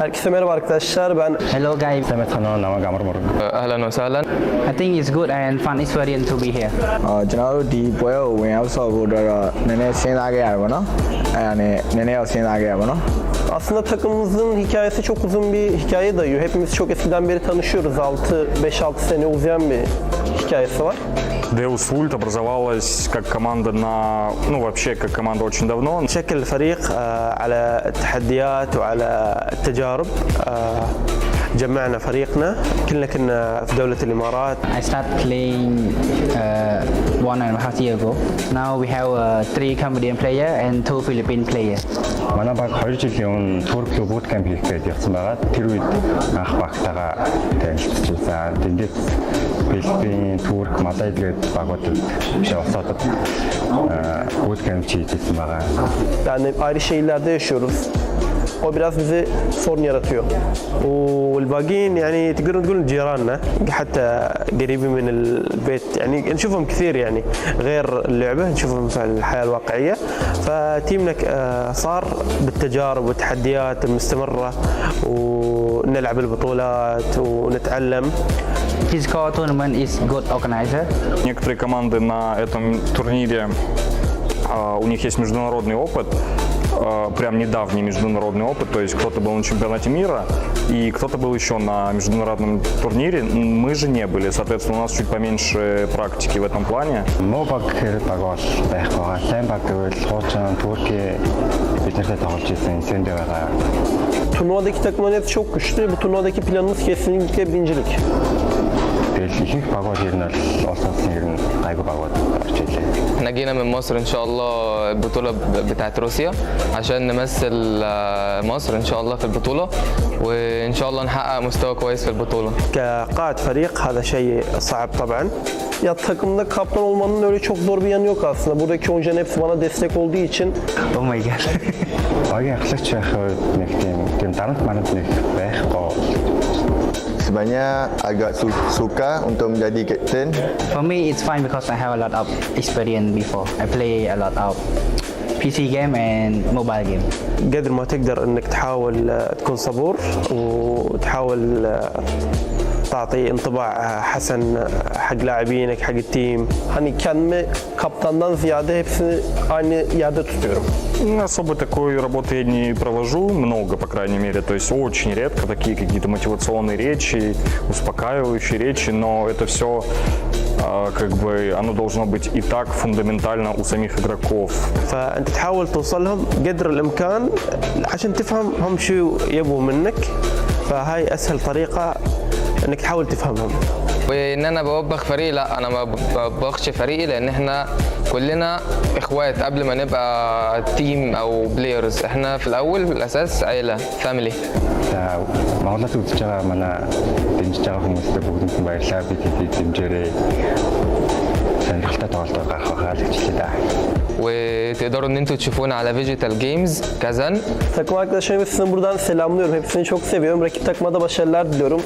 Herkese merhaba arkadaşlar. Ben Hello guys. أهلا وسهلا. I think it's good and fun experience to be here. ကျွန်တော်တို့ဒီပွဲကိုဝင်ရောက်ဆော့ဖို့အတွက်တော့နည်းနည်းစဉ်းစားခဲ့ရတယ်ပေါ့နော်အဲ့ဒါနဲ့နည်းနည်းတော့စဉ်းစားခဲ့ရပါတော့ aslında takımımızın hikayesi çok uzun bir hikaye dayıyor. Hepimiz çok eskiden beri tanışıyoruz. 5-6 sene uzayan bir hikayesi var. Deus Vult образовалась как команда вообще как команда очень давно. شكل الفريق على التحديات وعلى التجارب. جمعنا فريقنا كلنا كنا في دولة الإمارات. I started playing 1.5 years ago. Now we have 3 Cambodian player and 2 Philippine player. манай баг 2 жилийн өмнө Турк бут камп хийх гэж явсан байгаа. Тэр үед анх багтаага танилцчихсан. Тэндээс Филиппин, Турк, Малайз гээд багуудад биш олсоод бут камп хийжсэн байгаа. Yani ayrı şehirlerde yaşıyoruz. O biraz bize sorun yaratıyor. والباقيين يعني تقدرون تقولون جيراننا حتى قريبين من البيت يعني نشوفهم كثير يعني غير اللعبة نشوفهم في الحياة الواقعية فتيمنا صار بالتجارب والتحديات المستمرة ونلعب البطولات ونتعلم. Phygital tournament is good organizer. Некоторые команды на этом турнире у них есть международный опыт. Прям недавний международный опыт, то есть кто-то был на чемпионате мира и кто-то был еще на международном турнире, мы же не были, соответственно, у нас чуть поменьше практики в этом плане. Муу баг хэрэг баг бол байх байгаа. Сайн баг гэвэл Хуучин, Турки биднэртэй тоглож ирсэн эсэндээ байгаа. Turnuvadaki takımların hepsi çok güçlü. Bu turnuvadaki planımız kesinlikle birincilik. Тэгэл их багууд ер нь бол улс орны ер нь гайгүй багууд орж ирлээ. احنا جينا من مصر ان شاء الله البطولة بتاعت روسيا عشان نمثل مصر ان شاء الله في البطولة وان شاء الله نحقق مستوى كويس في البطولة. كقائد فريق هذا شيء صعب طبعا. Ya takımda kaptan olmanın öyle çok zor bir yanı yok aslında. Buradaki oyuncuların hepsi bana destek olduğu için. Oh my god. Багийн ахлагч байх нэг тийм дарамт манад нэг байхгүй. Sebenarnya agak suka untuk menjadi kapten. For me it's fine because I have a lot of experience before. I play a lot of PC game and mobile game. قدر ما تقدر انك تحاول تكون صبور وتحاول تعطي انطباع حسن حق لاعبينك حق التيم. Hani kendimi kaptandan ziyade hepsini aynı yerde tutuyorum. Особо такой работы я не провожу, много, по крайней мере, то есть очень редко такие какие-то мотивационные речи, успокаивающие речи, но это все как бы оно должно быть и так фундаментально у самих игроков. فأنت تحاول توصل لهم قدر الإمكان عشان تفهم هم شو يبغوا منك فهاي أسهل طريقة انك تحاول تفهمهم. وان انا بوبخ فريقي لا انا ما بوبخش فريقي لان احنا كلنا اخوات قبل ما نبقى تيم او بلايرز احنا في الاول في الاساس عيله فاميلي. Монголоос үзэж байгаа манай дэмжиж байгаа хүмүүстээ бүгдэнд нь баярлалаа. Бид дэмжээрэй. Сонирхолтой тоглолтоор гарах байхаа л хичээлээ да. وتقدروا ان انتوا تشوفونا على Phygital Games Kazan. Takım arkadaşlarımı sizin buradan selamlıyorum. Hepsini çok seviyorum. Rakip takıma da başarılar diliyorum.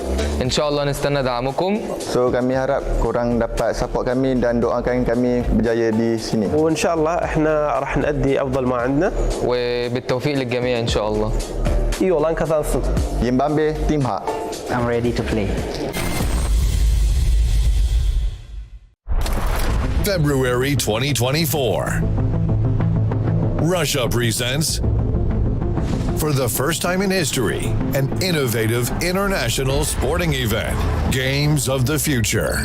ان شاء الله نستنى دعمكم. So kami harap korang dapat support kami dan doakan kami berjaya di sini. وإن شاء الله احنا راح نأدي أفضل ما عندنا. وبالتوفيق للجميع ان شاء الله. İyi olan kazansın. Zimbabwe Team Hak. I'm ready to play. February 2024. Russia presents, for the first time in history, an innovative international sporting event, Games of the Future.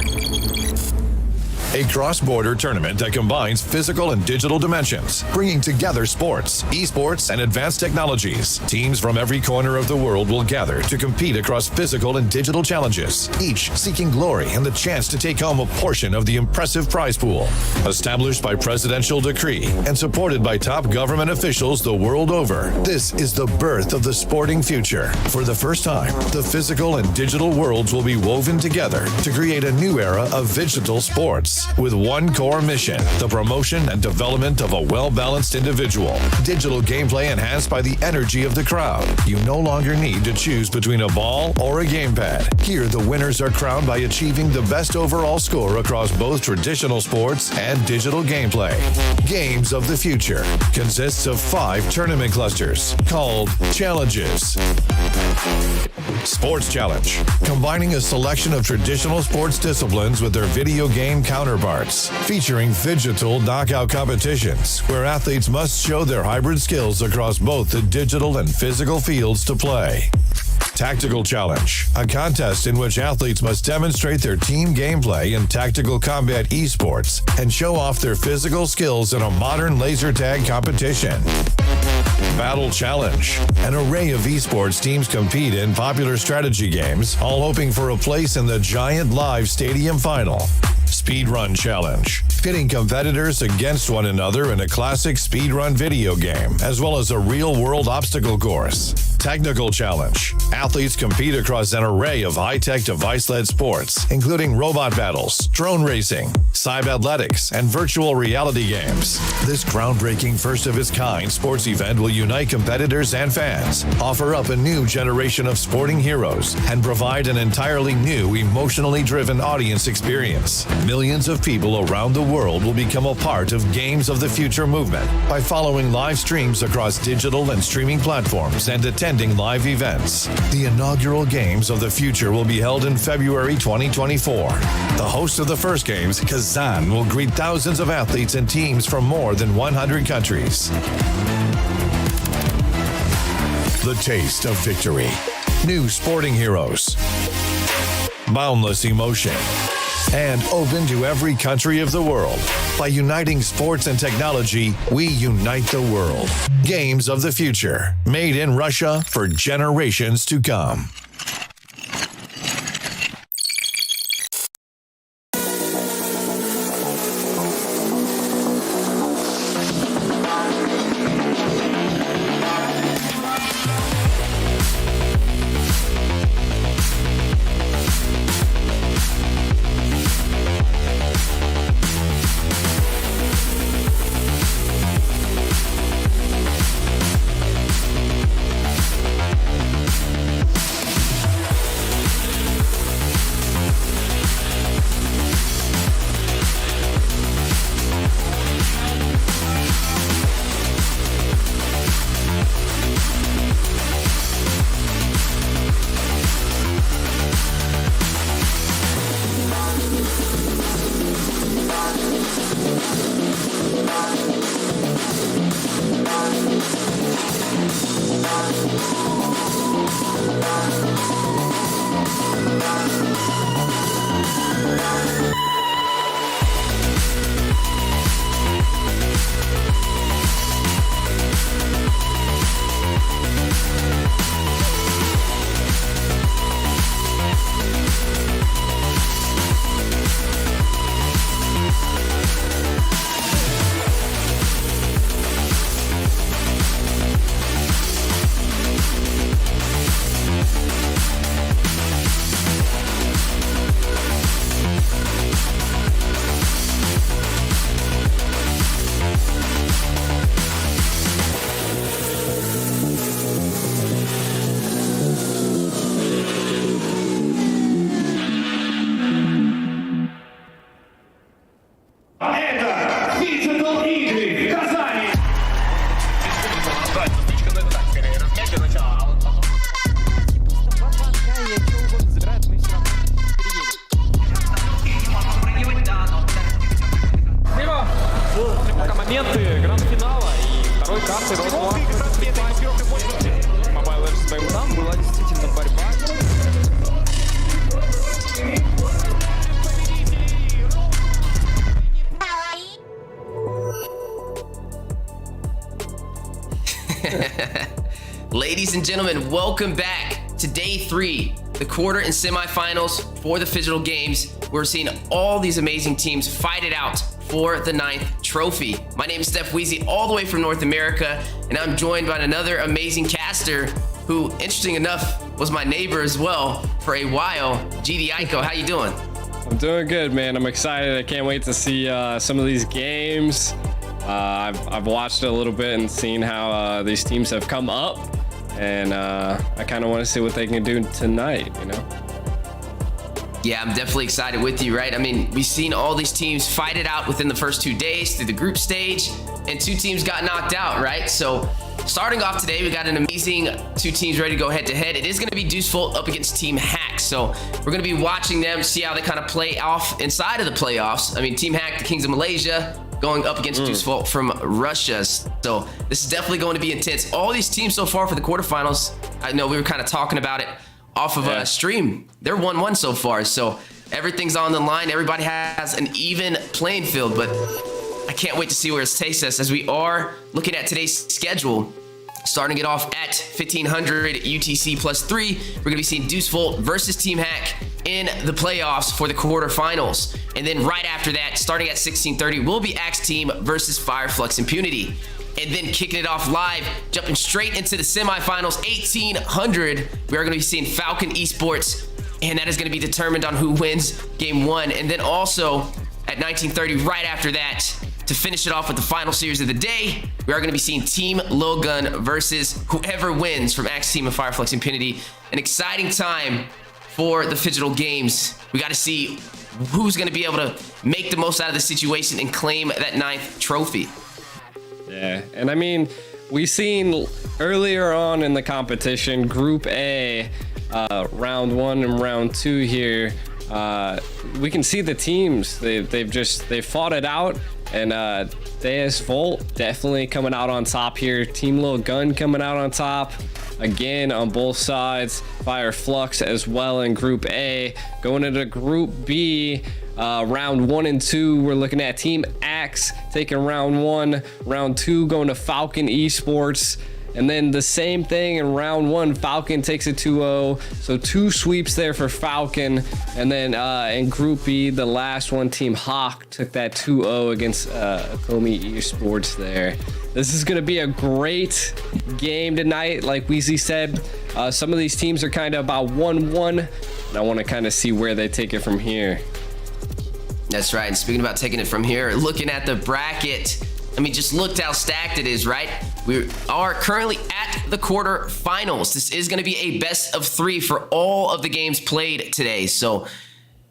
A cross-border tournament that combines physical and digital dimensions, bringing together sports, esports, and advanced technologies. Teams from every corner of the world will gather to compete across physical and digital challenges, each seeking glory and the chance to take home a portion of the impressive prize pool. Established by presidential decree and supported by top government officials the world over, this is the birth of the sporting future. For the first time, the physical and digital worlds will be woven together to create a new era of digital sports. Esports with one core mission, the promotion and development of a well-balanced individual. Digital gameplay enhanced by the energy of the crowd. You no longer need to choose between a ball or a gamepad. Here, the winners are crowned by achieving the best overall score across both traditional sports and digital gameplay. Games of the Future consists of 5 tournament clusters called Challenges. Sports Challenge, combining a selection of traditional sports disciplines with their video game counterparts, featuring Phygital knockout competitions where athletes must show their hybrid skills across both the digital and physical fields to play. Tactical Challenge, a contest in which athletes must demonstrate their team gameplay in tactical combat esports and show off their physical skills in a modern laser tag competition. Battle Challenge, an array of esports teams compete in popular strategy games, all hoping for a place in the giant live stadium final. Speedrun Challenge, pitting competitors against one another in a classic speedrun video game, as well as a real-world obstacle course. Technical Challenge, athletes compete across an array of high-tech device-led sports, including robot battles, drone racing, cyber-athletics, and virtual reality games. This groundbreaking first-of-its-kind sports event will unite competitors and fans, offer up a new generation of sporting heroes, and provide an entirely new, emotionally driven audience experience. Millions of people around the world will become a part of Games of the Future movement by following live streams across digital and streaming platforms and attending live events. The inaugural Games of the Future will be held in February 2024. The host of the first Games, Kazan, will greet thousands of athletes and teams from more than 100 countries. The taste of victory. New sporting heroes. Boundless emotion. And open to every country of the world. By uniting sports and technology, we unite the world. Games of the Future, made in Russia for generations to come. моменты гранд-финала и второй карты Mobile Legends своим там была действительно борьба. Ladies and gentlemen, welcome back to day 3, the quarter and semifinals for the Phygital Games. We're seeing all these amazing teams fight it out for the 9th trophy. My name is Steph Weezy, all the way from North America, and I'm joined by another amazing caster who, interesting enough, was my neighbor as well for a while, GD Aiko. How you doing? I'm doing good, man. I'm excited. I can't wait to see some of these games. I've watched it a little bit and seen how these teams have come up, and I kind of want to see what they can do tonight, you know? Yeah, I'm definitely excited with you, right? I mean, we've seen all these teams fight it out within the first 2 days through the group stage, and 2 teams got knocked out, right? So starting off today, we got an amazing 2 teams ready to go head-to-head. It is going to be Deus Vult up against Team Hack, so we're going to be watching them, see how they kind of play off inside of the playoffs. I mean, Team Hack, the Kings of Malaysia, going up against Deus Vult from Russia. So this is definitely going to be intense. All these teams so far for the quarterfinals, I know we were kind of talking about it off of a stream. They're 1-1 so far, so everything's on the line. Everybody has an even playing field, but I can't wait to see where it takes us as we are looking at today's schedule. Starting it off at 1500 UTC +3, we're going to be seeing Deus Vult versus Team Hack in the playoffs for the quarterfinals. And then right after that, starting at 1630, will be Axe Team versus Flux Impunity. And then kicking it off live, jumping straight into the semifinals, 1800, we are going to be seeing Falcon Esports, and that is going to be determined on who wins game 1. And then also at 1930, right after that, to finish it off with the final series of the day, we are going to be seeing Team Lilgun versus whoever wins from Axe Team and Flux Impunity. An exciting time for the Phygital Games. We got to see who's going to be able to make the most out of the situation and claim that 9th trophy. Yeah, and I mean, we've seen earlier on in the competition, Group A, round 1 and round 2 here. We can see the teams. They've fought it out, and Deus Vult definitely coming out on top here. Team Lilgun coming out on top again on both sides. Flux as well in Group A. Going into Group B, round 1 and 2, we're looking at Team Axe taking round 1, round 2 going to Falcon Esports, and then the same thing in round 1, Falcon takes a 2-0, so 2 sweeps there for Falcon. And then in Group B, the last one, Team Hawk took that 2-0 against Akomi Esports there. This is going to be a great game tonight. Like Weezy said, some of these teams are kind of about 1-1, and I want to kind of see where they take it from here. That's right. And speaking about taking it from here, looking at the bracket, I mean, just looked how stacked it is, right? We are currently at the quarterfinals. This is going to be a best of 3 for all of the games played today. So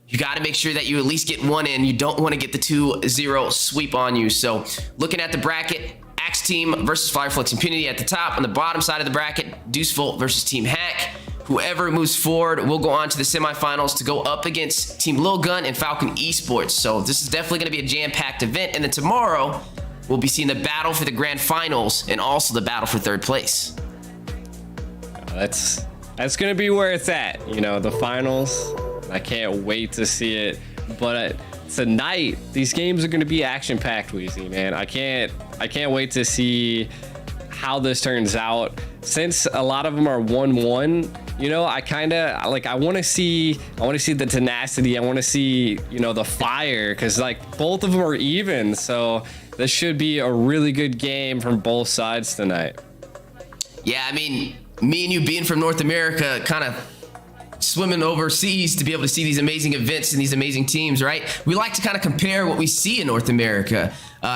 you got to make sure that you at least get 1 in. You don't want to get the 2-0 sweep on you. So looking at the bracket, Axe Team versus Flux Impunity at the top. On the bottom side of the bracket, Deus Vult versus Team Hack. Whoever moves forward will go on to the semifinals to go up against Team Lilgun and Falcon Esports. So this is definitely going to be a jam-packed event. And then tomorrow, we'll be seeing the battle for the grand finals and also the battle for 3rd place. That's going to be where it's at, you know, the finals. I can't wait to see it. But tonight, these games are going to be action-packed, Weezy, man. I can't wait to see how this turns out. Since a lot of them are 1-1, you know, I kind of like, I want to see the tenacity. I want to see, you know, the fire, because like both of them are even. So this should be a really good game from both sides tonight. Yeah, I mean, me and you being from North America, kind of swimming overseas to be able to see these amazing events and these amazing teams, right? We like to kind of compare what we see in North America.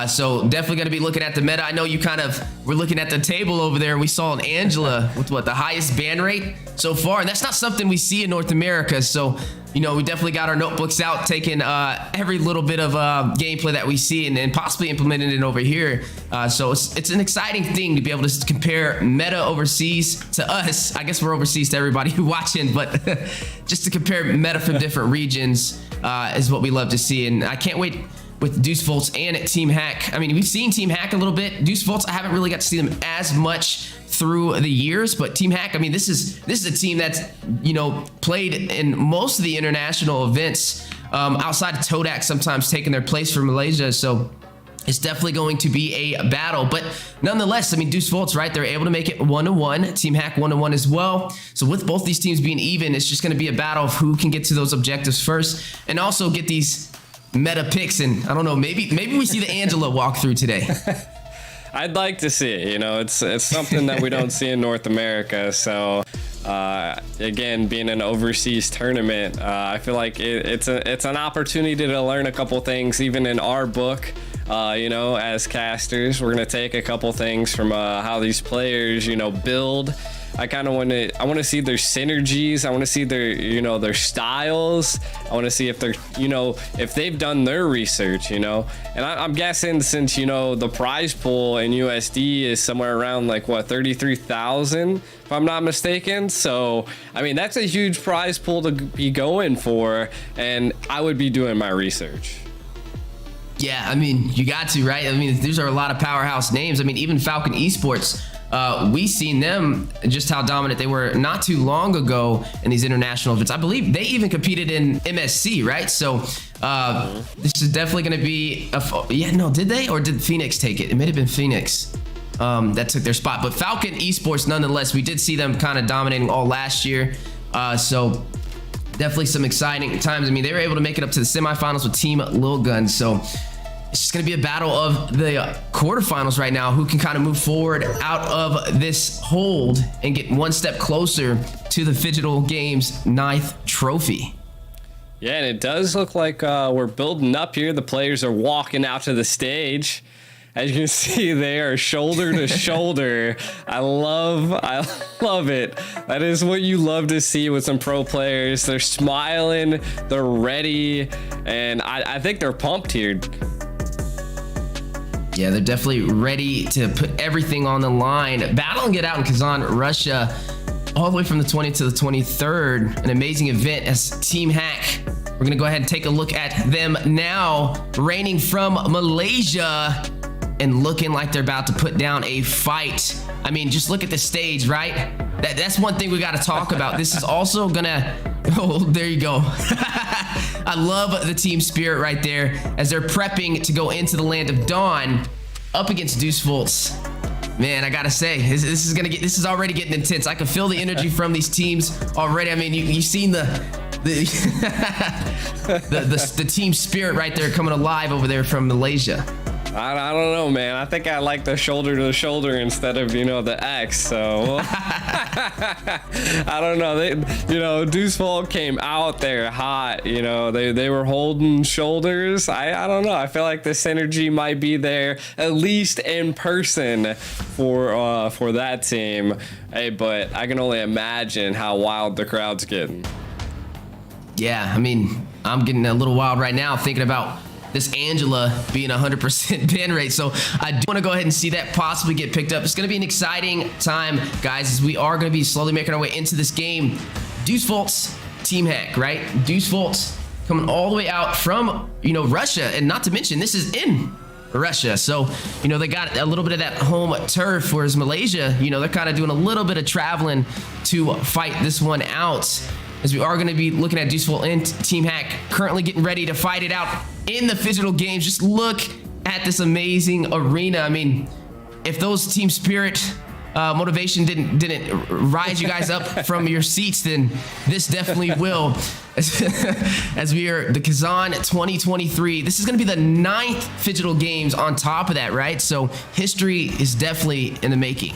So definitely going to be looking at the meta. I know you kind of were looking at the table over there. We saw an Angela with what, the highest ban rate so far, and that's not something we see in North America. So, you know, we definitely got our notebooks out, taking every little bit of gameplay that we see and possibly implementing it over here. So it's an exciting thing to be able to compare meta overseas to us. I guess we're overseas to everybody who's watching, but just to compare meta from different regions is what we love to see. And I can't wait with Deus Vult and Team Hack. I mean, we've seen Team Hack a little bit. Deus Vult, I haven't really got to see them as much through the years, but Team Hack, I mean, this is a team that's, you know, played in most of the international events outside of Todak, sometimes taking their place for Malaysia. So it's definitely going to be a battle, but nonetheless, I mean, Deus Vult's right. They're able to make it 1-1. Team Hack 1-1 as well. So with both these teams being even, it's just going to be a battle of who can get to those objectives first and also get these meta picks. And I don't know, maybe we see the Angela walk through today. I'd like to see it. You know, it's something that we don't see in North America. So Again, being an overseas tournament, I feel like it's an opportunity to learn a couple things, even in our book. You know, as casters, we're gonna take a couple things from how these players, you know, build. I kind of want to see their synergies. I want to see their, their styles. I want to see if they're, if they've done their research, and I'm guessing since, the prize pool in USD is somewhere around like what, 33,000 if I'm not mistaken. So, I mean, that's a huge prize pool to be going for, and I would be doing my research. Yeah, I mean, you got to, right? I mean, these are a lot of powerhouse names. I mean, even Falcon Esports, we seen them, just how dominant they were not too long ago in these international events. I believe they even competed in MSC, right? So this is definitely going to be did they, or did Phoenix take it? It may have been Phoenix that took their spot, but Falcon Esports, nonetheless, we did see them kind of dominating all last year. So definitely some exciting times. I mean, they were able to make it up to the semifinals with Team Lilgun. So it's just going to be a battle of the quarterfinals right now. Who can kind of move forward out of this hold and get one step closer to the Phygital Games 9th trophy. Yeah, and it does look like we're building up here. The players are walking out to the stage. As you can see, they are shoulder to shoulder. I love it. That is what you love to see with some pro players. They're smiling, they're ready, and I think they're pumped here. Yeah, they're definitely ready to put everything on the line. Battling it out in Kazan, Russia, all the way from the 20th to the 23rd. An amazing event as Team Hack. We're going to go ahead and take a look at them now, reigning from Malaysia and looking like they're about to put down a fight. I mean, just look at the stage, right? That's one thing we got to talk about. This is also going to... Oh, there you go. I love the team spirit right there as they're prepping to go into the land of Dawn up against Deus Vult. Man, I gotta say, this is already getting intense. I can feel the energy from these teams already. I mean, you've seen the team spirit right there coming alive over there from Malaysia. I don't know, man. I think I like the shoulder to shoulder instead of, the X. So I don't know. Deus Vult came out there hot. They were holding shoulders. I don't know. I feel like this energy might be there at least in person for that team. Hey, but I can only imagine how wild the crowd's getting. Yeah, I mean, I'm getting a little wild right now thinking about this Angela being 100% ban rate. So I do want to go ahead and see that possibly get picked up. It's going to be an exciting time, guys, as we are going to be slowly making our way into this game. Deus Vult's Team Hack, right? Deus Vult coming all the way out from, Russia. And not to mention, this is in Russia. So, they got a little bit of that home turf, whereas Malaysia, they're kind of doing a little bit of traveling to fight this one out. As we are going to be looking at Deus Vult and Team Hack currently getting ready to fight it out in the Phygital Games. Just look at this amazing arena. I mean, if those team spirit motivation didn't rise you guys up from your seats, then this definitely will. As we are the Kazan 2023, this is going to be the 9th Phygital Games on top of that, right? So history is definitely in the making.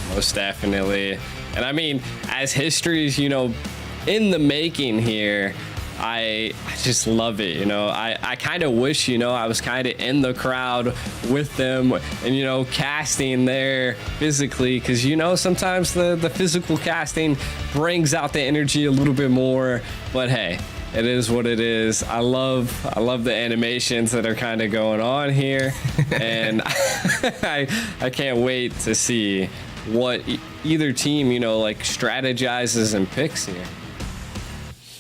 Most definitely. And I mean, as history is, in the making here, I just love it. I kind of wish, I was kind of in the crowd with them and, casting there physically, because, sometimes the physical casting brings out the energy a little bit more. But hey, it is what it is. I love the animations that are kind of going on here. And I can't wait to see what either team, strategizes and picks here.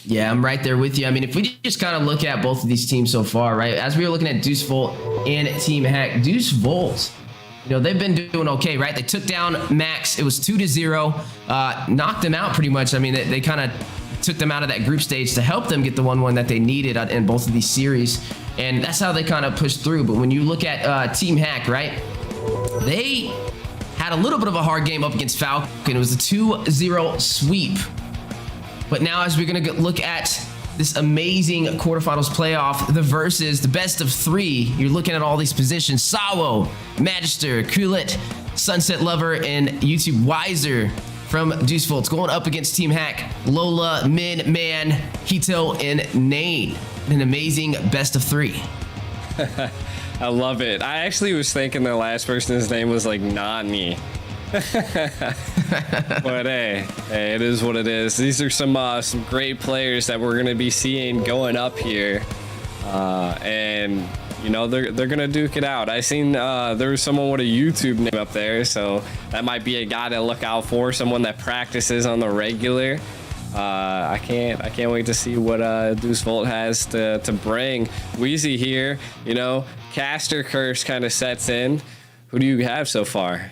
Yeah, I'm right there with you. I mean, if we just kind of look at both of these teams so far, right? As we were looking at Deus Vult and Team Hack, Deus Vult, they've been doing okay, right? They took down Max. It was 2-0, knocked them out pretty much. I mean, they kind of took them out of that group stage to help them get the 1-1 that they needed in both of these series. And that's how they kind of pushed through. But when you look at Team Hack, right? They had a little bit of a hard game up against Falcon. It was a 2-0 sweep. But now as we're going to look at this amazing quarterfinals playoff, the versus, the best of 3, you're looking at all these positions. Sawo, Magister, Khaled, Sunset Lover, and YouTube Wiser from Deuce Vult going up against Team Hack, Lola, Min, Man, Hito, and Nane. An amazing best of 3. I love it. I actually was thinking the last person's name was like Nani. But hey, it is what it is. These are some great players that we're gonna be seeing going up here, and you know they're gonna duke it out. I seen there was someone with a YouTube name up there, so that might be a guy to look out for. Someone that practices on the regular. I can't wait to see what Deuce Vult has to bring. Wheezy here, you know, caster curse kind of sets in. Who do you have so far?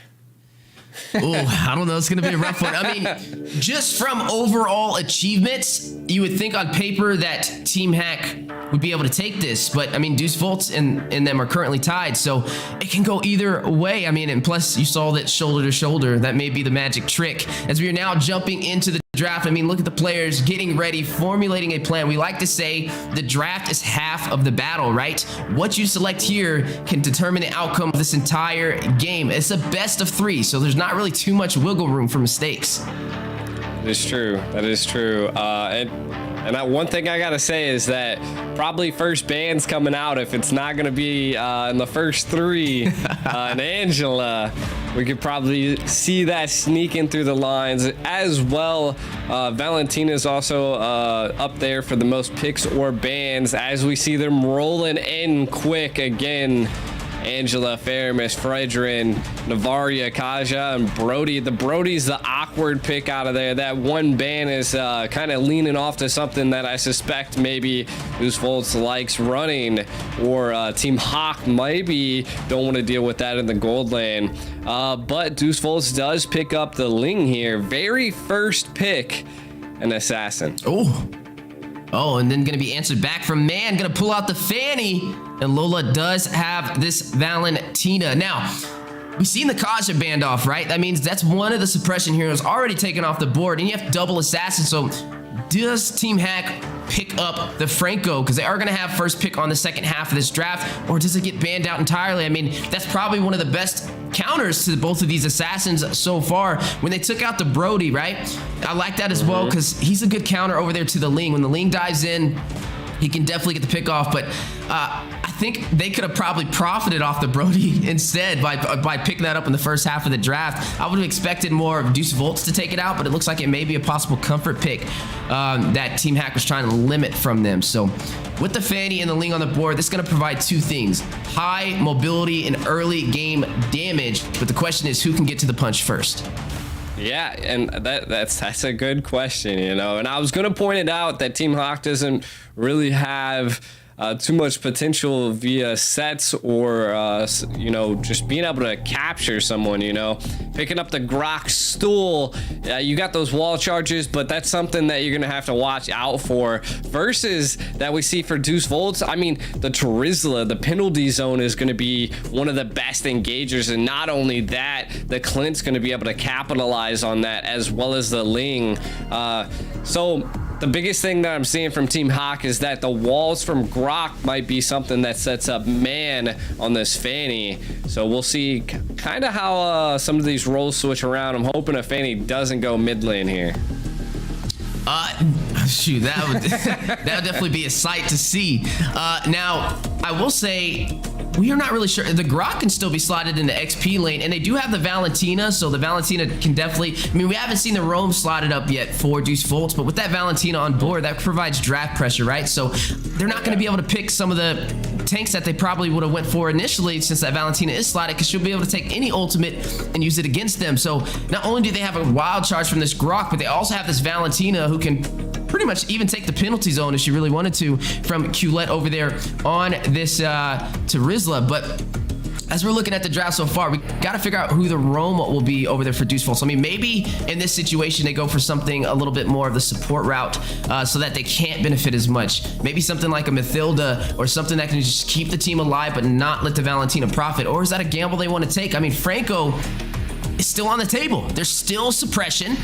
Oh, I don't know. It's going to be a rough one. I mean, just from overall achievements, you would think on paper that Team Hack would be able to take this. But, I mean, Deuce Vult and them are currently tied, so it can go either way. I mean, and plus, you saw that shoulder to shoulder. That may be the magic trick. As we are now jumping into the draft, I mean, look at the players getting ready, formulating a plan. We like to say the draft is half of the battle, right? What you select here can determine the outcome of this entire game. It's a best of 3, so there's not really too much wiggle room for mistakes. That is true. That is true. And that one thing I gotta say is that probably first ban's coming out if it's not gonna be in the first 3. And Angela, we could probably see that sneaking through the lines as well. Valentina's also up there for the most picks or bans as we see them rolling in quick again. Angela, Faramis, Fredrin, Navaria, Kaja, and Brody. The Brody's the awkward pick out of there. That one ban is kind of leaning off to something that I suspect maybe Deuce Vult likes running, or Team Hawk maybe don't want to deal with that in the gold lane. But Deuce Vult does pick up the Ling here. Very first pick, an assassin. Oh, and then gonna be answered back from Man, gonna pull out the Fanny, and Lola does have this Valentina. Now, we've seen the Kaja banned off, right? That means that's one of the suppression heroes already taken off the board, and you have double assassin, so does Team Hack pick up the Franco? Because they are gonna have first pick on the second half of this draft, or does it get banned out entirely? I mean, that's probably one of the best counters to both of these assassins so far. When they took out the Brody, right? I like that as well, because he's a good counter over there to the Ling. When the Ling dives in, he can definitely get the pick off, but I think they could have probably profited off the Brody instead by picking that up in the first half of the draft. I would have expected more of Deuce Vult to take it out, but it looks like it may be a possible comfort pick that Team Hack was trying to limit from them. So with the Fanny and the Ling on the board, this is going to provide 2 things: high mobility and early game damage. But the question is, who can get to the punch first? Yeah, and that's a good question, you know. And I was going to point it out that Team Hawk doesn't really have too much potential via sets or, you know, just being able to capture someone, you know. Picking up the Grok stool, you got those wall charges, but that's something that you're going to have to watch out for. Versus that we see for Deuce Vult, I mean, the Terizla, the penalty zone is going to be one of the best engagers. And not only that, the Clint's going to be able to capitalize on that, as well as the Ling. So the biggest thing that I'm seeing from Team Hawk is that the walls from Grok might be something that sets up Man on this Fanny. So we'll see kind of how some of these roles switch around. I'm hoping a Fanny doesn't go mid lane here. Shoot, that would definitely be a sight to see. Now, I will say, we are not really sure. The Grok can still be slotted into XP lane, and they do have the Valentina, so the Valentina can definitely, I mean, we haven't seen the Roam slotted up yet for Deuce Vult, but with that Valentina on board, that provides draft pressure, right? So they're not going to be able to pick some of the tanks that they probably would have went for initially, since that Valentina is slotted, because she'll be able to take any ultimate and use it against them. So not only do they have a wild charge from this Grok, but they also have this Valentina who can pretty much even take the penalty zone if she really wanted to from Qlet over there on this Terizla. But as we're looking at the draft so far, we got to figure out who the roam will be over there for Deuce Vult. So, I mean, maybe in this situation, they go for something a little bit more of the support route so that they can't benefit as much. Maybe something like a Mathilda or something that can just keep the team alive but not let the Valentina profit. Or is that a gamble they want to take? I mean, Franco is still on the table. There's still suppression.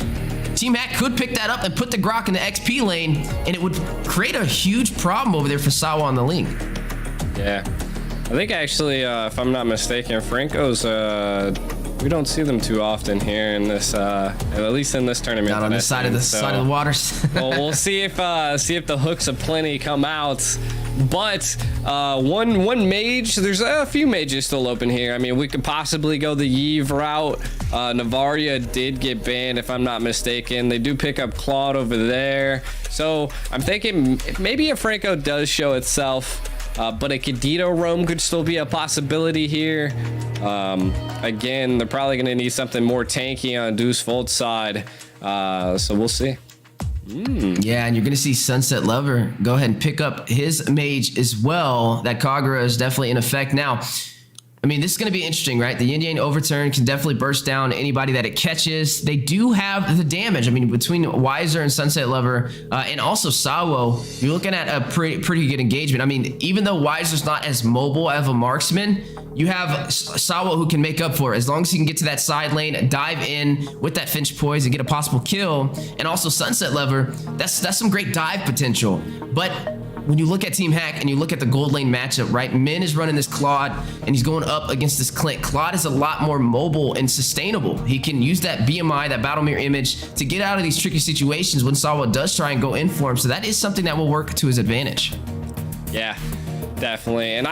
Team Hack could pick that up and put the Grok in the XP lane, and it would create a huge problem over there for Sawa on the Ling. Yeah. I think actually, if I'm not mistaken, Franco's we don't see them too often here in this, at least in this tournament. Not on this side of the side of the waters. Well, we'll see if the hooks of plenty come out. But one mage, there's a few mages still open here. I mean, we could possibly go the Yves route. Navaria did get banned, if I'm not mistaken. They do pick up Claude over there. So I'm thinking maybe a Franco does show itself. But a Cadito roam could still be a possibility here. Again, they're probably going to need something more tanky on Deus Vult's side. So we'll see. Yeah, and you're going to see Sunset Lover go ahead and pick up his mage as well. That Kagura is definitely in effect now. I mean, this is going to be interesting, right? The Yin Yang Overturn can definitely burst down anybody that it catches. They do have the damage. I mean, between Wiser and Sunset Lover, and also Sawo, you're looking at a pretty good engagement. I mean, even though Wiser's not as mobile as a marksman, you have Sawo who can make up for it. As long as he can get to that side lane, dive in with that Finch Poise and get a possible kill. And also Sunset Lover, that's some great dive potential. But when you look at Team Hack and you look at the gold lane matchup, right? Min is running this Claude and he's going up against this Clint. Claude is a lot more mobile and sustainable. He can use that BMI, that battle mirror image, to get out of these tricky situations when Sawa does try and go in for him. So that is something that will work to his advantage. Yeah, definitely. And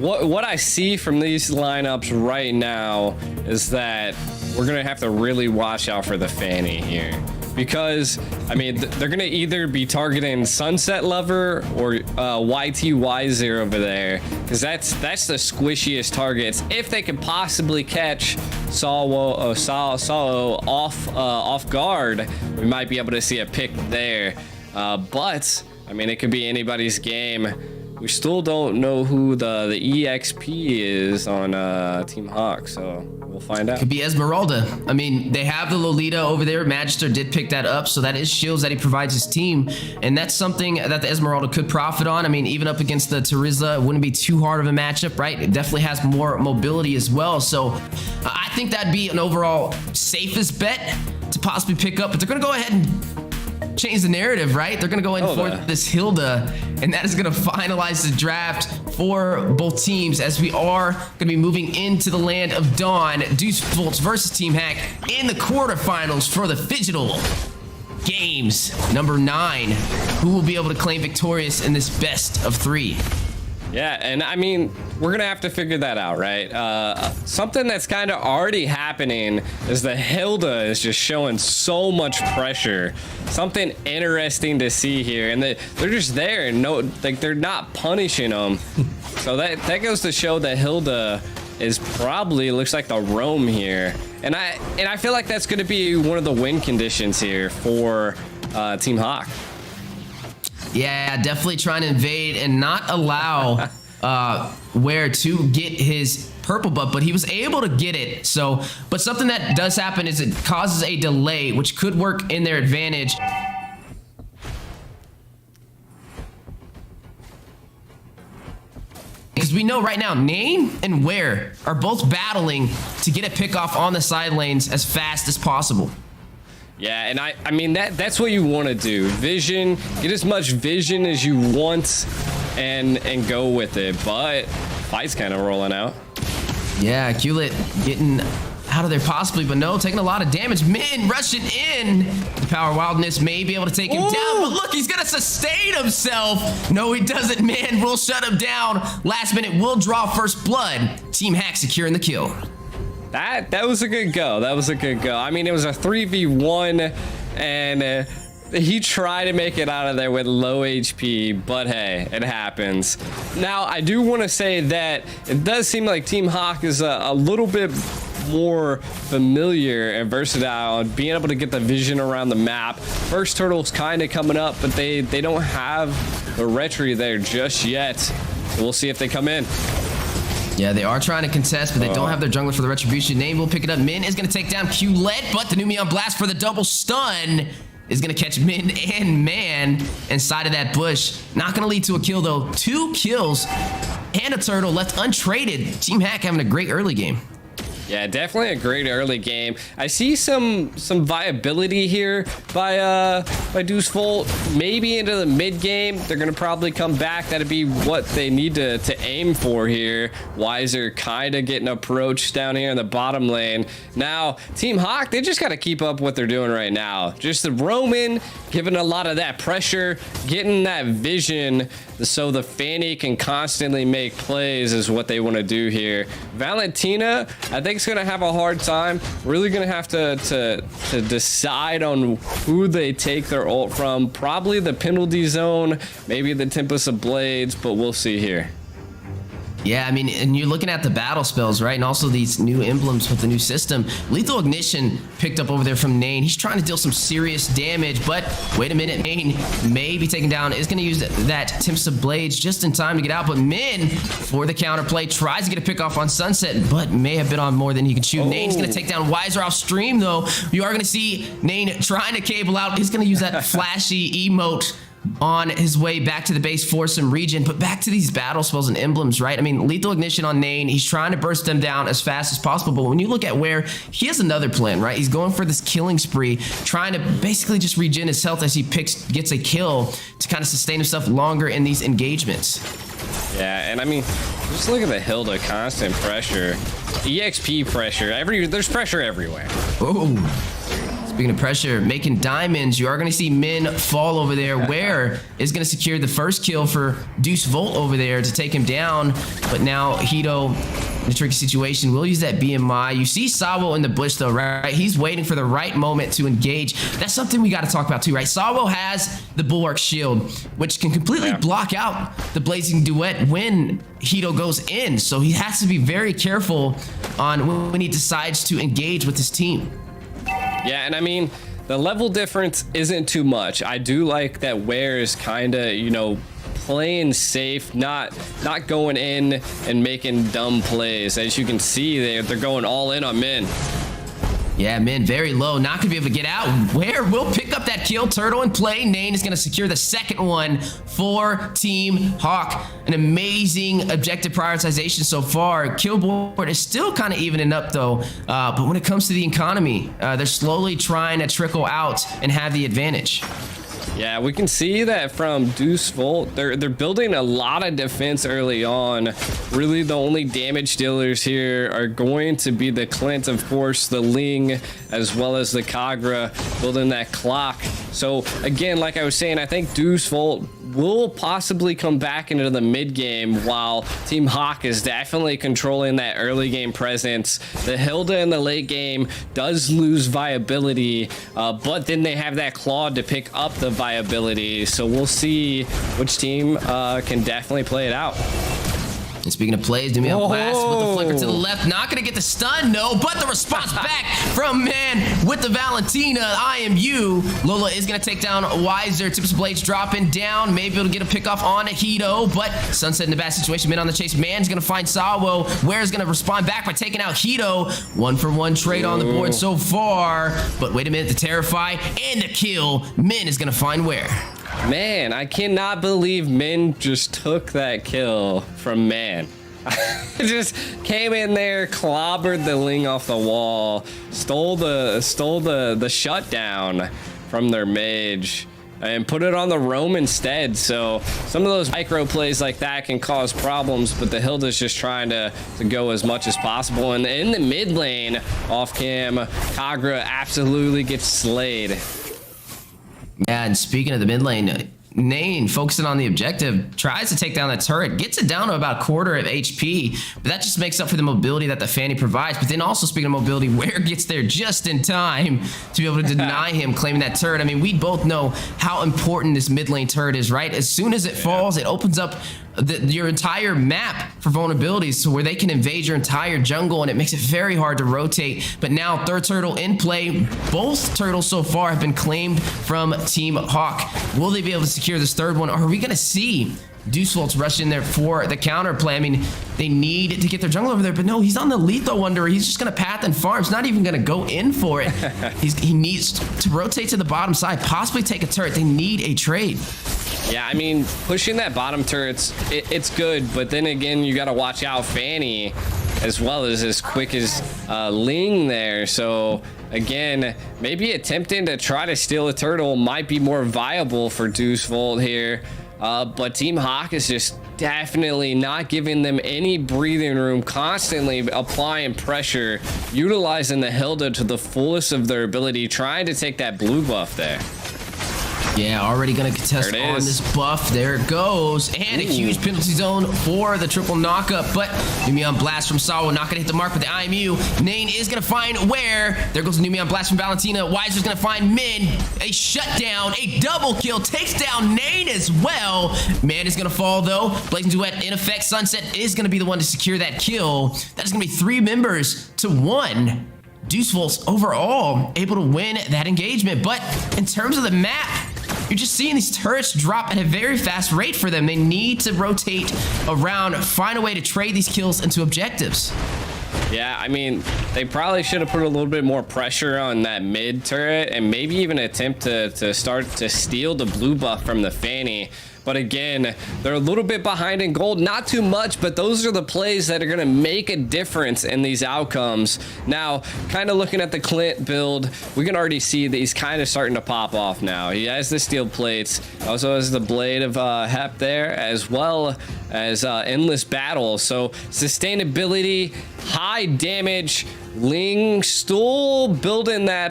what I see from these lineups right now is that we're gonna have to really watch out for the Fanny here. Because, I mean, they're going to either be targeting Sunset Lover or YT Wiser over there. Because that's the squishiest targets. If they could possibly catch Sawo off guard, we might be able to see a pick there. But, I mean, it could be anybody's game. We still don't know who the EXP is on Team Hawk, so we'll find out. Could be Esmeralda. I mean, they have the Lolita over there. Magister did pick that up, so that is shields that he provides his team, and that's something that the Esmeralda could profit on. I mean, even up against the Teresa, it wouldn't be too hard of a matchup, right? It definitely has more mobility as well, so I think that'd be an overall safest bet to possibly pick up, but they're gonna go ahead and change the narrative, right? They're gonna go in for this Hilda, and that is gonna finalize the draft for both teams as we are gonna be moving into the land of Dawn. Deus Vult versus Team Hack in the quarterfinals for the Phygital Games number 9. Who will be able to claim victorious in this best of 3? Yeah, and I mean, we're gonna have to figure that out, right? Something that's kind of already happening is the Hilda is just showing so much pressure. Something interesting to see here, and they're just there, and they're not punishing them. So that goes to show that Hilda is probably looks like the roam here, and I feel like that's gonna be one of the win conditions here for Team Hawk. Yeah, definitely trying to invade and not allow Ware to get his purple buff, but he was able to get it. So, but something that does happen is it causes a delay, which could work in their advantage. Because we know right now, Name and Ware are both battling to get a pick off on the side lanes as fast as possible. Yeah, and I mean, that's what you want to do. Vision, get as much vision as you want and go with it. But fight's kind of rolling out. Yeah, Khaled getting out of there possibly, but no, taking a lot of damage. Min rushing in. The Power Wildness may be able to take him down, but look, he's gonna sustain himself. No, he doesn't. Man will shut him down. Last minute will draw first blood. Team Hack securing the kill. That was a good go. That was a good go. I mean, it was a 3v1, and he tried to make it out of there with low HP, but hey, it happens. Now, I do want to say that it does seem like Team Hawk is a little bit more familiar and versatile and being able to get the vision around the map. First turtle's kind of coming up, but they don't have the retry there just yet. So we'll see if they come in. Yeah, they are trying to contest, but they don't have their jungler for the retribution. Name will pick it up. Min is going to take down Khaled, but the Numion Blast for the double stun is going to catch Min and Man inside of that bush. Not going to lead to a kill, though. 2 kills and a turtle left untraded. Team Hack having a great early game. Yeah, definitely a great early game. I see some viability here by Deus Vult. Maybe into the mid game, they're gonna probably come back. That'd be what they need to aim for here. Wiser kind of getting approached down here in the bottom lane. Now, Team Hawk, they just got to keep up what they're doing right now. Just the Roman giving a lot of that pressure, getting that vision so the Fanny can constantly make plays is what they want to do here. Valentina, I think, is going to have a hard time. Really going to have to decide on who they take their ult from. Probably the penalty zone, maybe the Tempest of Blades, but we'll see here. Yeah, I mean, and you're looking at the battle spells, right? And also these new emblems with the new system. Lethal Ignition picked up over there from Nane. He's trying to deal some serious damage, but wait a minute, Nane may be taken down. Is going to use that Tempest of Blades just in time to get out, but Min, for the counterplay, tries to get a pick off on Sunset, but may have been on more than he could chew. Nane's going to take down Wiser off stream, though. You are going to see Nane trying to cable out. He's going to use that flashy emote on his way back to the base for some regen. But back to these battle spells and emblems, right? I mean, Lethal Ignition on Nane, he's trying to burst them down as fast as possible, but when you look at where he has another plan, right? He's going for this killing spree, trying to basically just regen his health as he gets a kill to kind of sustain himself longer in these engagements. Yeah, and I mean, just look at the Hilda, constant pressure, EXP pressure, there's pressure everywhere. Oh. Speaking of pressure, making diamonds, you are going to see Min fall over there. Where is going to secure the first kill for Deus Vult over there to take him down. But now Hito in a tricky situation. We'll use that BMI. You see Sawo in the bush though, right? He's waiting for the right moment to engage. That's something we got to talk about too, right? Sawo has the Bulwark Shield, which can completely block out the Blazing Duet when Hito goes in. So he has to be very careful on when he decides to engage with his team. Yeah, and I mean, the level difference isn't too much. I do like that Ware is kind of, you know, playing safe, not going in and making dumb plays. As you can see, they're going all in on Min. Yeah, Min very low, not gonna be able to get out. Where will pick up that kill, Turtle in play. Nane is gonna secure the second one for Team Hawk. An amazing objective prioritization so far. Kill board is still kind of evening up though, but when it comes to the economy, they're slowly trying to trickle out and have the advantage. Yeah, we can see that from Deus Vult. They're building a lot of defense early on. Really, the only damage dealers here are going to be the Clint, of course, the Ling, as well as the Kagra, building that clock. So again, like I was saying, I think Deus Vult will possibly come back into the mid game while Team Hawk is definitely controlling that early game presence. The Hilda in the late game does lose viability, but then they have that Claude to pick up the viability. So we'll see which team can definitely play it out. And speaking of plays, Demi Blast with the flicker to the left. Not going to get the stun, no, but the response back from Man with the Valentina. I am you. Lola is going to take down Wiser. Tips Blades dropping down. Maybe it'll get a pick off on Hito, but Sunset in a bad situation. Man on the chase. Man's going to find Sawo. Ware's going to respond back by taking out Hito. 1-for-1 trade on the board so far. But wait a minute, the Terrify and the kill. Min is going to find Ware. Man, I cannot believe Min just took that kill from Man. Just came in there, clobbered the Ling off the wall, stole the shutdown from their mage, and put it on the Roam instead. So some of those micro plays like that can cause problems, but the Hilda's just trying to go as much as possible. And in the mid lane, off cam, Kagra absolutely gets slayed. Yeah, and speaking of the mid lane, Nane, focusing on the objective, tries to take down that turret, gets it down to about a quarter of HP, but that just makes up for the mobility that the Fanny provides. But then also, speaking of mobility, Ware gets there just in time to be able to deny him claiming that turret. I mean, we both know how important this mid lane turret is, right? As soon as it falls, it opens up your entire map for vulnerabilities, so where they can invade your entire jungle, and it makes it very hard to rotate. But now third turtle in play. Both turtles so far have been claimed from Team Hawk. Will they be able to secure this third one, or are we going to see Deus Vult's rush in there for the counter play? I mean, they need to get their jungle over there, but no, he's on the lethal one where he's just going to path and farm. He's not even going to go in for it. He needs to rotate to the bottom side, possibly take a turret. They need a trade. Yeah, I mean, pushing that bottom turret's it's good, but then again, you got to watch out. Fanny as well as quick as Ling there. So again, maybe attempting to try to steal a turtle might be more viable for Deus Vult here. But Team Hawk is just definitely not giving them any breathing room, constantly applying pressure, utilizing the Hilda to the fullest of their ability, trying to take that blue buff there. Yeah, already going to contest on this buff. There it goes. And a huge penalty zone for the triple knockup. But Numion Blast from Sawa not going to hit the mark with the IMU. Nane is going to find where. There goes the Numion Blast from Valentina. Weiser's going to find Min. A shutdown, a double kill. Takes down Nane as well. Man is going to fall, though. Blazing Duet in effect. Sunset is going to be the one to secure that kill. That is going to be 3 members to 1. Deus Vult's overall able to win that engagement. But in terms of the map, you're just seeing these turrets drop at a very fast rate for them. They need to rotate around, find a way to trade these kills into objectives. Yeah, I mean, they probably should have put a little bit more pressure on that mid turret and maybe even attempt to start to steal the blue buff from the Fanny. But again, they're a little bit behind in gold, not too much, but those are the plays that are going to make a difference in these outcomes. Now, kind of looking at the Clint build, we can already see that he's kind of starting to pop off now. He has the steel plates, also has the blade of Hep there, as well as endless battle. So sustainability, high damage. Ling still building that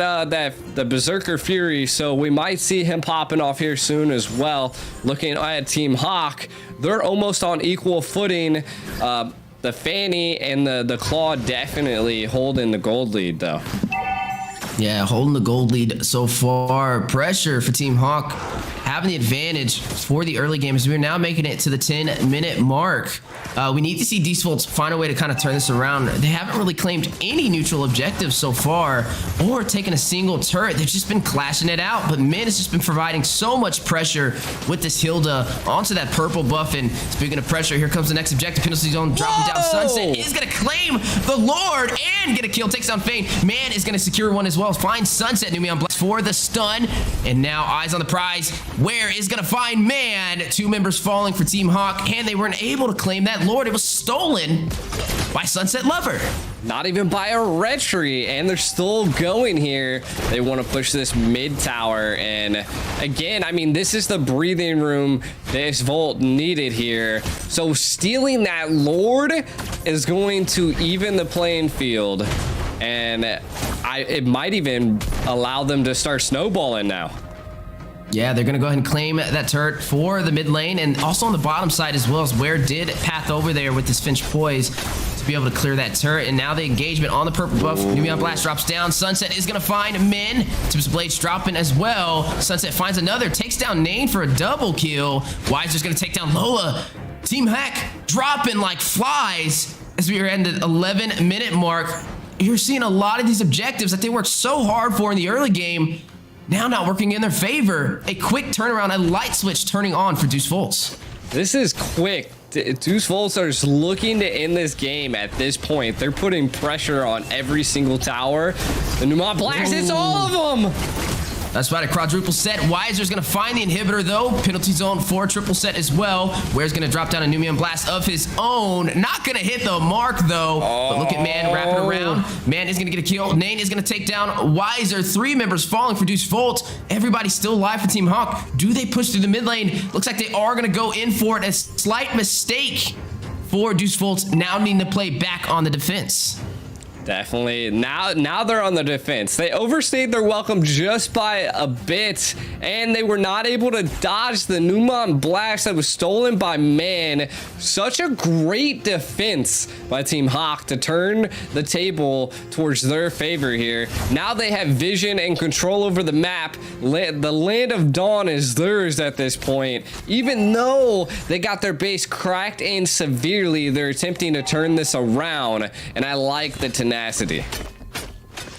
the Berserker Fury, so we might see him popping off here soon as well. Looking at Team Hawk, they're almost on equal footing. The Fanny and the Claw definitely holding the gold lead though. Yeah, holding the gold lead so far. Pressure for Team Hawk having the advantage for the early games. We're now making it to the 10-minute mark. We need to see Deus Vult find a way to kind of turn this around. They haven't really claimed any neutral objectives so far or taken a single turret. They've just been clashing it out. But Min has just been providing so much pressure with this Hilda onto that purple buff. And speaking of pressure, here comes the next objective. Penalty zone dropping down. Sunset is going to claim the Lord and get a kill. Takes down Fane. Man is going to secure one as well. Find Sunset. Numion Blast for the stun. And now eyes on the prize. Where is going to find Man? 2 members falling for Team Hawk. And they weren't able to claim that Lord. It was stolen by Sunset Lover. Not even by a retry, and they're still going here. They want to push this mid tower, and again, I mean, this is the breathing room Deus Vult needed here. So stealing that Lord is going to even the playing field, and it might even allow them to start snowballing now. Yeah, they're going to go ahead and claim that turret for the mid lane, and also on the bottom side as well, as Where did path over there with this Finch Poise to be able to clear that turret. And now the engagement on the purple buff. Numion Blast drops down. Sunset is going to find Min. Tips Blades dropping as well. Sunset finds another, takes down Nane for a double kill. Weiser's going to take down Lola. Team Hack dropping like flies as we are at the 11-minute mark. You're seeing a lot of these objectives that they worked so hard for in the early game now not working in their favor. A quick turnaround, a light switch turning on for Deus Vult. This is quick. Deus Vult are just looking to end this game at this point. They're putting pressure on every single tower. The Numion Blast hits all of them. That's about a quadruple set. Weiser's going to find the inhibitor, though. Penalty zone for triple set as well. Where's going to drop down a Numion Blast of his own. Not going to hit the mark, though. But look at Man wrapping around. Man is going to get a kill. Nane is going to take down Weiser. 3 members falling for Deus Vult. Everybody still alive for Team Hawk. Do they push through the mid lane? Looks like they are going to go in for it. A slight mistake for Deus Vult, now needing to play back on the defense. Definitely. Now they're on the defense. They overstayed their welcome just by a bit, and they were not able to dodge the Numion Blast that was stolen by Man. Such a great defense by Team Hawk to turn the table towards their favor here. Now they have vision and control over the map. The Land of Dawn is theirs at this point. Even though they got their base cracked in severely, they're attempting to turn this around, and I like the tenacity.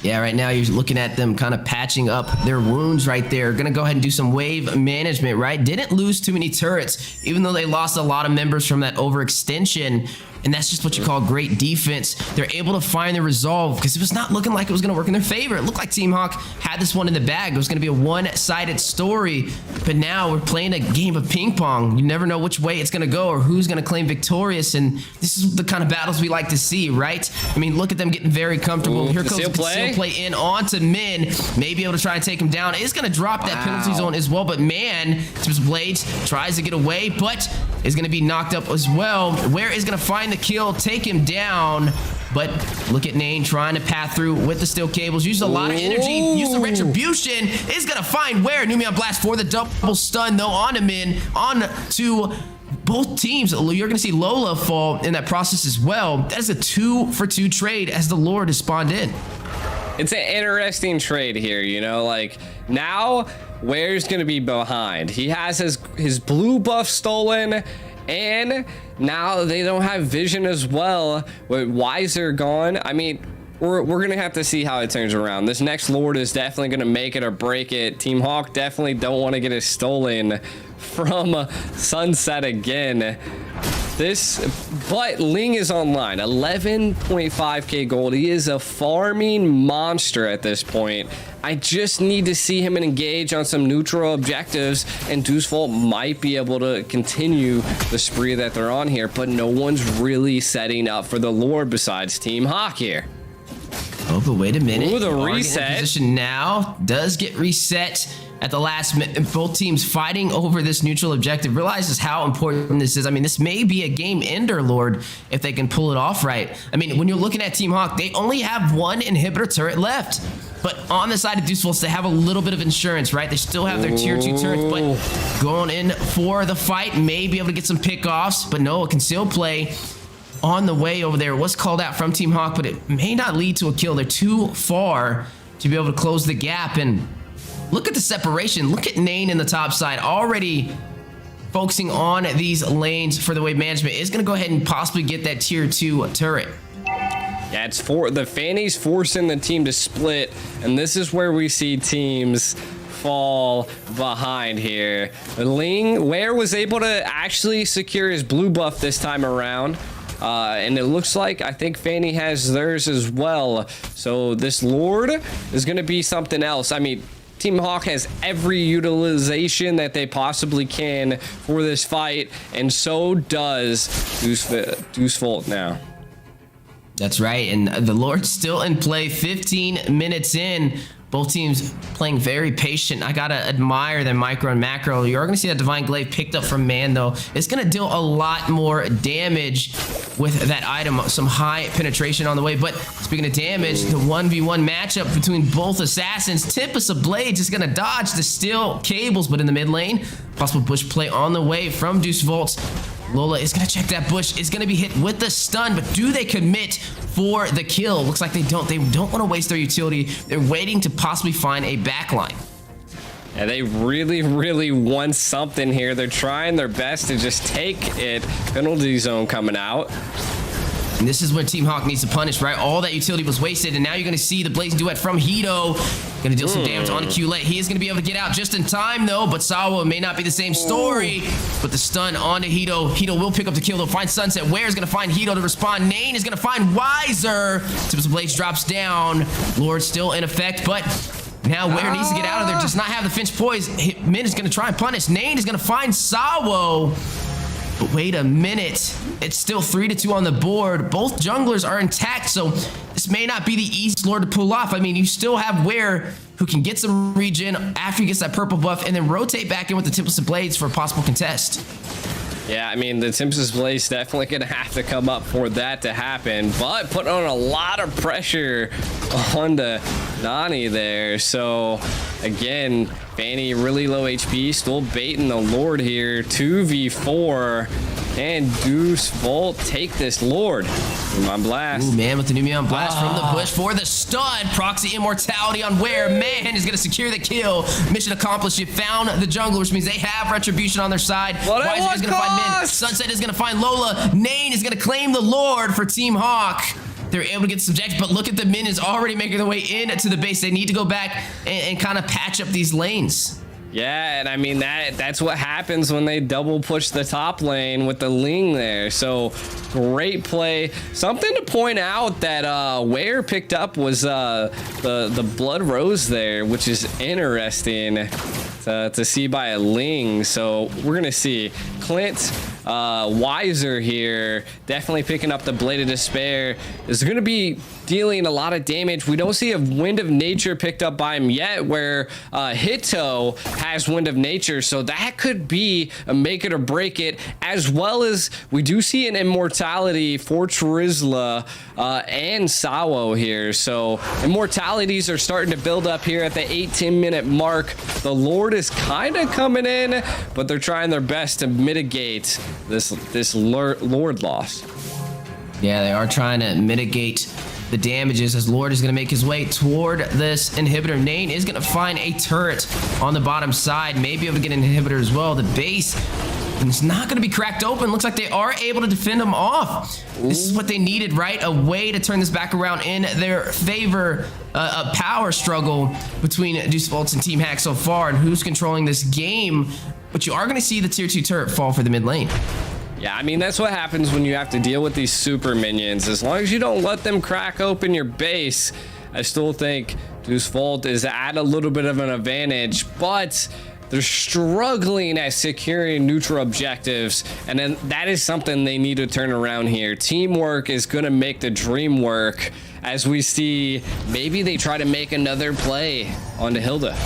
Yeah, right now you're looking at them kind of patching up their wounds right there. Gonna go ahead and do some wave management, right? Didn't lose too many turrets, even though they lost a lot of members from that overextension. And that's just what you call great defense. They're able to find the resolve because it was not looking like it was going to work in their favor. It looked like Team Hawk had this one in the bag. It was going to be a one-sided story. But now we're playing a game of ping pong. You never know which way it's going to go or who's going to claim victorious. And this is the kind of battles we like to see, right? I mean, look at them getting very comfortable. Here goes the conceal play in onto Min. May be able to try and take him down. It's going to drop that penalty zone as well. But man, Tips Blades tries to get away, but is going to be knocked up as well. Where is going to find the kill, take him down. But look at Nane trying to path through with the steel cables. Use a lot of energy. Use the retribution. Is going to find where. Numion Blast for the double stun, though, on him in. On to both teams. You're going to see Lola fall in that process as well. That is a 2-for-2 trade as the Lord has spawned in. It's an interesting trade here, you know, like now Ware's going to be behind. He has his blue buff stolen, and now they don't have vision as well with Wiser gone. I mean, we're gonna have to see how it turns around. This next Lord is definitely gonna make it or break it. Team Hawk definitely don't want to get it stolen from Sunset again. But Ling is online, 11.5k gold. He is a farming monster at this point. I just need to see him engage on some neutral objectives, and Deuce Vult might be able to continue the spree that they're on here, but no one's really setting up for the Lord besides Team Hawk here. Oh, but wait a minute. Ooh, the reset. Position now does get reset at the last minute. Both teams fighting over this neutral objective. Realizes how important this is. I mean, this may be a game ender, Lord, if they can pull it off right. I mean, when you're looking at Team Hawk, they only have one inhibitor turret left. But on the side of Deuce Vult, they have a little bit of insurance, right? They still have their tier 2 turrets, but going in for the fight, may be able to get some pickoffs. But no, a concealed play on the way over there was called out from Team Hawk, but it may not lead to a kill. They're too far to be able to close the gap. And look at the separation. Look at Nane in the top side already focusing on these lanes for the wave management. Is going to go ahead and possibly get that tier 2 turret. Yeah, it's the Fanny's forcing the team to split, and this is where we see teams fall behind here. Ling, Ware was able to actually secure his blue buff this time around. And it looks like I think Fanny has theirs as well. So this Lord is going to be something else. I mean, Team Hawk has every utilization that they possibly can for this fight, and so does Deuce Vult now. That's right, and the Lord's still in play. 15 minutes in. Both teams playing very patient. I gotta admire their micro and macro. You're gonna see that Divine Glaive picked up from Man, though. It's gonna deal a lot more damage with that item. Some high penetration on the way. But speaking of damage, the 1v1 matchup between both assassins. Tempest of Blades is gonna dodge the steel cables, but in the mid lane, possible bush play on the way from Deuce Vult. Lola is going to check that bush, is going to be hit with the stun, but do they commit for the kill? Looks like they don't. They don't want to waste their utility. They're waiting to possibly find a backline. Yeah, they really, really want something here. They're trying their best to just take it. Penalty zone coming out. And this is where Team Hawk needs to punish, right? All that utility was wasted, and now you're going to see the Blazing Duet from Hito. Going to deal some damage on Q-Late. He is going to be able to get out just in time, though, but Sawa may not be the same story. But the stun onto Hito. Hito will pick up the kill. They'll find Sunset. Ware is going to find Hito to respond. Nane is going to find Wiser. Tips of Blades drops down. Lord still in effect, but now Ware needs to get out of there. Does not have the Finch poise. Min is going to try and punish. Nane is going to find Sawo. But wait a minute. It's still 3-2 on the board. Both junglers are intact, so this may not be the easiest Lord to pull off. I mean, you still have Ware, who can get some regen after he gets that purple buff and then rotate back in with the Tempest of Blades for a possible contest. Yeah, I mean, the Tempest Blades definitely going to have to come up for that to happen, but putting on a lot of pressure on the Nani there. So, again, Fanny really low HP, still baiting the Lord here. 2v4, and Deuce Vult take this Lord. Numion Blast. Ooh, man, with the Numion Blast from the bush for the stun. Proxy Immortality on Ware. Man is going to secure the kill. Mission accomplished. You found the jungler, which means they have retribution on their side. Wiser is going to find Min. Sunset is going to find Lola. Nane is going to claim the Lord for Team Hawk. They're able to get subject, but look at the Min is already making their way into the base. They need to go back and kind of patch up these lanes. Yeah, and I mean that's what happens when they double push the top lane with the Ling there. So great play. Something to point out that Ware picked up was the Blood Rose there, which is interesting to see by a Ling. So we're gonna see Clint Wiser here definitely picking up the Blade of Despair. Is going to be dealing a lot of damage. We don't see a Wind of Nature picked up by him yet, where Hito has Wind of Nature, so that could be a make it or break it, as well as we do see an Immortality for Charizla and Sawo here. So immortalities are starting to build up here at the 8-10 minute mark. The Lord is kind of coming in, but they're trying their best to mitigate this Lord loss. Yeah, they are trying to mitigate the damages as Lord is going to make his way toward this inhibitor. Nane is going to find a turret on the bottom side, maybe able to get an inhibitor as well. The base, and it's not going to be cracked open. Looks like they are able to defend them off. This is what they needed, right? A way to turn this back around in their favor. A power struggle between Deuce Volts and Team Hack so far, and who's controlling this game. But you are going to see the tier 2 turret fall for the mid lane. Yeah, I mean, that's what happens when you have to deal with these super minions. As long as you don't let them crack open your base, I still think Deuce Volt is at a little bit of an advantage, but they're struggling at securing neutral objectives, and then that is something they need to turn around here. Teamwork is going to make the dream work, as we see maybe they try to make another play onto Hilda.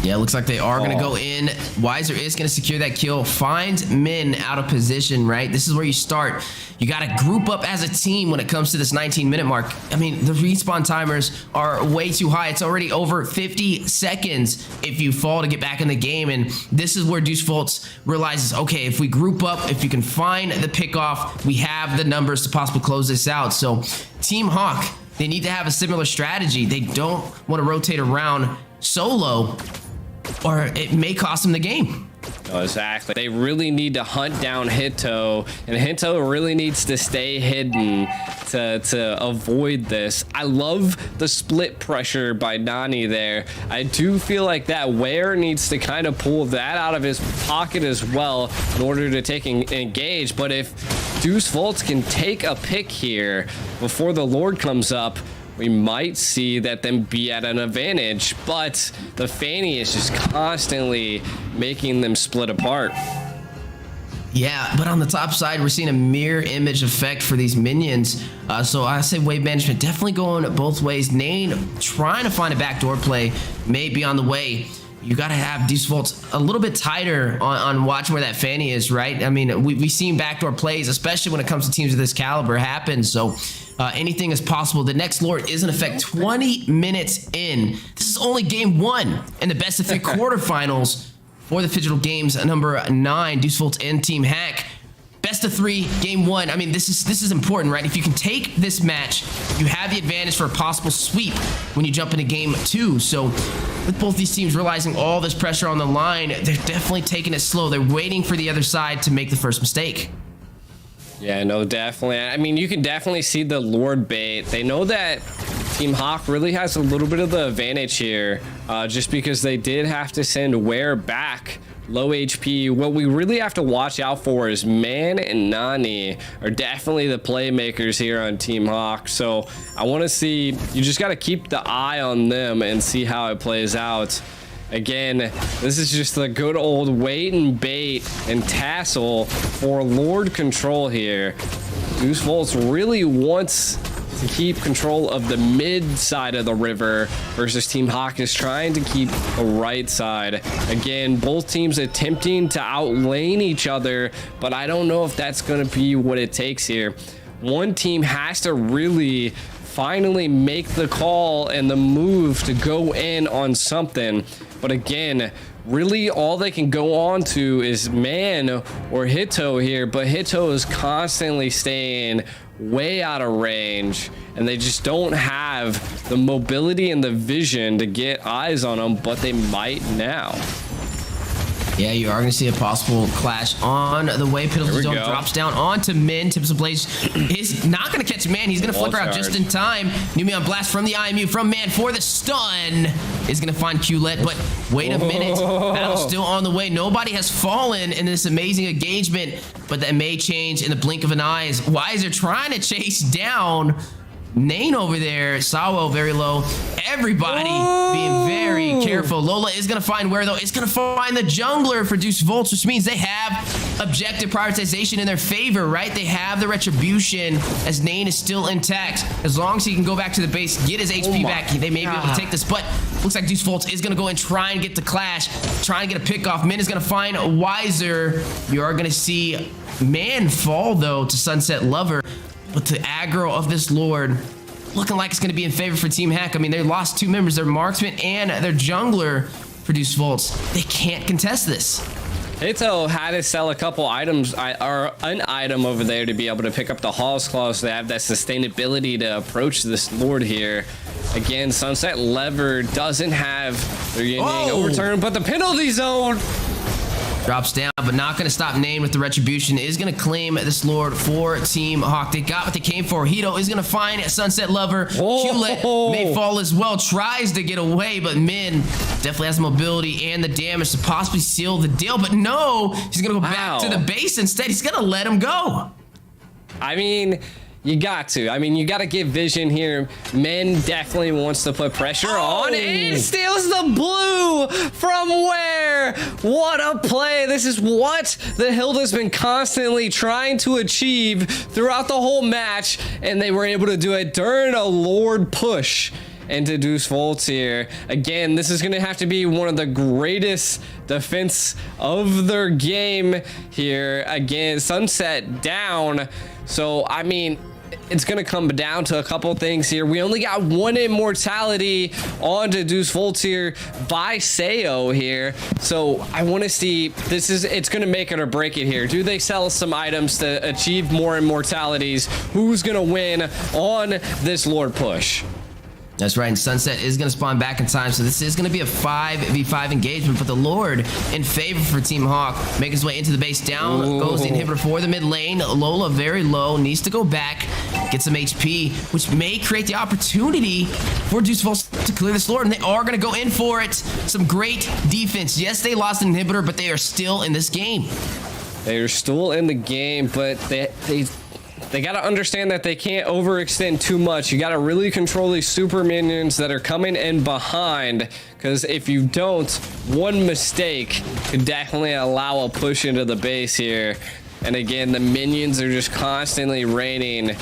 Yeah, looks like they are going to go in. Wiser is going to secure that kill. Find Min out of position, right? This is where you start. You got to group up as a team when it comes to this 19-minute mark. I mean, the respawn timers are way too high. It's already over 50 seconds if you fall to get back in the game. And this is where Deuce Volts realizes, okay, if we group up, if you can find the pickoff, we have the numbers to possibly close this out. So Team Hawk, they need to have a similar strategy. They don't want to rotate around solo, or it may cost them the game. Oh, exactly. They really need to hunt down Hito, and Hito really needs to stay hidden to avoid this. I love the split pressure by Nani there. I do feel like that Ware needs to kind of pull that out of his pocket as well in order to take engage. But if Deuce Volts can take a pick here before the Lord comes up, we might see that them be at an advantage, but the Fanny is just constantly making them split apart. Yeah, but on the top side, we're seeing a mirror image effect for these minions. So I say wave management definitely going both ways. Nane trying to find a backdoor play may be on the way. You got to have Deuce Volts a little bit tighter on watching where that Fanny is, right? I mean, we've seen backdoor plays, especially when it comes to teams of this caliber, happen. So anything is possible. The next Lord is in effect 20 minutes in. This is only game 1 in the best of 3 quarterfinals for the Phygital Games number 9, Deuce Volts and Team Hack. Best of 3, game 1. I mean, this is important, right? If you can take this match, you have the advantage for a possible sweep when you jump into game 2. So with both these teams realizing all this pressure on the line, they're definitely taking it slow. They're waiting for the other side to make the first mistake. Yeah, no, definitely. I mean, you can definitely see the Lord bait. They know that Team Hawk really has a little bit of the advantage here, just because they did have to send Ware back low HP. What we really have to watch out for is Man and Nani are definitely the playmakers here on Team Hawk. So I want to see, you just got to keep the eye on them and see how it plays out. Again, this is just the good old wait and bait and tassel for Lord control here. Deuce Volts really wants to keep control of the mid side of the river versus Team Hawk is trying to keep the right side. Again, both teams attempting to outlane each other, but I don't know if that's going to be what it takes here. One team has to really finally make the call and the move to go in on something. But again, really all they can go on to is Man or Hito here, but Hito is constantly staying way out of range, and they just don't have the mobility and the vision to get eyes on them, but they might now. Yeah, you are going to see a possible clash on the way. Piddle's Zone go. drops down onto Min. Tips of Blaze is not going to catch Man. He's going to flicker out Wall just charge. in time. Numi on blast from the IMU from Man for the stun. Is going to find Qlet, but wait a minute. Battle's still on the way. Nobody has fallen in this amazing engagement, but that may change in the blink of an eye as Wiser trying to chase down Nane over there. Sawo very low. Everybody being very careful. Lola is going to find where, though. It's going to find the jungler for Deuce Vult, which means they have objective prioritization in their favor, right? They have the retribution as Nane is still intact. As long as he can go back to the base, get his HP back, they may be able to take this. But looks like Deuce Vult is going to go and try and get the clash, try and get a pick off. Min is going to find Wiser. You are going to see Man fall, though, to Sunset Lover. But the aggro of this Lord looking like it's going to be in favor for Team Hack. I mean, they lost 2 members, their marksman and their jungler for Deuce Volts. They can't contest this. Hito had to sell a couple items, or an item over there to be able to pick up the Hall's Claw, so they have that sustainability to approach this Lord here. Again, Sunset Lever doesn't have their Yin Yang overturn, but the penalty zone drops down, but not going to stop Nane with the retribution. Is going to claim this Lord for Team Hawk. They got what they came for. Hito is going to find Sunset Lover. Qlet may fall as well. Tries to get away, but Min definitely has the mobility and the damage to possibly seal the deal. But no, he's going to go back to the base instead. He's going to let him go. I mean, you got to. I mean, you got to give vision here. Men definitely wants to put pressure on. And steals the blue from where? What a play. This is what the Hilda's been constantly trying to achieve throughout the whole match. And they were able to do it during a Lord push into Deuce Volts here. Again, this is going to have to be one of the greatest defense of their game here. Again, Sunset down. So, I mean, it's going to come down to a couple things here. We only got 1 immortality onto Deuce Volts here by Sayo here. So I want to see, it's going to make it or break it here. Do they sell some items to achieve more immortalities? Who's going to win on this Lord push? That's right, and Sunset is going to spawn back in time, so this is going to be a 5v5 engagement, but the Lord in favor for Team Hawk. Make his way into the base. Down goes the inhibitor for the mid lane. Lola very low, needs to go back, get some HP, which may create the opportunity for Deuce Volts to clear this Lord, and they are going to go in for it. Some great defense. Yes, they lost an inhibitor, but they are still in this game. They're still in the game, but they got to understand that they can't overextend too much. You got to really control these super minions that are coming in behind, because if you don't, one mistake could definitely allow a push into the base here. And again, the minions are just constantly raining.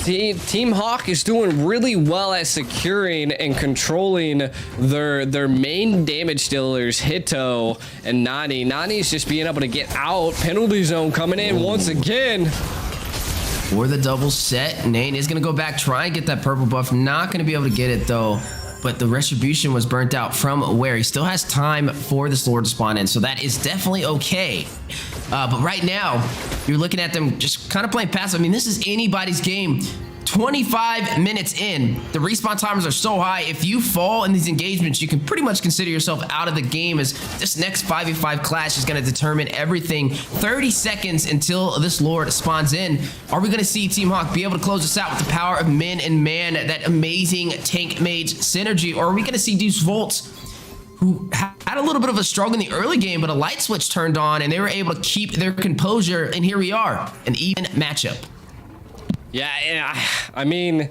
Team Hawk is doing really well at securing and controlling their main damage dealers, Hito and Nani. Nani's just being able to get out. Penalty zone coming in once again. For the double set, Nane is going to go back, try and get that purple buff. Not going to be able to get it, though. But the retribution was burnt out from where he still has time for this Lord to spawn in. So that is definitely okay. But right now, you're looking at them just kind of playing passive. I mean, this is anybody's game. 25 minutes in, the respawn timers are so high. If you fall in these engagements, you can pretty much consider yourself out of the game, as this next 5v5 clash is going to determine everything. 30 seconds until this Lord spawns in. Are we going to see Team Hawk be able to close this out with the power of Min and Man, that amazing tank mage synergy? Or are we going to see Deuce Volts, who had a little bit of a struggle in the early game, but a light switch turned on and they were able to keep their composure, and here we are, an even matchup. Yeah, I mean,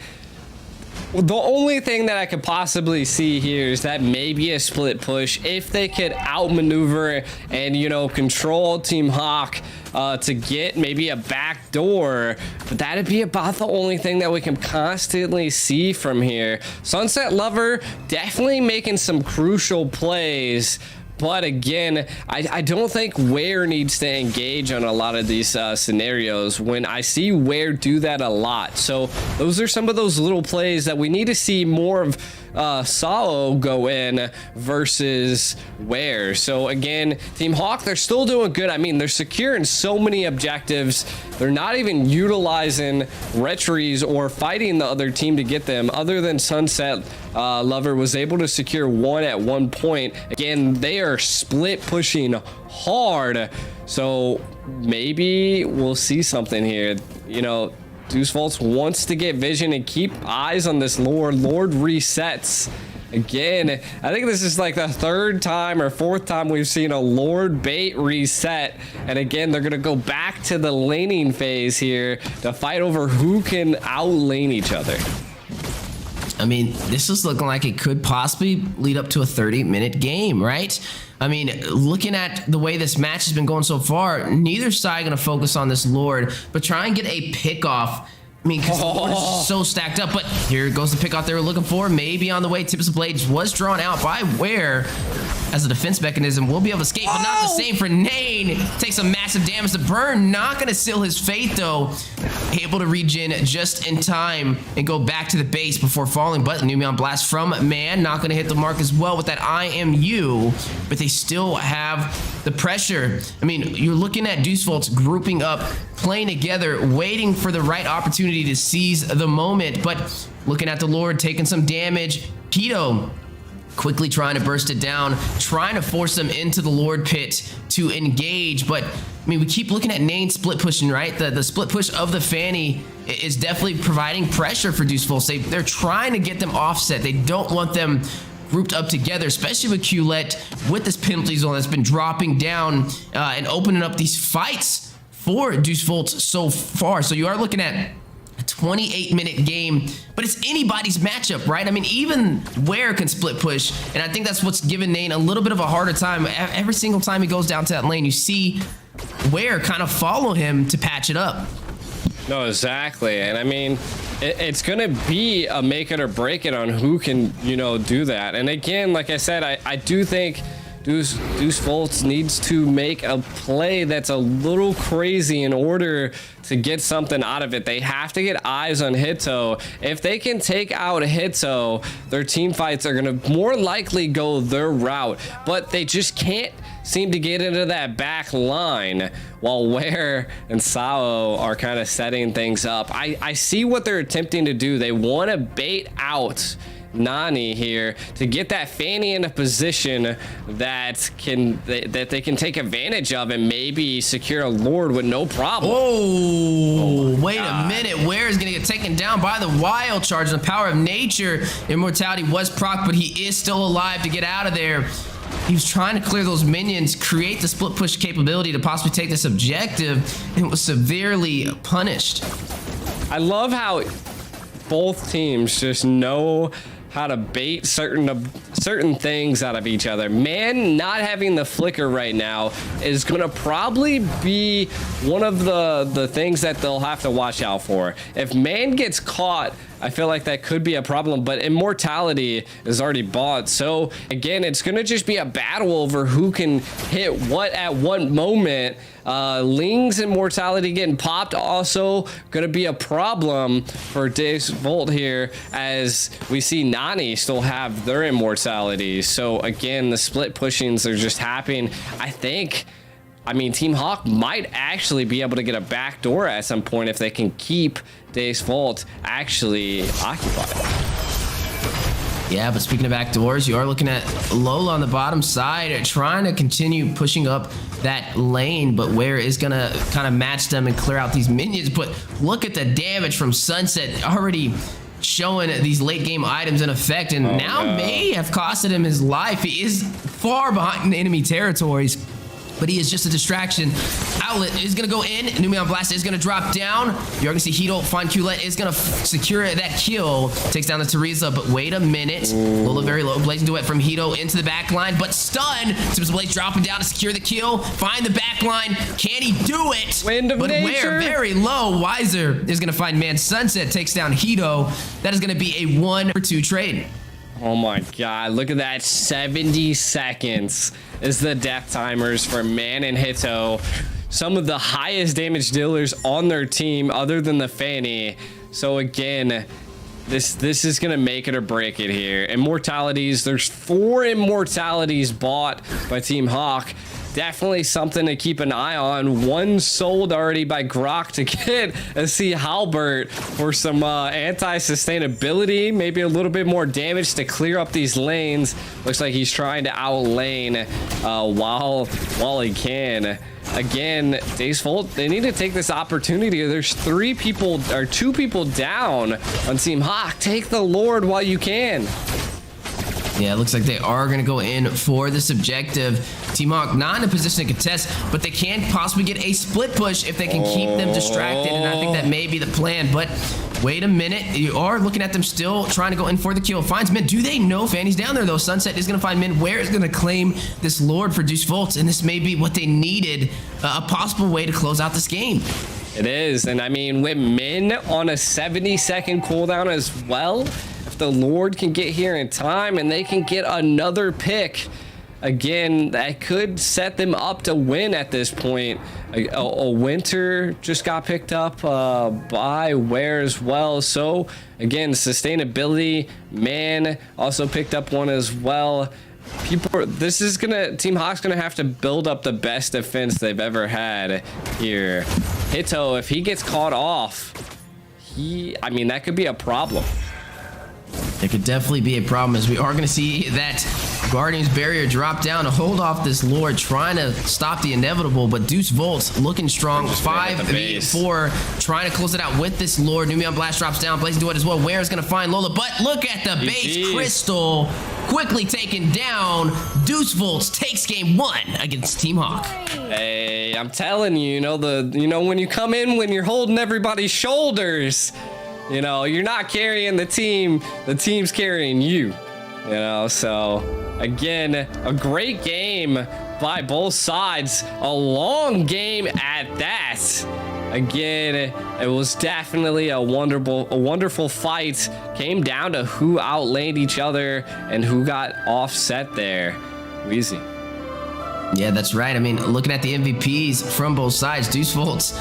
the only thing that I could possibly see here is that maybe a split push, if they could outmaneuver and, you know, control Team Hawk to get maybe a back door. But that'd be about the only thing that we can constantly see from here. Sunset Lover definitely making some crucial plays. But again, I don't think Ware needs to engage on a lot of these scenarios, when I see Ware do that a lot. So those are some of those little plays that we need to see more of Sao go in versus Ware. So again, Team Hawk, they're still doing good. I mean, they're securing so many objectives. They're not even utilizing retries or fighting the other team to get them, other than Sunset Lover was able to secure one at one point. Again, they are split pushing hard, so maybe we'll see something here. You know, Deus Vult wants to get vision and keep eyes on this Lord. Lord resets. Again, I think this is like the third time or fourth time we've seen a Lord bait reset. And again, they're going to go back to the laning phase here to fight over who can out-lane each other. I mean, this is looking like it could possibly lead up to a 30-minute game, right? I mean, looking at the way this match has been going so far, neither side going to focus on this Lord, but try and get a pick off. I mean, because the Lord is just so stacked up, but here goes the pick off they were looking for. Maybe on the way, Tips of Blades was drawn out by Ware as a defense mechanism. Will be able to escape, but not the same for Nane. Takes some massive damage to burn. Not going to seal his fate, though. Able to regen just in time and go back to the base before falling. But Numion Blast from Man, not going to hit the mark as well with that IMU, but they still have the pressure. I mean, you're looking at Deus Vult grouping up, playing together, waiting for the right opportunity to seize the moment. But looking at the Lord taking some damage. Pito quickly trying to burst it down, trying to force them into the Lord pit to engage. But I mean, we keep looking at Nane split pushing, right? The split push of the Fanny is definitely providing pressure for Deus Vult. They're trying to get them offset. They don't want them grouped up together, especially with Khaled, with this penalty zone that's been dropping down and opening up these fights for Deus Vult so far. So you are looking at a 28-minute game, but it's anybody's matchup, right? I mean, even Ware can split push, and I think that's what's giving Nane a little bit of a harder time. Every single time he goes down to that lane, you see Ware kind of follow him to patch it up. No, exactly. And I mean, it's going to be a make it or break it on who can, you know, do that. And again, like I said, I do think Deus Vult needs to make a play that's a little crazy in order to get something out of it. They have to get eyes on Hito. If they can take out Hito, their team fights are going to more likely go their route, but they just can't seem to get into that back line while Ware and Sao are kind of setting things up. I see what they're attempting to do. They want to bait out Nani here to get that Fanny in a position that they can take advantage of and maybe secure a Lord with no problem. Oh, wait a minute. Ware is going to get taken down by the Wild Charge. The power of nature. Immortality was proc, but he is still alive to get out of there. He was trying to clear those minions, create the split push capability to possibly take this objective, and was severely punished. I love how both teams just know how to bait certain things out of each other. Man not having the flicker right now is gonna probably be one of the things that they'll have to watch out for. If Man gets caught, I feel like that could be a problem, but Immortality is already bought. So again, it's gonna just be a battle over who can hit what at what moment. Ling's Immortality getting popped also gonna be a problem for Deus Vult here, as we see Nani still have their Immortality. So again, the split pushings are just happening. I mean, Team Hawk might actually be able to get a backdoor at some point if they can keep Deus Vult actually occupied. Yeah, but speaking of backdoors, you are looking at Lola on the bottom side trying to continue pushing up that lane, but Ware is gonna kind of match them and clear out these minions. But look at the damage from Sunset already showing these late game items in effect, and may have costed him his life. He is far behind in enemy territories, but he is just a distraction. Outlet is going to go in. Numion Blast is going to drop down. You're going to see Hito find Khaled is going to secure that kill. Takes down the Teresa, but wait a minute. Lola very low. Blazing duet from Hito into the back line, but stun. Tips Blaze dropping down to secure the kill. Find the back line. Can he do it? Wind of nature. Ware very low. Wiser is going to find Man. Sunset takes down Hito. That is going to be a 1-for-2 trade. Oh my god, look at that. 70 seconds is the death timers for Man and Hito. Some of the highest damage dealers on their team other than the Fanny. So again, This is gonna make it or break it here. Immortalities, there's 4 immortalities bought by Team Hawk. Definitely something to keep an eye on. 1 sold already by Grok to get a Sea Halbert for some anti-sustainability, maybe a little bit more damage to clear up these lanes. Looks like he's trying to outlane while he can. Again, Days Vult, they need to take this opportunity. There's 2 people down on Team Hawk. Take the Lord while you can. Yeah, it looks like they are going to go in for this objective. Team Hawk not in a position to contest, but they can possibly get a split push if they can keep them distracted, and I think that may be the plan. But wait a minute, you are looking at them still trying to go in for the kill. Finds Min. Do they know Fanny's down there, though? Sunset is going to find Min. Where is going to claim this Lord for Deuce Vult, and this may be what they needed, a possible way to close out this game. It is, and I mean, with Min on a 70-second cooldown as well, if the Lord can get here in time and they can get another pick, again, that could set them up to win at this point. A Winter just got picked up by Ware as well. So again, sustainability, Man also picked up one as well. Team Hawk's gonna have to build up the best defense they've ever had here. Hito, if he gets caught off, I mean, that could be a problem. It could definitely be a problem, as we are going to see that Guardian's barrier drop down to hold off this Lord, trying to stop the inevitable. But Deuce Vult looking strong. 5v4, trying to close it out with this Lord. Numion Blast drops down. Blazing do it as well. Where is going to find Lola? But look at the base Crystal quickly taken down. Deuce Vult takes game 1 against Team Hawk. Hey, I'm telling you, when you come in, when you're holding everybody's shoulders, you're not carrying the team, the team's carrying you. So again, a great game by both sides, a long game at that. Again, it was definitely a wonderful fight. Came down to who outlaned each other and who got offset there. Wheezy. Yeah, that's right. I mean, looking at the MVPs from both sides, Deuce Vult,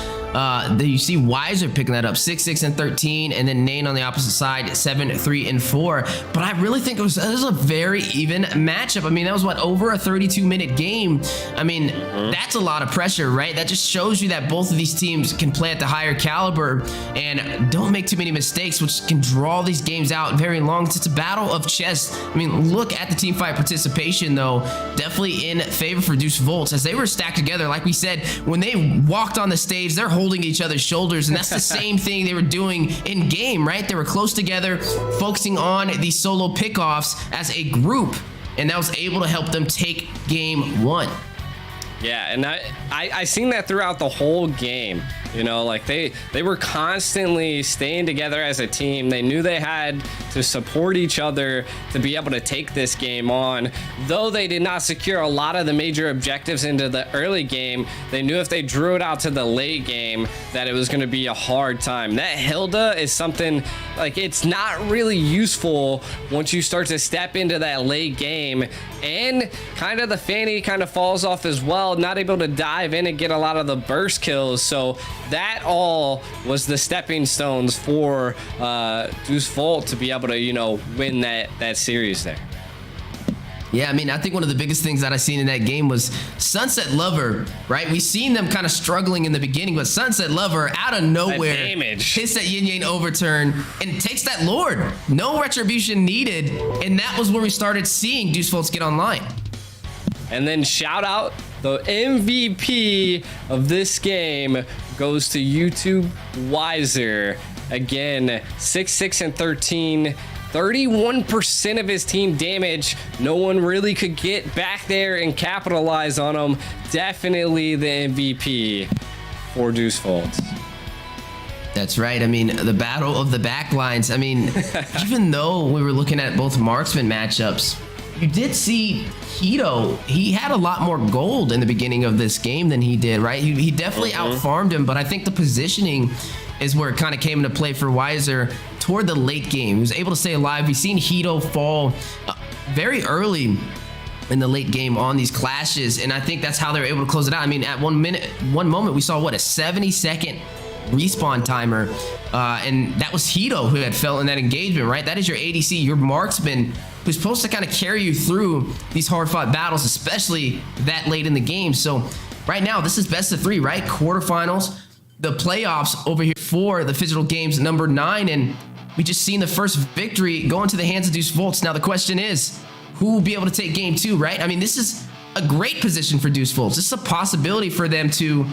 you see Wiser picking that up, 6-6 and 13, and then Nane on the opposite side, 7-3 and 4. But I really think it was a very even matchup. I mean, that was over a 32-minute game. I mean, that's a lot of pressure, right? That just shows you that both of these teams can play at the higher caliber and don't make too many mistakes, which can draw these games out very long. It's a battle of chess. I mean, look at the team fight participation, though. Definitely in favor for Deuce Vult, as they were stacked together. Like we said, when they walked on the stage, they're holding each other's shoulders, and that's the same thing they were doing in game, right? They were close together, focusing on these solo pickoffs as a group, and that was able to help them take game 1. Yeah, and I seen that throughout the whole game. Like they were constantly staying together as a team. They knew they had to support each other to be able to take this game on. Though they did not secure a lot of the major objectives into the early game, they knew if they drew it out to the late game that it was going to be a hard time. That Hilda is something, like, it's not really useful once you start to step into that late game, and kind of the Fanny kind of falls off as well, not able to dive in and get a lot of the burst kills. So that all was the stepping stones for Deuce Vult to be able to, win that series there. Yeah, I mean, I think one of the biggest things that I seen in that game was Sunset Lover, right? We seen them kind of struggling in the beginning, but Sunset Lover out of nowhere hits that yin yang overturn and takes that Lord. No retribution needed, and that was where we started seeing Deuce Vult get online. And then shout out, the MVP of this game goes to YouTube Wiser. Again, 6-6 and 13. 31% of his team damage. No one really could get back there and capitalize on him. Definitely the MVP for Deuce Vult. That's right. I mean, the battle of the backlines. I mean, even though we were looking at both marksman matchups, you did see Hito. He had a lot more gold in the beginning of this game than he did, right? He definitely outfarmed him, but I think the positioning is where it kind of came into play for Wiser toward the late game. He was able to stay alive. We've seen Hito fall very early in the late game on these clashes, and I think that's how they were able to close it out. I mean, at one moment we saw a 70-second respawn timer, and that was Hito who had fell in that engagement, right? That is your ADC, your marksman, who's supposed to kind of carry you through these hard-fought battles, especially that late in the game. So right now, this is best of 3, right? Quarterfinals, the playoffs over here for the Phygital Games number 9, and we just seen the first victory go into the hands of Deuce Volts. Now the question is, who will be able to take game 2, right? I mean, this is a great position for Deuce Volts. This is a possibility for them to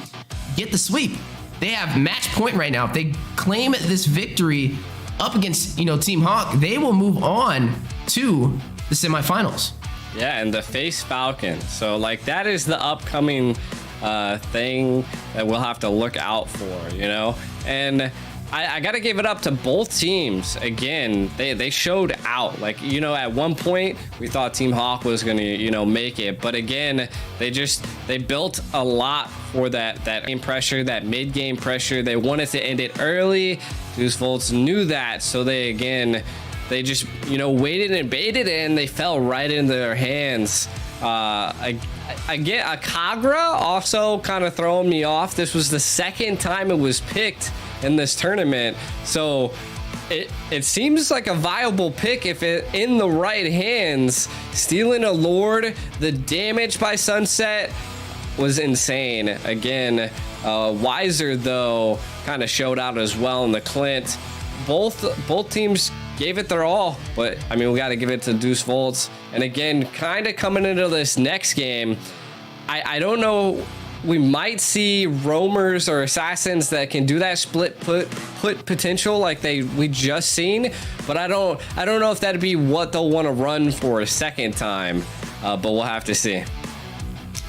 get the sweep. They have match point right now. If they claim this victory up against, Team Hawk, they will move on to the semifinals. Yeah, and the face Falcon. So like that is the upcoming thing that we'll have to look out for, And I got to give it up to both teams. Again, they showed out. Like, at one point we thought Team Hawk was going to, make it. But again, they built a lot for that game pressure, that mid-game pressure. They wanted to end it early. Deuce Volts knew that. So they just, waited and baited in. They fell right into their hands. Again, Akagra also kind of throwing me off. This was the second time it was picked in this tournament, so it seems like a viable pick if it in the right hands. Stealing a Lord, the damage by Sunset was insane. Again, Wiser though kind of showed out as well in the Clint. Both teams gave it their all, but I mean, we got to give it to Deuce Volts. And again, kind of coming into this next game, I don't know. We might see roamers or assassins that can do that split put potential like we just seen, but I don't know if that'd be what they'll want to run for a second time. But we'll have to see.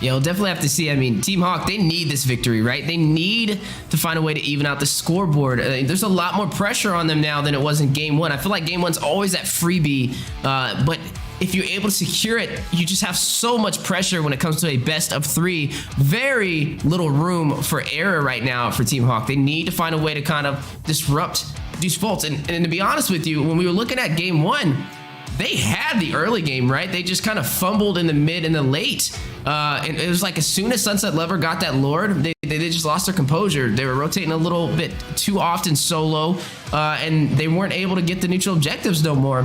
Yeah, we'll definitely have to see. I mean, Team Hawk, they need this victory, right? They need to find a way to even out the scoreboard. There's a lot more pressure on them now than it was in game 1. I feel like game 1's always that freebie, but if you're able to secure it, you just have so much pressure when it comes to a best of 3. Very little room for error right now for Team Hawk. They need to find a way to kind of disrupt Deuce Volts. And to be honest with you, when we were looking at game 1, they had the early game, right? They just kind of fumbled in the mid and the late. And it was like as soon as Sunset Lover got that Lord, they just lost their composure. They were rotating a little bit too often solo, and they weren't able to get the neutral objectives no more.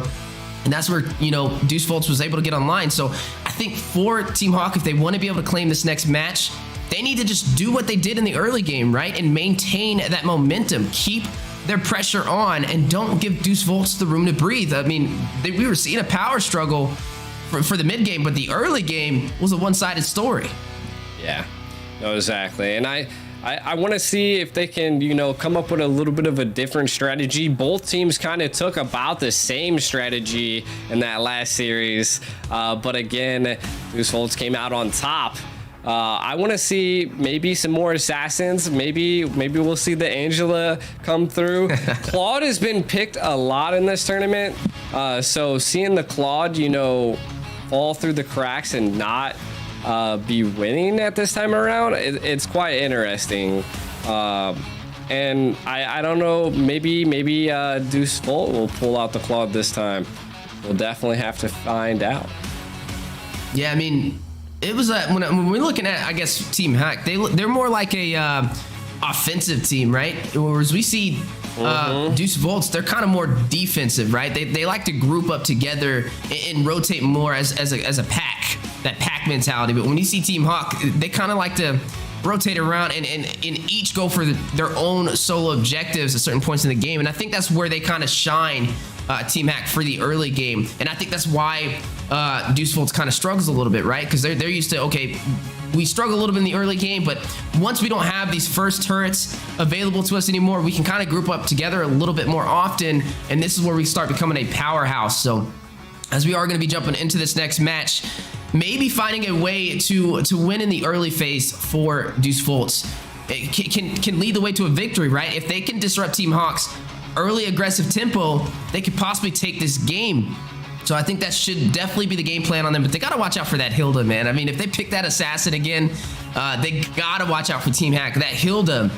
And that's where, Deuce Volts was able to get online. So I think for Team Hawk, if they want to be able to claim this next match, they need to just do what they did in the early game, right? And maintain that momentum. Keep their pressure on and don't give Deuce Volts the room to breathe. I mean, we were seeing a power struggle for the mid game, but the early game was a one-sided story. Yeah, no, exactly. And I want to see if they can, come up with a little bit of a different strategy. Both teams kind of took about the same strategy in that last series. But again, Deuce Volts came out on top. I want to see maybe some more assassins. Maybe we'll see the Angela come through. Claude has been picked a lot in this tournament. So seeing the Claude, fall through the cracks and not be winning at this time around, it's quite interesting. And I don't know, maybe Deuce Volt will pull out the Claude this time. We'll definitely have to find out. Yeah, I mean, it was when we're looking at, I guess, Team Hack, they're more like a offensive team, right? Whereas we see Deuce Volts, they're kind of more defensive, right? They like to group up together and rotate more as a pack, that pack mentality. But when you see Team Hawk, they kind of like to rotate around and each go for their own solo objectives at certain points in the game. And I think that's where they kind of shine, Team Hack, for the early game. And I think that's why Deuce Volts kind of struggles a little bit, right? Because they're used to, okay, we struggle a little bit in the early game, but once we don't have these first turrets available to us anymore, we can kind of group up together a little bit more often, and this is where we start becoming a powerhouse. So as we are going to be jumping into this next match, maybe finding a way to win in the early phase for Deuce Volts, it can lead the way to a victory, right? If they can disrupt Team Hawk's early aggressive tempo, they could possibly take this game. So I think that should definitely be the game plan on them, but they got to watch out for that Hilda, man. I mean, if they pick that assassin again, they got to watch out for Team Hack. That Hilda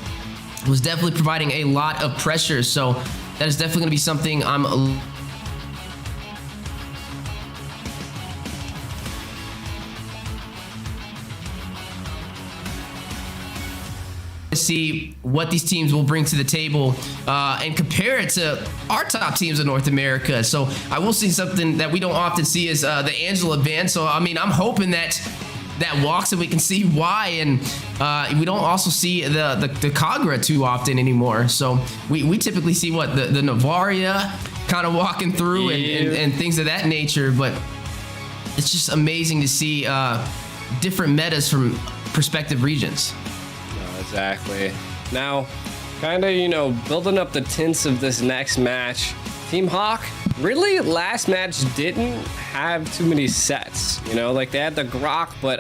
was definitely providing a lot of pressure, so that is definitely going to be something I'm see what these teams will bring to the table and compare it to our top teams in North America. So I will see something that we don't often see is the Angela band. So I mean, I'm hoping that walks and we can see why, and we don't also see the Kagra too often anymore. So we typically see what the Navaria kind of walking through and things of that nature, but it's just amazing to see different metas from prospective regions. No, exactly. Now, kind of, you know, building up the tense of this next match, Team Hawk really last match didn't have too many sets, you know, like they had the Grok, but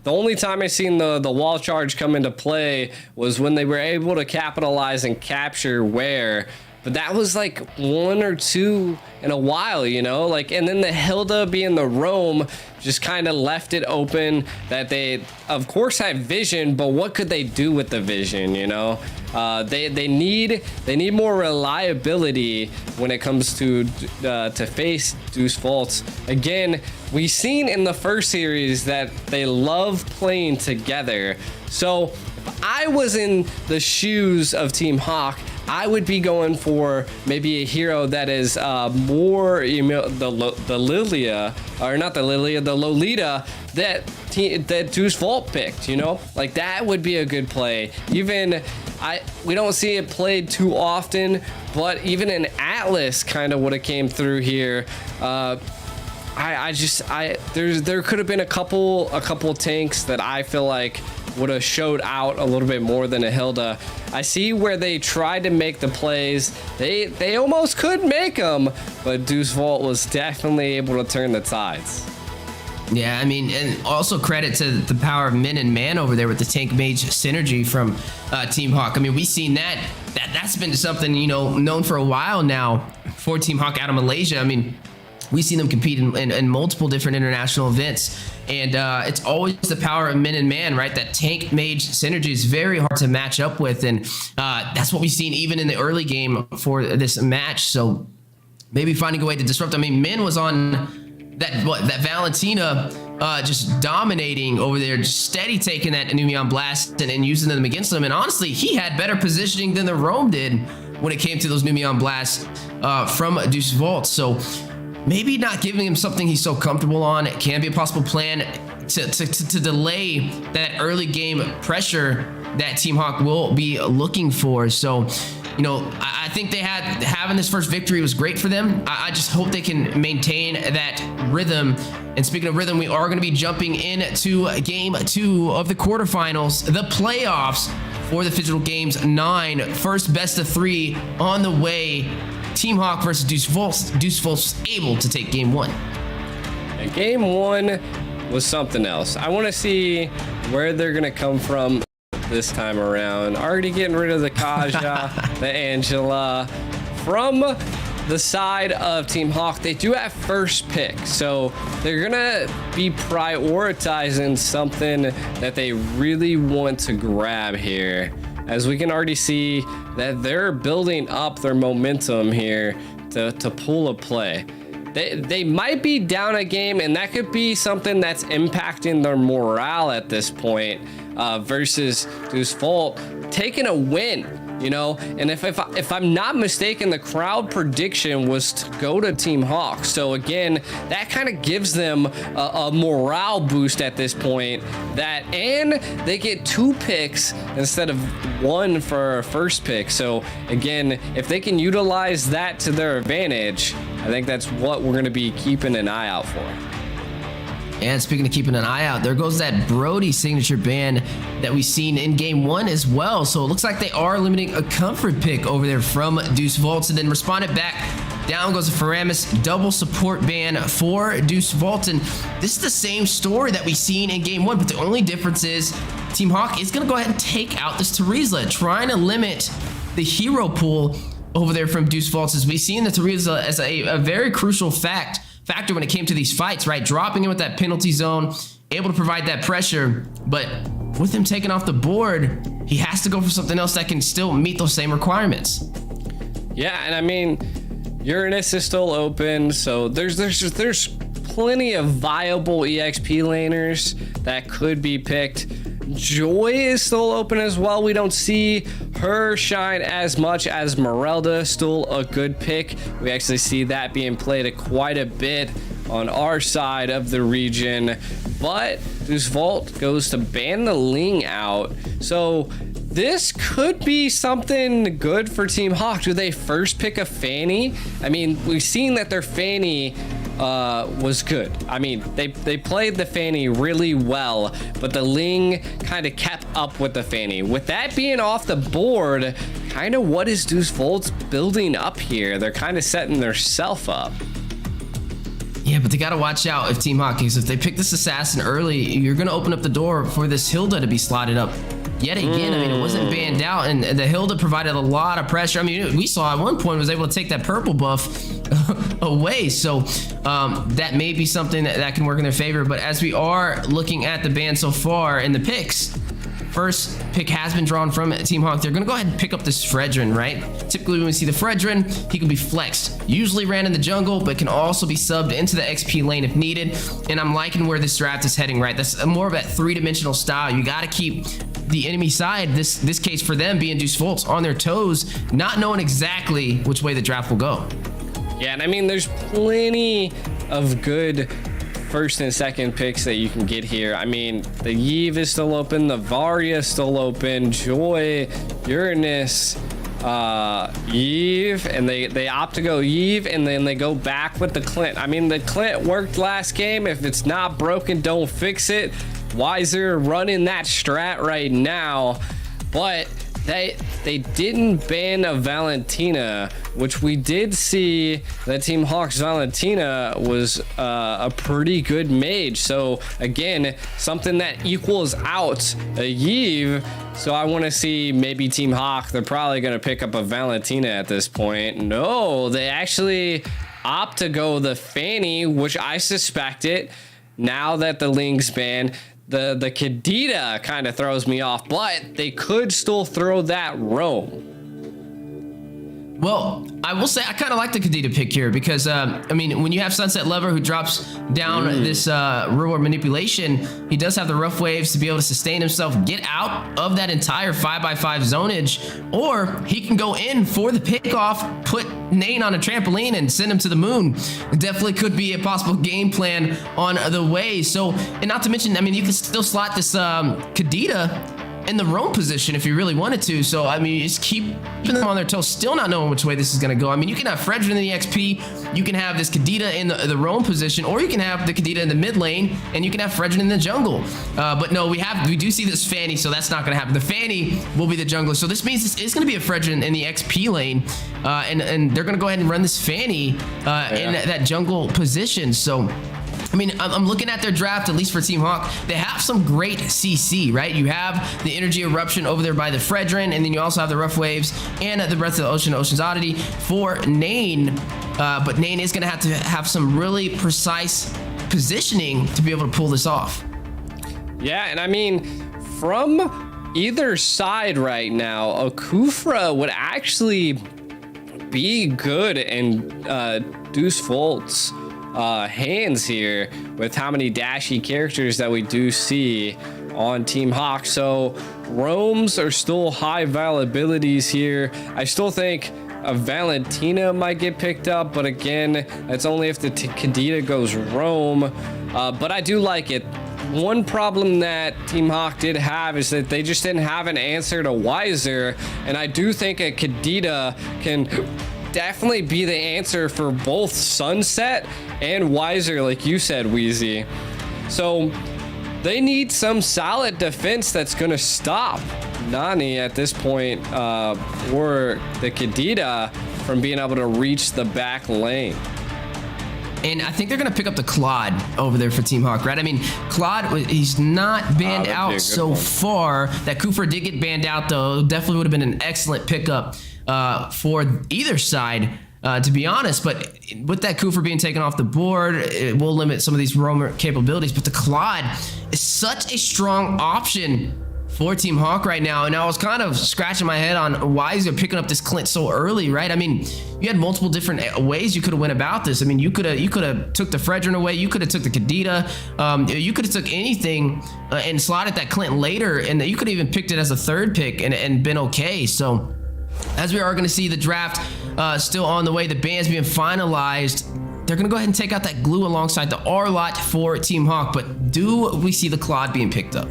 the only time I seen the wall charge come into play was when they were able to capitalize and capture Where. But that was like one or two in a while, you know, like, and then the Hilda being the roam just kind of left it open that they of course had vision, but what could they do with the vision, you know? They need more reliability when it comes to face Deus Vult. Again, we've seen in the first series that they love playing together. So if I was in the shoes of Team Hawk, I would be going for maybe a hero that is more, you know, the Lilia, or not the Lilia, the Lolita that Deus Vult picked, you know, like that would be a good play. Even we don't see it played too often, but even an Atlas kind of would have came through here. There could have been a couple tanks that I feel like would have showed out a little bit more than a Hilda. I see where they tried to make the plays. They almost could make them, but Deus Vult was definitely able to turn the tides. Yeah, I mean, and also credit to the power of Min and Man over there with the tank mage synergy from Team Hawk. I mean, we've seen that's been something, you know, known for a while now for Team Hawk out of Malaysia. I mean, we've seen them compete in multiple different international events, and it's always the power of Min and Man, right? That tank mage synergy is very hard to match up with, and that's what we've seen even in the early game for this match. So maybe finding a way to disrupt. I mean, Min was on that Valentina just dominating over there, just steady taking that Numion Blast and using them against them. And honestly, he had better positioning than the Roam did when it came to those Numion Blasts from Deus Vult. So maybe not giving him something he's so comfortable on, it can be a possible plan to delay that early game pressure that Team Hawk will be looking for. So, you know, I think having this first victory was great for them. I just hope they can maintain that rhythm. And speaking of rhythm, we are going to be jumping into game 2 of the quarterfinals, the playoffs for the Phygital Games 9. First best of 3 on the way. Team Hawk versus Deus Vult. Deus Vult's able to take game 1. And game 1 was something else. I want to see where they're going to come from this time around. Already getting rid of the Kaja, the Angela. From the side of Team Hawk, they do have first pick, so they're gonna be prioritizing something that they really want to grab here, as we can already see that they're building up their momentum here to pull a play. They might be down a game, and that could be something that's impacting their morale at this point, versus Deus Vult taking a win, you know. And if I'm not mistaken, the crowd prediction was to go to Team Hawk. So again, that kind of gives them a morale boost at this point. And they get 2 picks instead of 1 for a first pick. So again, if they can utilize that to their advantage, I think that's what we're going to be keeping an eye out for. And speaking of keeping an eye out, there goes that Brody signature ban that we've seen in game 1 as well. So it looks like they are limiting a comfort pick over there from Deus Vult, and then responded back. Down goes a Faramis double support ban for Deus Vult. And this is the same story that we've seen in game 1, but the only difference is Team Hawk is going to go ahead and take out this Terizla, trying to limit the hero pool over there from Deus Vult, as we've seen the Terizla as a very crucial factor when it came to these fights, right? Dropping in with that penalty zone, able to provide that pressure, but with him taken off the board, he has to go for something else that can still meet those same requirements. Yeah, and I mean, Uranus is still open, so there's plenty of viable EXP laners that could be picked. Joy is still open as well. We don't see her shine as much as Merelda. Still a good pick. We actually see that being played quite a bit on our side of the region. But this Vult goes to ban the Ling out. So this could be something good for Team Hawk. Do they first pick a Fanny? I mean, we've seen that their Fanny was good. I mean, they played the Fanny really well, but the Ling kind of kept up with the Fanny. With that being off the board, kind of what is Deuce Volt's building up here? They're kind of setting their self up. Yeah, but they got to watch out if Team Hawk, because if they pick this assassin early, you're going to open up the door for this Hilda to be slotted up yet again. I mean, it wasn't banned out, and the Hilda provided a lot of pressure. I mean, we saw at one point was able to take that purple buff away, so that may be something that can work in their favor. But as we are looking at the ban so far in the picks, first pick has been drawn from Team Hawk. They're going to go ahead and pick up this Fredrin, right? Typically, when we see the Fredrin, he can be flexed. Usually ran in the jungle, but can also be subbed into the XP lane if needed. And I'm liking where this draft is heading, right? That's more of that three-dimensional style. You got to keep the enemy side, this case for them being Deuce Volts, on their toes, not knowing exactly which way the draft will go. Yeah, and I mean, there's plenty of good first and second picks that you can get here. I mean, the Yve is still open, the Varia is still open, Joy, Uranus, Yve, and they opt to go Yve, and then they go back with the Clint. I mean, the Clint worked last game. If it's not broken, don't fix it. Wiser running that strat right now, but they didn't ban a Valentina, which we did see that Team Hawk's Valentina was a pretty good mage. So again, something that equals out a Yve. So I want to see maybe Team Hawk, they're probably going to pick up a Valentina at this point. No, they actually opt to go the Fanny, which I suspected. Now that the Ling's banned, the Kadita kind of throws me off, but they could still throw that Roam. Well, I will say I kind of like the Kadita pick here because, I mean, when you have Sunset Lover who drops down this reward manipulation, he does have the rough waves to be able to sustain himself, get out of that entire 5x5 zonage, or he can go in for the pickoff, put Nane on a trampoline and send him to the moon. It definitely could be a possible game plan on the way. So, and not to mention, I mean, you can still slot this Kadita in the roam position if you really wanted to. So I mean, just keep them on their toes, still not knowing which way this is going to go. I mean, you can have Fredrin in the XP, you can have this Kadita in the roam position, or you can have the Kadita in the mid lane, and you can have Fredrin in the jungle. But no, we do see this Fanny, so that's not going to happen. The Fanny will be the jungler, so this means this is going to be a Fredrin in the XP lane, and they're going to go ahead and run this Fanny in that jungle position. So I mean, I'm looking at their draft, at least for Team Hawk. They have some great CC, right? You have the Energy Eruption over there by the Fredrin, and then you also have the Rough Waves and the Breath of the Ocean, Ocean's Oddity for Nane. But Nane is going to have some really precise positioning to be able to pull this off. Yeah, and I mean, from either side right now, a Kufra would actually be good in Deuce Volt's hands here with how many dashy characters that we do see on Team Hawk. So roams are still high availabilities here. I still think a Valentina might get picked up, but again, that's only if the Kadita goes roam. But I do like it. One problem that Team Hawk did have is that they just didn't have an answer to Wiser, and I do think a Kadita can definitely be the answer for both Sunset and Wiser, like you said, Wheezy. So they need some solid defense that's going to stop Nani at this point, or the Kadita from being able to reach the back lane. And I think they're going to pick up the Claude over there for Team Hawk, right? I mean, Claude, he's not banned out so far. That Kufra did get banned out, though. Definitely would have been an excellent pickup for either side, to be honest. But with that Kufra being taken off the board, it will limit some of these roamer capabilities. But the Claude is such a strong option for Team Hawk right now. And I was kind of scratching my head on why is it picking up this Clint so early, right? I mean, you had multiple different ways you could have went about this. I mean, you could have took the Fredrin away, you could have took the Kadita, you could have took anything and slotted that Clint later, and you could have even picked it as a third pick and been okay. So as we are going to see the draft still on the way, the ban's being finalized. They're going to go ahead and take out that glue alongside the R lot for Team Hawk, but do we see the Claude being picked up?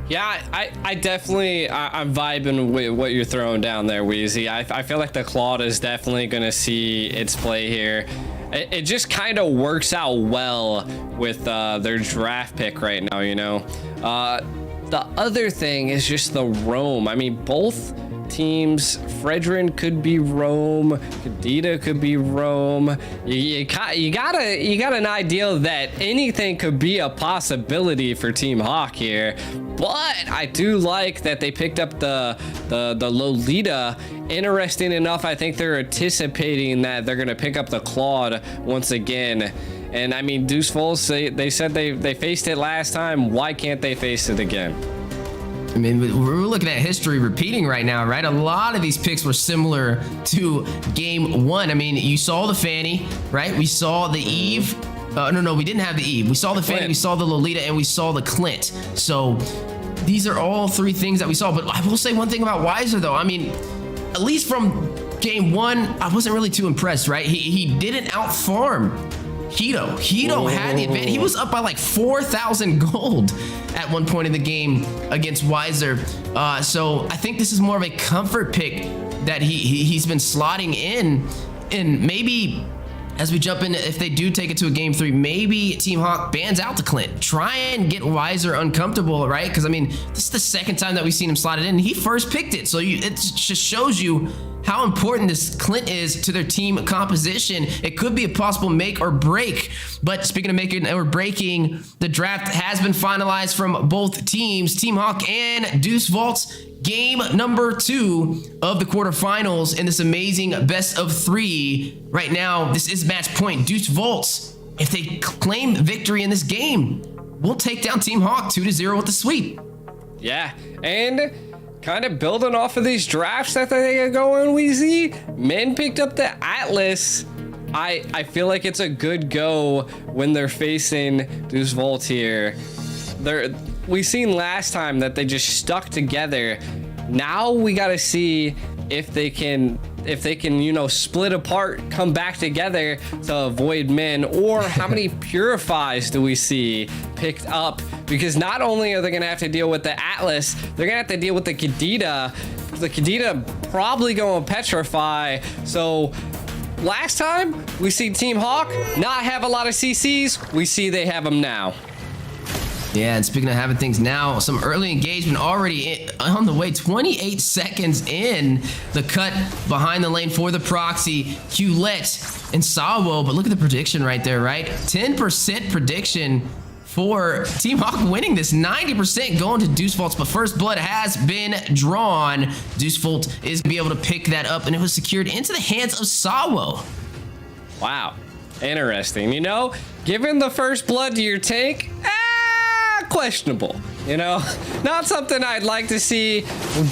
Yeah, I definitely, I'm vibing with what you're throwing down there, Wheezy. I feel like the Claude is definitely going to see its play here. It just kind of works out well with their draft pick right now, you know. The other thing is just the roam. I mean, both teams, Fredrin could be roam, Kadita could be roam. You got an idea that anything could be a possibility for Team Hawk here, but I do like that they picked up the Lolita. Interesting enough, I think they're anticipating that they're gonna pick up the Claude once again. And I mean, Deuce Volts, they said they faced it last time. Why can't they face it again? I mean, we're looking at history repeating right now, right? A lot of these picks were similar to game one. I mean, you saw the Fanny, right? We saw the Eve. No, we didn't have the Eve. We saw the Fanny, we saw the Lolita, and we saw the Clint. So these are all three things that we saw. But I will say one thing about Weiser, though. I mean, at least from game one, I wasn't really too impressed, right? He didn't outfarm Hito. Hito had the advantage. He was up by like 4,000 gold at one point in the game against Weiser. So I think this is more of a comfort pick that he's been slotting in. And maybe as we jump in, if they do take it to a game 3, maybe Team Hawk bans out the Clint. Try and get Weiser uncomfortable, right? Because I mean, this is the second time that we've seen him slot it in. He first picked it. So it just shows you how important this Clint is to their team composition. It could be a possible make or break. But speaking of making or breaking, the draft has been finalized from both teams. Team Hawk and Deuce Volts, game number 2 of the quarterfinals in this amazing best of 3. Right now, this is match point. Deuce Volts, if they claim victory in this game, will take down Team Hawk 2-0 with the sweep. Yeah, and kind of building off of these drafts that they are going, Wheezy, men picked up the Atlas. I feel like it's a good go when they're facing Deuce Volt here. We seen last time that they just stuck together. Now we got to see if they can, you know, split apart, come back together to avoid men, or how many purifies do we see picked up? Because not only are they gonna have to deal with the Atlas, they're gonna have to deal with the Kadita. The Kadita probably going to petrify. So last time we see Team Hawk not have a lot of CCs, we see they have them now. Yeah, and speaking of having things now, some early engagement already on the way. 28 seconds in the cut behind the lane for the proxy, Hewlett and Sawo. But look at the prediction right there, right? 10% prediction for Team Hawk winning this, 90% going to Deuce Volts, but first blood has been drawn. Deuce Volt is gonna be able to pick that up, and it was secured into the hands of Sawo. Wow, interesting. You know, giving the first blood to your tank, questionable, you know, not something I'd like to see,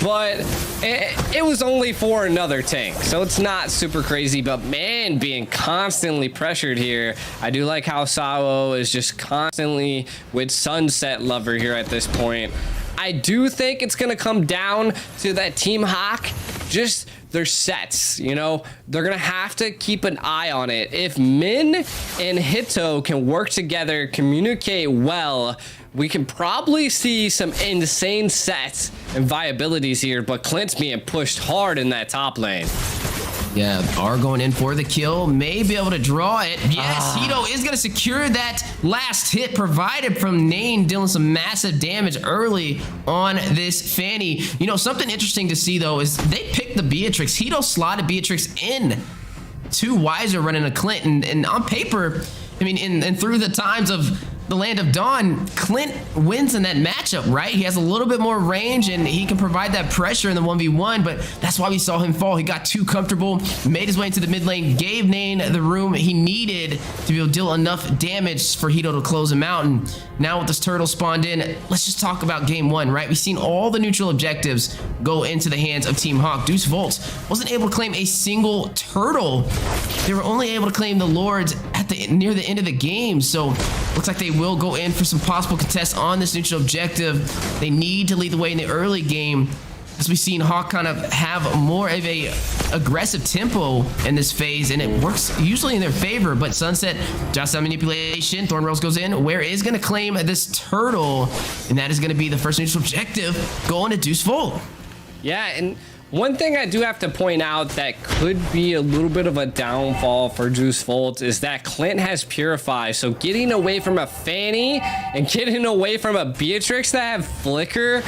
but it was only for another tank, so it's not super crazy. But man, being constantly pressured here, I do like how Sawo is just constantly with Sunset Lover here at this point. I do think it's gonna come down to that Team Hawk, just their sets, you know, they're gonna have to keep an eye on it. If Min and Hito can work together, communicate well, we can probably see some insane sets and viabilities here, but Clint's being pushed hard in that top lane. Yeah, R going in for the kill, may be able to draw it. Yes, Hito is gonna secure that last hit provided from Nane, dealing some massive damage early on this Fanny. You know, something interesting to see though is they picked the Beatrix. Hito slotted Beatrix in to Weiser running a Clint, and on paper, I mean, and through the times of the land of Dawn, Clint wins in that matchup, right? He has a little bit more range and he can provide that pressure in the 1v1, but that's why we saw him fall. He got too comfortable, made his way into the mid lane, gave Nane the room he needed to be able to deal enough damage for Hito to close him out. And now with this turtle spawned in, let's just talk about game one, right? We've seen all the neutral objectives go into the hands of Team Hawk. Deus Vult wasn't able to claim a single turtle. They were only able to claim the Lords at near the end of the game. So looks like they will go in for some possible contests on this neutral objective. They need to lead the way in the early game, as we've seen Hawk kind of have more of a aggressive tempo in this phase, and it works usually in their favor. But Sunset, just on manipulation, Thorn Rose goes in. Where is going to claim this turtle, and that is going to be the first neutral objective going to Deus Vult. Yeah, and one thing I do have to point out that could be a little bit of a downfall for Deus Vult is that Clint has Purify. So getting away from a Fanny and getting away from a Beatrix that have Flicker,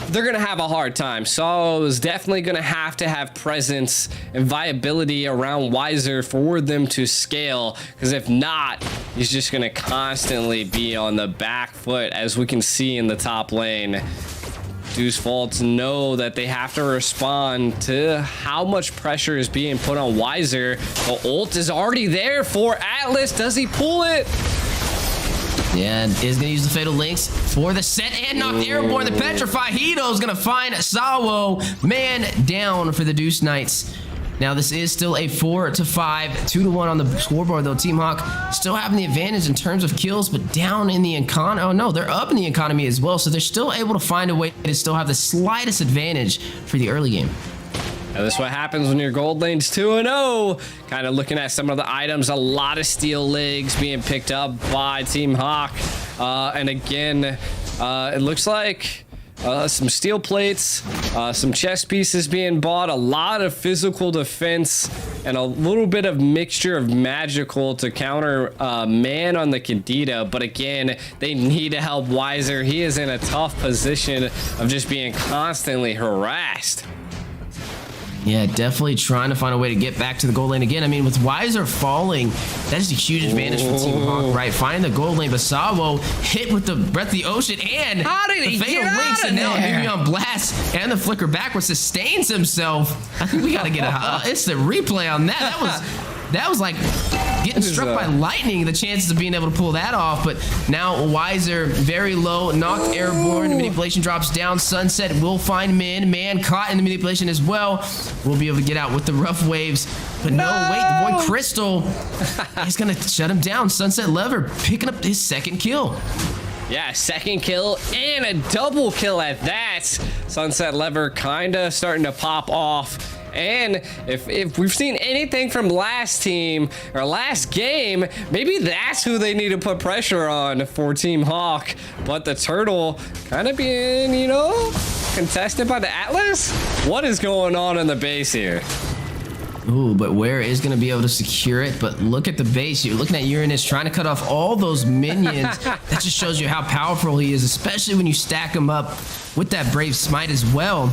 they're going to have a hard time. So is definitely going to have presence and viability around Wiser for them to scale. Because if not, he's just going to constantly be on the back foot, as we can see in the top lane. Deus Vult know that they have to respond to how much pressure is being put on Wiser. The ult is already there for Atlas. Does he pull it? Yeah, is going to use the Fatal Links for the set and knocked airborne. The Petrify Hito is going to find Sawo. Man down for the Deuce Knights. Now this is still a 4-5, 2-1 on the scoreboard though. Team Hawk still having the advantage in terms of kills, but down in the economy. Oh no, they're up in the economy as well, so they're still able to find a way to still have the slightest advantage for the early game. Now this is what happens when your gold lane's 2-0. Kind of looking at some of the items, a lot of steel legs being picked up by Team Hawk. And again, it looks like some steel plates, some chest pieces being bought, a lot of physical defense, and a little bit of mixture of magical to counter man on the Kadita. But again, they need to help Wiser. He is in a tough position of just being constantly harassed. Yeah, definitely trying to find a way to get back to the gold lane again. I mean, with Wiser falling, that is a huge advantage for Team Hawk, right? Finding the gold lane, Basawo hit with the Breath of the Ocean and how did he the Fatal get Links, out of and now there? maybe on blast, and the flicker backwards sustains himself. I think we got to get a instant replay on that. That was like getting struck by lightning, the chances of being able to pull that off. But now Wiser very low, knocked airborne, manipulation drops down. Sunset will find Man caught in the manipulation as well. We'll be able to get out with the rough waves. But no, wait, the boy Crystal is gonna shut him down. Sunset Lever picking up his second kill. Yeah, second kill and a double kill at that. Sunset Lever kinda starting to pop off. And if we've seen anything from last team or last game, maybe that's who they need to put pressure on for Team Hawk. But the turtle kind of being, you know, contested by the Atlas. What is going on in the base here? Ooh, but Where is going to be able to secure it. But look at the base. You're looking at Uranus trying to cut off all those minions. That just shows you how powerful he is, especially when you stack him up with that Brave Smite as well.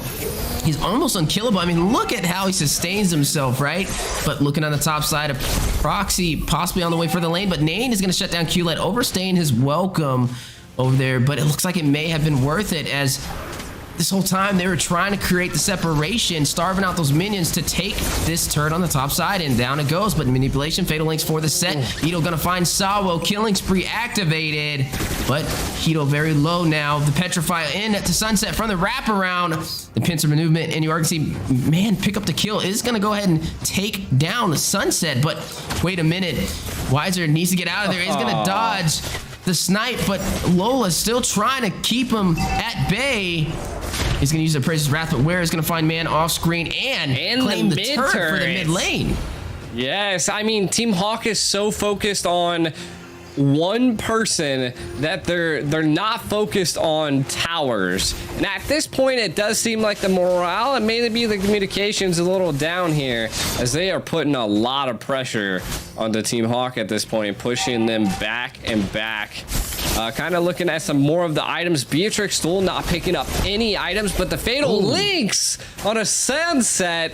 He's almost unkillable. I mean, look at how he sustains himself, right? But looking on the top side, of Proxy possibly on the way for the lane, but Nane is going to shut down QLED, overstaying his welcome over there. But it looks like it may have been worth it, as this whole time they were trying to create the separation, starving out those minions to take this turret on the top side, and down it goes. But manipulation, Fatal Links for the set. Hito gonna find Sawo, killing spree activated, but Hito very low now. The Petrify in to Sunset from the wraparound. The pincer movement, and you are gonna see Man pick up the kill, is gonna go ahead and take down the Sunset. But wait a minute, Wiser needs to get out of there. He's gonna dodge the snipe, but Lola's still trying to keep him at bay. He's going to use the Praise's Wrath, but Where is going to find Man off screen and claim the turret for the mid lane. Yes, I mean, Team Hawk is so focused on one person that they're not focused on towers. And at this point, it does seem like the morale and maybe the communication's a little down here, as they are putting a lot of pressure onto Team Hawk at this point, pushing them back and back. Kind of looking at some more of the items. Beatrix still not picking up any items, but the Fatal Links on a Sunset,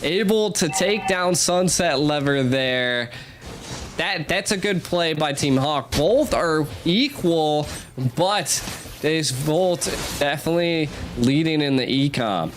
able to take down Sunset Lever there. that's a good play by Team Hawk. Both are equal, but there's Vult definitely leading in the ecom.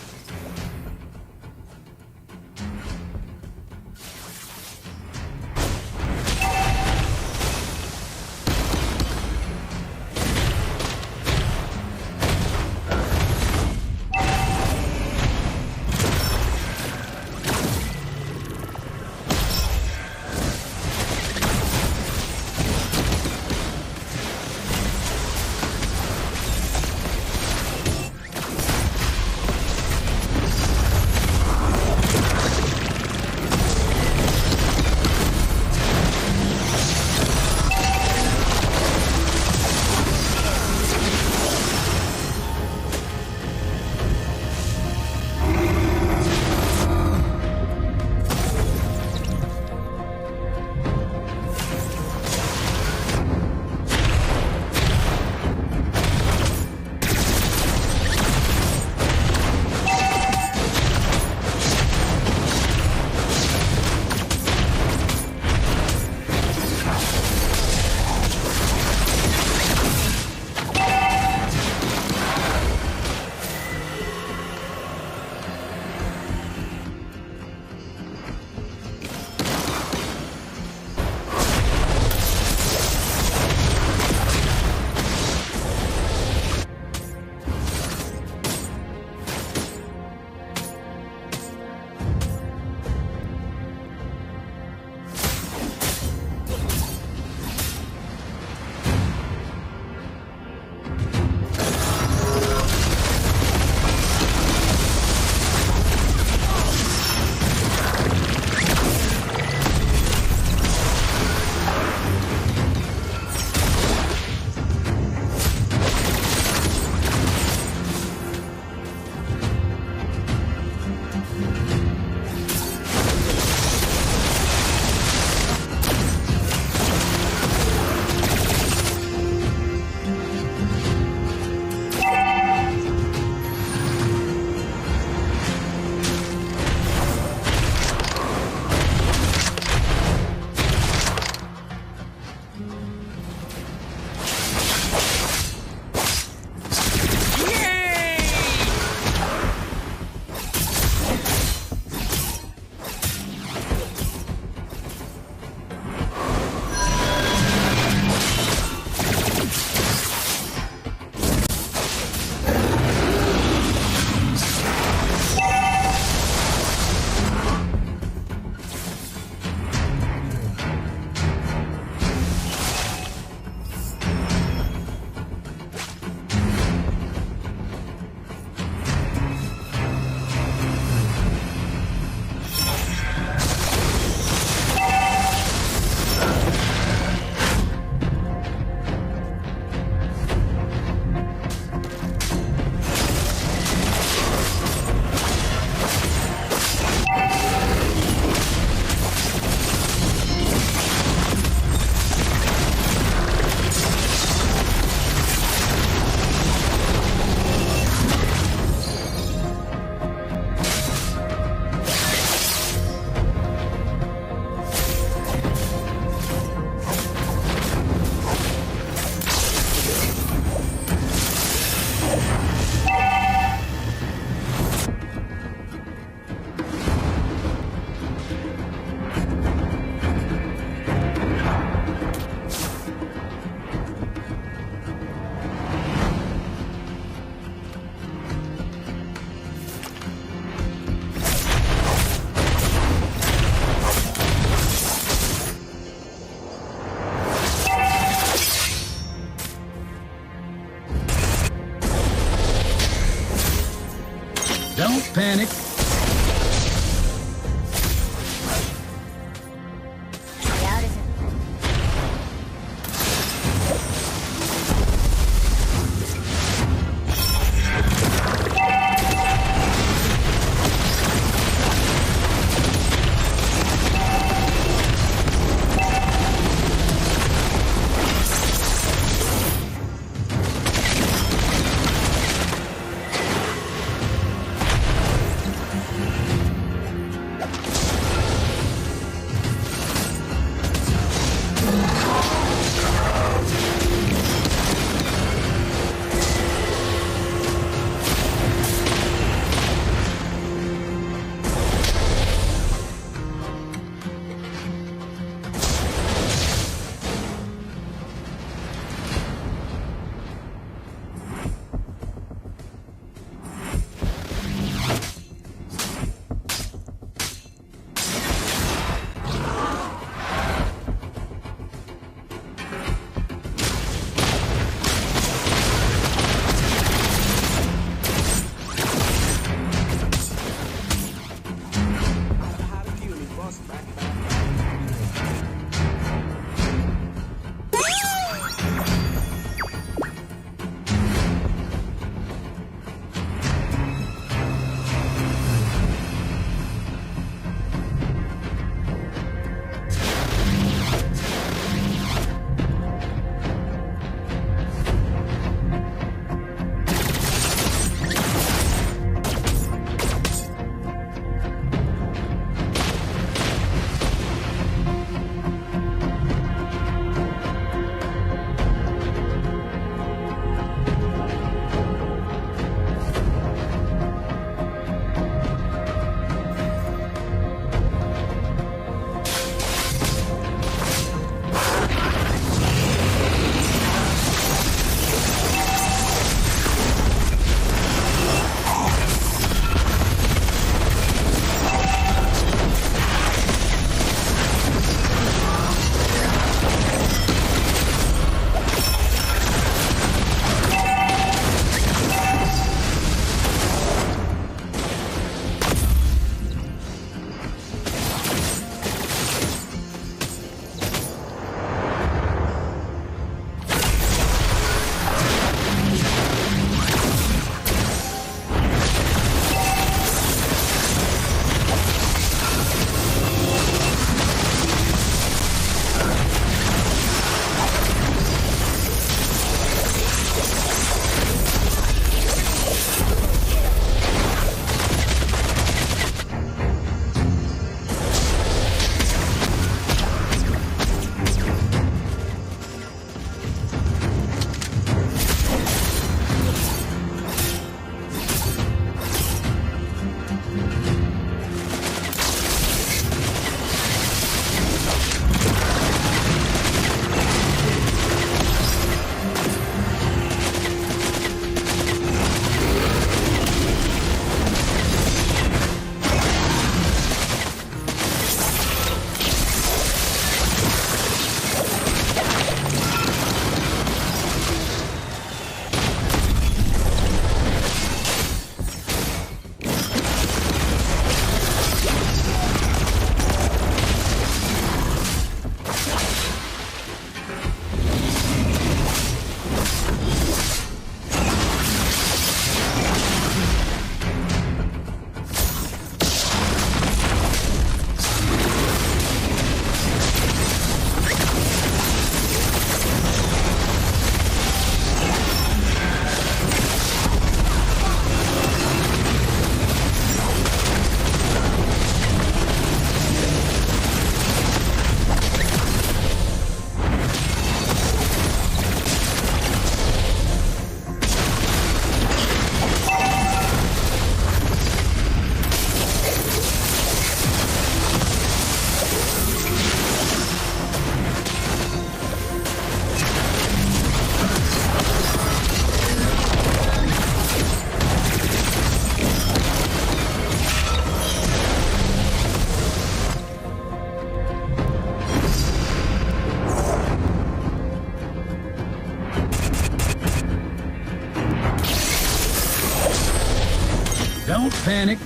panic.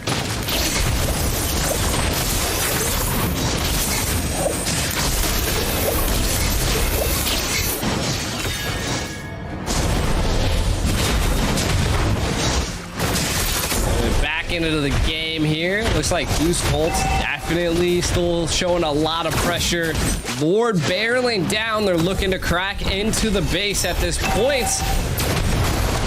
Back into the game here. Looks like Deus Vult definitely still showing a lot of pressure. Lord barreling down. They're looking to crack into the base at this point.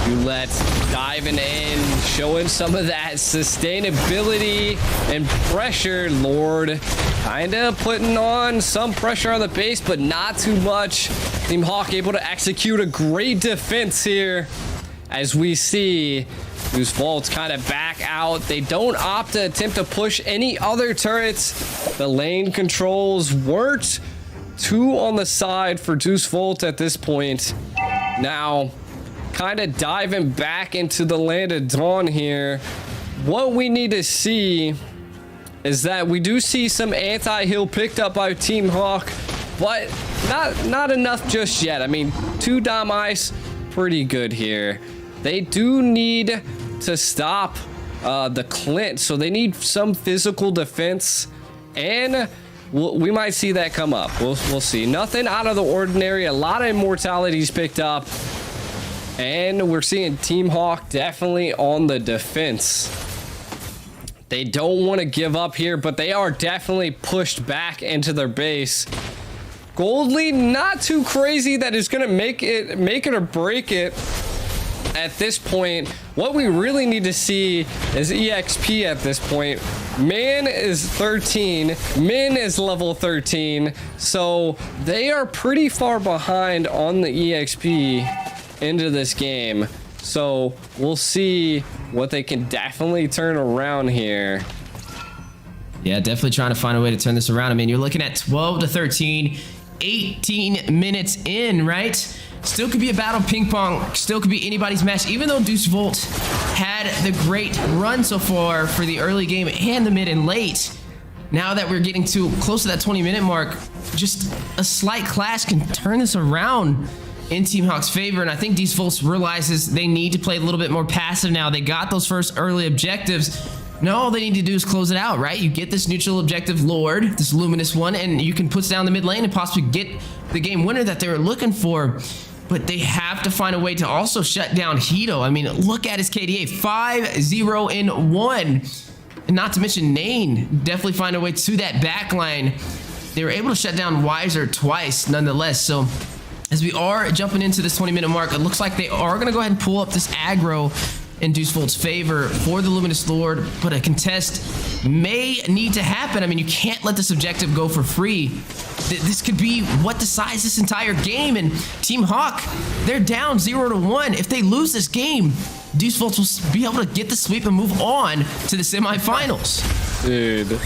Roulette diving in, showing some of that sustainability and pressure. Lord kind of putting on some pressure on the base, but not too much. Team Hawk able to execute a great defense here as we see Deus Vult kind of back out. They don't opt to attempt to push any other turrets. The lane controls weren't too on the side for Deus Vult at this point. Now, kind of diving back into the land of Dawn here. What we need to see is that we do see some anti-heal picked up by Team Hawk, but not enough just yet. I mean, 2 Dom Ice, pretty good here. They do need to stop the Clint, so they need some physical defense, and we might see that come up. We'll see. Nothing out of the ordinary. A lot of immortalities picked up, and we're seeing Team Hawk definitely on the defense. They don't want to give up here, but they are definitely pushed back into their base. Gold lead, not too crazy that is going to make it or break it. At this point, what we really need to see is EXP at this point. Man is 13, Min is level 13, so they are pretty far behind on the EXP into this game. So we'll see what they can definitely turn around here. Yeah, definitely trying to find a way to turn this around. I mean, you're looking at 12 to 13, 18 minutes in, right? Still could be a battle ping pong. Still could be anybody's match, even though Deus Vult had the great run so far for the early game and the mid and late. Now that we're getting too close to that 20-minute mark, just a slight clash can turn this around in Team Hawk's favor. And I think Deus Vult realizes they need to play a little bit more passive now. They got those first early objectives. Now all they need to do is close it out, right? You get this neutral objective Lord, this luminous one, and you can push down the mid lane and possibly get the game winner that they were looking for. But they have to find a way to also shut down Hito. I mean, look at his KDA, 5-0-1. And not to mention Nain, definitely find a way to that back line. They were able to shut down Wiser twice, nonetheless. So as we are jumping into this 20-minute mark, it looks like they are going to go ahead and pull up this aggro in Deus Vult's favor for the Luminous Lord, but a contest may need to happen. I mean, you can't let this objective go for free. This could be what decides this entire game, and Team Hawk, they're down 0-1. If they lose this game, Deus Vult will be able to get the sweep and move on to the semifinals. Dude.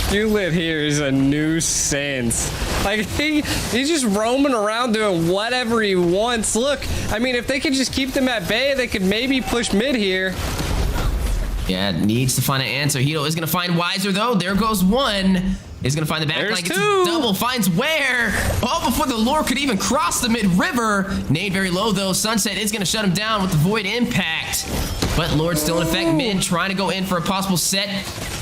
Hewlett here is a nuisance. Like, he's just roaming around doing whatever he wants. Look, I mean, if they could just keep them at bay, they could maybe push mid here. Yeah, needs to find an answer. Hito is going to find Wiser, though. There goes one. Is going to find the back line. Gets a double. Finds where? Oh, before the Lord could even cross the mid-river. Nade very low, though. Sunset is going to shut him down with the Void Impact. But Lord's still in effect. Min trying to go in for a possible set.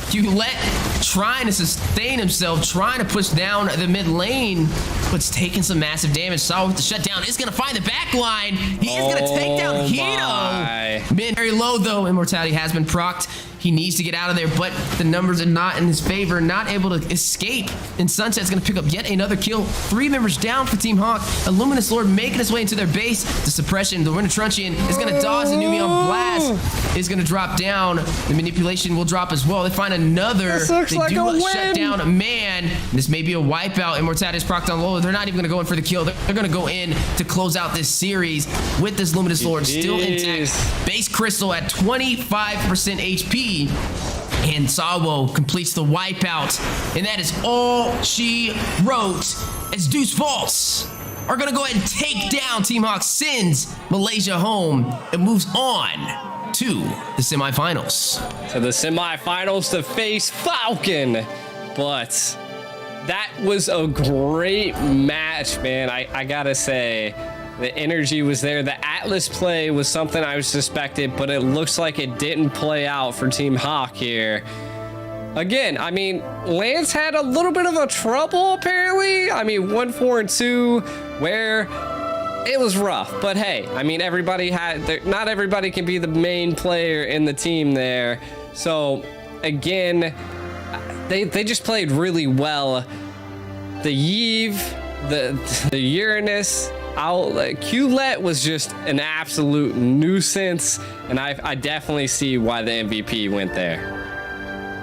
Hewlett trying to sustain himself, trying to push down the mid lane, but it's taking some massive damage. Saw with the shutdown is going to find the back line. He is going to take down Hito. Min very low, though. Immortality has been procced. He needs to get out of there, but the numbers are not in his favor, not able to escape. And Sunset's going to pick up yet another kill. 3 members down for Team Hawk. A Luminous Lord making his way into their base. The suppression, the Winter Truncheon is going to dodge the Nubian Blast. Is going to drop down. The manipulation will drop as well. They find another. This looks like a win. Shut down a man. This may be a wipeout. Immortality is procced on low. They're not even going to go in for the kill. They're going to go in to close out this series with this Luminous Lord still intact. Base Crystal at 25% HP. And Sawo completes the wipeout. And that is all she wrote as Deus Vult are going to go ahead and take down Team Hawk, sends Malaysia home, and moves on to the semifinals. To the semifinals to face Falcon. But that was a great match, man. I gotta say, The energy was there. The Atlas play was something I suspected, but it looks like it didn't play out for Team Hawk here. Again, I mean, Lance had a little bit of a trouble apparently. I mean, 1-4-2 where it was rough, but hey, I mean, not everybody can be the main player in the team there. So again, they just played really well. The Yves, the Uranus, Khaled was just an absolute nuisance, and I definitely see why the MVP went there.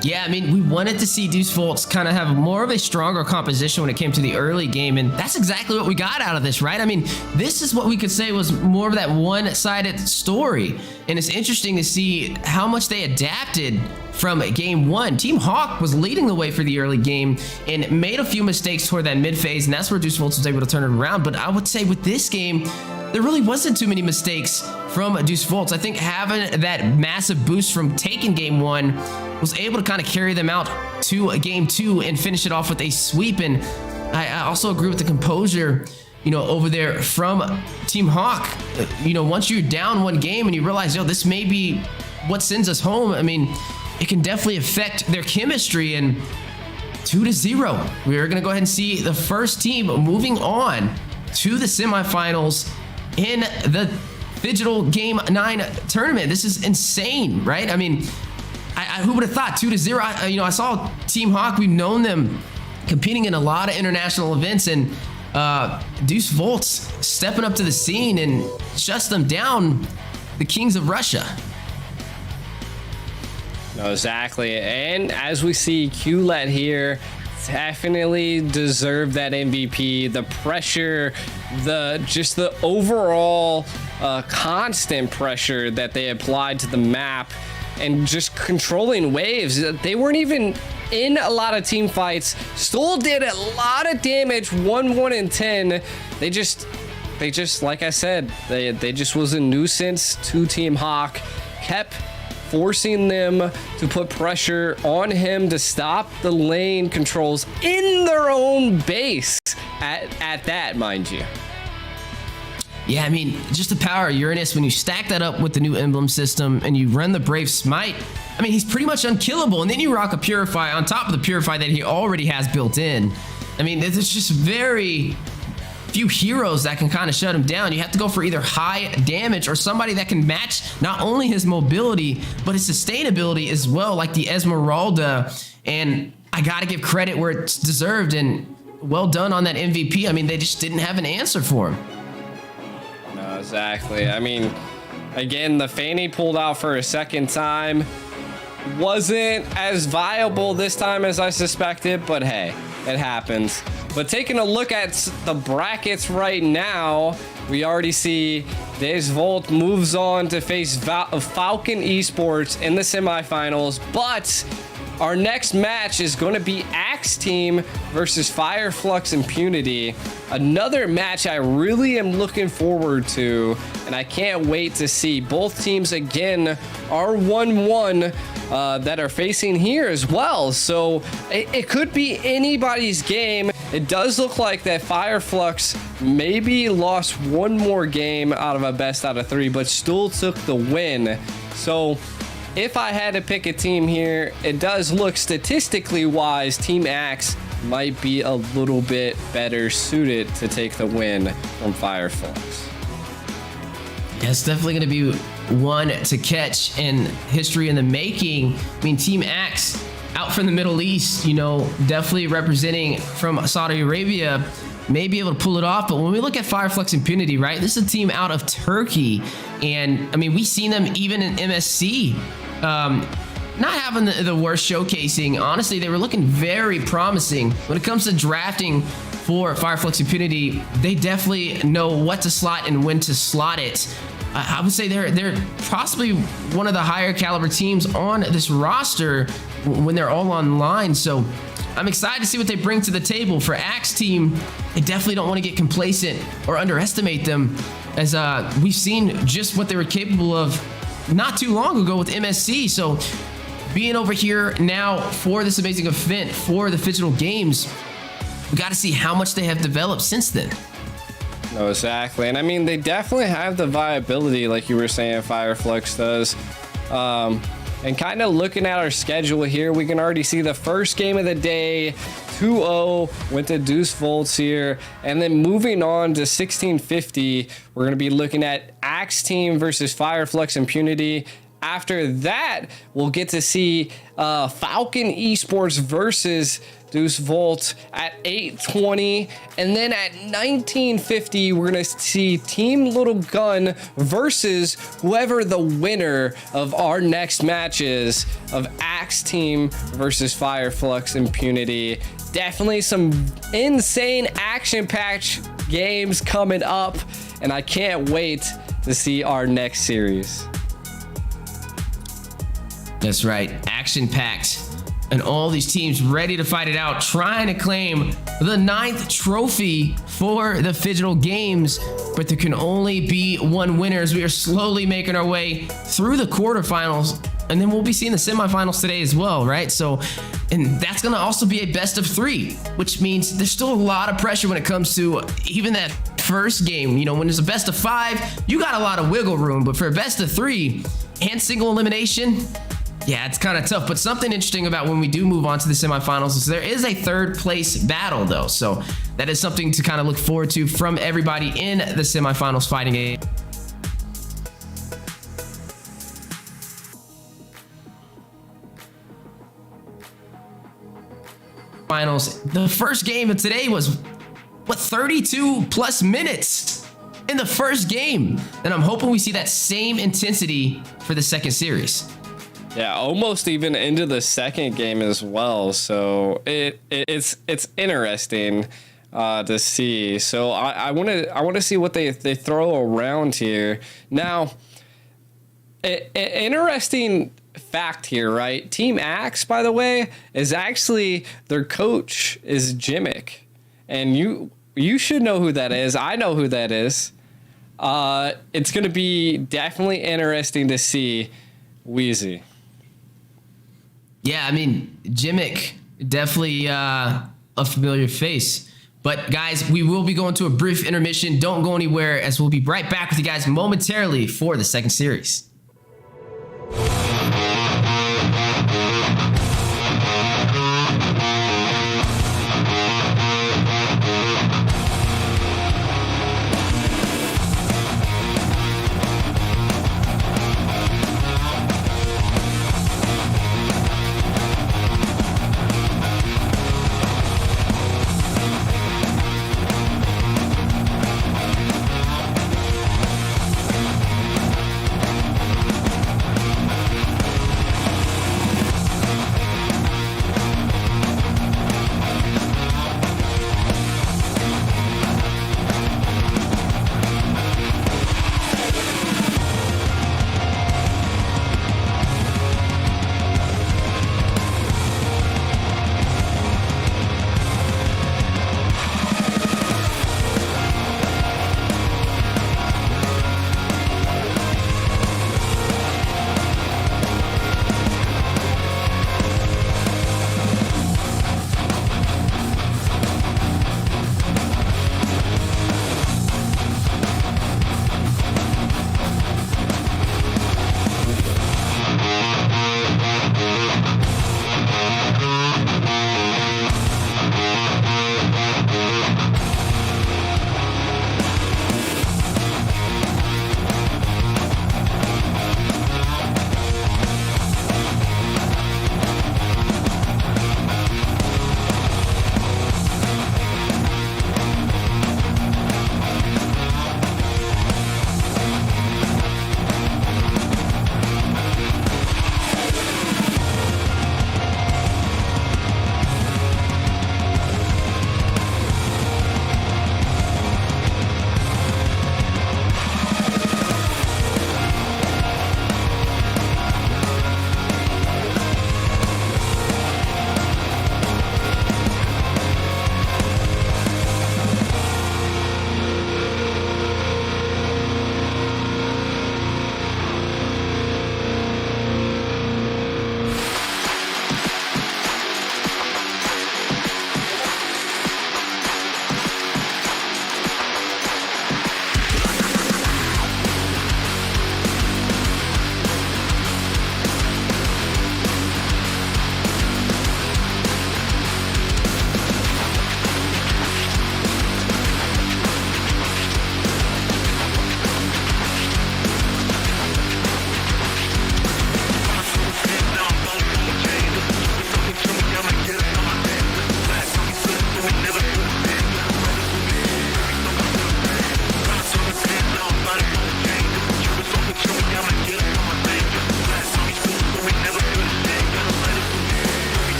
Yeah, I mean, we wanted to see Deus Vult kind of have more of a stronger composition when it came to the early game, and that's exactly what we got out of this, right? I mean, this is what we could say was more of that one-sided story, and it's interesting to see how much they adapted from game one. Team Hawk was leading the way for the early game and made a few mistakes toward that mid phase, and that's where Deus Vult was able to turn it around. But I would say with this game, there really wasn't too many mistakes from Deus Vult. I think having that massive boost from taking game one was able to kind of carry them out to game two and finish it off with a sweep. And I also agree with the composure, you know, over there from Team Hawk. You know, once you're down one game and you realize, yo, this may be what sends us home, I mean, it can definitely affect their chemistry. And 2-0, we're going to go ahead and see the first team moving on to the semifinals in the Phygital Game 9 tournament. This is insane, right? I mean, who would have thought 2-0? I saw Team Hawk. We've known them competing in a lot of international events, and Deus Vult stepping up to the scene and shuts them down, the Kings of Russia. No, exactly. And as we see, Khaled here definitely deserved that MVP. The pressure, just the overall constant pressure that they applied to the map, and just controlling waves. They weren't even in a lot of team fights, still did a lot of damage. 1-1-10. They just like I said, they just was a nuisance to Team Hawk. Kept forcing them to put pressure on him to stop the lane controls in their own base at that, mind you. Yeah, I mean, just the power of Uranus, when you stack that up with the new emblem system and you run the Brave Smite, I mean, he's pretty much unkillable. And then you rock a Purify on top of the Purify that he already has built in. I mean, there's just very few heroes that can kind of shut him down. You have to go for either high damage or somebody that can match not only his mobility, but his sustainability as well, like the Esmeralda. And I got to give credit where it's deserved, and well done on that MVP. I mean, they just didn't have an answer for him. No, exactly. I mean, again, the Fanny pulled out for a second time. Wasn't as viable this time as I suspected, but hey, it happens. But taking a look at the brackets right now, we already see Deus Vult moves on to face Falcon Esports in the semifinals, but our next match is going to be Axe Team versus Flux Impunity. Another match I really am looking forward to, and I can't wait to see. Both teams again are 1-1 that are facing here as well, so it could be anybody's game. It does look like that Flux maybe lost one more game out of a best out of 3, but still took the win. So if I had to pick a team here, it does look statistically wise, Team Axe might be a little bit better suited to take the win from Flux. Yeah, it's definitely going to be one to catch in history in the making. I mean, Team Axe out from the Middle East, you know, definitely representing from Saudi Arabia, may be able to pull it off. But when we look at Flux Impunity, right, this is a team out of Turkey. And I mean, we've seen them even in MSC, not having the worst showcasing. Honestly, they were looking very promising. When it comes to drafting for Flux Impunity, they definitely know what to slot and when to slot it. I would say they're possibly one of the higher caliber teams on this roster when they're all online. So I'm excited to see what they bring to the table. For Axe Team, they definitely don't want to get complacent or underestimate them, as we've seen just what they were capable of not too long ago with MSC. So being over here now for this amazing event for the Phygital Games, we got to see how much they have developed since then. No, exactly. And I mean, they definitely have the viability, like you were saying, Flux does. And kind of looking at our schedule here, we can already see the first game of the day, 2-0, went to Deus Vult here. And then moving on to 1650, we're going to be looking at Axe Team versus Flux Impunity. After that, we'll get to see Falcon Esports versus Deus Vult at 8:20, and then at 19:50 we're gonna see Team Little Gun versus whoever the winner of our next match is of Axe Team versus Flux Impunity. Definitely some insane action-packed games coming up, and I can't wait to see our next series. That's right, action-packed. And all these teams ready to fight it out, trying to claim the 9th trophy for the Phygital Games. But there can only be one winner as we are slowly making our way through the quarterfinals. And then we'll be seeing the semifinals today as well, right? So, and that's gonna also be a best of 3, which means there's still a lot of pressure when it comes to even that first game. You know, when there's a best of 5, you got a lot of wiggle room, but for a best of 3 and single elimination, yeah, it's kind of tough. But something interesting about when we do move on to the semifinals is there is a 3rd place battle though. So that is something to kind of look forward to from everybody in the semifinals fighting it. Finals. The first game of today was, what, 32 plus minutes in the first game. And I'm hoping we see that same intensity for the second series. Yeah, almost even into the second game as well. So it's interesting to see. So I want to see what they throw around here. Now, interesting fact here, right? Team Axe, by the way, is actually their coach is Jimmick, and you should know who that is. I know who that is. It's going to be definitely interesting to see Wheezy. Yeah, I mean, Jimmick, definitely a familiar face. But guys, we will be going to a brief intermission. Don't go anywhere, as we'll be right back with you guys momentarily for the second series.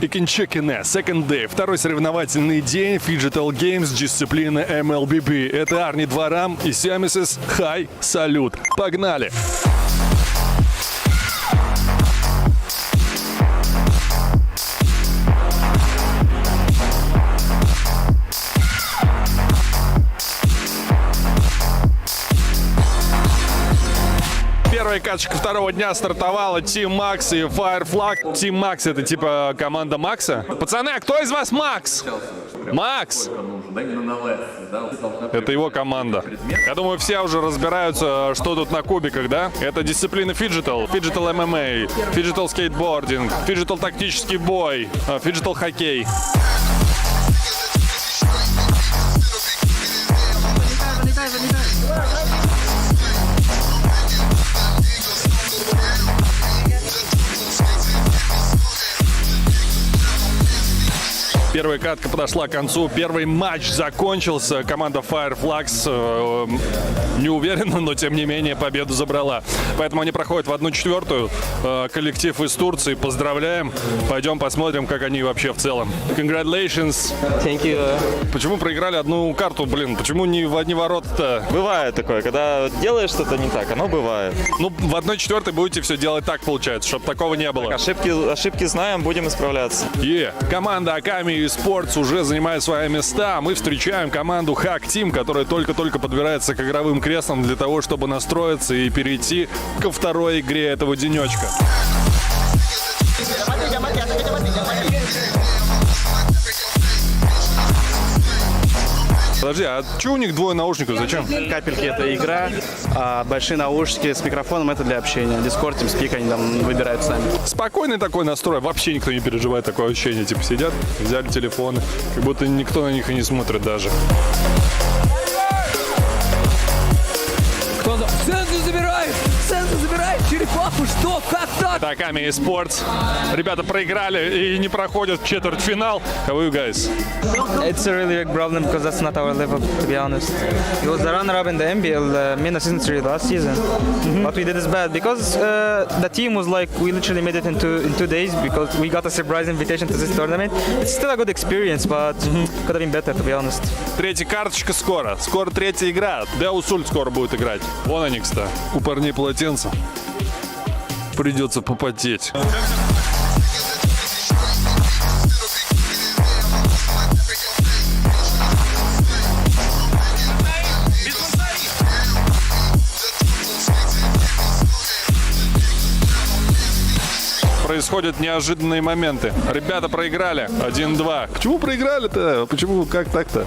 Икенчекине, Second Day, второй соревновательный день Phygital Games дисциплины MLBB. Это Арни Дворам и Сиамисис Хай Салют. Погнали! Первая каточка второго дня стартовала. Team Max и Flux. Team Max — это типа команда Макса. Пацаны, а кто из вас Макс? Макс! Это его команда. Я думаю, все уже разбираются, что тут на кубиках, да? Это дисциплины Phygital, Phygital MMA, Phygital Skateboarding, Phygital тактический бой, Phygital хоккей. Первая катка подошла к концу. Первый матч закончился. Команда Flux не уверена, но тем не менее победу забрала. Поэтому они проходят в 1/4. Коллектив из Турции. Поздравляем. Пойдем посмотрим, как они вообще в целом. Congratulations. Thank you. Почему проиграли одну карту, блин? Почему не в одни ворота-то? Бывает такое, когда делаешь что-то не так, оно бывает. Ну, в 1/4 будете все делать так, получается, чтобы такого не было. Так, ошибки знаем, будем исправляться. Команда Аками и Esports уже занимает свои места. Мы встречаем команду Hack Team, которая только-только подбирается к игровым креслам для того, чтобы настроиться и перейти ко второй игре этого денечка. Подожди, а что у них двое наушников? Зачем? Капельки — это игра, а большие наушники с микрофоном — это для общения. Discord, TeamSpeak они там выбирают сами. Спокойный такой настрой, вообще никто не переживает такое ощущение. Типа сидят, взяли телефоны, как будто никто на них и не смотрит даже. Кто-то... Сенсу забирает! Сенсу забирает! Черепаху! Что? Как так? Это Аками Esports. Ребята проиграли и не проходят в четвертьфинал. How are you guys? It's a really big problem because that's not our level, to be honest. It was the runner-up in the MBL MENA Season 3 last season. What we did is bad because the team was like, we literally made it in 2 days because we got a surprise invitation to this tournament. It's still a good experience, but could have been better, to be honest. Третья карточка скоро. Скоро третья игра. Deus Vult скоро будет играть. Вон они, кстати. У парней полотенца. Придется попотеть. Происходят неожиданные моменты. Ребята проиграли 1-2. Почему проиграли-то? Почему? Как так-то?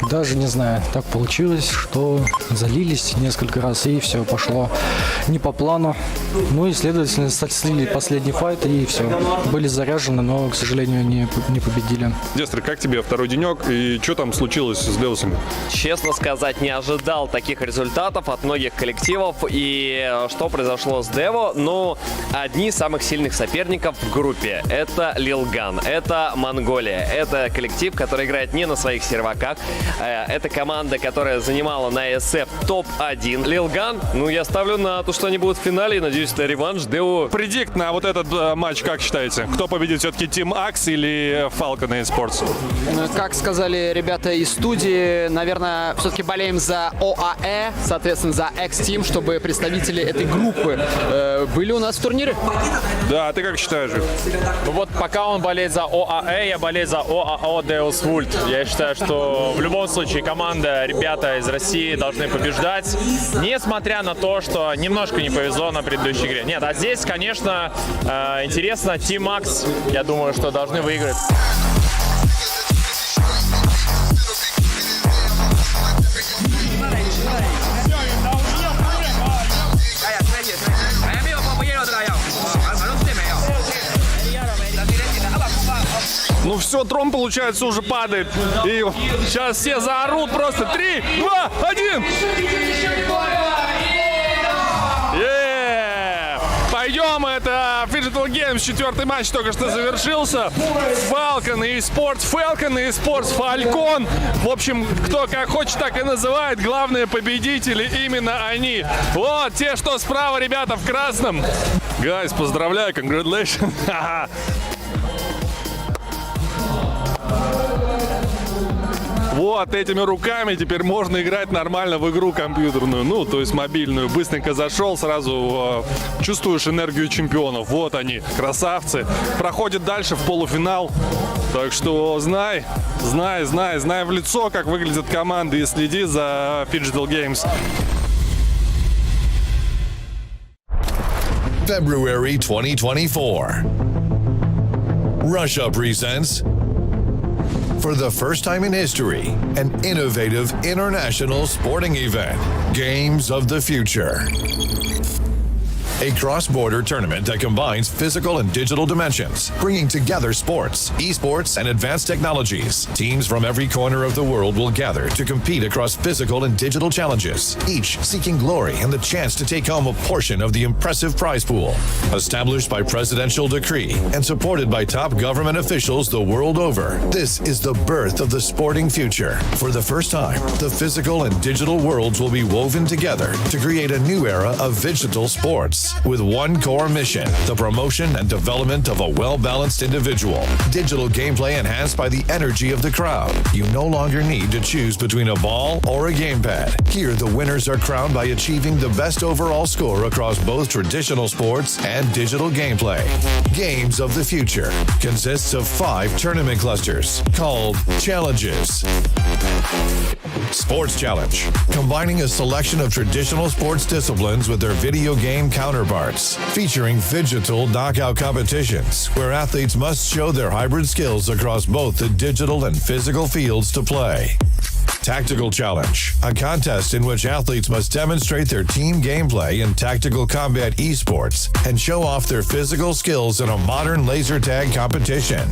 Даже не знаю. Так получилось, что залились несколько раз, и все пошло не по плану. Ну и, следовательно, слили последний файт, и все. Были заряжены, но, к сожалению, не победили. Дестер, как тебе второй денек? И что там случилось с Деусом? Честно сказать, не ожидал таких результатов от многих коллективов. И что произошло с Дево? Ну, одни из самых сильных соперников в группе. Это Lilgun, это Монголия. Это коллектив, который играет не на своих серваках. Это команда, которая занимала на ESF топ-1. Lilgun, ну, я ставлю на то, что они будут в финале. И надеюсь, на реванш. Део. Предикт на вот этот матч, как считаете? Кто победит, все-таки Team Axe или Falcon и Esports? Как сказали ребята из студии, наверное, все-таки болеем за ОАЭ, соответственно, за X-Team, чтобы представители этой группы были у нас в турнире. Да, а ты как считаешь? Ну вот пока он болеет за ОАЭ, я болею за ОАО Deus Vult. Я считаю, что в любом случае команда, ребята из России должны побеждать, несмотря на то, что немножко не повезло на предыдущей игре. Нет, а здесь, конечно, интересно, Team Max, я думаю, что должны выиграть. Ну все, трон, получается, уже падает. И сейчас все заорут просто. 3, 2, 1. Пойдем, это Phygital Games, 4-й матч только что завершился. Falcon и Esports, Falcon и Esports, Falcon. В общем, кто как хочет, так и называет. Главные победители именно они. Вот, те, что справа, ребята, в красном. Гайс, поздравляю, congratulations. Вот этими руками теперь можно играть нормально в игру компьютерную, ну, то есть мобильную. Быстренько зашел, сразу чувствуешь энергию чемпионов. Вот они, красавцы. Проходит дальше в полуфинал. Так что знай в лицо, как выглядят команды, и следи за Phygital Games. February 2024. Russia presents, for the first time in history, an innovative international sporting event, Games of the Future. A cross-border tournament that combines physical and digital dimensions, bringing together sports, esports, and advanced technologies. Teams from every corner of the world will gather to compete across physical and digital challenges, each seeking glory and the chance to take home a portion of the impressive prize pool. Established by presidential decree and supported by top government officials the world over, this is the birth of the sporting future. For the first time, the physical and digital worlds will be woven together to create a new era of Phygital sports. With one core mission, the promotion and development of a well-balanced individual. Digital gameplay enhanced by the energy of the crowd. You no longer need to choose between a ball or a gamepad. Here, the winners are crowned by achieving the best overall score across both traditional sports and digital gameplay. Games of the Future consists of 5 tournament clusters called Challenges. Sports Challenge, combining a selection of traditional sports disciplines with their video game counterparts, featuring Phygital knockout competitions where athletes must show their hybrid skills across both the digital and physical fields to play. Tactical Challenge, a contest in which athletes must demonstrate their team gameplay in tactical combat esports and show off their physical skills in a modern laser tag competition.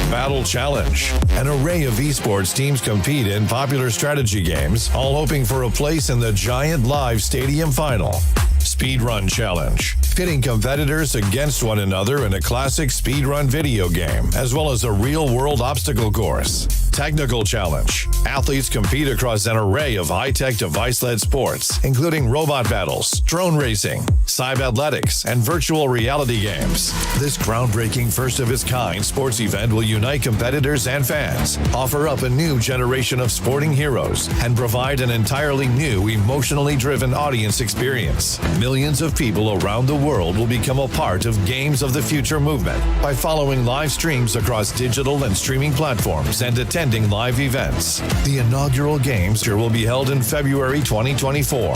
Battle Challenge, an array of esports teams compete in popular strategy games, all hoping for a place in the giant live stadium final. Speedrun Challenge, pitting competitors against one another in a classic speedrun video game, as well as a real-world obstacle course. Technical Challenge, athletes compete across an array of high-tech device-led sports, including robot battles, drone racing, cyber-athletics, and virtual reality games. This groundbreaking first-of-its-kind sports event will unite competitors and fans, offer up a new generation of sporting heroes, and provide an entirely new, emotionally driven audience experience. Millions of people around the world will become a part of Games of the Future movement by following live streams across digital and streaming platforms and attending live events. The inaugural Games will be held in February 2024.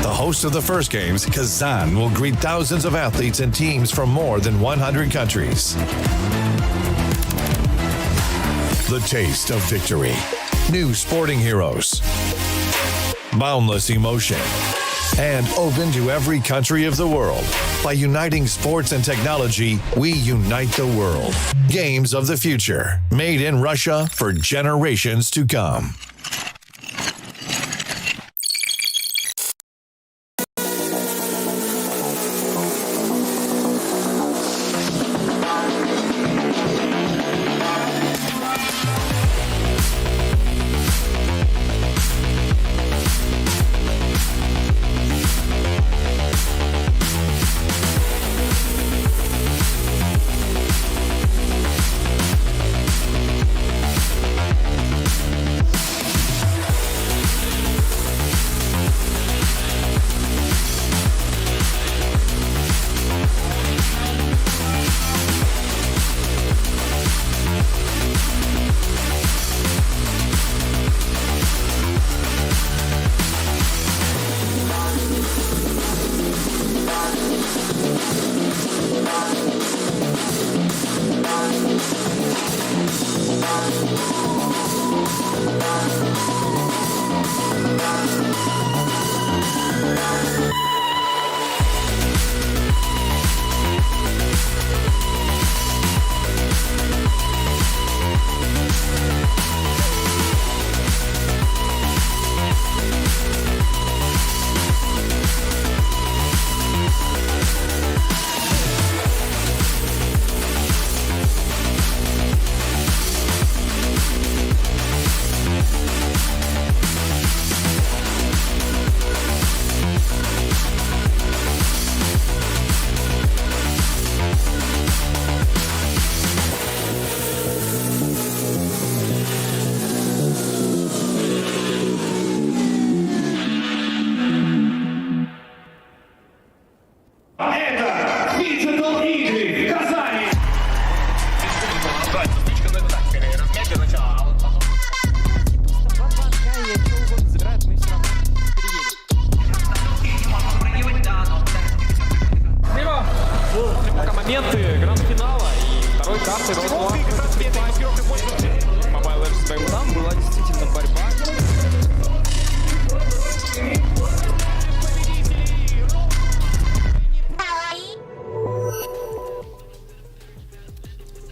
The host of the first Games, Kazan, will greet thousands of athletes and teams from more than 100 countries. The taste of victory. New sporting heroes. Boundless emotion. And open to every country of the world. By uniting sports and technology, we unite the world. Games of the Future, made in Russia for generations to come. моменты гранд-финала и второй карты Mobile Legends. Там была действительно борьба.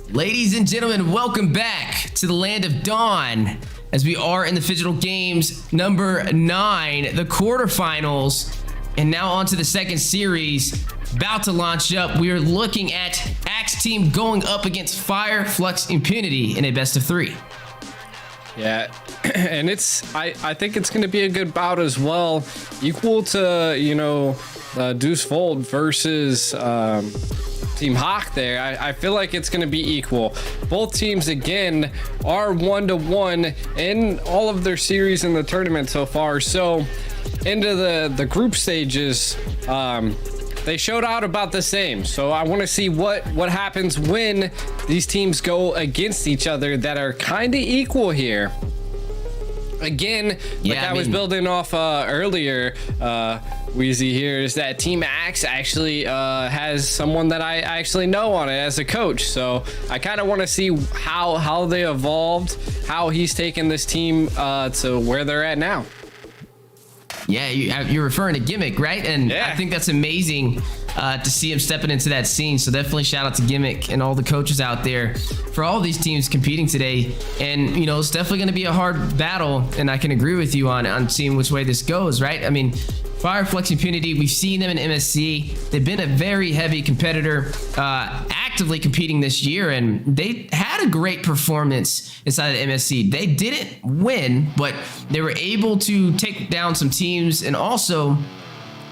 Ladies and gentlemen, welcome back to the land of Dawn as we are in the Phygital Games number 9, the quarterfinals, and now on to the second series. About to launch up. We are looking at Axe Team going up against Fire, Flux, Impunity in a best of 3. Yeah, and I think it's going to be a good bout as well, equal to, you know, Deus Vult versus Team Hawk there. I feel like it's going to be equal. Both teams, again, are 1-1 in all of their series in the tournament so far. So into the group stages, they showed out about the same. So I want to see what happens when these teams go against each other that are kind of equal here. Again, like I was building off earlier, Wheezy here, is that Team Axe actually has someone that I actually know on it as a coach. So I kind of want to see how they evolved, how he's taken this team to where they're at now. Yeah, you're referring to Gimmick, right? And I think that's amazing to see him stepping into that scene. So definitely shout out to Gimmick and all the coaches out there for all these teams competing today. And, you know, it's definitely going to be a hard battle. And I can agree with you on seeing which way this goes, right? I mean, Fire, Flux, Impunity, we've seen them in MSC. They've been a very heavy competitor, actively competing this year, and they had a great performance inside of the MSC. They didn't win, but they were able to take down some teams, and also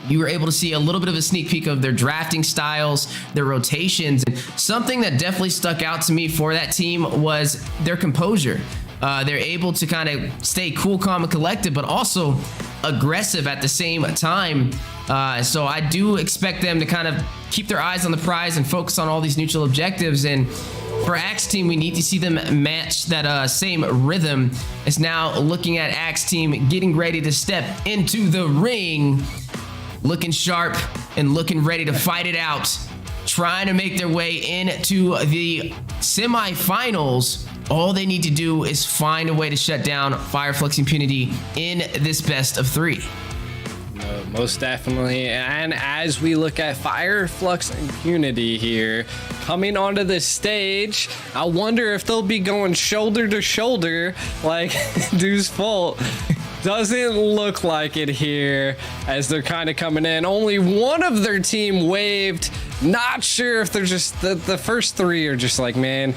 you were able to see a little bit of a sneak peek of their drafting styles, their rotations. And something that definitely stuck out to me for that team was their composure. They're able to kind of stay cool, calm, and collected, but also aggressive at the same time. So I do expect them to kind of keep their eyes on the prize and focus on all these neutral objectives. And for Axe Team, we need to see them match that same rhythm. It's now looking at Axe Team getting ready to step into the ring, looking sharp and looking ready to fight it out, trying to make their way into the semifinals. All they need to do is find a way to shut down Fire, Flux, Impunity in this best of 3. Most definitely. And as we look at Fire, Flux, Impunity here coming onto this stage, I wonder if they'll be going shoulder to shoulder like Deus Vult. Doesn't look like it here as they're kind of coming in. Only one of their team waved. Not sure if they're just the first 3 are just like, man,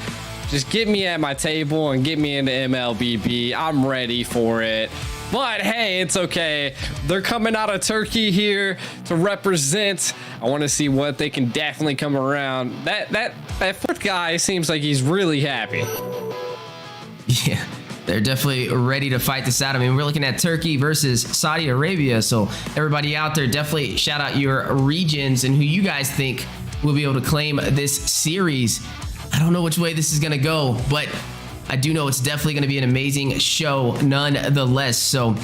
just get me at my table and get me into MLBB. I'm ready for it. But hey, it's okay. They're coming out of Turkey here to represent. I want to see what they can definitely come around. That 4th guy seems like he's really happy. Yeah, they're definitely ready to fight this out. I mean, we're looking at Turkey versus Saudi Arabia. So everybody out there, definitely shout out your regions and who you guys think will be able to claim this series. I don't know which way this is going to go, but I do know it's definitely going to be an amazing show nonetheless. So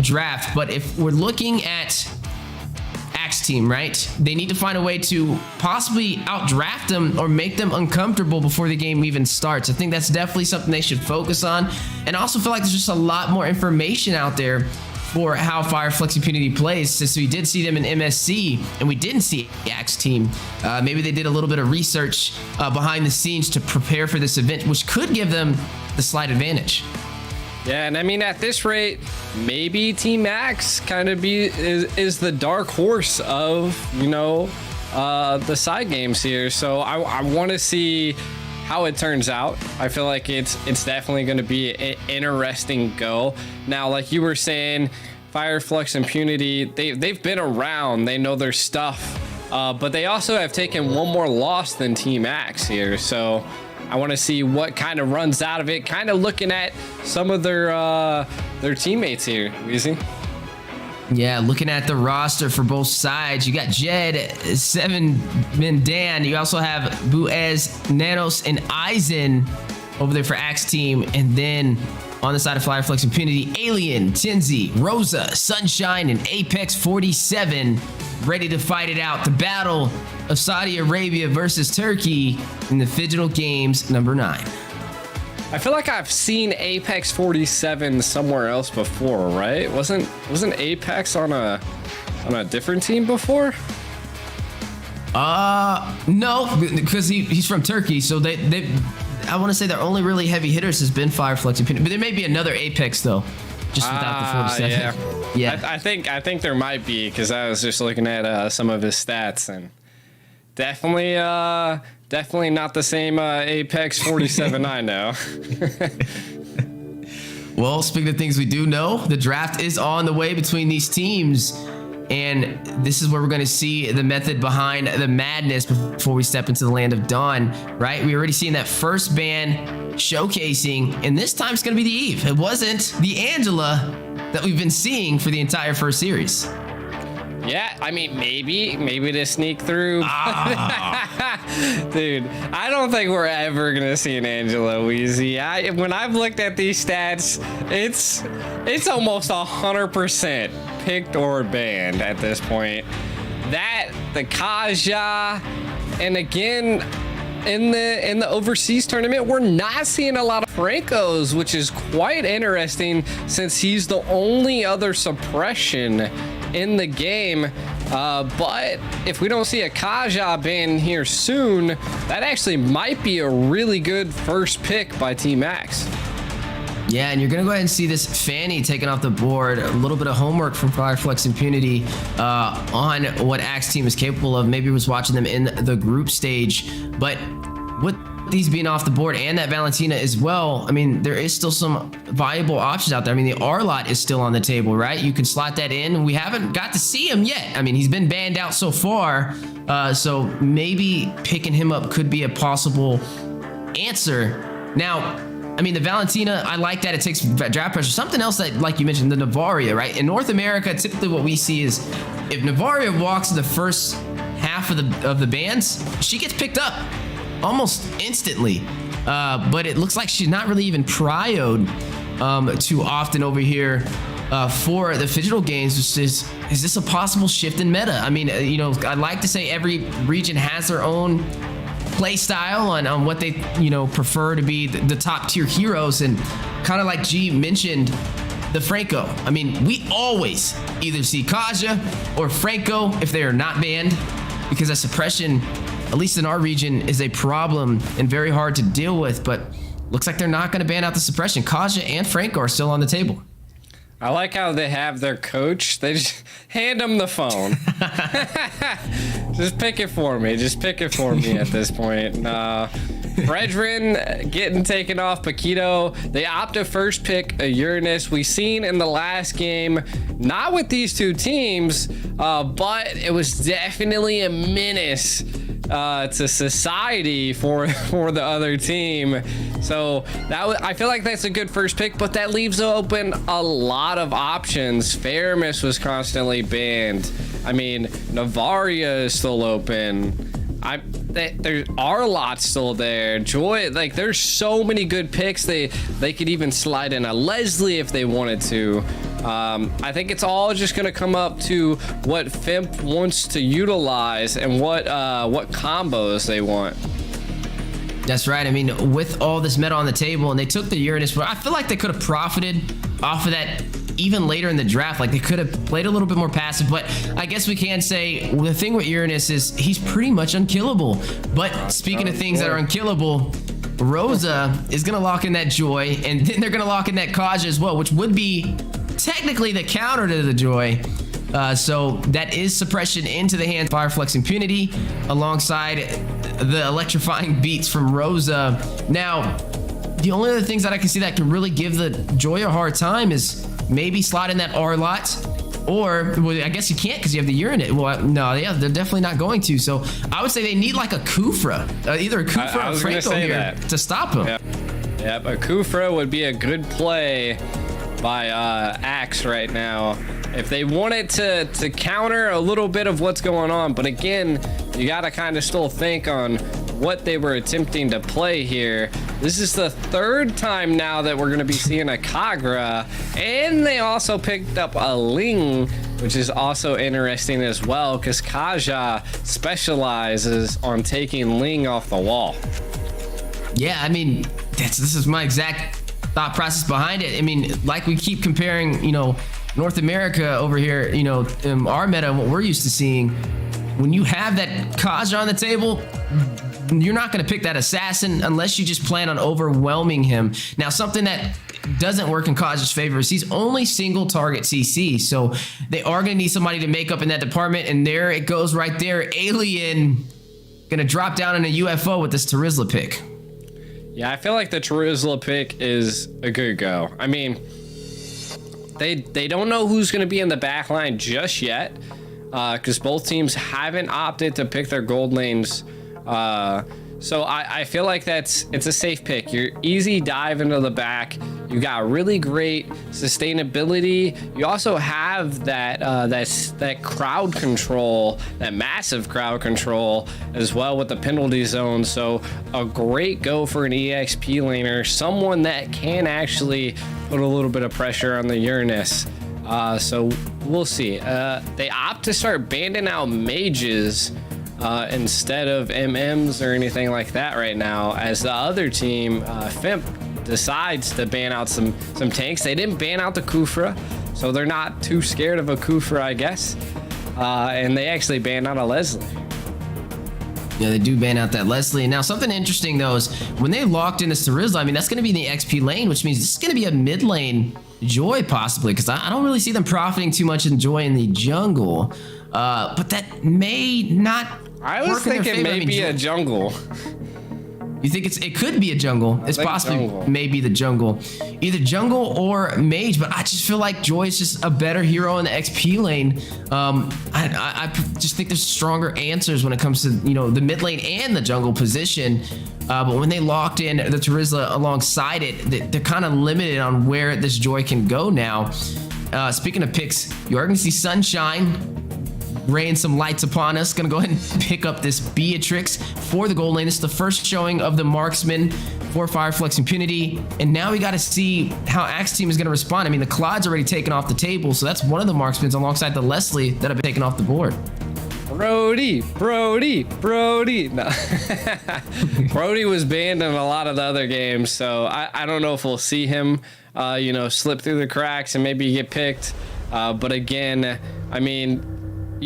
draft, but if we're looking at Axe Team, right, they need to find a way to possibly outdraft them or make them uncomfortable before the game even starts. I think that's definitely something they should focus on, and I also feel like there's just a lot more information out there for how Fire, Flux, Impunity plays, since we did see them in MSC and we didn't see Axe Team. Maybe they did a little bit of research behind the scenes to prepare for this event, which could give them the slight advantage. Yeah, and I mean, at this rate, maybe Team Axe kind of is the dark horse of, you know, the side games here. So I want to see how it turns out. I feel like it's definitely going to be an interesting go. Now, like you were saying, Fire, Flux, Impunity, they've been around. They know their stuff, but they also have taken one more loss than Team Axe here. So I want to see what kind of runs out of it. Kind of looking at some of their teammates here, Weezy. Yeah, looking at the roster for both sides, you got Jed, 7 men Dan. You also have Buez, Nanos, and Aizen. over there for Axe Team. And then on the side of Flux Impunity, Alien, Tenzi, Rosa, Sunshine, and Apex 47 ready to fight it out. The battle of Saudi Arabia versus Turkey in the Phygital Games number 9. I feel like I've seen Apex 47 somewhere else before, right? Wasn't Apex on a different team before? No, because he's from Turkey, so they I want to say their only really heavy hitters has been Flux Impunity, but there may be another Apex though, just without the 47. Yeah. I think there might be, because I was just looking at some of his stats, and definitely not the same Apex 47 I know. Well, speaking of things we do know, the draft is on the way between these teams. And this is where we're going to see the method behind the madness before we step into the land of dawn, right? We already seen that first ban showcasing, and this time it's going to be the Eve. It wasn't the Angela that we've been seeing for the entire first series. Yeah, I mean, maybe to sneak through. Dude, I don't think we're ever gonna see an Angela Wheezy. When I've looked at these stats, it's almost 100% picked or banned at this point. That, the Kaja, and again, in the overseas tournament, we're not seeing a lot of Francos, which is quite interesting since he's the only other suppression in the game. But if we don't see a Kaja ban here soon, that actually might be a really good first pick by Team Max. Yeah, and you're gonna go ahead and see this Fanny taken off the board. A little bit of homework from Flux Impunity on what Axe Team is capable of. Maybe was watching them in the group stage, but with these being off the board and that Valentina as well, I mean, there is still some viable options out there. I mean, the R-Lot is still on the table, right? You can slot that in. We haven't got to see him yet. I mean, he's been banned out so far, so maybe picking him up could be a possible answer. Now, I mean, the Valentina, I like that. It takes draft pressure. Something else that, like you mentioned, the Navaria, right? In North America, typically what we see is if Navaria walks in the first half of the bans, she gets picked up almost instantly. But it looks like she's not really even prioed too often over here for the Phygital Games. Is this a possible shift in meta? I mean, you know, I'd like to say every region has their own play style on what they, you know, prefer to be the top tier heroes, and kind of like G mentioned, the Franco. I mean, we always either see Kaja or Franco if they are not banned, because that suppression, at least in our region, is a problem and very hard to deal with. But looks like they're not going to ban out the suppression. Kaja and Franco are still on the table. I like how they have their coach. They just hand them the phone. Just pick it for me. Just pick it for me at this point. Brethren getting taken off. Paquito. They opt to first pick a Uranus. We seen in the last game, not with these two teams, but it was definitely a menace to society for the other team. So I feel like that's a good first pick, but that leaves open a lot of options. Fairness was constantly banned. I mean, Navaria is still open. There's R-Lot's still there. Joy, like, there's so many good picks. They could even slide in a Leslie if they wanted to. I think it's all just gonna come up to what Fimp wants to utilize and what combos they want. That's right. I mean, with all this meta on the table, and they took the Uranus, but I feel like they could have profited off of that even later in the draft. Like, they could have played a little bit more passive, but I guess we can say the thing with Uranus is he's pretty much unkillable. But speaking of things that are unkillable, Rosa is gonna lock in that Joy, and then they're gonna lock in that Kaja as well, which would be technically the counter to the Joy. So that is suppression into the hands of Flux Impunity alongside the electrifying beats from Rosa. Now, the only other things that I can see that can really give the Joy a hard time is maybe slot in that R-Lot, or, well, I guess you can't because you have the Uranus. Well, no, yeah, they're definitely not going to. So I would say they need like a Kufra, either a Kufra or Franco here to stop him. Yep, a Kufra would be a good play by Axe right now if they wanted to counter a little bit of what's going on. But again, you got to kind of still think on what they were attempting to play here. This is the third time now that we're going to be seeing a Kagura, and they also picked up a Ling, which is also interesting as well because Kaja specializes on taking Ling off the wall. Yeah, I mean, this is my exact thought process behind it. I mean, like we keep comparing, North America over here, our meta and what we're used to seeing. When you have that Kaja on the table, you're not going to pick that assassin unless you just plan on overwhelming him. Now, something that doesn't work in Kaja's favor is he's only single target CC, so they are going to need somebody to make up in that department, and there it goes right there. Alien going to drop down in a UFO with this Terizla pick. Yeah, I feel like the Terizla pick is a good go. I mean, they don't know who's going to be in the back line just yet, because both teams haven't opted to pick their gold lanes. So I feel like it's a safe pick. You're easy dive into the back. You got really great sustainability. You also have that crowd control, that massive crowd control as well with the penalty zone. So a great go for an EXP laner, someone that can actually put a little bit of pressure on the Uranus. So we'll see. They opt to start banning out mages instead of MMs or anything like that right now, as the other team, Fimp, decides to ban out some tanks. They didn't ban out the Kufra, so they're not too scared of a Kufra, I guess. And they actually banned out a Leslie. Yeah, they do ban out that Leslie. Now, something interesting, though, is when they locked into Terizla, I mean, that's going to be in the XP lane, which means this is going to be a mid lane Joy, possibly, because I don't really see them profiting too much in Joy in the jungle. But that may not. I was thinking maybe a jungle. You think it could be a jungle? It's possibly maybe the jungle, either jungle or mage. But I just feel like Joy is just a better hero in the XP lane. I just think there's stronger answers when it comes to the mid lane and the jungle position. But when they locked in the Terizla alongside it, they're kind of limited on where this Joy can go now. Speaking of picks, you are going to see Sunshine rain some lights upon us. Gonna go ahead and pick up this Beatrix for the gold lane. This is the first showing of the marksman for Flux Impunity, and now we got to see how Axe Team is going to respond. I mean, the Claude's already taken off the table, so that's one of the marksmen alongside the Leslie that have been taken off the board. Brody. No. Brody was banned in a lot of the other games, so I don't know if we'll see him slip through the cracks and maybe get picked. But again, I mean,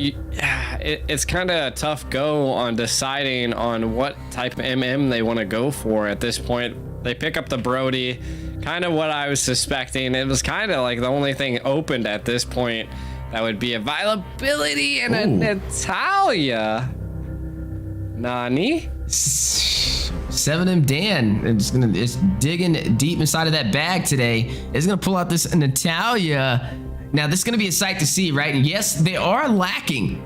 it's kind of a tough go on deciding on what type of MM they want to go for at this point. They pick up the Brody, kind of what I was suspecting. It was kind of like the only thing opened at this point that would be availability in a Natalia. Nani? 7M Dan is digging deep inside of that bag today. Is gonna pull out this Natalia. Now, this is going to be a sight to see, right? And yes, they are lacking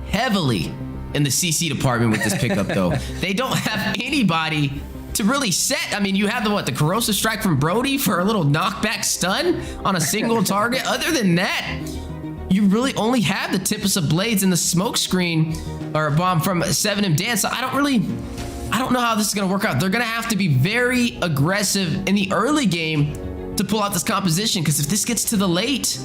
heavily in the CC department with this pickup, though. They don't have anybody to really set. I mean, you have the corrosive strike from Brody for a little knockback stun on a single target. Other than that, you really only have the Tempest of Blades and the smoke screen or bomb from 7M Dan. So I don't know how this is going to work out. They're going to have to be very aggressive in the early game to pull out this composition, because if this gets to the late,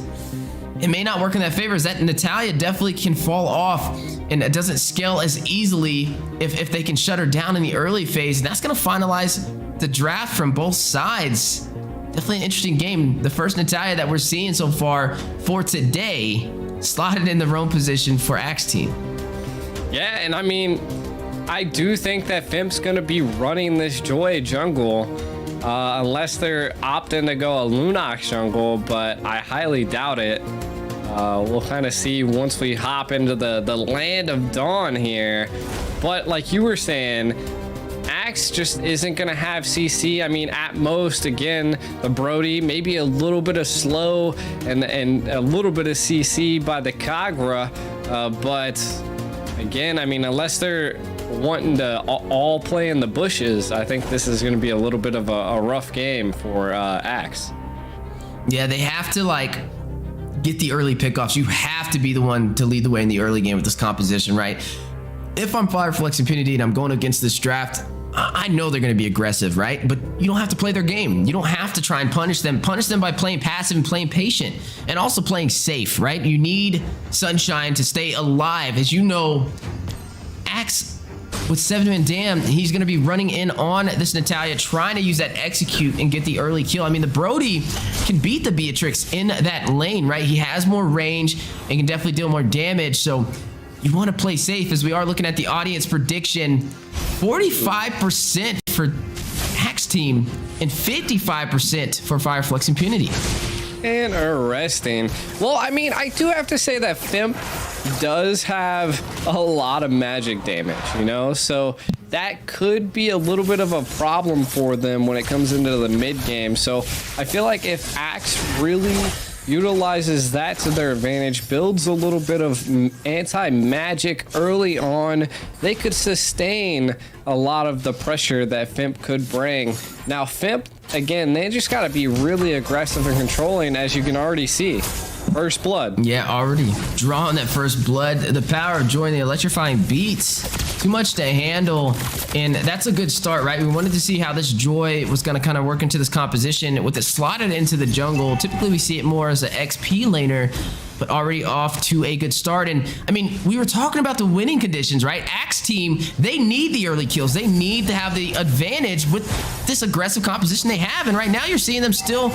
it may not work in their favor. As that Natalia definitely can fall off, and it doesn't scale as easily if they can shut her down in the early phase. And that's going to finalize the draft from both sides. Definitely an interesting game. The first Natalia that we're seeing so far for today, slotted in the roam position for Axe Team. Yeah, and I mean, I do think that Fimp's going to be running this Joy jungle. Unless they're opting to go a Lunox jungle, but I highly doubt it. We'll kind of see once we hop into the land of dawn here. But like you were saying, Axe just isn't going to have CC. I mean, at most, again, the Brody, maybe a little bit of slow and a little bit of CC by the Kagura. But again, I mean, unless they're wanting to all play in the bushes, I think this is going to be a little bit of a rough game for Axe. Yeah, they have to get the early pickoffs. You have to be the one to lead the way in the early game with this composition, right? If I'm Flux Impunity and I'm going against this draft, I know they're going to be aggressive, right? But you don't have to play their game. You don't have to try and punish them. Punish them by playing passive and playing patient and also playing safe, right? You need Sunshine to stay alive. As you know, Axe with 7-man Dam, he's going to be running in on this Natalia, trying to use that execute and get the early kill. I mean, the Brody can beat the Beatrix in that lane, right? He has more range and can definitely deal more damage. So you want to play safe, as we are looking at the audience prediction. 45% for Axe team and 55% for Fireflux Impunity. Interesting. Well, I mean, I do have to say that Fimp does have a lot of magic damage, you know? So that could be a little bit of a problem for them when it comes into the mid game. So I feel like if Axe really utilizes that to their advantage, builds a little bit of anti-magic early on, they could sustain a lot of the pressure that Fimp could bring. Now Fimp, again, they just got to be really aggressive and controlling, as you can already see. First blood. Yeah, already drawing that first blood. The power of joy and the electrifying beats. Too much to handle, and that's a good start, right? We wanted to see how this Joy was going to kind of work into this composition with it slotted into the jungle. Typically, we see it more as an XP laner, but already off to a good start. And I mean, we were talking about the winning conditions, right? Axe team, they need the early kills. They need to have the advantage with this aggressive composition they have. And right now, you're seeing them still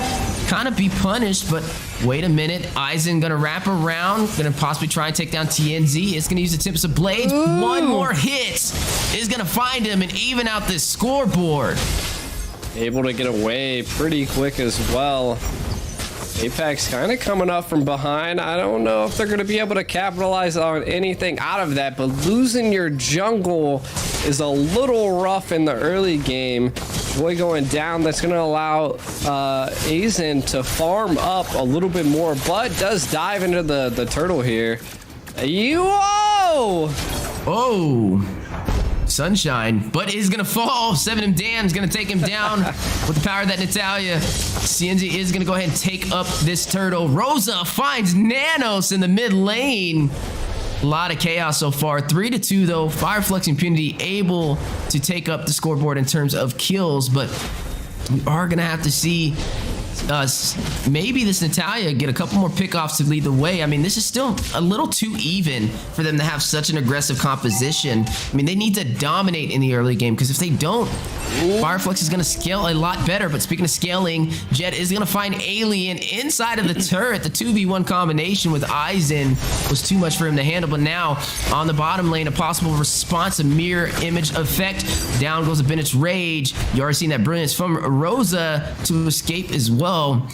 kind of be punished, but wait a minute. Aizen gonna wrap around, gonna possibly try and take down TNZ. It's gonna use the Tempest of Blades. Ooh. One more hit is gonna find him and even out this scoreboard. Able to get away pretty quick as well. Apex kind of coming up from behind. I don't know if they're going to be able to capitalize on anything out of that, but losing your jungle is a little rough in the early game. Joy going down, that's going to allow Aizen to farm up a little bit more, but does dive into the turtle here. Whoa! Oh! Sunshine, but is gonna fall. 7-man Dam's gonna take him down with the power of that Natalia. CNZ is gonna go ahead and take up this turtle. Rosa finds Nanos in the mid lane. A lot of chaos so far. 3-2 though. Fireflux Impunity able to take up the scoreboard in terms of kills, but we are gonna have to see maybe this Natalia get a couple more pickoffs to lead the way. I mean, this is still a little too even for them to have such an aggressive composition. I mean, they need to dominate in the early game, because if they don't, Fireflux is going to scale a lot better. But speaking of scaling, Jet is going to find Alien inside of the turret. The 2v1 combination with Aizen was too much for him to handle. But now on the bottom lane, a possible response, a mirror image effect. Down goes the Bennett's Rage. You already seen that brilliance from Rosa to escape as well.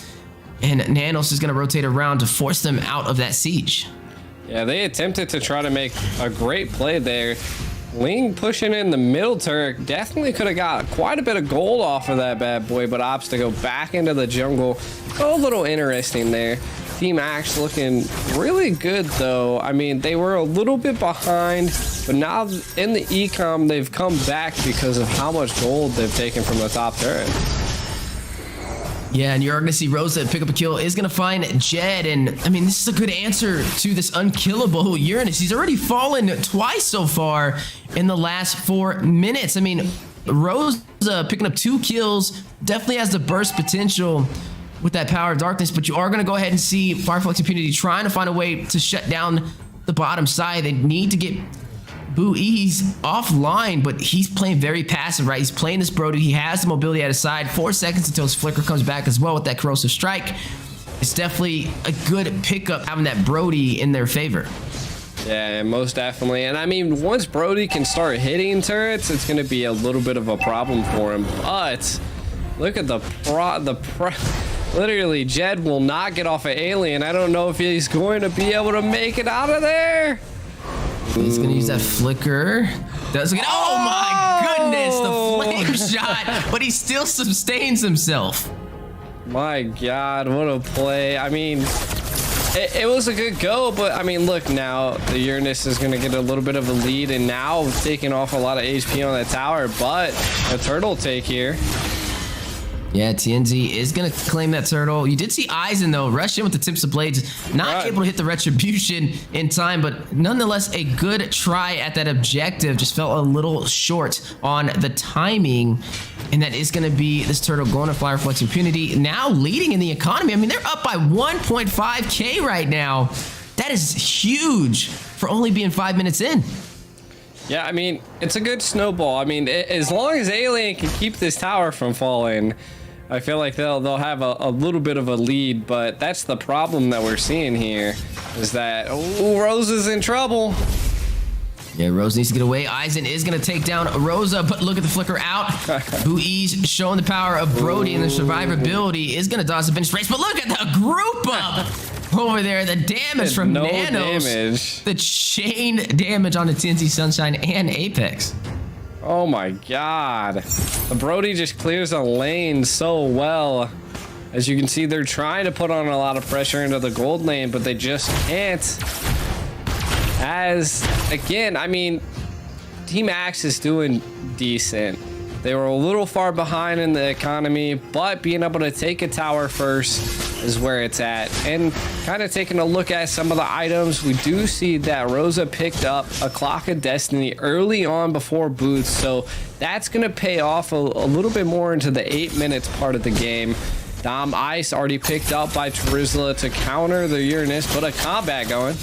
And Nanos is going to rotate around to force them out of that siege. Yeah, they attempted to try to make a great play there. Ling pushing in the middle turret definitely could have got quite a bit of gold off of that bad boy, but opts to go back into the jungle. A little interesting there. Team Axe looking really good though. I mean, they were a little bit behind, but now in the ecom, they've come back because of how much gold they've taken from the top turret. Yeah, and you're going to see Rosa pick up a kill, is going to find Jed, and I mean, this is a good answer to this unkillable Uranus. He's already fallen twice so far in the last 4 minutes. I mean, Rosa picking up 2 kills, definitely has the burst potential with that power of darkness, but you are going to go ahead and see Fireflux Impunity trying to find a way to shut down the bottom side. They need to get Boo-E's offline, but he's playing very passive, right? He's playing this Brody. He has the mobility at his side. 4 seconds until his flicker comes back as well with that corrosive strike. It's definitely a good pickup having that Brody in their favor. Yeah, most definitely. And I mean, once Brody can start hitting turrets, it's going to be a little bit of a problem for him. But look at literally, Jed will not get off of Alien. I don't know if he's going to be able to make it out of there. He's gonna use that flicker. Oh my goodness, the flame shot, but he still sustains himself. My God, what a play. I mean, it was a good go, but I mean, look, now the Uranus is gonna get a little bit of a lead and now taking off a lot of HP on that tower, but a turtle take here. Yeah, TNZ is going to claim that turtle. You did see Eisen, though, rush in with the tips of blades. Not able to hit the retribution in time, but nonetheless, a good try at that objective. Just fell a little short on the timing. And that is going to be this turtle going to Flyer Flux Impunity. Now leading in the economy. I mean, they're up by 1.5K right now. That is huge for only being 5 minutes in. Yeah, I mean, it's a good snowball. I mean, as long as Alien can keep this tower from falling, I feel like they'll have a little bit of a lead, but that's the problem that we're seeing here, is that, oh, Rose is in trouble. Yeah, Rose needs to get away. Eisen is going to take down Rosa, but look at the flicker out. Bui's showing the power of Brody, and the survivability is going to dodge the bench race, but look at the group up over there. The damage from Nanos. The chain damage on the TNT Sunshine and Apex. Oh my god. The Brody just clears a lane so well. As you can see, they're trying to put on a lot of pressure into the gold lane, but they just can't. As, again, I mean, Team Axe is doing decent. They were a little far behind in the economy, but being able to take a tower first is where it's at. And kind of taking a look at some of the items, we do see that Rosa picked up a Clock of Destiny early on before Boots, so that's going to pay off a little bit more into the 8 minutes part of the game. Dom Ice already picked up by Terizla to counter the Uranus, put a combat going.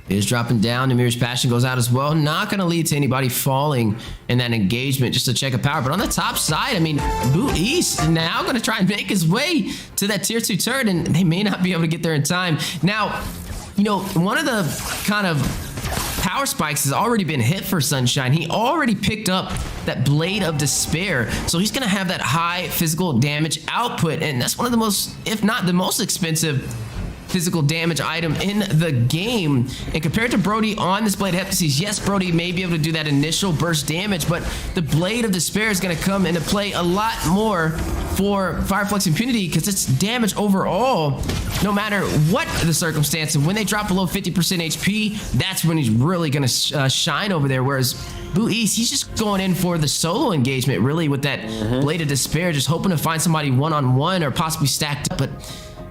Is dropping down. Namir's Passion goes out as well. Not going to lead to anybody falling in that engagement, just to check a power. But on the top side, I mean, Bui's now going to try and make his way to that tier 2 turret, and they may not be able to get there in time. Now, you know, one of the kind of power spikes has already been hit for Sunshine. He already picked up that Blade of Despair, so he's going to have that high physical damage output, and that's one of the most, if not the most expensive physical damage item in the game. And compared to Brody on this Blade of Heptases, yes, Brody may be able to do that initial burst damage, but the Blade of Despair is going to come into play a lot more for Fire Flux Impunity, because it's damage overall, no matter what the circumstance. And when they drop below 50% HP, that's when he's really going to shine over there. Whereas Bui's, he's just going in for the solo engagement, really, with that Blade of Despair, just hoping to find somebody one-on-one or possibly stacked up. But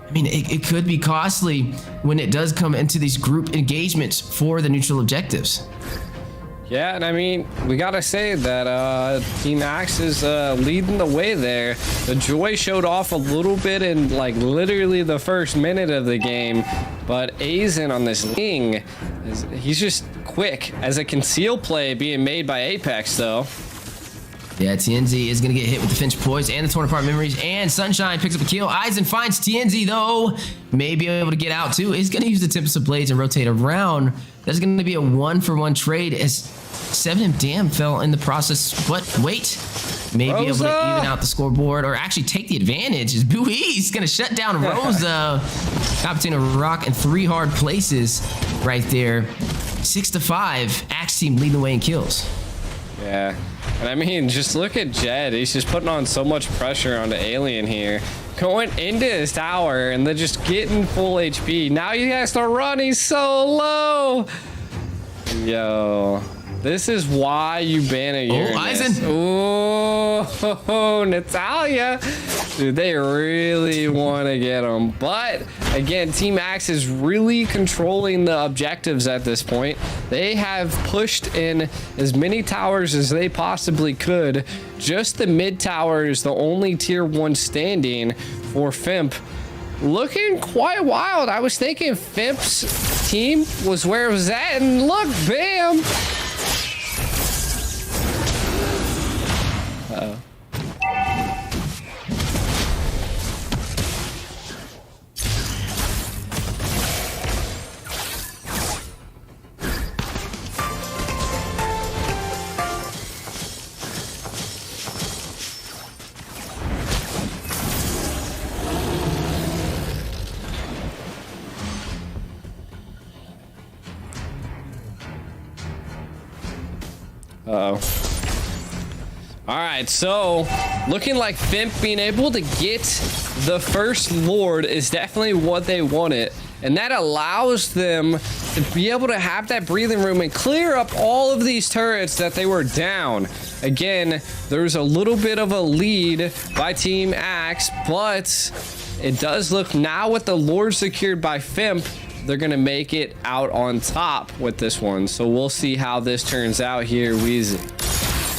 I mean, it could be costly when it does come into these group engagements for the neutral objectives. Yeah, and I mean, we gotta say that Team Axe is leading the way there. The Joy showed off a little bit in like literally the first minute of the game, but Aizen on this Ling, he's just quick as a conceal play being made by Apex though. Yeah, TNZ is going to get hit with the Finch Poise and the Torn Apart Memories, and Sunshine picks up a kill. Eisen finds TNZ, though. May be able to get out, too. He's going to use the Tempest of Blades and rotate around. That's going to be a 1-for-1 trade as 7 Damn fell in the process. But wait, may be able to even out the scoreboard or actually take the advantage as Bui's going to shut down Rosa. Captain of Rock in 3 hard places right there. 6-5, Axe Team leading the way in kills. Yeah. And I mean, just look at Jed. He's just putting on so much pressure onto Alien here. Going into his tower and then just getting full HP. Now he has to run. He's so low. Yo. This is why you ban a Uranus. Eisen. Oh, Natalia. Dude, they really want to get him. But, again, Team Axe is really controlling the objectives at this point. They have pushed in as many towers as they possibly could. Just the mid tower is the only tier 1 standing for Fimp. Looking quite wild. I was thinking Fimp's team was where it was at, and look, bam. Uh-oh. All right, so looking like Fimp being able to get the first Lord is definitely what they wanted, and that allows them be able to have that breathing room and clear up all of these turrets that they were down. Again, there's a little bit of a lead by Team Axe, but it does look now with the Lord secured by Fimp, they're going to make it out on top with this one. So we'll see how this turns out here, Weezy.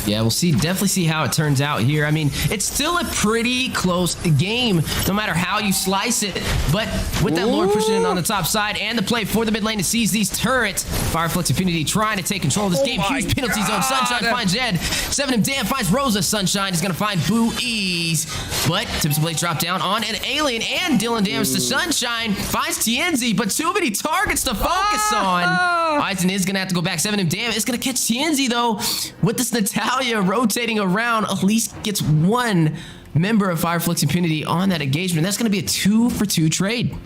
Yeah, we'll see. Definitely see how it turns out here. I mean, it's still a pretty close game, no matter how you slice it. But with that Lord pushing in on the top side and the play for the mid lane to seize these turrets, Flux Impunity trying to take control of this game. Huge penalty zone. Sunshine finds Jed. 7M Dan finds Rosa. Sunshine is going to find Boo Ease. But Tips Blade drop down on an Alien and Dylan damage to Sunshine. Finds TNZ, but too many targets to focus on. Eisen is going to have to go back. 7M Dan is going to catch TNZ, though, with this Natalia rotating around. At least gets one member of Flux Impunity on that engagement. That's going to be a 2-for-2 trade.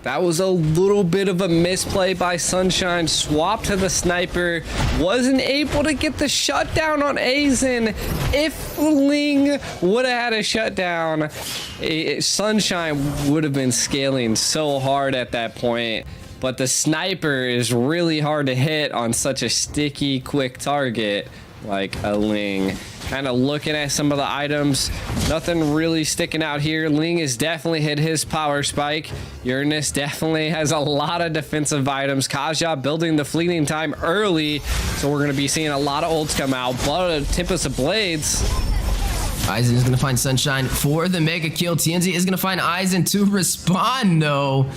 That was a little bit of a misplay by Sunshine. Swap to the sniper. Wasn't able to get the shutdown on Aizen. If Ling would have had a shutdown, Sunshine would have been scaling so hard at that point. But the sniper is really hard to hit on such a sticky, quick target like a Ling. Kind of looking at some of the items, nothing really sticking out here. Ling has definitely hit his power spike. Uranus definitely has a lot of defensive items. Kaja building the fleeting time early, so we're going to be seeing a lot of ults come out. But Tempest of Blades. Eisen is going to find Sunshine for the mega kill. TNZ is going to find Eisen to respond, though.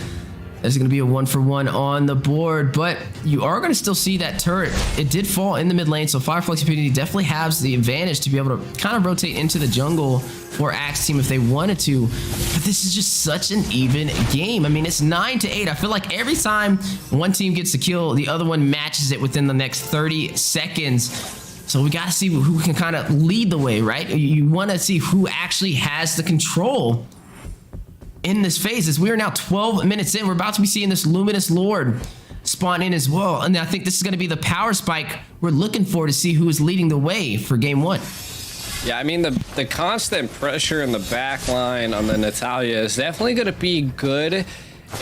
There's going to be a 1-for-1 on the board, but you are going to still see that turret. It did fall in the mid lane, so Flux Impunity definitely has the advantage to be able to kind of rotate into the jungle for Axe Team if they wanted to. But this is just such an even game. I mean, it's 9-8. I feel like every time one team gets a kill, the other one matches it within the next 30 seconds. So we got to see who can kind of lead the way, right? You want to see who actually has the control in this phase. As we are now 12 minutes in, we're about to be seeing this Luminous Lord spawn in as well. And I think this is going to be the power spike we're looking for to see who is leading the way for game one. Yeah, I mean, the constant pressure in the back line on the Natalia is definitely going to be good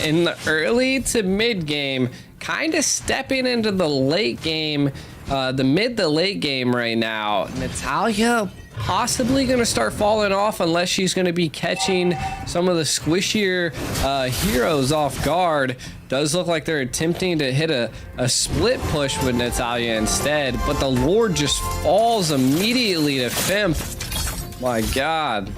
in the early to mid game. Kind of stepping into the late game, the mid to late game right now. Natalia possibly going to start falling off unless she's going to be catching some of the squishier heroes off guard. Does look like they're attempting to hit a split push with Natalia instead, but the Lord just falls immediately to Fimp. My God.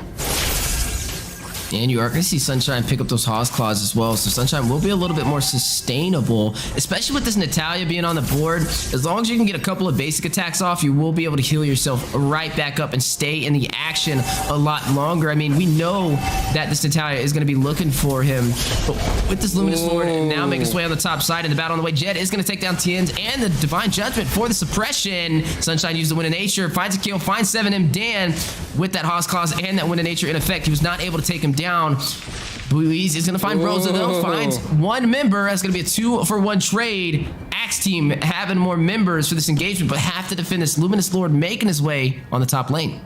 And you are going to see Sunshine pick up those Hawes Claws as well. So Sunshine will be a little bit more sustainable, especially with this Natalia being on the board. As long as you can get a couple of basic attacks off, you will be able to heal yourself right back up and stay in the action a lot longer. I mean, we know that this Natalia is going to be looking for him. But with this Luminous Lord now making his way on the top side and the battle on the way, Jed is going to take down Tienz and the Divine Judgment for the suppression. Sunshine used the Wind of Nature, finds a kill, finds 7M Dan with that Hawes Claws and that Wind of Nature in effect. He was not able to take him down. Louise is going to find Rosa, though. Finds one member. That's going to be a 2-for-1 trade. Axe Team having more members for this engagement, but have to defend this Luminous Lord making his way on the top lane.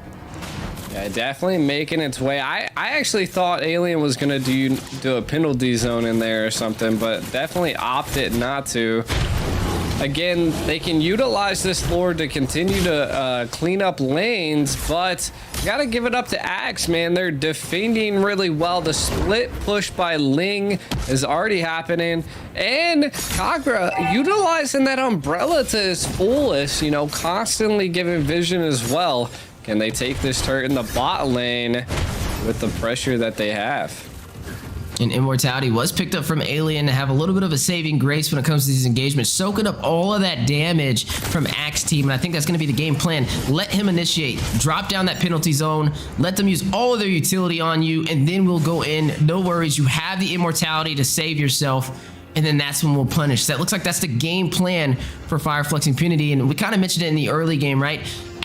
Yeah, definitely making its way. I actually thought Alien was going to do a penalty zone in there or something, but definitely opted not to. Again, they can utilize this Lord to continue to clean up lanes, but you gotta give it up to Axe, man. They're defending really well. The split push by Ling is already happening, and Kagra utilizing that umbrella to its fullest, you know, constantly giving vision as well. Can they take this turret in the bot lane with the pressure that they have? And Immortality was picked up from Alien to have a little bit of a saving grace when it comes to these engagements, soaking up all of that damage from Axe Team, and I think that's going to be the game plan. Let him initiate, drop down that penalty zone, let them use all of their utility on you, and then we'll go in. No worries, you have the Immortality to save yourself, and then that's when we'll punish. That looks like that's the game plan for Flux Impunity, and we kind of mentioned it in the early game, right?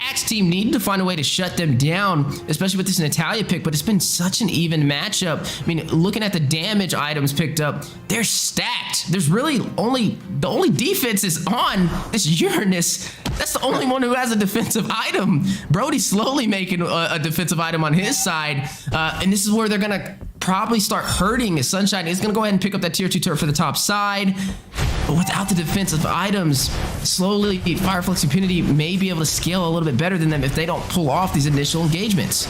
Axe Team needed to find a way to shut them down, especially with this Natalia pick, but it's been such an even matchup. I mean, looking at the damage items picked up, they're stacked. There's really the only defense is on this Uranus. That's the only one who has a defensive item. Brody's slowly making a defensive item on his side, and this is where they're gonna probably start hurting. Sunshine is gonna go ahead and pick up that tier 2 turret for the top side. but without the defensive items, slowly Flux Impunity may be able to scale a little bit better than them if they don't pull off these initial engagements.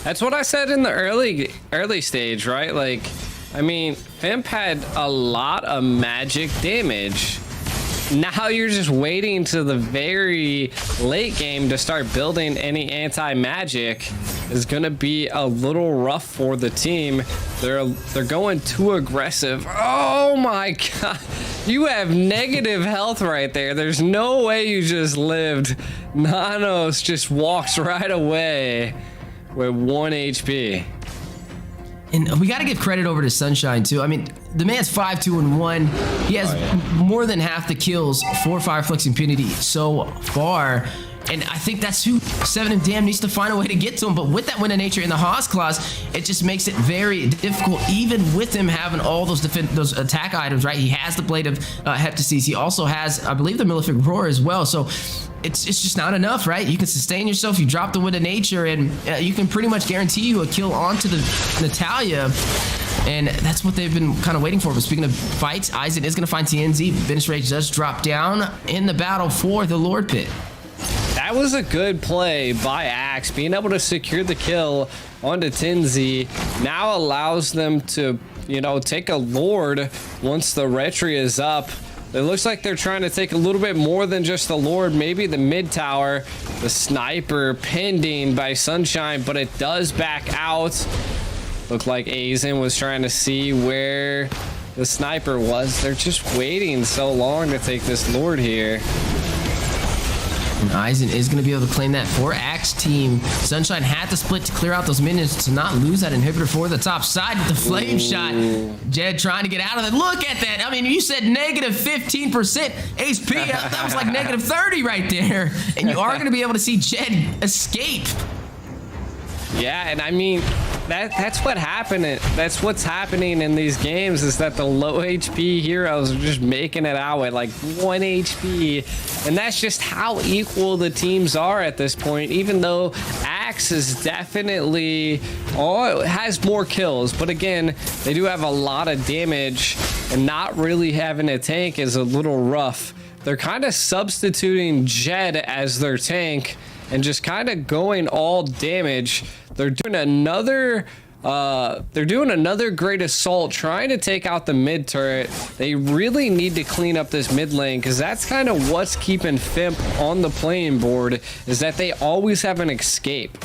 That's what I said in the early stage, right? Like, I mean, Fimp had a lot of magic damage. Now you're just waiting to the very late game to start building any anti-magic. Is gonna be a little rough for the team. They're going too aggressive. Oh my god, you have negative health right there. There's no way you just lived. Nanos just walks right away with 1 HP. And we got to give credit over to Sunshine too. I mean, the man's 5-2-1. He has more than half the kills for Flux Impunity so far. And I think that's who 7 and Damn needs to find a way to get to him. But with that win of nature in the Haas clause, it just makes it very difficult, even with him having all those attack items, right? He has the Blade of Heptases. He also has, I believe, the Malefic Roar as well. So it's just not enough, right? You can sustain yourself, you drop the Win of Nature, and you can pretty much guarantee you a kill onto the Natalia. And that's what they've been kind of waiting for. But speaking of fights, Aizen is going to find TNZ. Finish rate does drop down in the battle for the Lord Pit. That was a good play by Axe. Being able to secure the kill onto Tinzi now allows them to, you know, take a Lord once the Retri is up. It looks like they're trying to take a little bit more than just the Lord, maybe the mid tower. The sniper pending by Sunshine, but it does back out. Looked like Aizen was trying to see where the sniper was. They're just waiting so long to take this Lord here. And Aizen is going to be able to claim that for Axe team. Sunshine had to split to clear out those minions to not lose that inhibitor for the top side with the flame shot. Jed trying to get out of it. Look at that. I mean, you said negative 15% HP. That was like negative 30 right there. And you are going to be able to see Jed escape. Yeah, and I mean, that's what happened. That's what's happening in these games, is that the low HP heroes are just making it out with like 1 HP, and that's just how equal the teams are at this point. Even though Axe is definitely has more kills, but again, they do have a lot of damage, and not really having a tank is a little rough. They're kind of substituting Jed as their tank and just kind of going all damage. They're doing another great assault, trying to take out the mid turret. They really need to clean up this mid lane, because that's kind of what's keeping Fimp on the playing board, is that they always have an escape.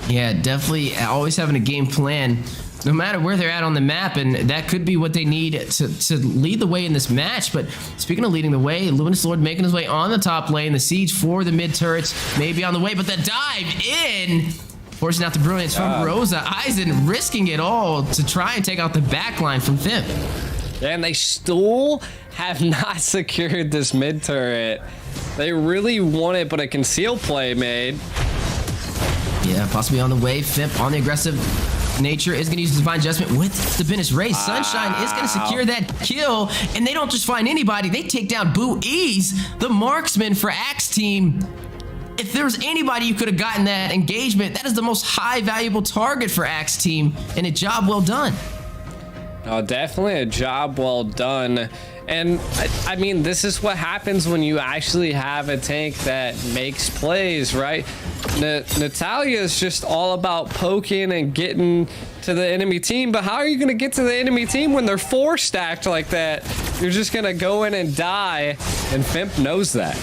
Yeah, definitely always having a game plan, no matter where they're at on the map, and that could be what they need to lead the way in this match. But speaking of leading the way, Luminous Lord making his way on the top lane. The siege for the mid turrets may be on the way, but the dive in, forcing out the brilliance from Rosa. Aizen risking it all to try and take out the back line from Fimp. And they still have not secured this mid turret. They really want it, but a conceal play made. Yeah, possibly on the way. Fimp on the aggressive nature is going to use Divine Adjustment with the Venice Race. Sunshine is going to secure that kill, and they don't just find anybody. They take down Boo Ease, the marksman for Axe team. If there was anybody you could have gotten that engagement, that is the most high valuable target for Axe team, and a job well done. Oh, definitely a job well done. And I mean, this is what happens when you actually have a tank that makes plays, right? Natalia is just all about poking and getting to the enemy team, but how are you going to get to the enemy team when they're 4 stacked like that? You're just going to go in and die, and Fimp knows that.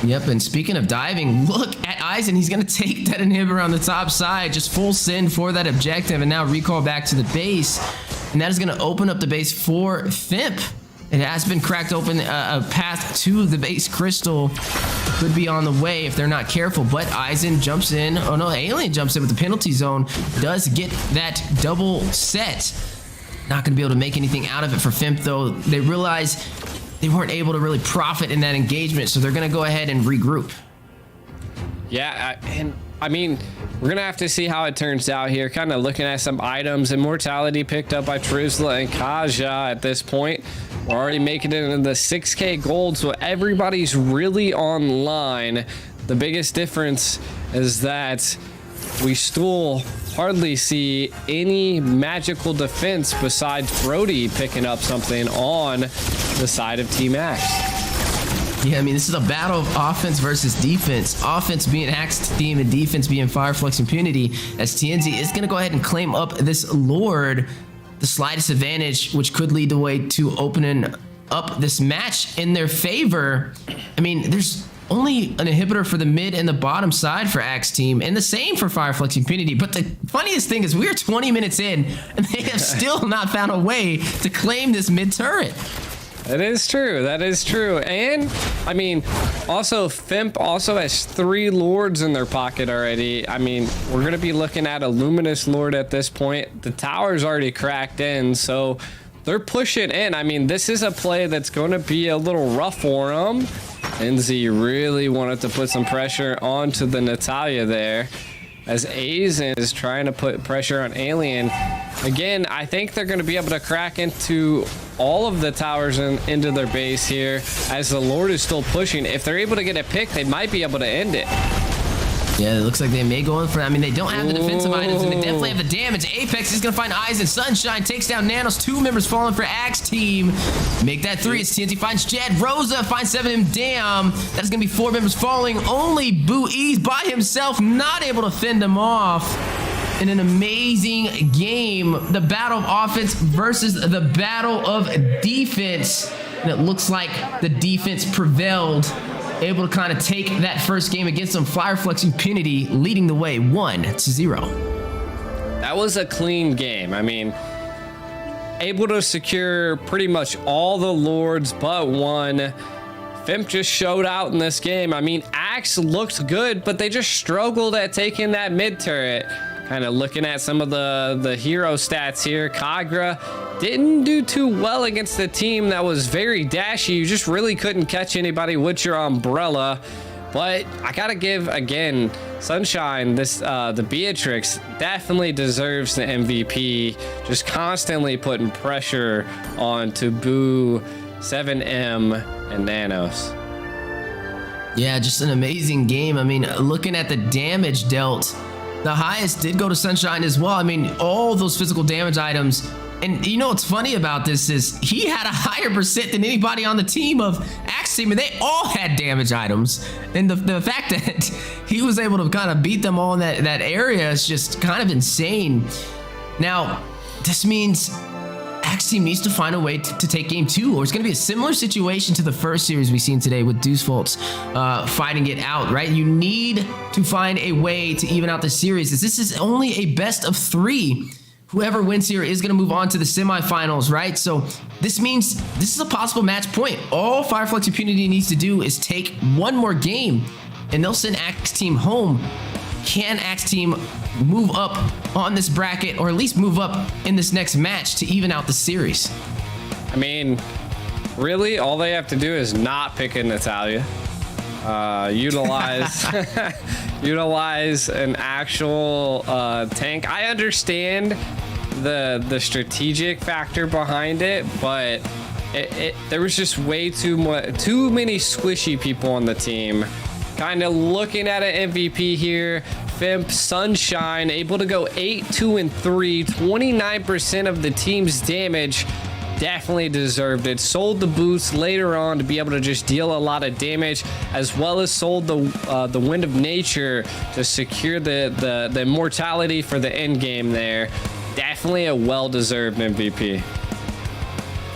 Yep, and speaking of diving, look at Aizen. He's going to take that inhibitor on the top side, just full send for that objective, and now recall back to the base. And that is going to open up the base for Fimp. It has been cracked open. A path to the base crystal could be on the way if they're not careful, but Aizen jumps in. Oh no, Alien jumps in with the penalty zone. Does get that double set. Not going to be able to make anything out of it for Fimp, though. They realize they weren't able to really profit in that engagement, so they're going to go ahead and regroup. Yeah, and I mean, we're going to have to see how it turns out here. Kind of looking at some items. Immortality picked up by Truzla and Kaja at this point. We're already making it into the 6K gold, so everybody's really online. The biggest difference is that we still hardly see any magical defense besides Brody picking up something on the side of Team Axe. Yeah, I mean, this is a battle of offense versus defense. Offense being Axe Team and defense being Flux Impunity, as TNZ is going to go ahead and claim up this Lord, the slightest advantage, which could lead the way to opening up this match in their favor. I mean, there's only an inhibitor for the mid and the bottom side for Axe Team, and the same for Flux Impunity. But the funniest thing is we're 20 minutes in, and they have still not found a way to claim this mid turret. That is true. That is true. And I mean, also Fimp also has 3 lords in their pocket already. I mean, we're going to be looking at a Luminous Lord at this point. The tower's already cracked in, so they're pushing in. I mean, this is a play that's going to be a little rough for them. NZ really wanted to put some pressure onto the Natalia there, as Azen is trying to put pressure on Alien. Again, I think they're going to be able to crack into all of the towers into their base here, as the Lord is still pushing. If they're able to get a pick, they might be able to end it. Yeah, it looks like they may go in for it. I mean, they don't have the defensive items, and they definitely have the damage. Apex is going to find Eyes and Sunshine, takes down Nanos. 2 members falling for Axe Team. Make that 3 as TNT finds Jed. Rosa finds 7. Damn, that's going to be 4 members falling. Only Boo E's by himself, not able to fend them off. In an amazing game, the battle of offense versus the battle of defense. And it looks like the defense prevailed, able to kind of take that first game against them. Flux Impunity leading the way 1-0. That was a clean game. I mean, able to secure pretty much all the lords but one. Fimp just showed out in this game. I mean, Axe looked good, but they just struggled at taking that mid turret. Kind of looking at some of the hero stats here, Kagra didn't do too well against the team that was very dashy. You just really couldn't catch anybody with your umbrella. But I gotta give, again, Sunshine, the Beatrix definitely deserves the MVP. Just constantly putting pressure on to Boo, 7M, and Nanos. Yeah, just an amazing game. I mean, looking at the damage dealt, the highest did go to Sunshine as well. I mean, all those physical damage items. And you know what's funny about this is he had a higher percent than anybody on the team of Axe Team, and they all had damage items. And the fact that he was able to kind of beat them all in that area is just kind of insane. Now, this means Axe Team needs to find a way to take game 2, or it's going to be a similar situation to the first series we've seen today with Deus Volts fighting it out, right? You need to find a way to even out the series. This is only a best of 3. Whoever wins here is going to move on to the semifinals, right? So this means this is a possible match point. All Flux Impunity needs to do is take one more game, and they'll send Axe Team home. Can Axe Team move up on this bracket, or at least move up in this next match to even out the series? I mean, really, all they have to do is not pick a Natalia. Utilize utilize an actual tank. I understand the strategic factor behind it, but there was just way too many squishy people on the team. Kind of looking at an MVP here. Fimp, Sunshine, able to go 8-2-3, 29% of the team's damage. Definitely deserved it. Sold the boots later on to be able to just deal a lot of damage, as well as sold the Wind of Nature to secure the immortality for the end game there. Definitely a well-deserved MVP.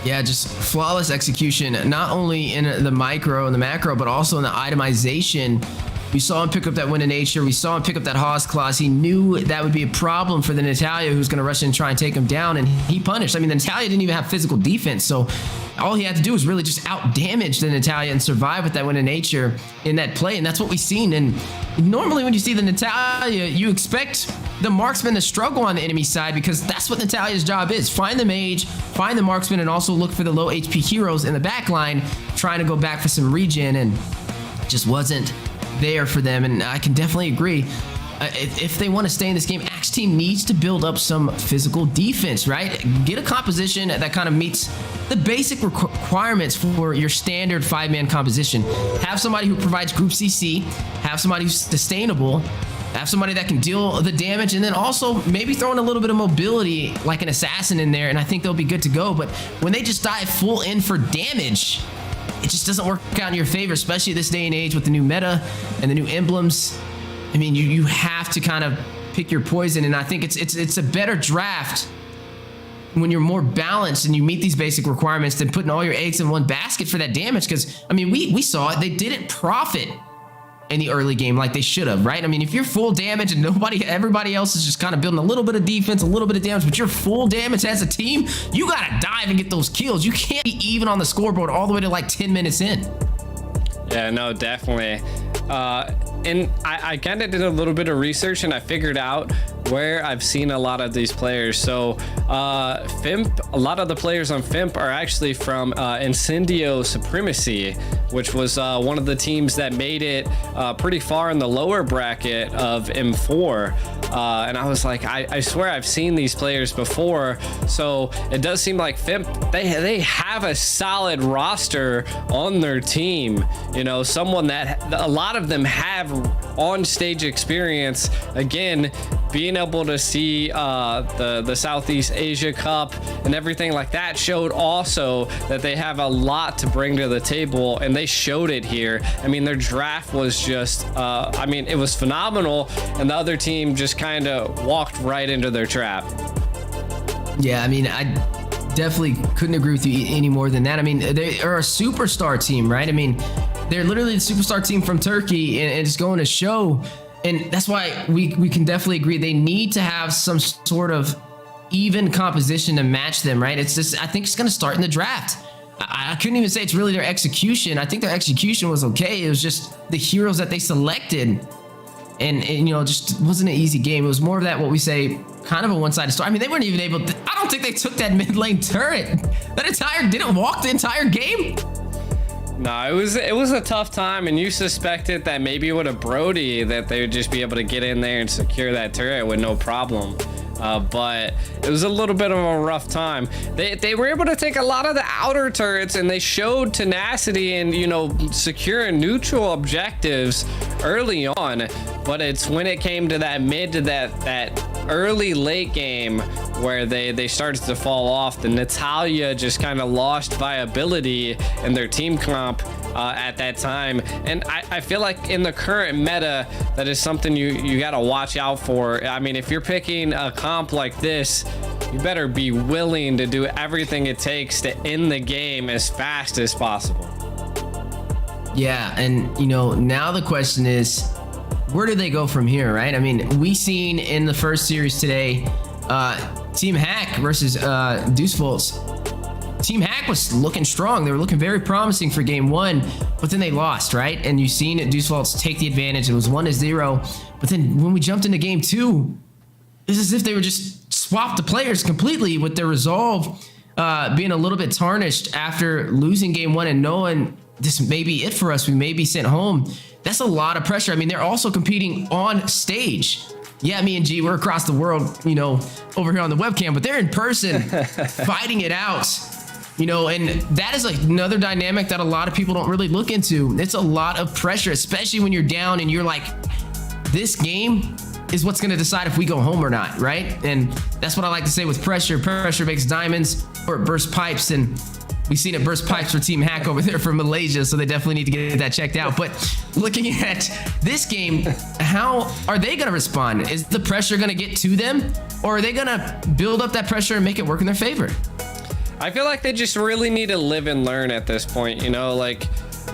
Yeah, just flawless execution, not only in the micro and the macro, but also in the itemization. We saw him pick up that Wind of Nature. We saw him pick up that Hawk's Claws. He knew that would be a problem for the Natalia, who's going to rush in and try and take him down, and he punished. I mean, the Natalia didn't even have physical defense, so all he had to do was really just out-damage the Natalia and survive with that Wind of Nature in that play, and that's what we've seen. And normally when you see the Natalia, you expect the marksman to struggle on the enemy side, because that's what Natalia's job is. Find the mage, find the marksman, and also look for the low HP heroes in the back line, trying to go back for some regen, and just wasn't there for them. And I can definitely agree. If they want to stay in this game, Axe Team needs to build up some physical defense, right? Get a composition that kind of meets the basic requirements for your standard 5-man composition. Have somebody who provides group CC, have somebody who's sustainable, have somebody that can deal the damage, and then also maybe throw in a little bit of mobility like an assassin in there, and I think they'll be good to go. But when they just dive full in for damage, it just doesn't work out in your favor, especially this day and age with the new meta and the new emblems. I mean, you have to kind of pick your poison, and I think it's a better draft when you're more balanced and you meet these basic requirements than putting all your eggs in one basket for that damage. Because I mean, we saw it, they didn't profit in the early game like they should have, right? I mean, if you're full damage and everybody else is just kind of building a little bit of defense, a little bit of damage, but you're full damage as a team, you gotta dive and get those kills. You can't be even on the scoreboard all the way to like 10 minutes in. Yeah, no, definitely. And I kind of did a little bit of research and I figured out where I've seen a lot of these players. So FIMP, a lot of the players on FIMP are actually from Incendio Supremacy, which was one of the teams that made it pretty far in the lower bracket of M4. And I was like, I swear I've seen these players before. So it does seem like FIMP, they have a solid roster on their team. You know, someone that a lot of them have on stage experience. Again, being able to see the Southeast Asia Cup and everything like that showed also that they have a lot to bring to the table, and they showed it here. I mean, their draft was just, I mean, it was phenomenal, and the other team just kind of walked right into their trap. Yeah, I mean, I definitely couldn't agree with you any more than that. I mean, they are a superstar team, right? I mean, they're literally the superstar team from Turkey, and it's going to show. And that's why we can definitely agree they need to have some sort of even composition to match them, right? It's just, I think it's going to start in the draft. I couldn't even say it's really their execution. I think their execution was okay. It was just the heroes that they selected. And you know, just wasn't an easy game. It was more of that, what we say, kind of a one-sided story. I mean, they weren't even able to, I don't think they took that mid lane turret. Didn't walk the entire game. No, it was a tough time, and you suspected that maybe with a Brody that they would just be able to get in there and secure that turret with no problem. But it was a little bit of a rough time. They were able to take a lot of the outer turrets, and they showed tenacity and, you know, securing neutral objectives early on. But it's when it came to that mid to that early late game where they started to fall off. The Natalia just kind of lost viability in their team comp at that time, and I feel like in the current meta that is something you got to watch out for. I mean, if you're picking a comp like this, you better be willing to do everything it takes to end the game as fast as possible. Yeah, and you know, now the question is, where do they go from here, right? I mean, we seen in the first series today, Team Hack versus Deus Vult. Team Hack was looking strong. They were looking very promising for game one, but then they lost, right? And you've seen Deus Vult take the advantage. It was 1-0. But then when we jumped into game two, it's as if they were just swapped the players completely, with their resolve being a little bit tarnished after losing game one and knowing this may be it for us. We may be sent home. That's a lot of pressure. I mean, they're also competing on stage. Yeah, me and G, we're across the world, you know, over here on the webcam, but they're in person fighting it out. You know, and that is like another dynamic that a lot of people don't really look into. It's a lot of pressure, especially when you're down and you're like, this game is what's going to decide if we go home or not, right? And that's what I like to say with pressure. Pressure makes diamonds, or it bursts pipes, and we've seen it burst pipes for Team Hack over there from Malaysia, so they definitely need to get that checked out. But looking at this game, how are they going to respond? Is the pressure going to get to them, or are they going to build up that pressure and make it work in their favor? I feel like they just really need to live and learn at this point, you know, like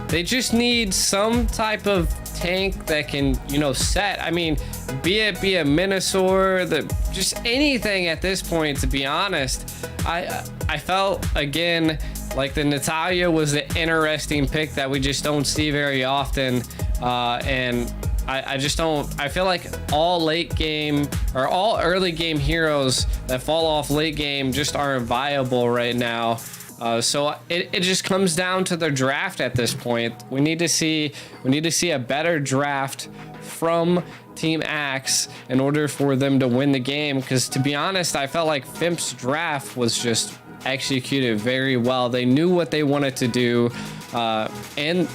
they just need some type of tank that can, you know, set. I mean, be it a Minosaur, just anything at this point, to be honest. I felt, again, like the Natalia was an interesting pick that we just don't see very often, and I just don't. I feel like all late game or all early game heroes that fall off late game just aren't viable right now. So it just comes down to their draft at this point. We need to see a better draft from Team Axe in order for them to win the game. Because to be honest, I felt like FIMP's draft was just executed very well. They knew what they wanted to do, and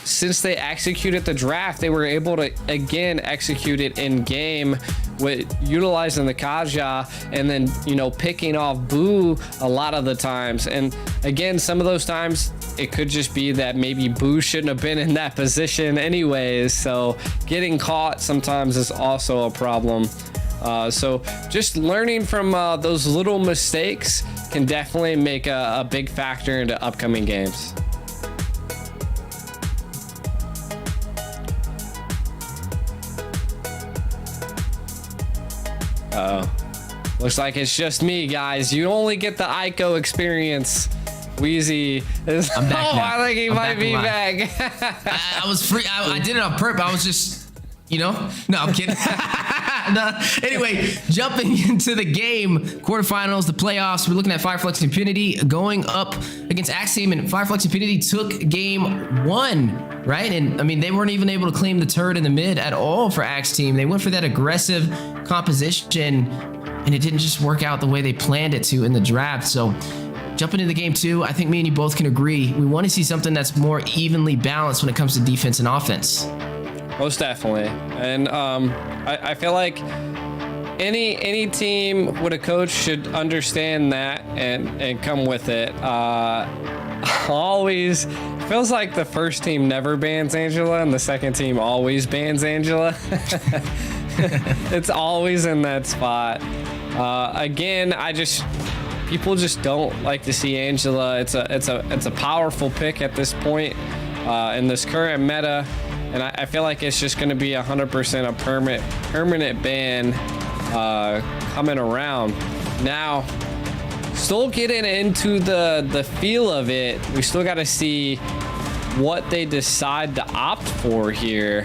since they executed the draft, they were able to again execute it in game with utilizing the Kaja and then, you know, picking off Boo a lot of the times. And again, some of those times it could just be that maybe Boo shouldn't have been in that position anyways. So getting caught sometimes is also a problem. So just learning from those little mistakes can definitely make a big factor into upcoming games. Looks like it's just me, guys. You only get the Ico experience. Wheezy is. I'm back now. I think he might be back. I was free. I did it on purpose. I was just, you know. No, I'm kidding. No. Anyway, jumping into the game, quarterfinals, the playoffs. We're looking at Fireflux Impunity going up against Axe Team, and Fireflux Impunity took game 1, right? And I mean, they weren't even able to claim the turret in the mid at all for Axe Team. They went for that aggressive composition, and it didn't just work out the way they planned it to in the draft. So jumping into game 2, I think me and you both can agree. We want to see something that's more evenly balanced when it comes to defense and offense. Most definitely. And I feel like any team with a coach should understand that and come with it. Always feels like the first team never bans Angela and the second team always bans Angela. It's always in that spot. Again, people just don't like to see Angela. It's a powerful pick at this point in this current meta. And I feel like it's just going to be 100% a permanent ban coming around. Now, still getting into the feel of it, we still got to see what they decide to opt for here.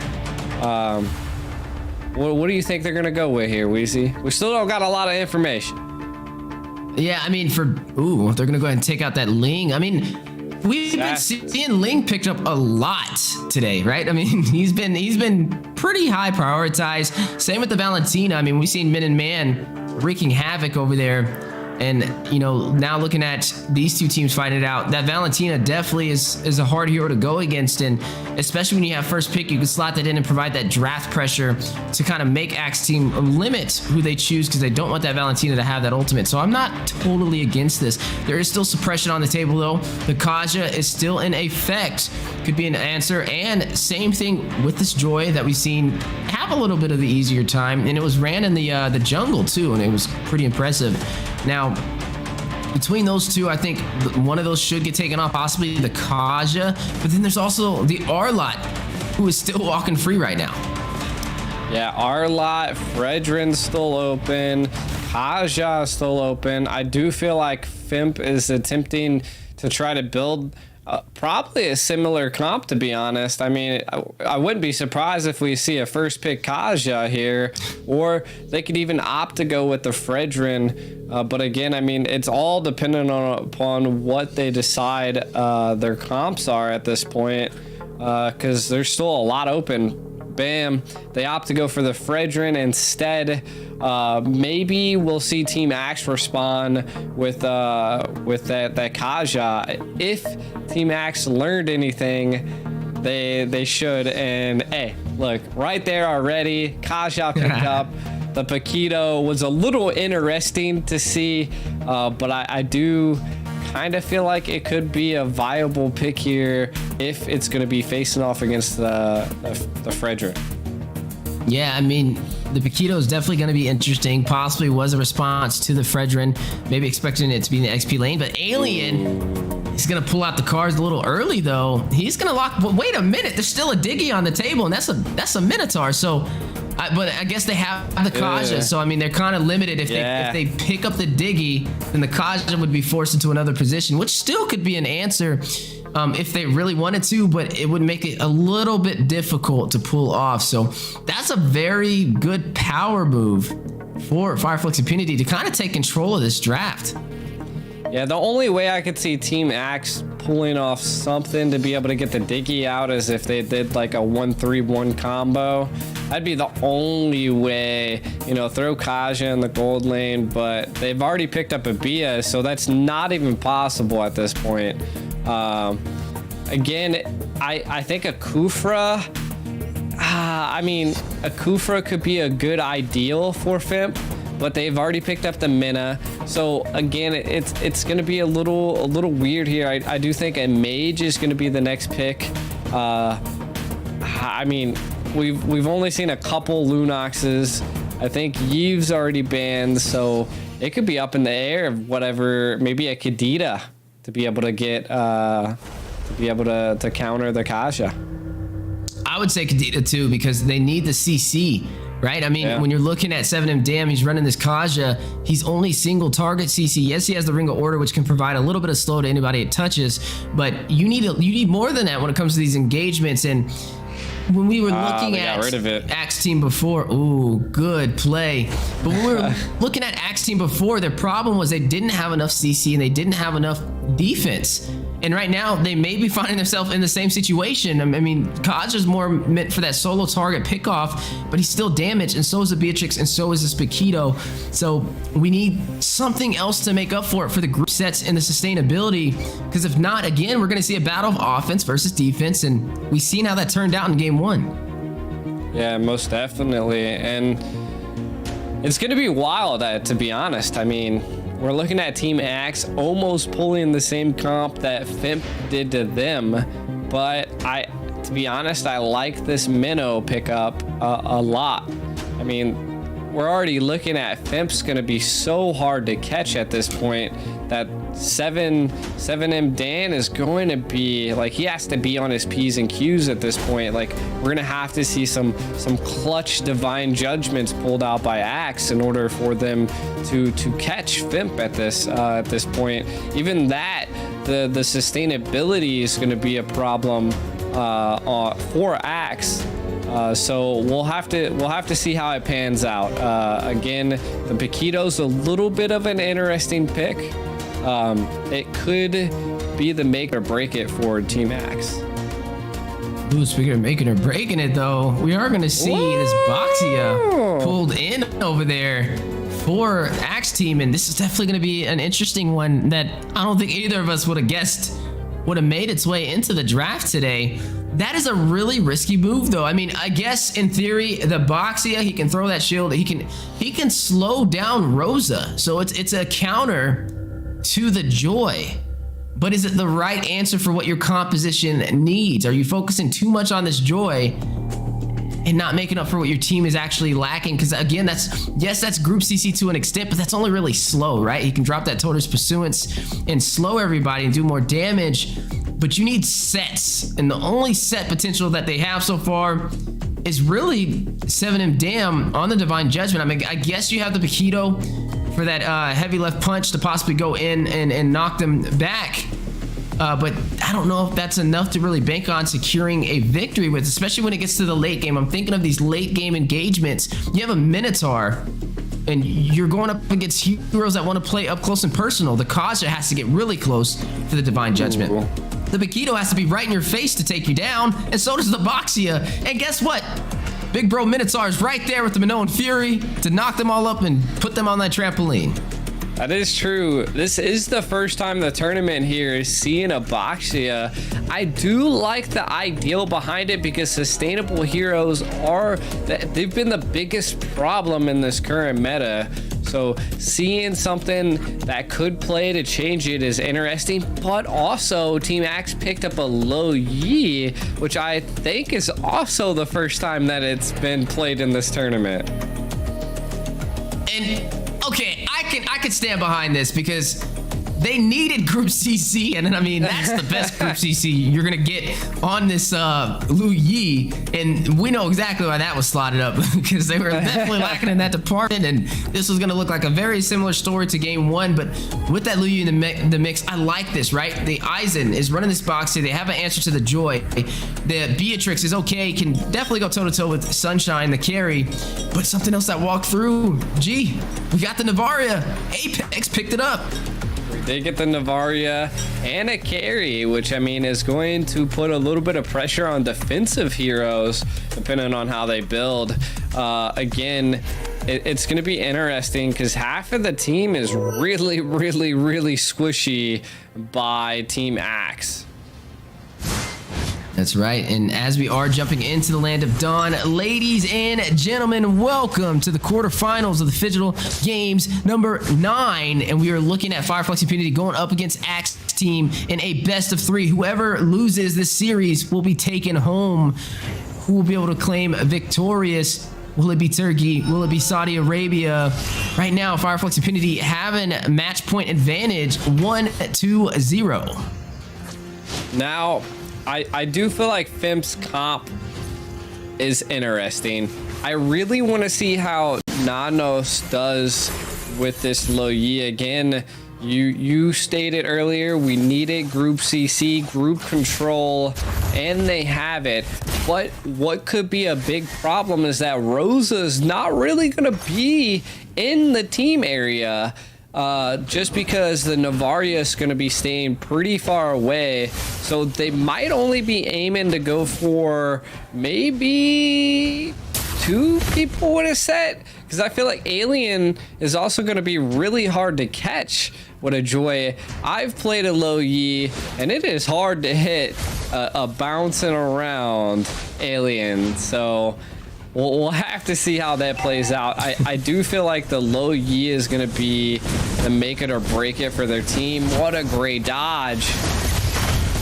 What do you think they're going to go with here, Weezy? We still don't got a lot of information. Yeah, I mean, they're going to go ahead and take out that Ling. I mean, we've been seeing Ling picked up a lot today, right? I mean, he's been pretty high prioritized. Same with the Valentina. I mean, we've seen Min and Man wreaking havoc over there. And, you know, now looking at these two teams fighting it out, that Valentina definitely is a hard hero to go against. And especially when you have first pick, you can slot that in and provide that draft pressure to kind of make Axe Team limit who they choose because they don't want that Valentina to have that ultimate. So I'm not totally against this. There is still suppression on the table, though. The Kaja is still in effect. Could be an answer. And same thing with this Joy that we've seen have a little bit of the easier time. And it was ran in the jungle, too, and it was pretty impressive. Now, between those two, I think one of those should get taken off, possibly the Kaja. But then there's also the Arlot, who is still walking free right now. Yeah, Arlot, Fredrin's still open. Kaja is still open. I do feel like Fimp is attempting to try to build probably a similar comp, to be honest. I mean, I wouldn't be surprised if we see a first pick Kaja here, or they could even opt to go with the Fredrin. But again, I mean, it's all dependent upon what they decide their comps are at this point, because there's still a lot open. Bam, they opt to go for the Fredrin instead. Maybe we'll see Team Axe respond with that Kaja. If Team Axe learned anything, they should. And hey, look, right there already, Kaja picked up. The Phygital was a little interesting to see, but I do kind of feel like it could be a viable pick here if it's going to be facing off against the Fredrin. Yeah, I mean, the Phygital is definitely going to be interesting. Possibly was a response to the Fredrin, maybe expecting it to be in the XP lane, but Alien, he's going to pull out the cards a little early, though. He's going to lock, but wait a minute, there's still a Diggy on the table, and that's a Minotaur, so... but I guess they have the Kaja, so I mean, they're kind of limited. If they pick up the Diggy, then the Kaja would be forced into another position, which still could be an answer if they really wanted to, but it would make it a little bit difficult to pull off. So that's a very good power move for Fireflux Impunity to kind of take control of this draft. Yeah, the only way I could see Team Axe pulling off something to be able to get the Diggy out is if they did like a 1-3-1 combo. That'd be the only way, you know, throw Kaja in the gold lane, but they've already picked up a Bia, so that's not even possible at this point. again, I think a Kufra. I mean, a Kufra could be a good ideal for Fimp, but they've already picked up the Mina. So again, it's going to be a little weird here. I do think a Mage is going to be the next pick. I mean, we've only seen a couple Lunoxes. I think Yeve's already banned, so it could be up in the air of whatever, maybe a Kadita to be able to get to counter the Kasha. I would say Kadita too, because they need the CC, right? I mean, when you're looking at 7M Dam, he's running this Kaja. He's only single target CC. Yes, he has the Ring of Order, which can provide a little bit of slow to anybody it touches, but you need more than that when it comes to these engagements. And when we were looking at Axe Team before, ooh, good play. But when we were looking at Axe Team before, their problem was they didn't have enough CC and they didn't have enough defense. And right now, they may be finding themselves in the same situation. I mean, Kaja's more meant for that solo target pickoff, but he's still damaged, and so is the Beatrix, and so is this Phygital. So we need something else to make up for it for the group sets and the sustainability, because if not, again, we're going to see a battle of offense versus defense, and we've seen how that turned out in Game 1. Yeah, most definitely. And it's going to be wild, to be honest. I mean, we're looking at Team Axe almost pulling the same comp that Fimp did to them, but to be honest, I like this Minnow pickup a lot. I mean, we're already looking at Fimp's going to be so hard to catch at this point that 7M Dan is going to be like, he has to be on his P's and Q's at this point. Like, we're going to have to see some clutch divine judgments pulled out by Axe in order for them to catch Fimp at this point. Even that, the sustainability is going to be a problem for Axe. So we'll have to see how it pans out. Again, the Phygital's a little bit of an interesting pick. It could be the make or break it for Team Axe. Ooh, speaking of making or breaking it, though, we are going to see this Boxia pulled in over there for Axe Team, and this is definitely going to be an interesting one that I don't think either of us would have guessed would have made its way into the draft today. That is a really risky move, though. I mean, I guess in theory, the Boxia, he can throw that shield. He can slow down Rosa, so it's a counter to the Joy. But is it the right answer for what your composition needs? Are you focusing too much on this Joy and not making up for what your team is actually lacking? Because again, that's group CC to an extent, but that's only really slow, right? You can drop that Toter's Pursuance and slow everybody and do more damage, but you need sets. And the only set potential that they have so far is really 7M Dam on the Divine Judgment. I mean, I guess you have the Phygital for that heavy left punch to possibly go in and knock them back. But I don't know if that's enough to really bank on securing a victory with, especially when it gets to the late game. I'm thinking of these late game engagements. You have a Minotaur, and you're going up against heroes that want to play up close and personal. The Kaja has to get really close for the Divine Judgment. The Phygital has to be right in your face to take you down, and so does the Boxia. And guess what? Big bro Minotaur is right there with the Minoan Fury to knock them all up and put them on that trampoline. That is true. This is the first time the tournament here is seeing a Boxia. I do like the ideal behind it because sustainable heroes they've been the biggest problem in this current meta. So seeing something that could play to change it is interesting, but also Team Axe picked up a Lo Yi, which I think is also the first time that it's been played in this tournament. And okay, I could stand behind this because they needed Group CC, and I mean, that's the best Group CC you're gonna get on this Lu Yi, and we know exactly why that was slotted up because they were definitely lacking in that department, and this was gonna look like a very similar story to Game 1, but with that Lu Yi in the mix, I like this, right? The Aizen is running this box here, they have an answer to the Joy. The Beatrix is okay, can definitely go toe-to-toe with Sunshine, the carry, but something else that walked through, we got the Navaria, Apex picked it up. They get the Navaria and a carry, which I mean is going to put a little bit of pressure on defensive heroes depending on how they build. Again, it's going to be interesting because half of the team is really squishy by Team Axe. That's right. And as we are jumping into the land of Dawn, ladies and gentlemen, welcome to the quarterfinals of the Phygital Games number 9. And we are looking at Flux Impunity going up against Axe Team in a best of 3. Whoever loses this series will be taken home. Who will be able to claim victorious? Will it be Turkey? Will it be Saudi Arabia? Right now, Flux Impunity having match point advantage 1-0. Now, I do feel like Fimp's comp is interesting. I really want to see how Nanos does with this Lo Yi again. You stated earlier we needed Group CC, Group Control, and they have it. But what could be a big problem is that Rosa's not really going to be in the team area. Just because the Navaria is going to be staying pretty far away. So they might only be aiming to go for maybe 2 people in a set. Because I feel like Alien is also going to be really hard to catch. What a joy. I've played a Lo Yi, and it is hard to hit a bouncing around Alien. So we'll have to see how that plays out. I do feel like the Lo Yi is going to be the make it or break it for their team. What a great dodge.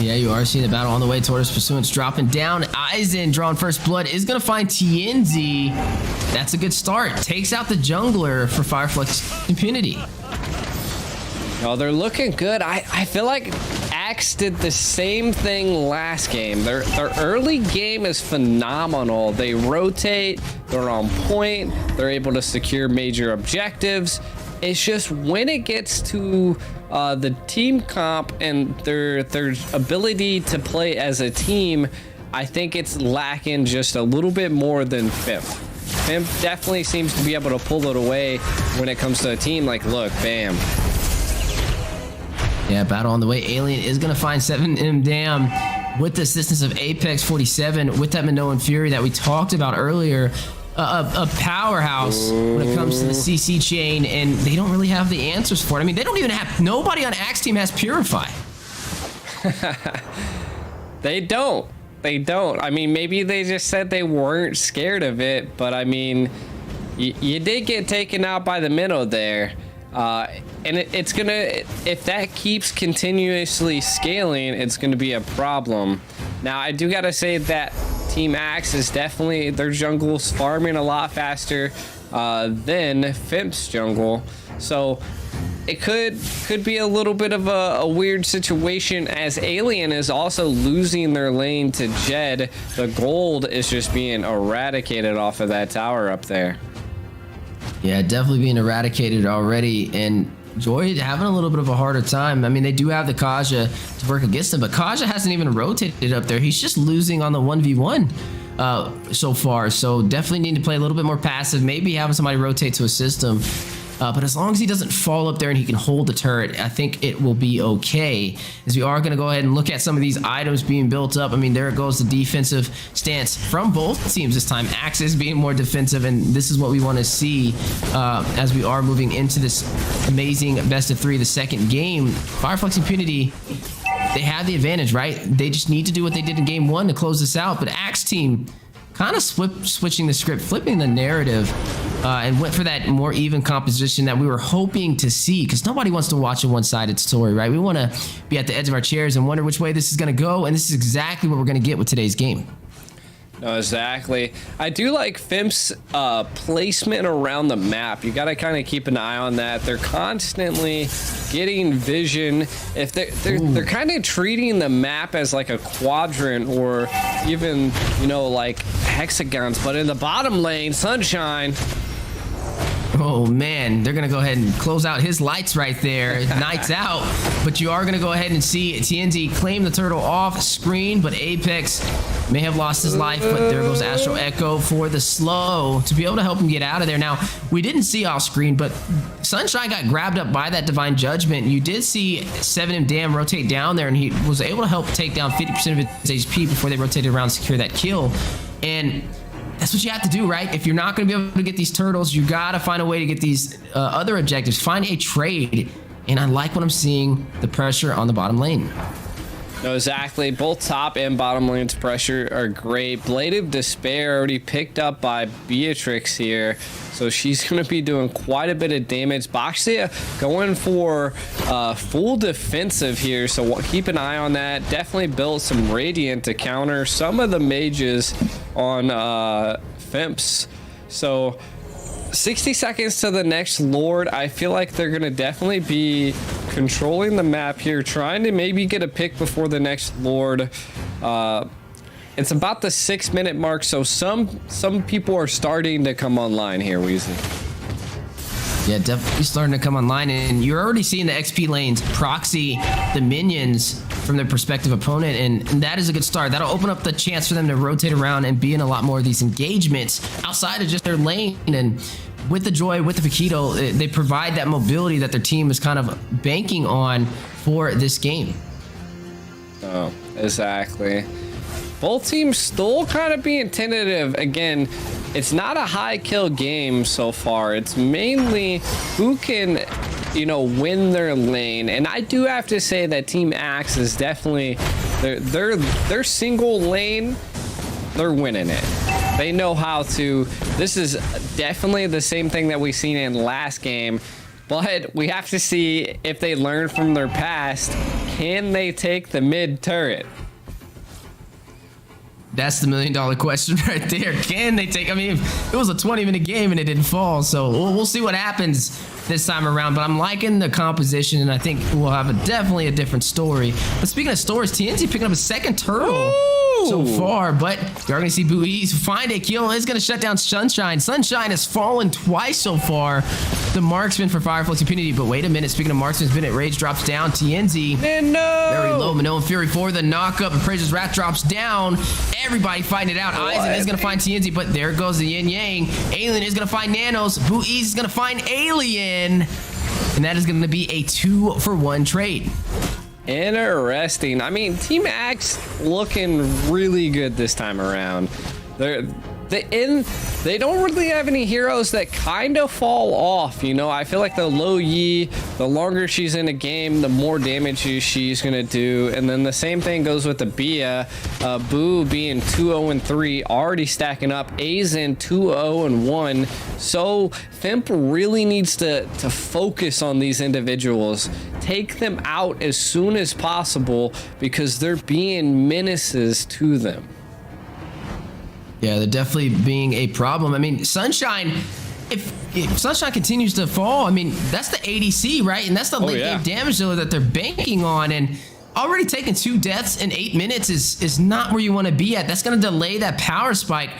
Yeah, you are seeing the battle on the way. Tortoise Pursuant's dropping down. Aizen drawing first blood is going to find TNZ. That's a good start. Takes out the jungler for Flux Impunity. Oh, they're looking good. I feel like Axe did the same thing last game. Their early game is phenomenal. They rotate, they're on point, they're able to secure major objectives. It's just when it gets to the team comp and their ability to play as a team, I think it's lacking just a little bit more than Fimp. Fimp definitely seems to be able to pull it away when it comes to a team. Like, look, bam. Yeah, battle on the way. Alien is going to find 7M Dam with the assistance of Apex 47 with that Minoan Fury that we talked about earlier. A powerhouse when it comes to the CC chain, and they don't really have the answers for it. I mean, they don't even have, nobody on Axe Team has Purify. They don't. I mean, maybe they just said they weren't scared of it, but I mean, you did get taken out by the minnow there. And it's gonna, if that keeps continuously scaling, it's gonna be a problem. Now, I do gotta say that Team Axe is definitely, their jungle's farming a lot faster than Fimp's jungle. So it could be a little bit of a weird situation, as Alien is also losing their lane to Jed. The gold is just being eradicated off of that tower up there. Yeah, definitely being eradicated already, and Joy having a little bit of a harder time. I mean, they do have the Kaja to work against them, but Kaja hasn't even rotated up there. He's just losing on the 1v1 so far, so definitely need to play a little bit more passive, maybe having somebody rotate to assist him. But as long as he doesn't fall up there and he can hold the turret, I think it will be okay. As we are going to go ahead and look at some of these items being built up. I mean, there goes the defensive stance from both teams this time. Axe is being more defensive, and this is what we want to see as we are moving into this amazing best of 3, the second game. Flux Impunity, they have the advantage, right? They just need to do what they did in game 1 to close this out. But Axe Team kind of switching the script, flipping the narrative, and went for that more even composition that we were hoping to see, because nobody wants to watch a one-sided story, right? We want to be at the edge of our chairs and wonder which way this is going to go, and this is exactly what we're going to get with today's game. No, exactly. I do like Fimp's placement around the map. You got to kind of keep an eye on that. They're constantly getting vision. If they're kind of treating the map as like a quadrant, or even, you know, like hexagons. But in the bottom lane, Sunshine. Oh man, they're gonna go ahead and close out his lights right there. Nights out. But you are gonna go ahead and see TNZ claim the turtle off screen, but Apex may have lost his life, but there goes Astro Echo for the slow to be able to help him get out of there. Now, we didn't see off screen, but Sunshine got grabbed up by that Divine Judgment. You did see 7M Dam rotate down there, and he was able to help take down 50% of his HP before they rotated around to secure that kill. And that's what you have to do, right? If you're not going to be able to get these turtles, you got to find a way to get these other objectives. Find a trade. And I like what I'm seeing, the pressure on the bottom lane. No, exactly. Both top and bottom lanes pressure are great. Blade of Despair already picked up by Beatrix here. So she's going to be doing quite a bit of damage. Boxia going for full defensive here. So keep an eye on that. Definitely built some Radiant to counter some of the mages on Fimps. So 60 seconds to the next Lord. I feel like they're going to definitely be controlling the map here, trying to maybe get a pick before the next Lord. It's about the 6-minute mark, so some people are starting to come online here, Weezy. Yeah, definitely starting to come online, and you're already seeing the XP lanes proxy the minions from their prospective opponent, and that is a good start. That'll open up the chance for them to rotate around and be in a lot more of these engagements outside of just their lane. And with the Joy, with the Phygital, they provide that mobility that their team is kind of banking on for this game. Oh, exactly. Both teams still kind of being tentative. Again, it's not a high kill game so far. It's mainly who can, you know, win their lane. And I do have to say that Team Axe is definitely their single lane, they're winning it. They know how to. This is definitely the same thing that we've seen in last game, but we have to see if they learn from their past. Can they take the mid turret? That's the $1 million question right there. Can they take? I mean, it was a 20-minute game and it didn't fall, so we'll see what happens this time around. But I'm liking the composition, and I think we'll have definitely a different story. But speaking of stories, TNZ picking up a second turtle so far, but you're going to see Buiz find a kill. Is going to shut down Sunshine. Sunshine has fallen twice so far. The marksman for Flux Impunity, but wait a minute. Speaking of marksman's been at Rage drops down. TNZ very low. Manoa and Fury for the knockup, and Praise's Wrath drops down. Everybody fighting it out. Aizen is going to find TNZ, but there goes the Yin Yang. Alien is going to find Nanos. Buiz is going to find Alien, and that is going to be a 2-for-1 trade. Interesting. I mean, Team Axe looking really good this time around. They don't really have any heroes that kind of fall off, you know. I feel like the Lo Yi, the longer she's in a game, the more damage she's gonna do. And then the same thing goes with the Bia. Boo being 2-0-3, already stacking up. Aizen 2-0-1. So Fimp really needs to focus on these individuals. Take them out as soon as possible because they're being menaces to them. Yeah, they're definitely being a problem. I mean, Sunshine, if Sunshine continues to fall, I mean, that's the ADC, right? And that's the late game damage dealer that they're banking on. And already taking 2 deaths in 8 minutes is not where you want to be at. That's going to delay that power spike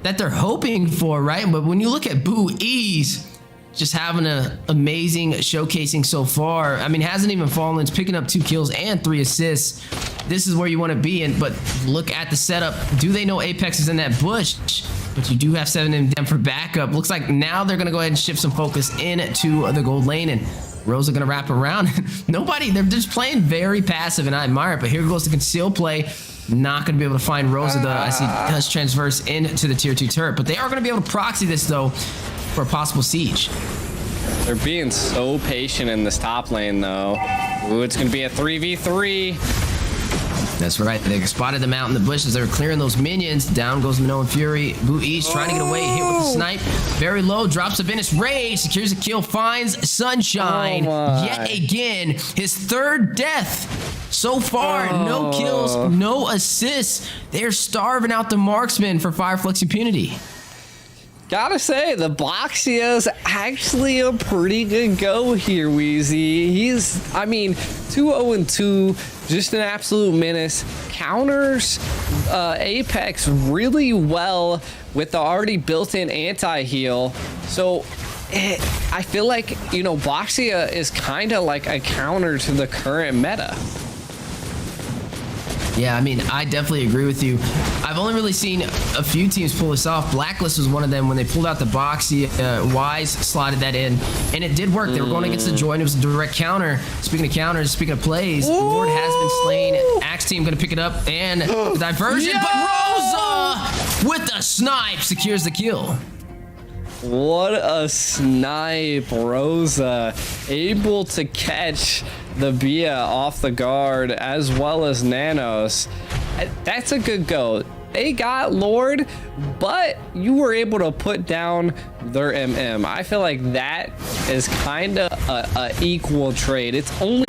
that they're hoping for, right? But when you look at Buiz, just having an amazing showcasing so far. I mean, hasn't even fallen. It's picking up 2 kills and 3 assists. This is where you want to be in, but look at the setup. Do they know Apex is in that bush? But you do have 7 in them for backup. Looks like now they're going to go ahead and shift some focus into the gold lane, and Rosa going to wrap around. Nobody, they're just playing very passive, and I admire it, but here goes the conceal play. Not going to be able to find Rosa, though. I see does transverse into the tier 2 turret, but they are going to be able to proxy this, though, for a possible siege. They're being so patient in this top lane, though. Ooh, it's going to be a 3v3. That's right. They spotted them out in the bushes. They were clearing those minions. Down goes Manoa and Fury. Buiz trying to get away. Hit with the snipe. Very low. Drops a Venice Rage. Secures a kill. Finds Sunshine. Yet again. His 3rd death so far. No kills. No assists. They're starving out the marksman for Flux Impunity. Gotta say, the Boxia's actually a pretty good go here, Weezy. He's, I mean, 2-0-2, just an absolute menace. Counters Apex really well with the already built-in anti-heal. So I feel like, you know, Boxia is kind of like a counter to the current meta. Yeah, I mean, I definitely agree with you. I've only really seen a few teams pull this off. Blacklist was one of them when they pulled out the Boxy. Wise slotted that in, and it did work. They were going against the Joy, and it was a direct counter. Speaking of counters, speaking of plays, Lord has been slain. Axe team going to pick it up, and the diversion, but Rosa with the snipe secures the kill. What a snipe. Rosa able to catch the Bia off the guard as well as Nanos. That's a good go. They got Lord, but you were able to put down their MM. I feel like that is kind of a equal trade. It's only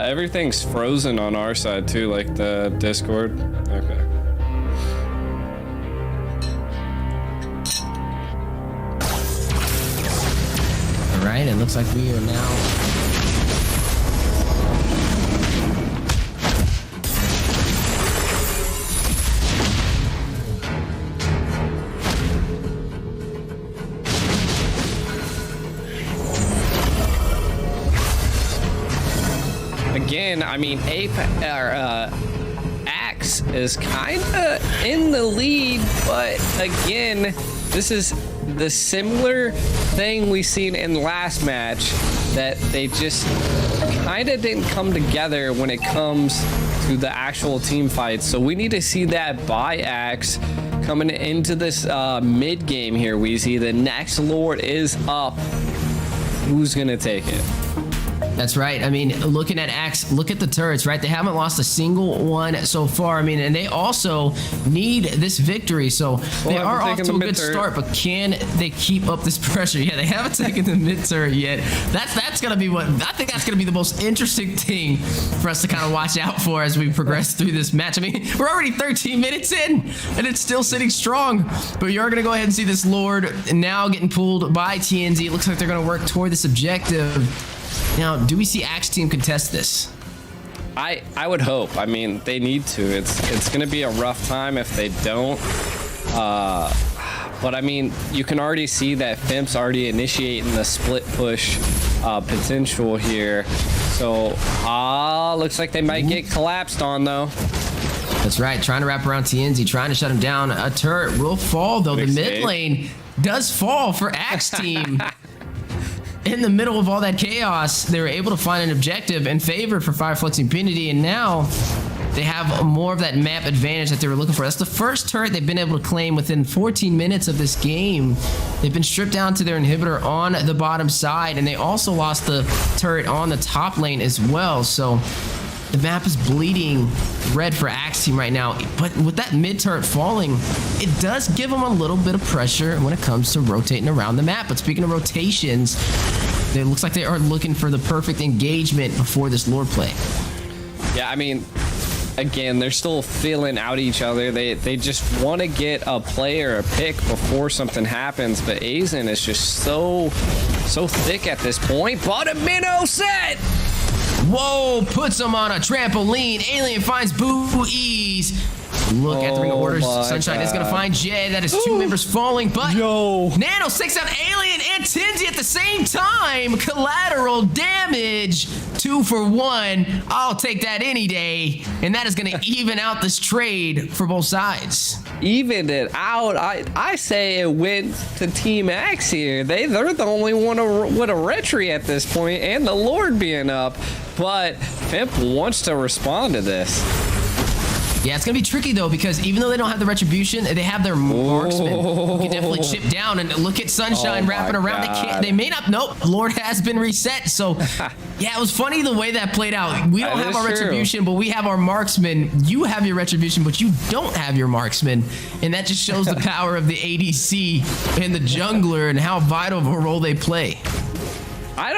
everything's frozen on our side too, like the Discord. Okay. All right, it looks like we are now. Again, I mean, Axe is kind of in the lead, but again, this is the similar thing we seen in last match, that they just kind of didn't come together when it comes to the actual team fights. So we need to see that by Axe coming into this mid game here. We see the next Lord is up. Who's gonna take it? That's right. I mean, looking at Axe, look at the turrets, right? They haven't lost a single one so far. I mean, and they also need this victory. So they are off to a good start, but can they keep up this pressure? Yeah, they haven't taken the mid turret yet. That's going to be what, I think that's going to be the most interesting thing for us to kind of watch out for as we progress through this match. I mean, we're already 13 minutes in and it's still sitting strong, but you're going to go ahead and see this Lord now getting pulled by TNZ. It looks like they're going to work toward this objective. Now, do we see Axe team contest this? I would hope. I mean, they need to. It's going to be a rough time if they don't. But I mean, you can already see that Fimp's already initiating the split push potential here. So, looks like they might get collapsed on though. That's right. Trying to wrap around TNZ, trying to shut him down. A turret will fall though. The mid lane does fall for Axe team. In the middle of all that chaos, they were able to find an objective and favor for Flux Impunity, and now they have more of that map advantage that they were looking for. That's the first turret they've been able to claim within 14 minutes of this game. They've been stripped down to their inhibitor on the bottom side, and they also lost the turret on the top lane as well. So the map is bleeding red for Axe team right now, but with that mid turret falling, it does give them a little bit of pressure when it comes to rotating around the map. But speaking of rotations, it looks like they are looking for the perfect engagement before this Lord play. Yeah, I mean, again, they're still feeling out each other. They just want to get a player, a pick before something happens, but Azen is just so thick at this point. But a minnow set! Whoa, puts him on a trampoline. Alien finds Boo Ease. Look at the ring of orders. Sunshine is going to find Jay. That is two members falling, but Nano takes out Alien and Tinzy at the same time. Collateral damage. 2 for 1. I'll take that any day. And that is going to even out this trade for both sides. Evened it out. I say it went to Team Axe here. They're the only one with a retry at this point, and the Lord being up. But Pimp wants to respond to this. Yeah, it's going to be tricky, though, because even though they don't have the retribution, they have their marksman who can definitely chip down. And look at Sunshine wrapping around. They may not. Nope, Lord has been reset. So, yeah, it was funny the way that played out. We don't have our retribution, but we have our marksman. You have your retribution, but you don't have your marksman. And that just shows the power of the ADC and the jungler and how vital of a role they play. I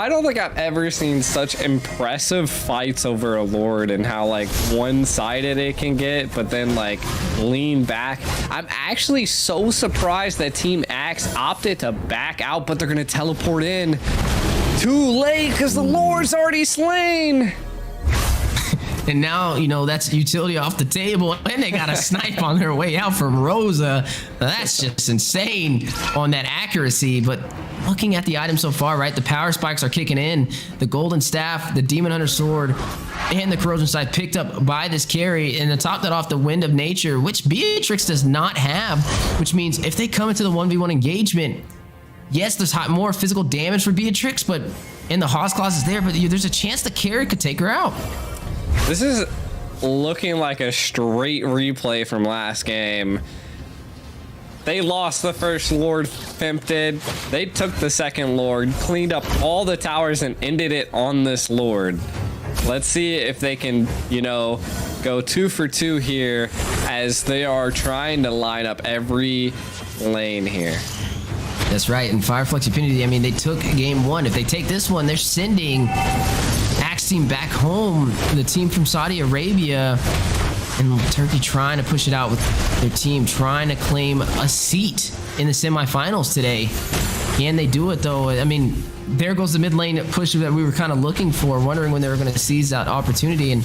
don't think I've ever seen such impressive fights over a Lord and how like one-sided it can get, but then like lean back. I'm actually so surprised that Team Axe opted to back out, but they're gonna teleport in. Too late, because the Lord's already slain. And now, you know, that's utility off the table, and they got a snipe on their way out from Rosa. Now, that's just insane on that accuracy. But looking at the item so far, right, the power spikes are kicking in. The golden staff, the demon hunter sword, and the corrosion scythe picked up by this carry. And to top that off, the wind of nature, which Beatrix does not have, which means if they come into the 1v1 engagement, yes, there's more physical damage for Beatrix, but and the Haas clause is there, but there's a chance the carry could take her out. This is looking like a straight replay from last game. They lost the first Lord, Fimp did. They took the second Lord, cleaned up all the towers, and ended it on this Lord. Let's see if they can, you know, go 2 for 2 here as they are trying to line up every lane here. That's right, and Fireflux Impunity, I mean, they took game 1. If they take this one, they're sending Axe Team back home, the team from Saudi Arabia, and Turkey trying to push it out with their team, trying to claim a seat in the semifinals today. Can they do it, though? I mean, there goes the mid lane push that we were kind of looking for, wondering when they were going to seize that opportunity, and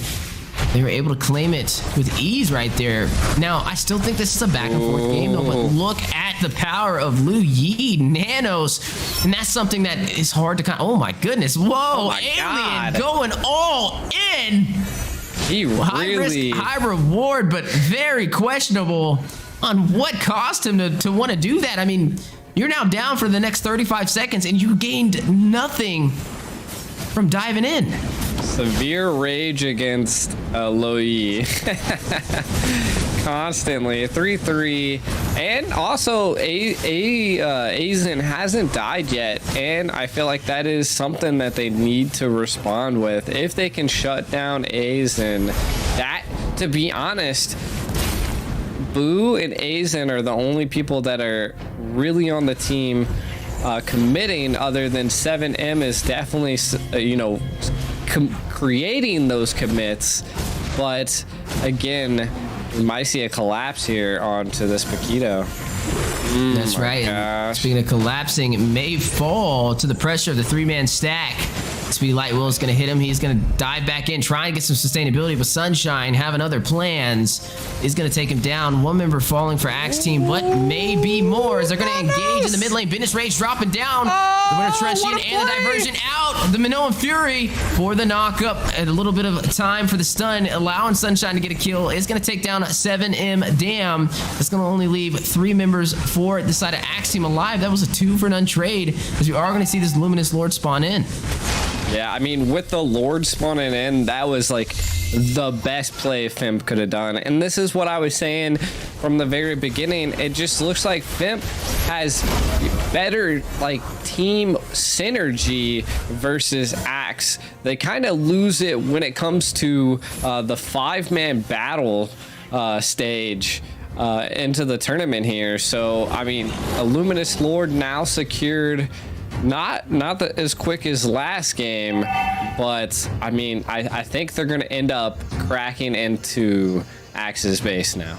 they were able to claim it with ease right there. Now, I still think this is a back and forth game, though, but look at the power of Lu Yi, Nanos, and that's something that is hard to kind of, oh my goodness, whoa, oh my Alien God. going all in. He High really... risk, high reward, but very questionable on what caused him to want to do that. I mean, you're now down for the next 35 seconds, and you gained nothing from diving in. Severe rage against Loi. Constantly 3-3, and also Azen hasn't died yet, and I feel like that is something that they need to respond with. If they can shut down Azen, that, to be honest, Boo and Azen are the only people that are really on the team committing, other than 7M is definitely, you know, creating those commits. But again, we might see a collapse here onto this Paquito. That's right. And speaking of collapsing, it may fall to the pressure of the 3-man stack. Speedy Light Will is going to hit him. He's going to dive back in, try and get some sustainability, but Sunshine, having other plans, is going to take him down. One member falling for Axe Team, but maybe more as they're going to engage in the mid lane. Business Rage dropping down. The Winter Truncheon and the diversion out. The Minoan Fury for the knockup. And a little bit of time for the stun, allowing Sunshine to get a kill. Is going to take down 7M Dam. It's going to only leave 3 members for the side of Axe Team alive. That was a 2-for-none trade, as we are going to see this Luminous Lord spawn in. Yeah, I mean, with the Lord spawning in, that was like the best play Fimp could have done. And this is what I was saying from the very beginning. It just looks like Fimp has better like team synergy versus Axe. They kind of lose it when it comes to the 5-man battle stage into the tournament here. So, I mean, a Luminous Lord now secured. Not as quick as last game, but I mean, I think they're going to end up cracking into Axe's base now.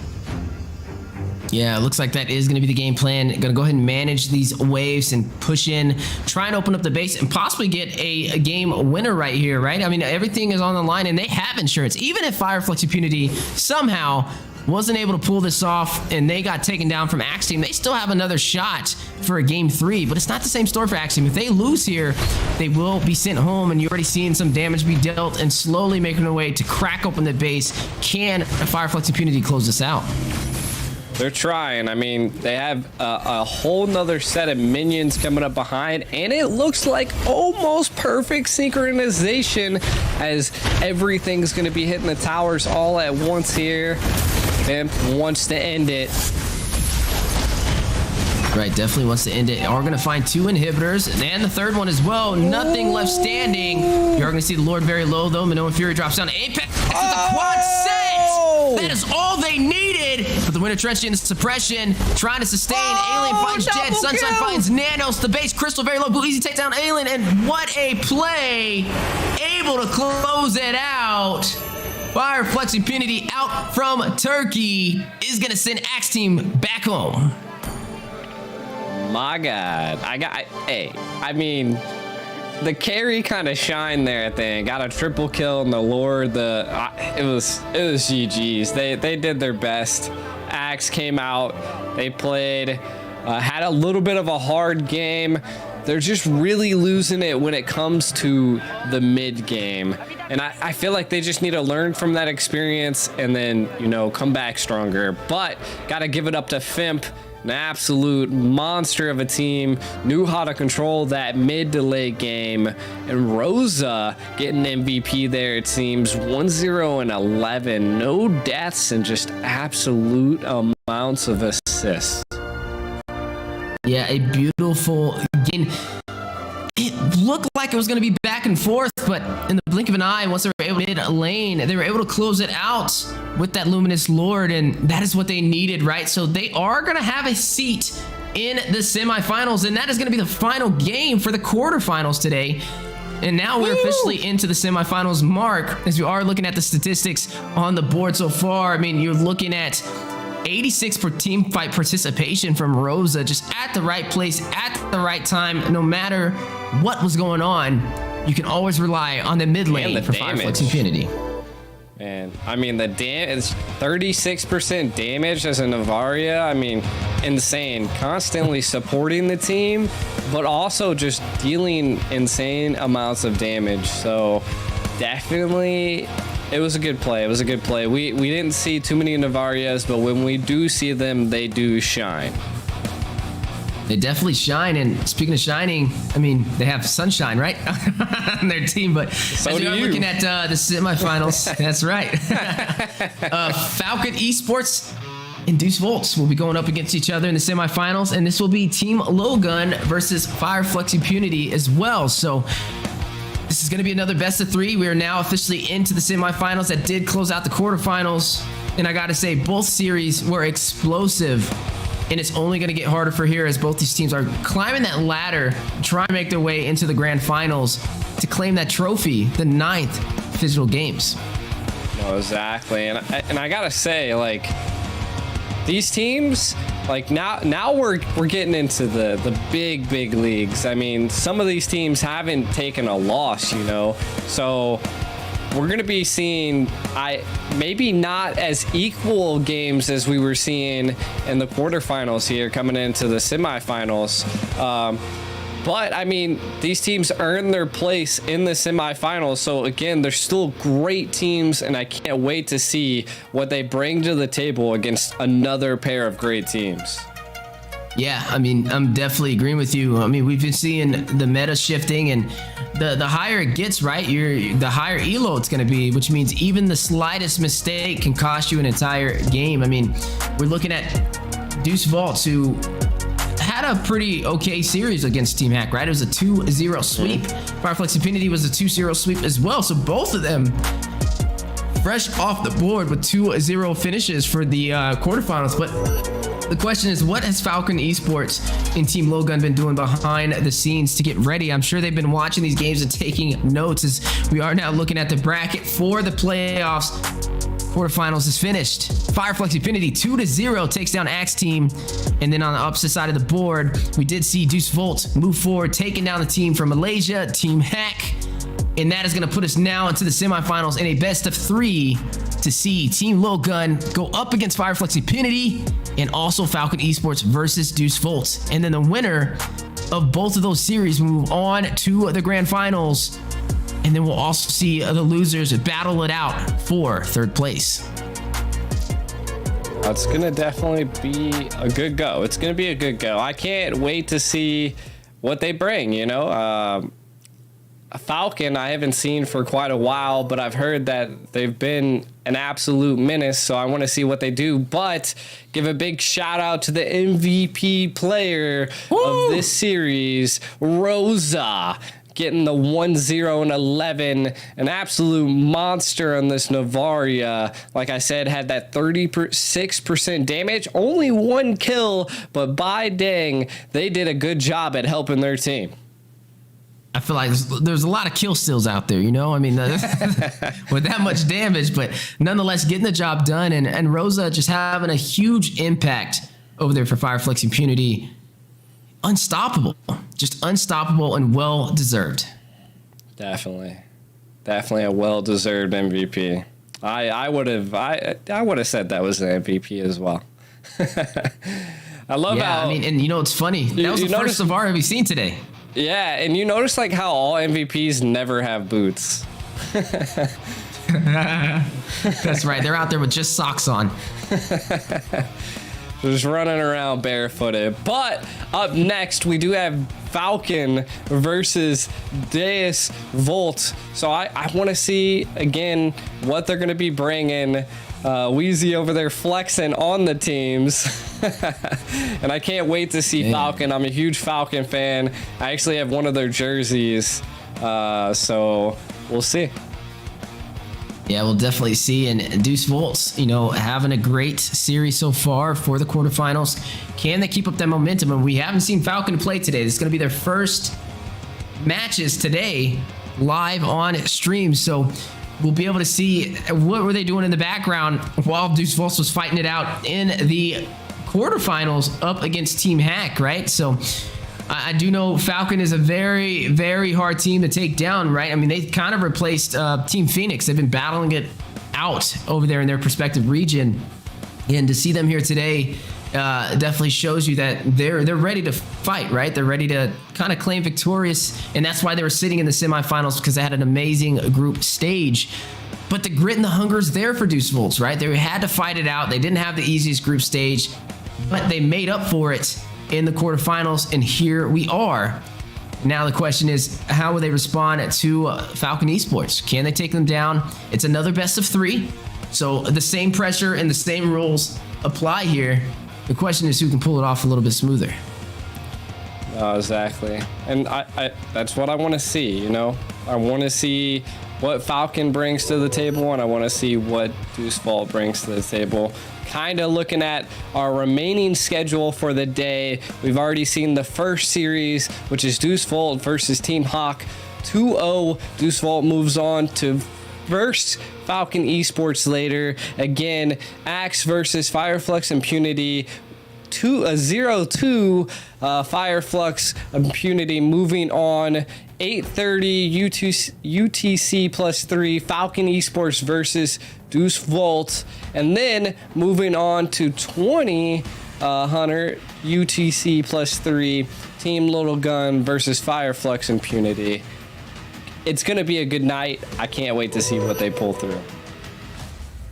Yeah, it looks like that is going to be the game plan. Going to go ahead and manage these waves and push in, try and open up the base and possibly get a game winner right here, right? I mean, everything is on the line and they have insurance. Even if Fireflux Impunity somehow wasn't able to pull this off and they got taken down from Axe Team, they still have another shot for a game 3, but it's not the same story for Axe Team. If they lose here, they will be sent home, and you're already seeing some damage be dealt and slowly making their way to crack open the base. Can Fireflux Impunity close this out? They're trying. I mean, they have a whole nother set of minions coming up behind, and it looks like almost perfect synchronization as everything's going to be hitting the towers all at once here. Imp wants to end it. Right, definitely wants to end it. Are going to find 2 inhibitors and the third one as well. Nothing left standing. You're going to see the Lord very low, though. Minoan Fury drops down. Apex with the quad set. That is all they needed. But the Winter Truncheon and suppression, trying to sustain. Alien finds Jet. Sunshine finds Nanos. The base Crystal very low. Blue easy take down Alien. And what a play. Able to close it out. Fireflux Impunity out from Turkey is going to send Axe Team back home. My God. I mean, the carry kind of shined there at the end. Got a triple kill in the Lord. It was GG's. They did their best. Axe came out. They played. Had a little bit of a hard game. They're just really losing it when it comes to the mid game. And I feel like they just need to learn from that experience and then, you know, come back stronger. But got to give it up to Fimp, an absolute monster of a team, knew how to control that mid to late game. And Rosa getting MVP there, it seems. 1-0 and 11. No deaths and just absolute amounts of assists. Yeah, a beautiful game. It looked like it was going to be back and forth, but in the blink of an eye, once they were able to hit a lane, they were able to close it out with that Luminous Lord, and that is what they needed, right? So they are going to have a seat in the semifinals, and that is going to be the final game for the quarterfinals today. And now we're officially into the semifinals mark, as we are looking at the statistics on the board so far. I mean, you're looking at 86 per team fight participation from Rosa, just at the right place at the right time. No matter what was going on, you can always rely on the mid lane for Flux Impunity. And I mean, the damage, 36% damage as a Navaria. I mean, insane. Constantly supporting the team, but also just dealing insane amounts of damage. So definitely, it was a good play. It was a good play. We didn't see too many Navarias, but when we do see them, they do shine. They definitely shine. And speaking of shining, I mean, they have sunshine, right? on their team. But So as we do are you. looking at the semifinals, that's right. Falcon Esports and Deuce Vult will be going up against each other in the semifinals. And this will be Team Lilgun versus Flux Impunity as well. So this is going to be another best of three. We are now officially into the semifinals that did close out the quarterfinals. And I got to say, both series were explosive. And it's only going to get harder for here as both these teams are climbing that ladder, trying to make their way into the grand finals to claim that trophy, the 9th Phygital Games. No, exactly. And I got to say, like, these teams, like now we're getting into the big leagues. I mean, some of these teams haven't taken a loss, you know. So we're going to be seeing maybe not as equal games as we were seeing in the quarterfinals here coming into the semifinals. But I mean, these teams earned their place in the semifinals. So again, they're still great teams, and I can't wait to see what they bring to the table against another pair of great teams. Yeah, I mean, I'm definitely agreeing with you. I mean, we've been seeing the meta shifting, and the higher it gets, right, the higher elo it's going to be, which means even the slightest mistake can cost you an entire game. I mean, we're looking at Deuce Vult, who had a pretty okay series against Team Hack, right? It was a 2-0 sweep. Flux Impunity was a 2-0 sweep as well. So both of them fresh off the board with 2-0 finishes for the quarterfinals. But the question is, what has Falcon Esports and Team Lilgun been doing behind the scenes to get ready? I'm sure they've been watching these games and taking notes as we are now looking at the bracket for the playoffs. Quarterfinals is finished. Flux Impunity 2-0 takes down Axe Team. And then on the opposite side of the board, we did see Deuce Vult move forward, taking down the team from Malaysia, Team Hack. And that is going to put us now into the semifinals in a best of three to see Team Lilgun go up against Flux Impunity and also Falcon Esports versus Deuce Vult. And then the winner of both of those series will move on to the grand finals. And then we'll also see the losers battle it out for third place. It's going to definitely be a good go. It's going to be a good go. I can't wait to see what they bring, you know. Falcon I haven't seen for quite a while, but I've heard that they've been an absolute menace, so I want to see what they do. But give a big shout out to the MVP player of this series, Rosa, getting the 1-0 and 11, an absolute monster on this Navaria. Like I said, had that 36% damage, only one kill, but by dang, they did a good job at helping their team. I feel like there's a lot of kill steals out there, you know? I mean, with that much damage, but nonetheless getting the job done, and Rosa just having a huge impact over there for Flux Impunity. Unstoppable, just unstoppable and well-deserved. Definitely a well-deserved MVP. I would have said that was the MVP as well. I love how. I mean, and you know it's funny. That was the first Savara we've seen today. Yeah, and you notice like how all MVPs never have boots. That's right. They're out there with just socks on. Just running around barefooted. But up next, we do have Falcon versus Deus Vult. So I want to see, again, what they're going to be bringing. Wheezy over there flexing on the teams. And I can't wait to see Falcon. I'm a huge Falcon fan. I actually have one of their jerseys. So we'll see. Yeah, we'll definitely see. And Deus Vult, you know, having a great series so far for the quarterfinals. Can they keep up that momentum? And we haven't seen Falcon play today. This is going to be their first matches today live on stream. So we'll be able to see what were they doing in the background while Deus Vult was fighting it out in the quarterfinals up against Team Hack, right? So I do know Falcon is a very, very hard team to take down, right? I mean, they kind of replaced Team Phoenix. They've been battling it out over there in their respective region. And to see them here today definitely shows you that they're ready to fight, right? They're ready to kind of claim victorious. And that's why they were sitting in the semifinals, because they had an amazing group stage. But the grit and the hunger is there for Deus Vult, right? They had to fight it out. They didn't have the easiest group stage, but they made up for it in the quarterfinals, and here we are. Now the question is, how will they respond to Falcon Esports? Can they take them down? It's another best of 3, so the same pressure and the same rules apply here. The question is who can pull it off a little bit smoother. Exactly, and I that's what I want to see. You know, I want to see what Falcon brings to the table, and I want to see what Deus Vult brings to the table. Kind of looking at our remaining schedule for the day. We've already seen the first series, which is Deus Vult versus Team Hawk. 2-0. Deus Vult moves on to first Falcon Esports later. Again, Axe versus Fireflux Impunity. 0-2 Fireflux Impunity moving on. 8:30 UTC +3 Falcon Esports versus Deus Vult, and then moving on to 2000 UTC +3 Team Lilgun versus Fireflux Impunity. It's gonna be a good night. I can't wait to see what they pull through.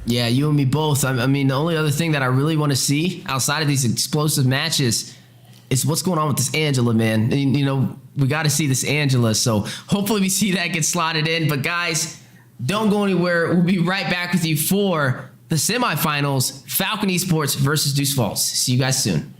Yeah, you and me both. I mean, the only other thing that I really want to see outside of these explosive matches is what's going on with this Angela, man. And, you know, we got to see this Angela. So hopefully we see that get slotted in. But guys, don't go anywhere. We'll be right back with you for the semifinals, Falcon Esports versus Deus Vult. See you guys soon.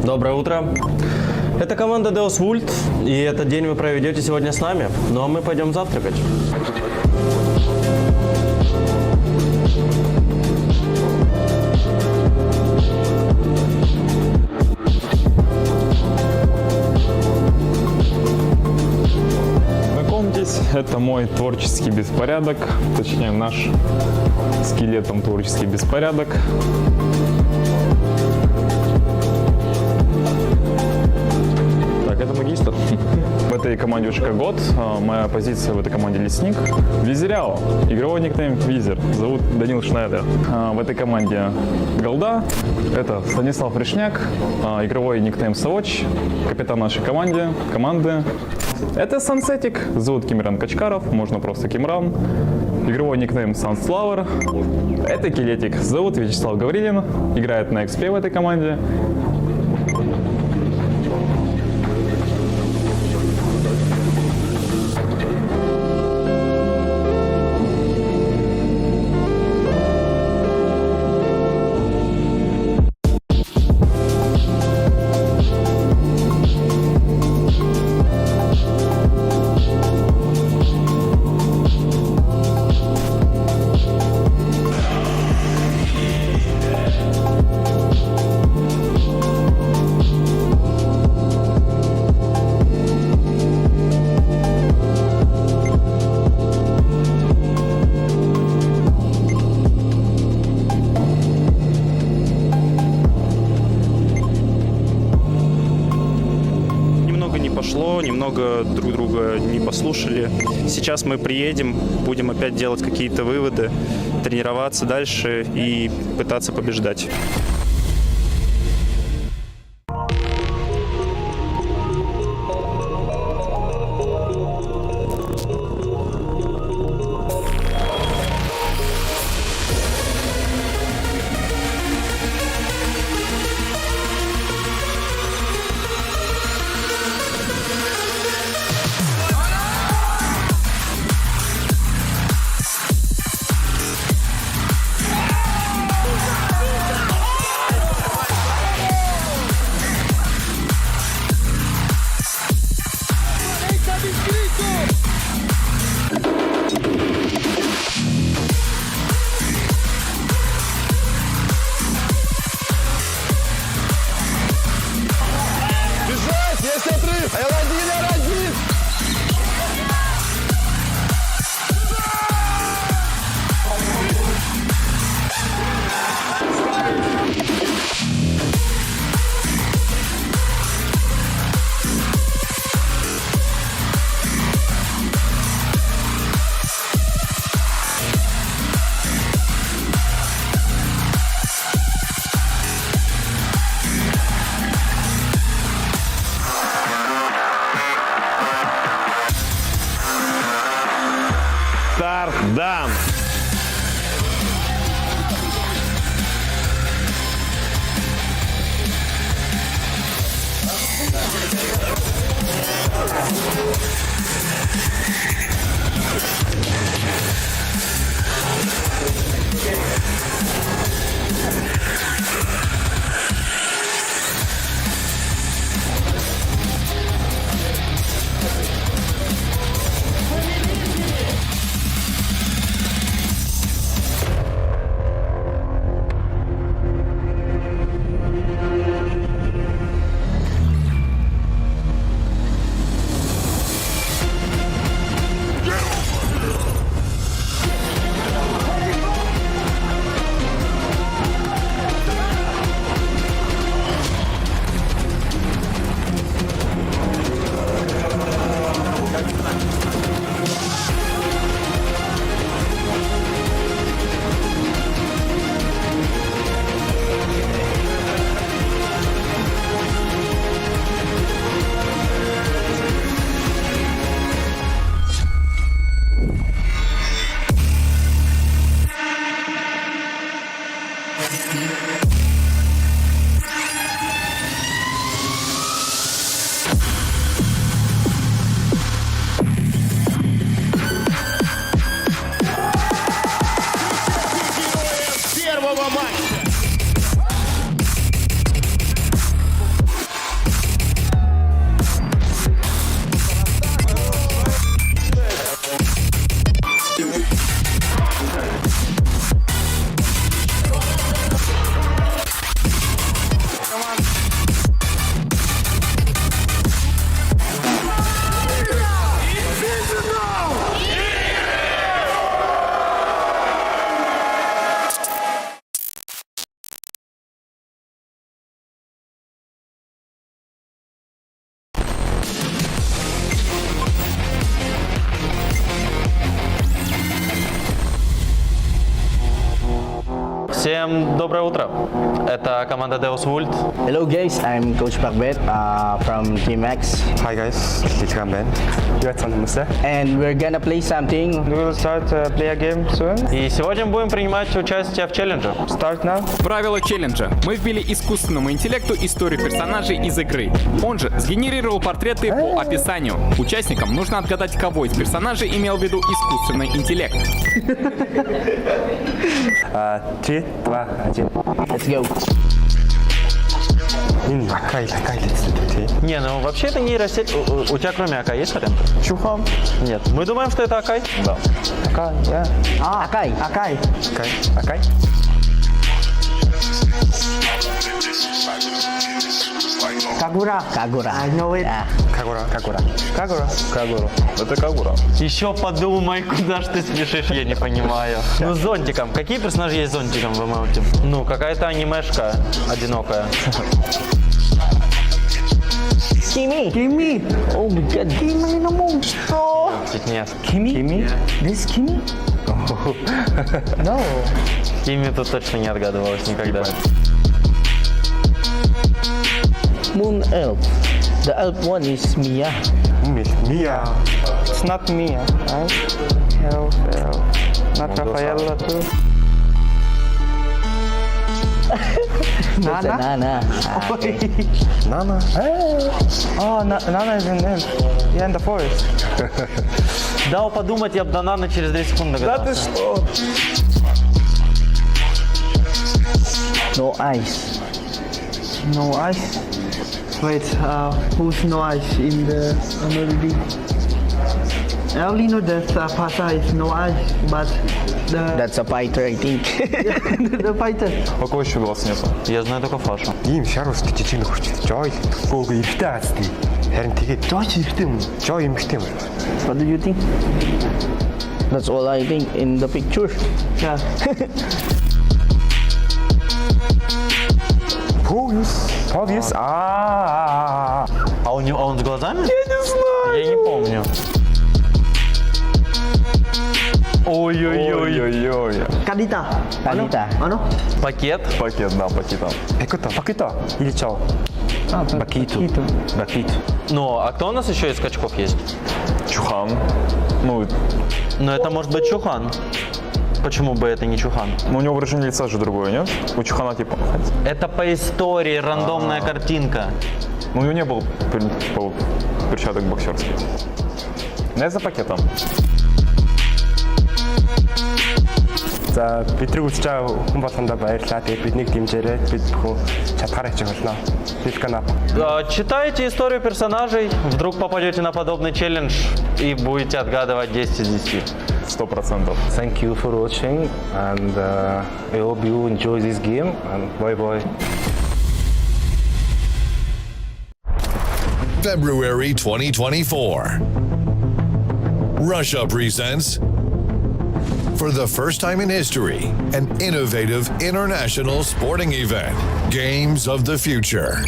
Доброе утро. Это команда Deus Vult, и этот день вы проведете сегодня с нами. Ну а мы пойдем завтракать. Знакомьтесь, это мой творческий беспорядок, точнее наш скелетом творческий беспорядок. Так, это магистр. В этой команде уже как год. Моя позиция в этой команде лесник. Визиряо. Игровой никнейм Визер. Зовут Данил Шнайдер. В этой команде голда. Это Станислав Решняк. Игровой никнейм Савоч. Капитан нашей команды. Это Сансетик. Зовут Кимран Качкаров. Можно просто Кимран. Игровой никнейм Sunflower. Это Килетик. Зовут Вячеслав Гаврилин. Играет на XP в этой команде. Немного друг друга не послушали. Сейчас мы приедем, будем опять делать какие-то выводы, тренироваться дальше и пытаться побеждать. Дан. Всем доброе утро. Это команда Deus Vult. Hello guys, I'm Coach Pakbet from Team X. Hi guys, Lilgun band. And we're gonna play something. We will start play a game soon. И сегодня мы будем принимать участие в челлендже. Start now. Правила челленджа. Мы ввели искусственному интеллекту историю персонажей из игры. Он же сгенерировал портреты по описанию. Участникам нужно отгадать, кого из персонажей имел в виду искусственный интеллект. 3, 2, 1. Let's go. Не, ну вообще это нейросеть. У тебя кроме АК есть вариант? Чухан. Нет. Мы думаем, что это Акай? Да. Акай, yeah. Акай. Акай. Акай. Кагура. I know it. Кагура. Это Кагура. Еще подумай, куда ж ты спешишь, я не понимаю. Ну, с зонтиком. Какие персонажи есть с зонтиком в MLBB? Ну, какая-то анимешка одинокая. Kimi. Oh my god, Kimi no more. Oh. Нет. Kimi? This Kimi? No. Кими тут точно не отгадывалась никогда. Moon Elf. The elf one is Mia. Mia. It's not Mia, right? Elf. Not Rafaela too. Nana. Nana. Oh, Nana is in Elf. Yeah, in the forest. Дал подумать, я бы до Нана через 2 секунды Да догадался. ты что? No eyes. No ice. Wait, who's no ice in the MLBB? I only know that Pasa is no ice, but the... That's a fighter, I think. the fighter. А кого еще глаз нету? Я знаю только Фашу. Ийм шаруск жижиг нөхөрч. Жой. Гөөг эртээ аасны. Харин тэгээд жой эртээ юм. Жой эмхтэй юм. What do you think? That's all I think in the picture. Yeah. Obvious. А у него он с глазами? Я не знаю. Я не помню. Ой-ой-ой. Kadita. Ano? Пакет. Да, пакета. Пакета. Или чао. Бакиту. Ну, а кто у нас еще из скачков есть? Чухан. Ну, это может быть Чухан. Почему бы это не Чухан? у него выражение лица же другое, нет? У Чухана типа. Это по истории рандомная картинка. Ну, у него не было перчаток боксерских. Не за пакетом. За бидний үзэж хүн болгондоо баярлалаа. Тэгээд биднийг дэмжээрэй. Бид бүхэн чадхаараа хийж болно. Читайте историю персонажей, вдруг попадете на подобный челлендж и будете отгадывать 10 из 10. 100%. Thank you for watching and I hope you enjoy this game and bye. February 2024. Russia presents, for the first time in history, an innovative international sporting event, Games of the Future.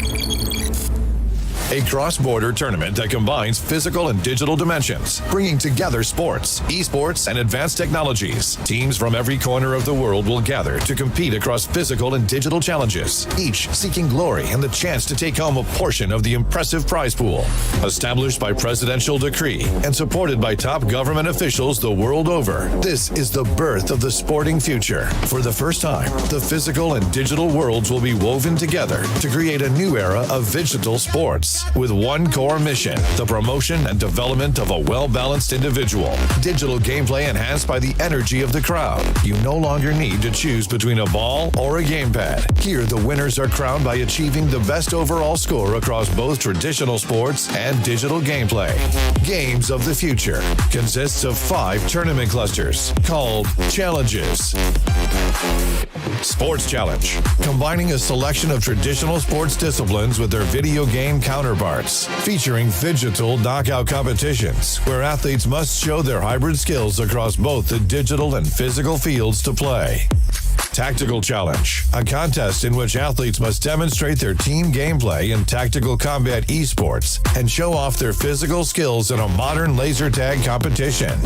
A cross-border tournament that combines physical and digital dimensions, bringing together sports, esports, and advanced technologies. Teams from every corner of the world will gather to compete across physical and digital challenges, each seeking glory and the chance to take home a portion of the impressive prize pool. Established by presidential decree and supported by top government officials the world over, this is the birth of the sporting future. For the first time, the physical and digital worlds will be woven together to create a new era of Phygital sports. With one core mission, the promotion and development of a well-balanced individual. Digital gameplay enhanced by the energy of the crowd. You no longer need to choose between a ball or a gamepad. Here, the winners are crowned by achieving the best overall score across both traditional sports and digital gameplay. Games of the Future consists of 5 tournament clusters called Challenges. Sports Challenge, combining a selection of traditional sports disciplines with their video game counterparts, featuring Phygital knockout competitions where athletes must show their hybrid skills across both the digital and physical fields to play. Tactical Challenge, a contest in which athletes must demonstrate their team gameplay in tactical combat esports and show off their physical skills in a modern laser tag competition.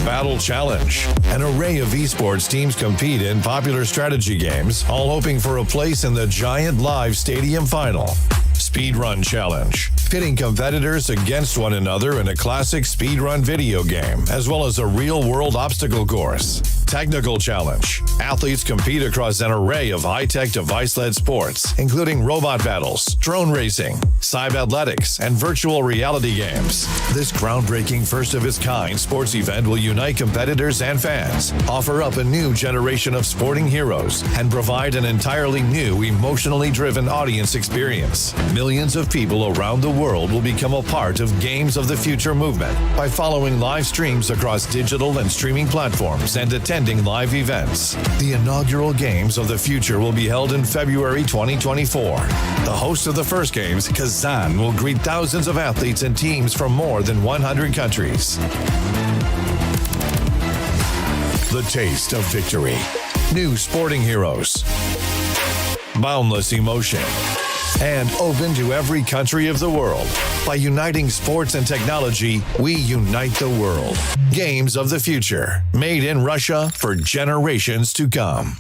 Battle Challenge. An array of esports teams compete in popular strategy games, all hoping for a place in the giant live stadium final. Speedrun Challenge. Pitting competitors against one another in a classic speedrun video game, as well as a real-world obstacle course. Technical Challenge. Athletes compete across an array of high-tech device-led sports, including robot battles, drone racing, cyber-athletics, and virtual reality games. This groundbreaking first-of-its-kind sports event will unite competitors and fans, offer up a new generation of sporting heroes, and provide an entirely new, emotionally driven audience experience. Millions of people around the world will become a part of Games of the Future movement by following live streams across digital and streaming platforms and attending live events. The inaugural Games of the Future will be held in February 2024. The host of the first games, Kazan, will greet thousands of athletes and teams from more than 100 countries. The taste of victory. New sporting heroes. Boundless emotion. And open to every country of the world. By uniting sports and technology, we unite the world. Games of the Future. Made in Russia for generations to come.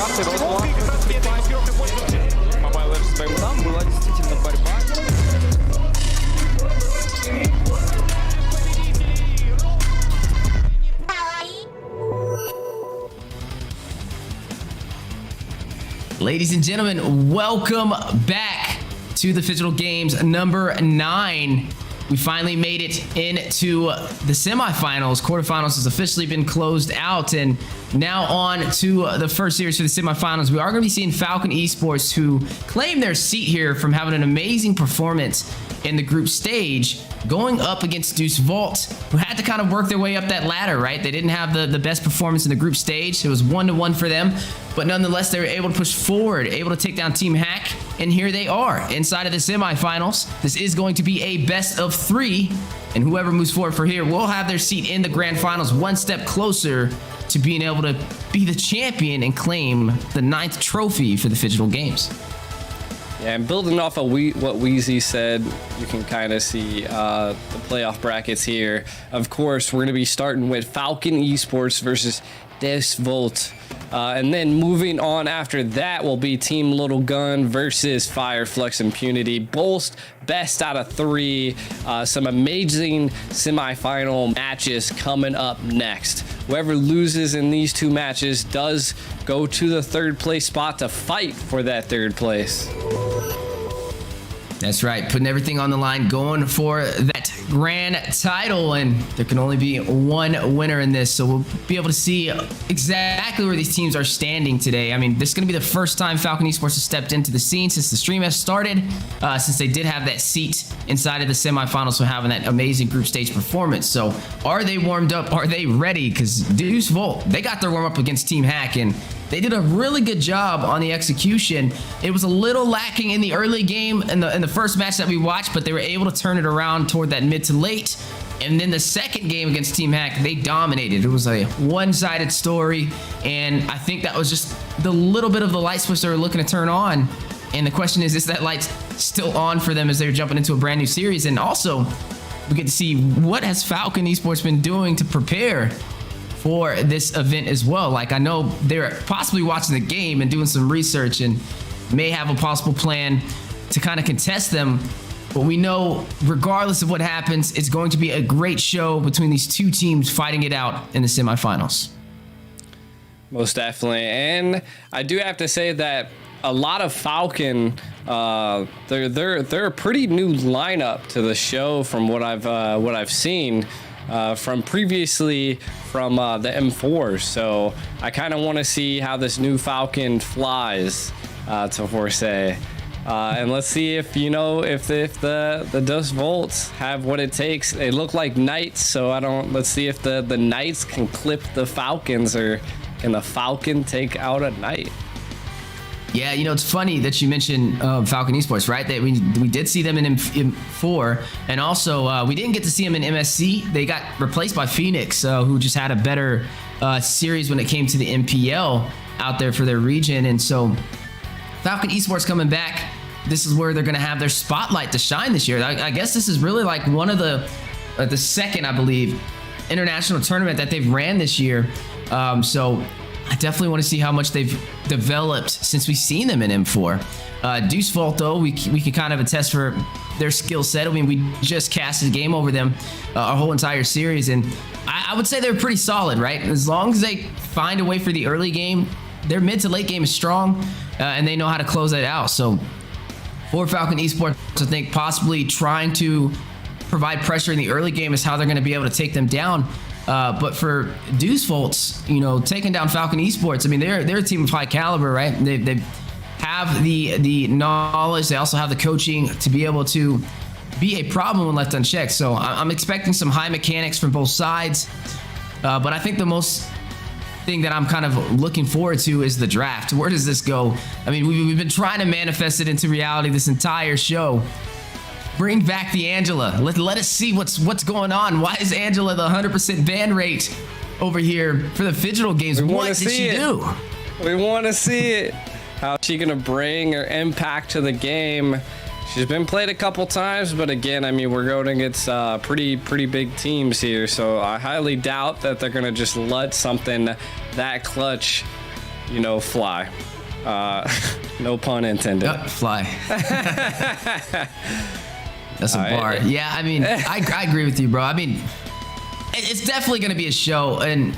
карты Розла. Mobile Legends своим там была действительно борьба. Ladies and gentlemen, welcome back to the Phygital Games number 9. We finally made it into the semifinals. Quarterfinals has officially been closed out, and now on to the first series for the semifinals. We are going to be seeing Falcon Esports, who claim their seat here from having an amazing performance in the group stage, going up against Deus, Vult, who had to kind of work their way up that ladder, right? They didn't have the best performance in the group stage. It was 1-1 for them, but nonetheless, they were able to push forward, able to take down Team Hack, and here they are inside of the semifinals. This is going to be a best of 3, and whoever moves forward for here will have their seat in the grand finals, one step closer to being able to be the champion and claim the 9th trophy for the Phygital Games. Yeah, and building off of what Weezy said, you can kind of see the playoff brackets here. Of course, we're going to be starting with Falcon Esports versus Deus, Vult. And then moving on after that will be Team Lilgun versus Flux, Impunity. Both best out of 3. Some amazing semifinal matches coming up next. Whoever loses in these 2 matches does go to the 3rd place spot to fight for that 3rd place. That's right, putting everything on the line, going for that grand title, and there can only be one winner in this, so we'll be able to see exactly where these teams are standing today. I mean, this is going to be the first time Falcon Esports has stepped into the scene since the stream has started, since they did have that seat inside of the semifinals for having that amazing group stage performance. So are they warmed up? Are they ready? Because Deus, Vult, they got their warm up against Team Hack, and they did a really good job on the execution. It was a little lacking in the early game in the first match that we watched, but they were able to turn it around toward that mid to late. And then the second game against Team Hack, they dominated. It was a one-sided story, and I think that was just the little bit of the light switch they were looking to turn on. And the question is that light still on for them as they're jumping into a brand new series? And also, we get to see what has Falcon Esports been doing to prepare for this event as well. Like, I know they're possibly watching the game and doing some research and may have a possible plan to kind of contest them, but we know regardless of what happens, it's going to be a great show between these 2 teams fighting it out in the semifinals. Most definitely. And I do have to say that a lot of Falcon, they're a pretty new lineup to the show from what I've seen from previously from the M4. So I kind of want to see how this new Falcon flies to Force. And let's see if the Deus Volts have what it takes. They look like knights, so let's see if the knights can clip the Falcons, or can the Falcon take out a knight? Yeah, it's funny that you mentioned Falcon Esports, right? That we did see them in M4, and also we didn't get to see them in MSC. They got replaced by Phoenix, who just had a better series when it came to the MPL out there for their region. And so Falcon Esports coming back, this is where they're going to have their spotlight to shine this year. I guess this is really like one of the second, I believe, international tournament that they've ran this year. So I definitely want to see how much they've developed since we've seen them in M4. Deus Vult, though, we can kind of attest for their skill set. I mean, we just casted a game over them our whole entire series, and I would say they're pretty solid, right? As long as they find a way for the early game, their mid to late game is strong, and they know how to close that out. So for Falcon Esports, I think possibly trying to provide pressure in the early game is how they're going to be able to take them down. But for Deus Volts, taking down Falcon Esports, I mean, they're a team of high caliber, right? They have the knowledge. They also have the coaching to be able to be a problem when left unchecked. So I'm expecting some high mechanics from both sides. But I think the most thing that I'm kind of looking forward to is the draft. Where does this go? I mean, we've been trying to manifest it into reality this entire show. Bring back the Angela. Let us see what's going on. Why is Angela the 100% ban rate over here for the Phygital Games? What did she do? We want to see it. How's she gonna bring her impact to the game? She's been played a couple times, but again, I mean, we're going against pretty big teams here, so I highly doubt that they're gonna just let something that clutch fly. No pun intended. Fly. That's a bar. Yeah, I mean, I agree with you, bro. I mean, it's definitely going to be a show, and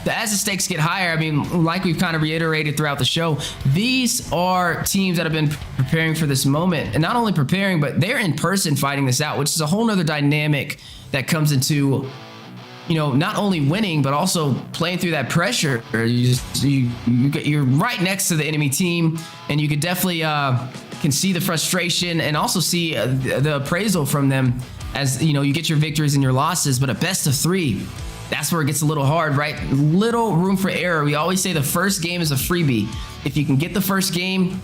as the stakes get higher, I mean, like we've kind of reiterated throughout the show, these are teams that have been preparing for this moment, and not only preparing, but they're in person fighting this out, which is a whole nother dynamic that comes into, not only winning, but also playing through that pressure. You're right next to the enemy team, and you could definitely can see the frustration and also see the appraisal from them as, you get your victories and your losses, but a best of 3. That's where it gets a little hard, right? Little room for error. We always say the first game is a freebie. If you can get the first game,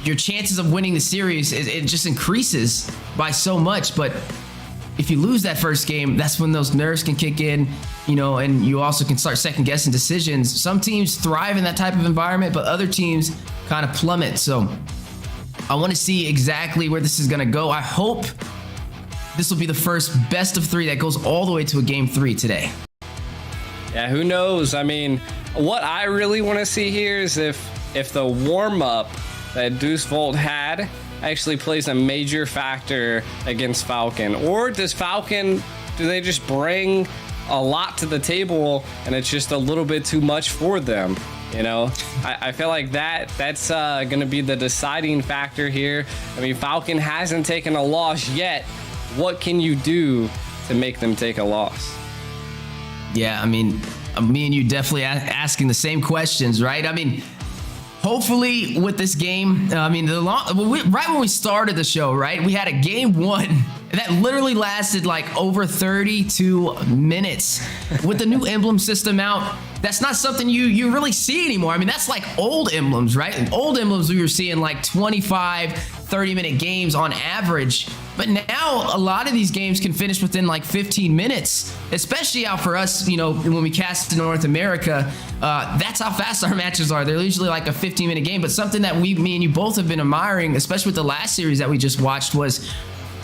your chances of winning the series, it just increases by so much. But if you lose that first game, that's when those nerves can kick in, and you also can start second guessing decisions. Some teams thrive in that type of environment, but other teams kind of plummet. So I want to see exactly where this is going to go. I hope this will be the first best of 3 that goes all the way to a game 3 today. Yeah, who knows? I mean, what I really want to see here is if the warm-up that Deus Vult had actually plays a major factor against Falcon. Or do they just bring a lot to the table and it's just a little bit too much for them? I feel like that's going to be the deciding factor here. I mean, Falcon hasn't taken a loss yet. What can you do to make them take a loss? Yeah, I mean, me and you definitely asking the same questions, right? I mean, hopefully with this game, right when we started the show, right, we had a game 1 that literally lasted like over 32 minutes. With the new emblem system out, that's not something you really see anymore. I mean, that's like old emblems, right? Old emblems, we were seeing like 25, 30-minute games on average. But now a lot of these games can finish within like 15 minutes, especially out for us, when we cast in North America. That's how fast our matches are. They're usually like a 15-minute game. But something that me and you both have been admiring, especially with the last series that we just watched, was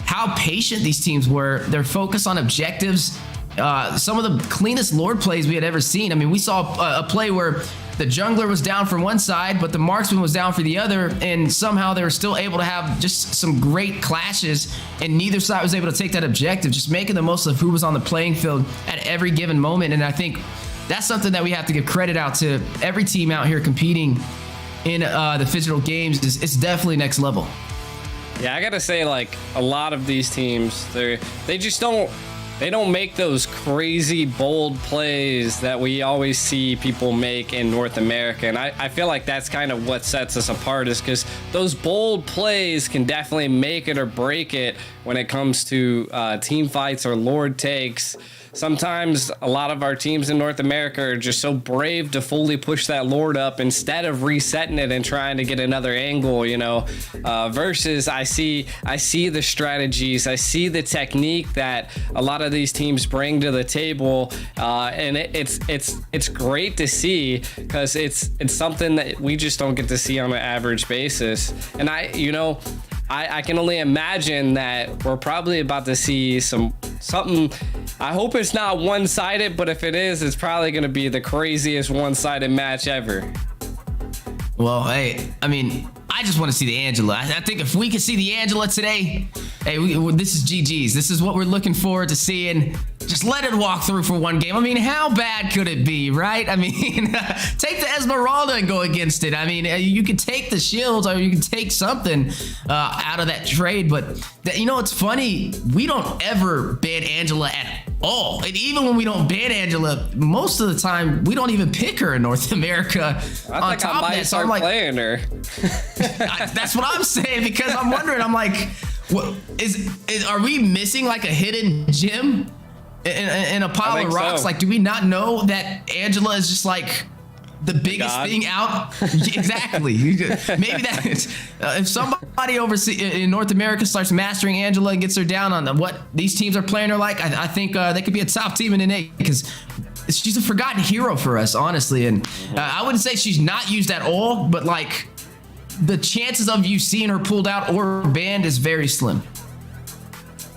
how patient these teams were. Their focus on objectives. Some of the cleanest Lord plays we had ever seen. I mean, we saw a play where the jungler was down for one side, but the marksman was down for the other, and somehow they were still able to have just some great clashes, and neither side was able to take that objective, just making the most of who was on the playing field at every given moment. And I think that's something that we have to give credit out to every team out here competing in the Phygital Games. It's definitely next level. Yeah, I gotta say, like, a lot of these teams, they just don't make those crazy bold plays that we always see people make in North America. And I feel like that's kind of what sets us apart, is because those bold plays can definitely make it or break it when it comes to team fights or Lord takes. Sometimes a lot of our teams in North America are just so brave to fully push that Lord up instead of resetting it and trying to get another angle, versus I see the strategies, I see the technique that a lot of these teams bring to the table, and it's great to see, because it's something that we just don't get to see on an average basis. And I can only imagine that we're probably about to see something. I hope it's not one-sided, but if it is, it's probably going to be the craziest one-sided match ever. Well, hey, I mean, I just want to see the Angela. I think if we can see the Angela today, hey, this is GG's. This is what we're looking forward to seeing. Just let it walk through for one game. I mean, how bad could it be, right? I mean, take the Esmeralda and go against it. I mean, you can take the shields, or you can take something out of that trade. But it's funny. We don't ever ban Angela at all. And even when we don't ban Angela, most of the time we don't even pick her in North America. I think I might start playing her. That's what I'm saying, because I'm wondering. I'm like, are we missing like a hidden gem in a pile of rocks? So. Like, do we not know that Angela is just like the biggest thing out? Exactly. Maybe that is, if somebody in North America starts mastering Angela and gets her down on what these teams are playing her like, I think they could be a top team in NA, because she's a forgotten hero for us, honestly. And I wouldn't say she's not used at all, but like, the chances of you seeing her pulled out or banned is very slim.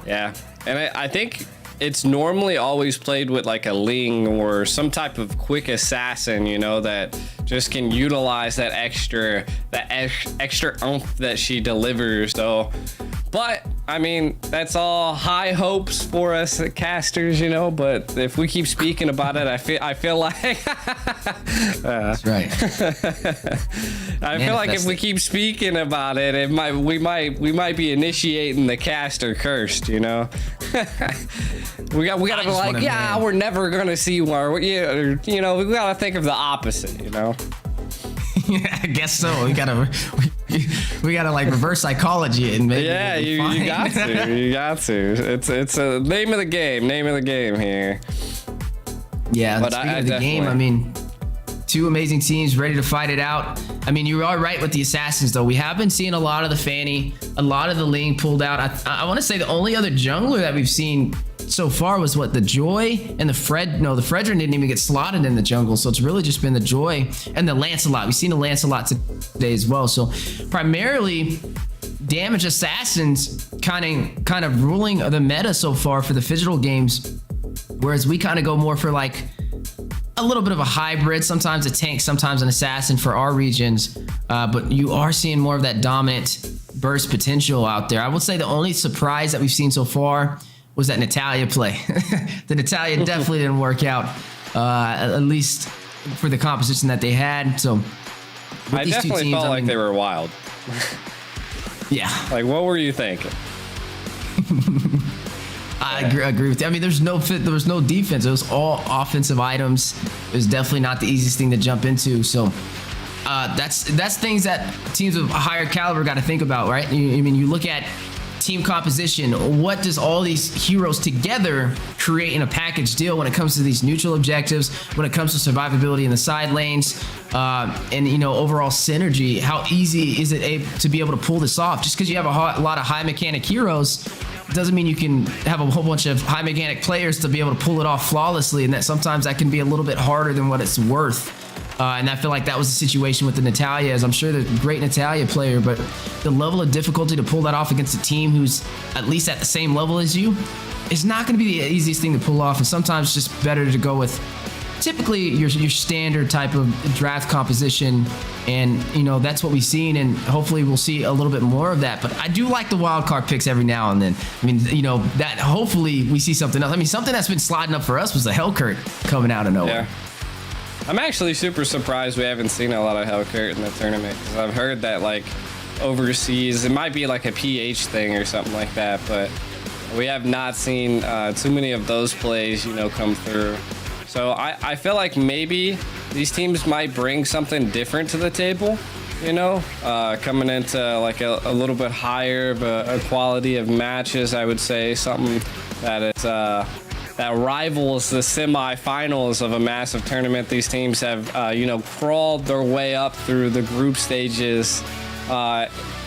Yeah, and I think it's normally always played with like a Ling or some type of quick assassin, you know, that just can utilize that extra oomph that she delivers. So, but I mean, that's all high hopes for us casters, you know. But if we keep speaking about it, I feel like that's right. I feel like if we keep speaking about it, we might be initiating the caster cursed, you know. we gotta be like, yeah, we're never gonna see one. You know, we gotta think of the opposite, you know. Yeah, I guess so. We gotta like reverse psychology it and maybe. Yeah, you got to. You got to. It's a name of the game. Name of the game here. Yeah, but speaking of the game, I mean, two amazing teams ready to fight it out. I mean, you are right with the assassins though. We have been seeing a lot of the Fanny, a lot of the Ling pulled out. I want to say the only other jungler that we've seen so far was what, the Joy and the Fred. No, the Fredrin didn't even get slotted in the jungle, so it's really just been the Joy and the Lancelot. We've seen the Lancelot today as well. So primarily damage assassins kind of ruling the meta so far for the Phygital Games, whereas we kind of go more for like a little bit of a hybrid, sometimes a tank, sometimes an assassin for our regions, but you are seeing more of that dominant burst potential out there. I would say the only surprise that we've seen so far was that Natalia play. The Natalia definitely didn't work out, at least for the composition that they had. So I definitely felt like they were wild. Yeah. Like, what were you thinking? I agree with you. I mean, there was no defense. It was all offensive items. It was definitely not the easiest thing to jump into. So that's things that teams of a higher caliber got to think about, right? I mean, you look at team composition. What does all these heroes together create in a package deal when it comes to these neutral objectives, when it comes to survivability in the side lanes, and you know, overall synergy? How easy is it to be able to pull this off? Just because you have a lot of high mechanic heroes doesn't mean you can have a whole bunch of high mechanic players to be able to pull it off flawlessly, and that sometimes that can be a little bit harder than what it's worth. And I feel like that was the situation with the Natalia, as I'm sure the great Natalia player, but the level of difficulty to pull that off against a team who's at least at the same level as you is not going to be the easiest thing to pull off. And sometimes it's just better to go with typically your standard type of draft composition. And, you know, that's what we've seen. And hopefully we'll see a little bit more of that. But I do like the wild card picks every now and then. I mean, you know, that hopefully we see something else. I mean, something that's been sliding up for us was the Hellkurt coming out of nowhere. Yeah. I'm actually super surprised we haven't seen a lot of Hellkurt in the tournament, because I've heard that like overseas it might be like a PH thing or something like that, but we have not seen too many of those plays, you know, come through. So I feel like maybe these teams might bring something different to the table, you know, coming into like a little bit higher of a quality of matches. I would say something that is that rivals the semifinals of a massive tournament. These teams have, you know, crawled their way up through the group stages,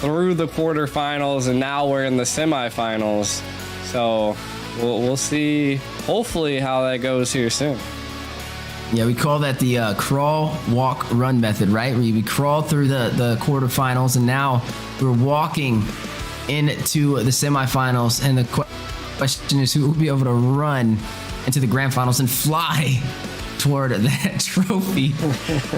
through the quarterfinals, and now we're in the semifinals. So we'll see, hopefully, how that goes here soon. Yeah, we call that the crawl, walk, run method, right? We crawled through the quarterfinals, and now we're walking into the semifinals, and the question is who will be able to run into the grand finals and fly toward that trophy.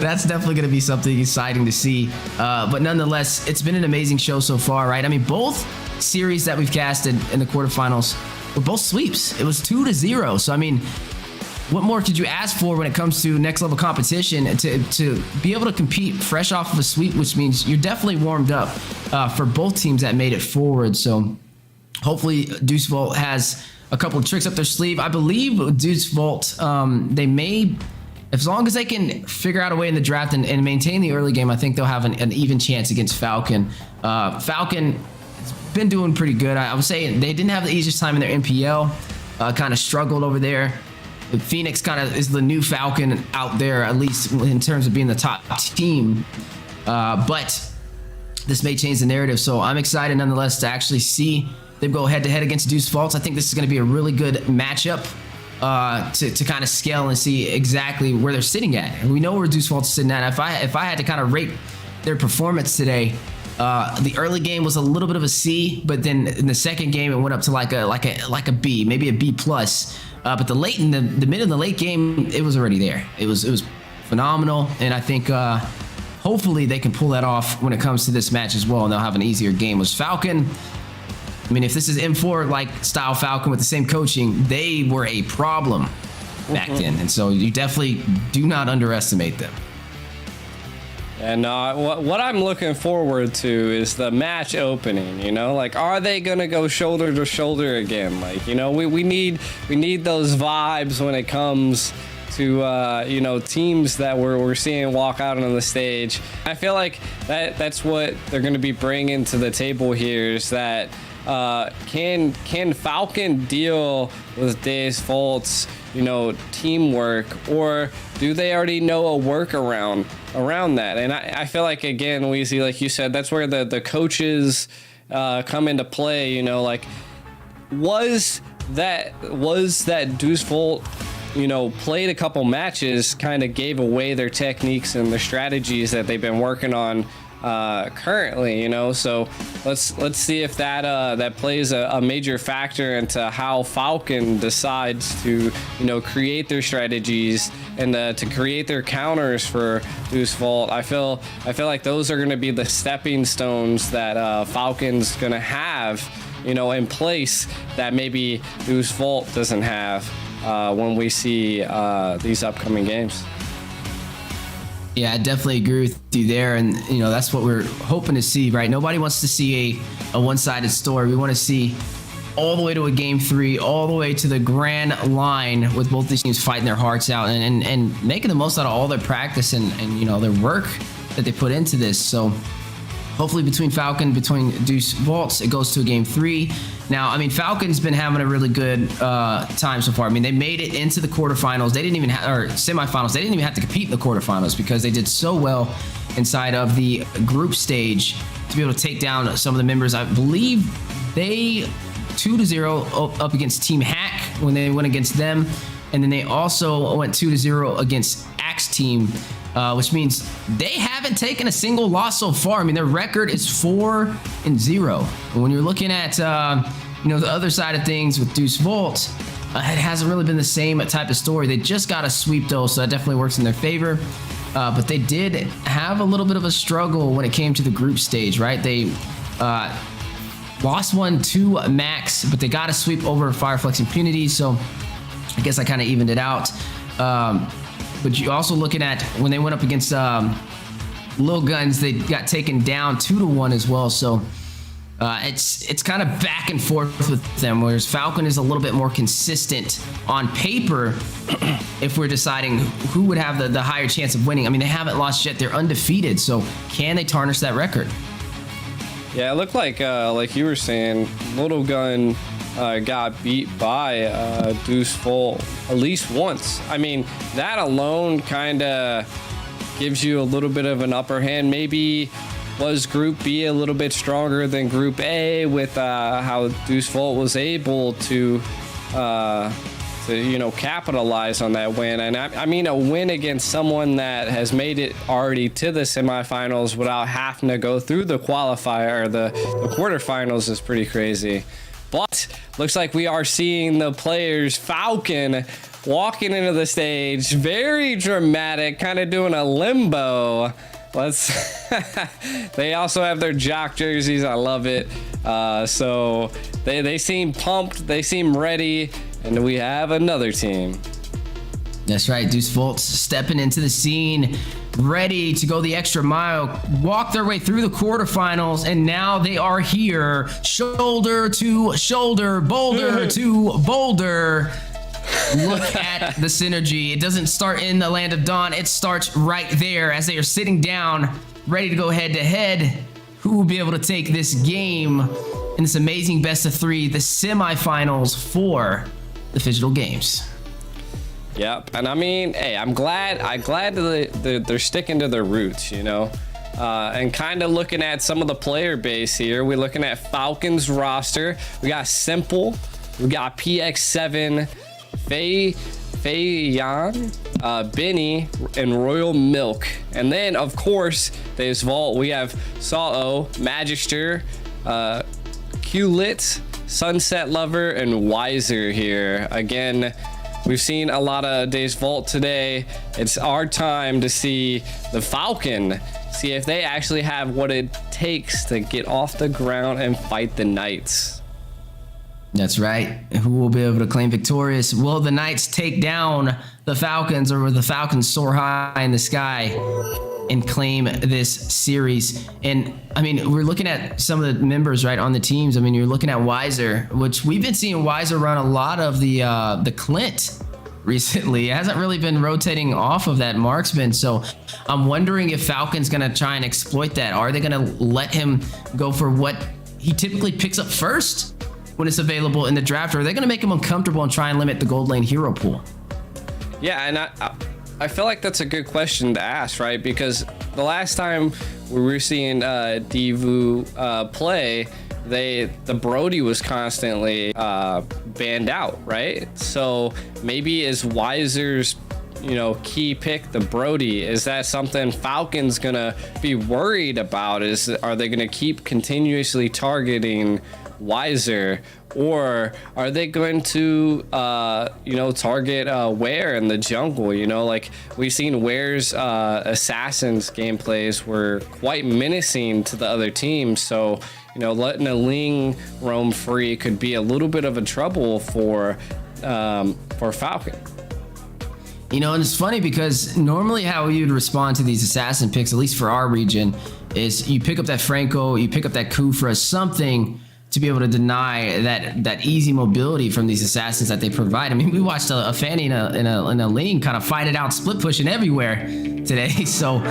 That's definitely going to be something exciting to see. But nonetheless, it's been an amazing show so far, right? I mean, both series that we've casted in the quarterfinals were both sweeps. It was 2-0. So, I mean, what more could you ask for when it comes to next level competition to be able to compete fresh off of a sweep, which means you're definitely warmed up for both teams that made it forward. So hopefully Deuce Vult has a couple of tricks up their sleeve. I believe Deuce Vult, they may, as long as they can figure out a way in the draft and maintain the early game, I think they'll have an even chance against Falcon. Falcon has been doing pretty good. I would say they didn't have the easiest time in their NPL, kind of struggled over there. Phoenix kind of is the new Falcon out there, at least in terms of being the top team. But this may change the narrative. So I'm excited nonetheless to actually see them go head to head against Deuce Vult. I think this is going to be a really good matchup to kind of scale and see exactly where they're sitting at. And we know where Deuce Vult's sitting at. If I had to kind of rate their performance today, The early game was a little bit of a C, but then in the second game it went up to like a B, maybe a B plus. But the mid and the late game, it was already there. It was phenomenal, and I think hopefully they can pull that off when it comes to this match as well, and they'll have an easier game. Was Falcon? I mean, if this is M4 like style Falcon with the same coaching, they were a problem back then, and so you definitely do not underestimate them. And what I'm looking forward to is the match opening, you know, like, are they going to go shoulder to shoulder again? Like, you know, we need those vibes when it comes to, you know, teams that we're seeing walk out on the stage. I feel like that's what they're going to be bringing to the table here, is that can Falcon deal with Deus Vult's, you know, teamwork, or do they already know a workaround around that? And I feel like, again, Weezy, like you said, that's where the coaches come into play. You know, like, was that Deus Vult, you know, played a couple matches, kind of gave away their techniques and their strategies that they've been working on currently, you know. So let's see if that plays a major factor into how Falcon decides to, you know, create their strategies and to create their counters for Deus Vult. I feel like those are going to be the stepping stones that Falcon's going to have, you know, in place, that maybe Deus Vult doesn't have when we see these upcoming games. Yeah, I definitely agree with you there, and you know, that's what we're hoping to see, right? Nobody wants to see a one-sided story. We want to see all the way to a game 3, all the way to the grand line, with both these teams fighting their hearts out and making the most out of all their practice and you know, their work that they put into this. So hopefully between Deus Vult, it goes to a game 3. Now, I mean, Falcon's been having a really good time so far. I mean, they made it into the quarterfinals. They didn't even or semifinals. They didn't even have to compete in the quarterfinals because they did so well inside of the group stage to be able to take down some of the members. I believe they 2-0 up against Team Hack when they went against them. And then they also went 2-0 against Axe Team, which means they haven't taken a single loss so far. I mean, their record is 4-0. And when you're looking at, you know, the other side of things with Deus Vult, it hasn't really been the same type of story. They just got a sweep though, so that definitely works in their favor. But they did have a little bit of a struggle when it came to the group stage, right? They lost 1-2 max, but they got a sweep over Flux Impunity, so I guess I kind of evened it out. But you're also looking at when they went up against Lilgun, they got taken down 2-1 as well. So it's kind of back and forth with them, whereas Falcon is a little bit more consistent on paper if we're deciding who would have the higher chance of winning. I mean, they haven't lost yet. They're undefeated. So can they tarnish that record? Yeah, it looked like you were saying, Lilgun got beat by Deus Vult at least once. I mean, that alone kind of gives you a little bit of an upper hand. Maybe was Group B a little bit stronger than Group A with how Deus Vult was able to you know, capitalize on that win. And I mean, a win against someone that has made it already to the semifinals without having to go through the qualifier or the quarterfinals is pretty crazy. But looks like we are seeing the players, Falcon, walking into the stage, very dramatic, kind of doing a limbo. They also have their jock jerseys. I love it. So they seem pumped. They seem ready. And we have another team. That's right. Deus Vult stepping into the scene, ready to go the extra mile, walk their way through the quarterfinals, and now they are here, shoulder to shoulder, boulder to boulder. Look at the synergy. It doesn't start in the Land of Dawn. It starts right there as they are sitting down, ready to go head to head. Who will be able to take this game in this amazing best of 3, the semifinals for the Phygital Games? Yep, and I mean, hey, I'm glad that they're sticking to their roots, you know, and kind of looking at some of the player base here. We're looking at Falcon's roster. We got Simple, we got PX7, Fei Yan, Benny, and Royal Milk. And then, of course, there's Vult. We have Sao, Magister, Q-Lit, Sunset Lover, and Wiser here. Again, we've seen a lot of Days Vult today. It's our time to see the Falcon, see if they actually have what it takes to get off the ground and fight the Knights. That's right. Who will be able to claim victorious? Will the Knights take down the Falcons, or will the Falcons soar high in the sky and claim this series? And I mean, we're looking at some of the members right on the teams. I mean, you're looking at Wiser, which we've been seeing Wiser run a lot of the Clint recently. It hasn't really been rotating off of that marksman. So I'm wondering if Falcon's gonna try and exploit that. Are they gonna let him go for what he typically picks up first when it's available in the draft, or are they going to make him uncomfortable and try and limit the gold lane hero pool? Yeah, and I feel like that's a good question to ask, right? Because the last time we were seeing Divu play, the Brody was constantly banned out, right? So maybe is Wiser's key pick the Brody? Is that something Falcon's gonna be worried about? Are they gonna keep continuously targeting Wiser, or are they going to target Ware in the jungle? Like we've seen Ware's assassins gameplays were quite menacing to the other team, so letting a Ling roam free could be a little bit of a trouble for Falcon. And it's funny because normally how you'd respond to these assassin picks, at least for our region, is you pick up that Franco, you pick up that Kufra, something to be able to deny that easy mobility from these assassins that they provide. I mean, we watched a Fanny in a lane kind of fight it out, split pushing everywhere today. So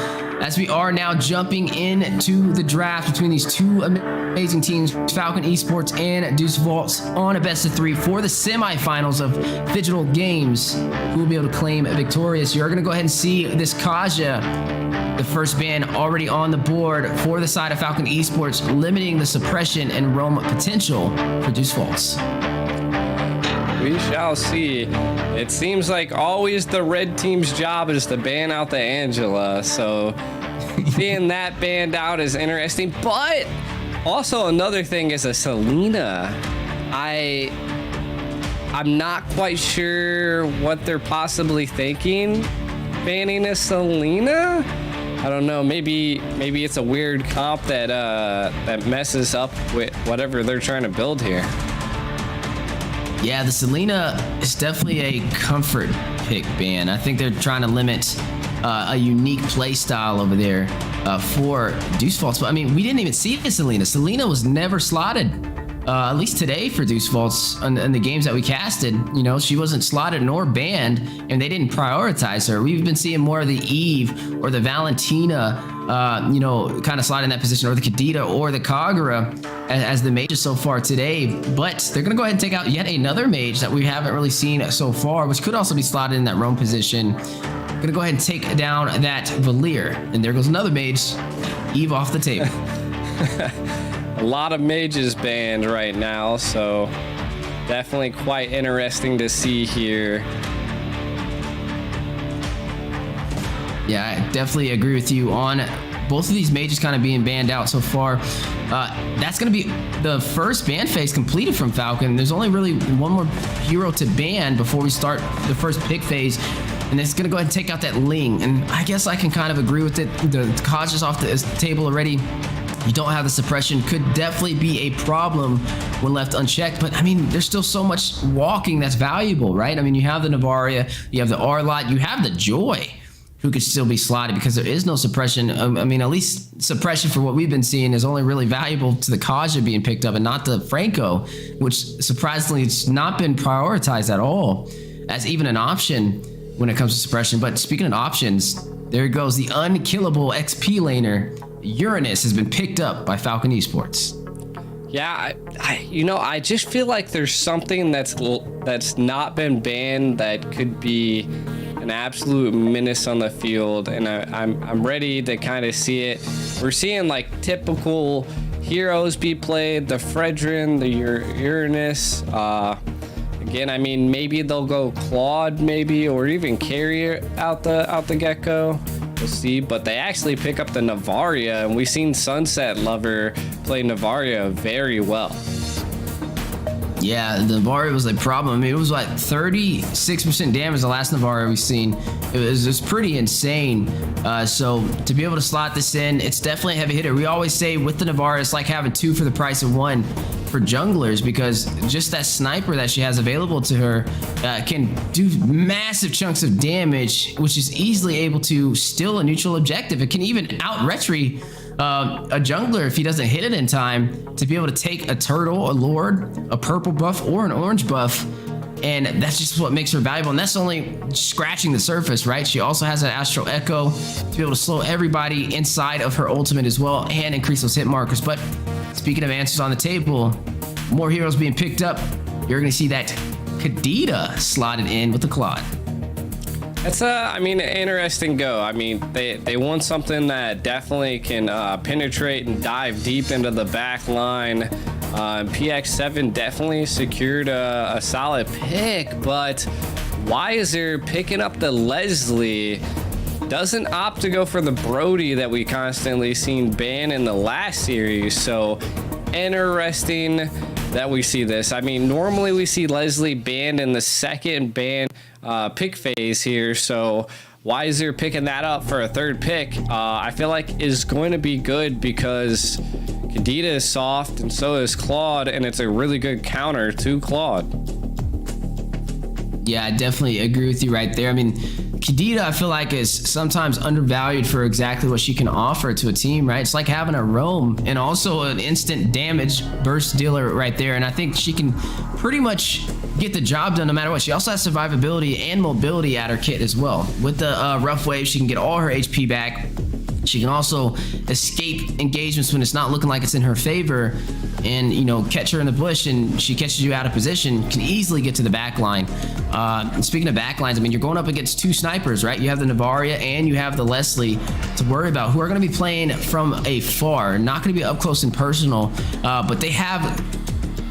as we are now jumping into the draft between these two amazing teams, Falcon Esports and Deus Vult, on a best of 3 for the semifinals of Phygital Games, who will be able to claim victorious. You're going to go ahead and see this Kaja, the first ban, already on the board for the side of Falcon Esports, limiting the suppression and roam potential for Deus Vult. We shall see. It seems like always the red team's job is to ban out the Angela, so seeing that banned out is interesting. But also another thing is a Selena. I'm not quite sure what they're possibly thinking banning a Selena. I don't know. Maybe it's a weird comp that messes up with whatever they're trying to build here. Yeah, the Selena is definitely a comfort pick ban. I think they're trying to limit a unique play style over there for Deus Vult. But I mean, we didn't even see the Selena. Selena was never slotted, at least today for Deus Vult in the games that we casted. She wasn't slotted nor banned, and they didn't prioritize her. We've been seeing more of the Eve or the Valentina, kind of slide in that position, or the Kadita or the Kagura as the mages so far today. But they're going to go ahead and take out yet another mage that we haven't really seen so far, which could also be slotted in that roam position. Going to go ahead and take down that Valir. And there goes another mage, Eve off the table. A lot of mages banned right now, so definitely quite interesting to see here. Yeah, I definitely agree with you on both of these mages kind of being banned out so far. That's going to be the first ban phase completed from Falcon. There's only really one more hero to ban before we start the first pick phase. And it's going to go ahead and take out that Ling. And I guess I can kind of agree with it. The Kaja's off the table already. You don't have the suppression. Could definitely be a problem when left unchecked. But I mean, there's still so much walking that's valuable, right? I mean, you have the Navaria, you have the Arlot, you have the Joy, who could still be slotted because there is no suppression. I mean, at least suppression for what we've been seeing is only really valuable to the Kaja being picked up and not the Franco, which surprisingly it's not been prioritized at all as even an option when it comes to suppression. But speaking of options, there goes the unkillable XP laner. Uranus has been picked up by Falcon Esports. Yeah, I just feel like there's something that's not been banned that could be an absolute menace on the field, and I'm ready to kind of see it. We're seeing like typical heroes be played: the Fredrin, the Uranus, Again, I mean, maybe they'll go Claude, maybe, or even Carrier out the get-go. We'll see, but they actually pick up the Navaria, and we've seen Sunset Lover play Navaria very well. Yeah, the Navaria was a problem. I mean, it was like 36% damage the last Navaria we've seen. It was pretty insane. So to be able to slot this in, it's definitely a heavy hitter. We always say with the Navaria, it's like having two for the price of one for junglers, because just that sniper that she has available to her can do massive chunks of damage, which is easily able to steal a neutral objective. It can even out-retry a jungler if he doesn't hit it in time, to be able to take a turtle, a lord, a purple buff, or an orange buff. And that's just what makes her valuable. And that's only scratching the surface, right? She also has an Astral Echo to be able to slow everybody inside of her ultimate as well and increase those hit markers. But speaking of answers on the table, more heroes being picked up. You're going to see that Kadita slotted in with the Claude. It's I mean, an interesting go. I mean, they want something that definitely can penetrate and dive deep into the back line. PX7 definitely secured a solid pick, but why is there picking up the Leslie? Doesn't opt to go for the Brody that we constantly seen ban in the last series. So interesting that we see this. I mean, normally we see Leslie banned in the second ban pick phase here, so why is there picking that up for a third pick? I feel like is going to be good, because Kadita is soft and so is Claude, and it's a really good counter to Claude. Yeah, I definitely agree with you right there. I mean, Kadita, I feel like, is sometimes undervalued for exactly what she can offer to a team, right? It's like having a roam and also an instant damage burst dealer right there. And I think she can pretty much get the job done no matter what. She also has survivability and mobility at her kit as well. With the rough wave, she can get all her HP back. She can also escape engagements when it's not looking like it's in her favor, and, you know, catch her in the bush and she catches you out of position, can easily get to the back line. Speaking of back lines, I mean, you're going up against two snipers, right? You have the Navaria and you have the Leslie to worry about, who are going to be playing from afar, not going to be up close and personal, but they have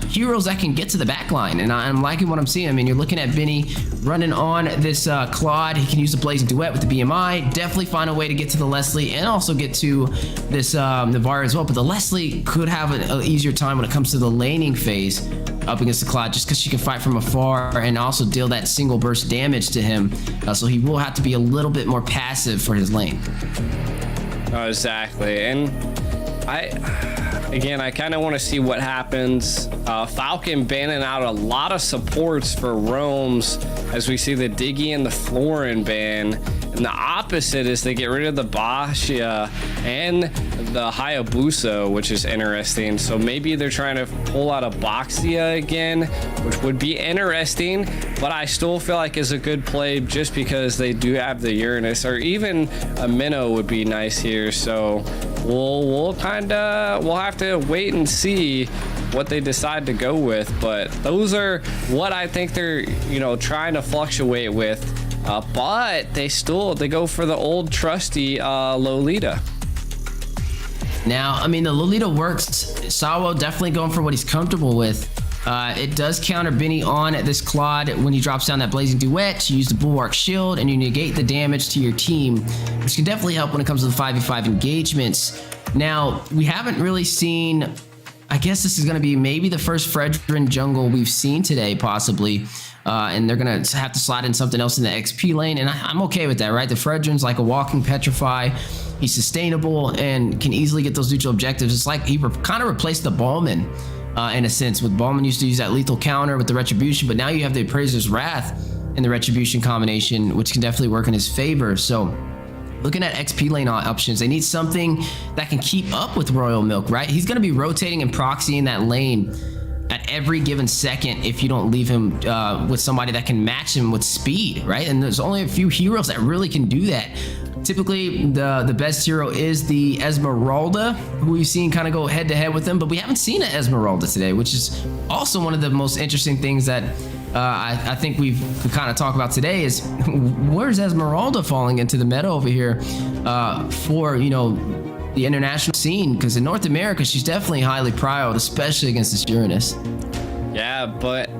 heroes that can get to the back line, and I'm liking what I'm seeing. I mean, you're looking at Benny running on this Claude. He can use the Blazing Duet with the BMI, definitely find a way to get to the Leslie and also get to this Navaria as well. But the Leslie could have an easier time when it comes to the laning phase up against the Claude, just because she can fight from afar and also deal that single burst damage to him. So he will have to be a little bit more passive for his lane. Oh, exactly. And I kind of want to see what happens. Falcon banning out a lot of supports for roams, as we see the Diggy and the Florin ban. And the opposite is they get rid of the Bashia and the Hayabusa, which is interesting. So maybe they're trying to pull out a Boxia again, which would be interesting. But I still feel like it's a good play just because they do have the Uranus, or even a Minnow would be nice here. So we'll have to wait and see what they decide to go with. But those are what I think they're, you know, trying to fluctuate with. But they go for the old trusty Lolita. Now, I mean, the Lolita works. Sawo definitely going for what he's comfortable with. It does counter Benny on this Claude when he drops down that Blazing Duet. You use the Bulwark Shield and you negate the damage to your team, which can definitely help when it comes to the 5v5 engagements. Now, we haven't really seen, I guess this is going to be maybe the first Fredrin jungle we've seen today, possibly. And they're going to have to slide in something else in the XP lane. And I'm okay with that, right? The Fredrin's like a walking Petrify. He's sustainable and can easily get those neutral objectives. It's like he kind of replaced the Ballman in a sense. With Ballman used to use that lethal counter with the Retribution, but now you have the Appraiser's Wrath in the Retribution combination, which can definitely work in his favor. So looking at XP lane options, they need something that can keep up with Royal Milk, right? He's going to be rotating and proxying that lane at every given second if you don't leave him with somebody that can match him with speed, right? And there's only a few heroes that really can do that. Typically, the best hero is the Esmeralda, who we've seen kind of go head-to-head with them, but we haven't seen an Esmeralda today, which is also one of the most interesting things that I think we kind of talk about today is where's Esmeralda falling into the meta over here for, you know, the international scene, because in North America, she's definitely highly prized, especially against this Uranus. Yeah, but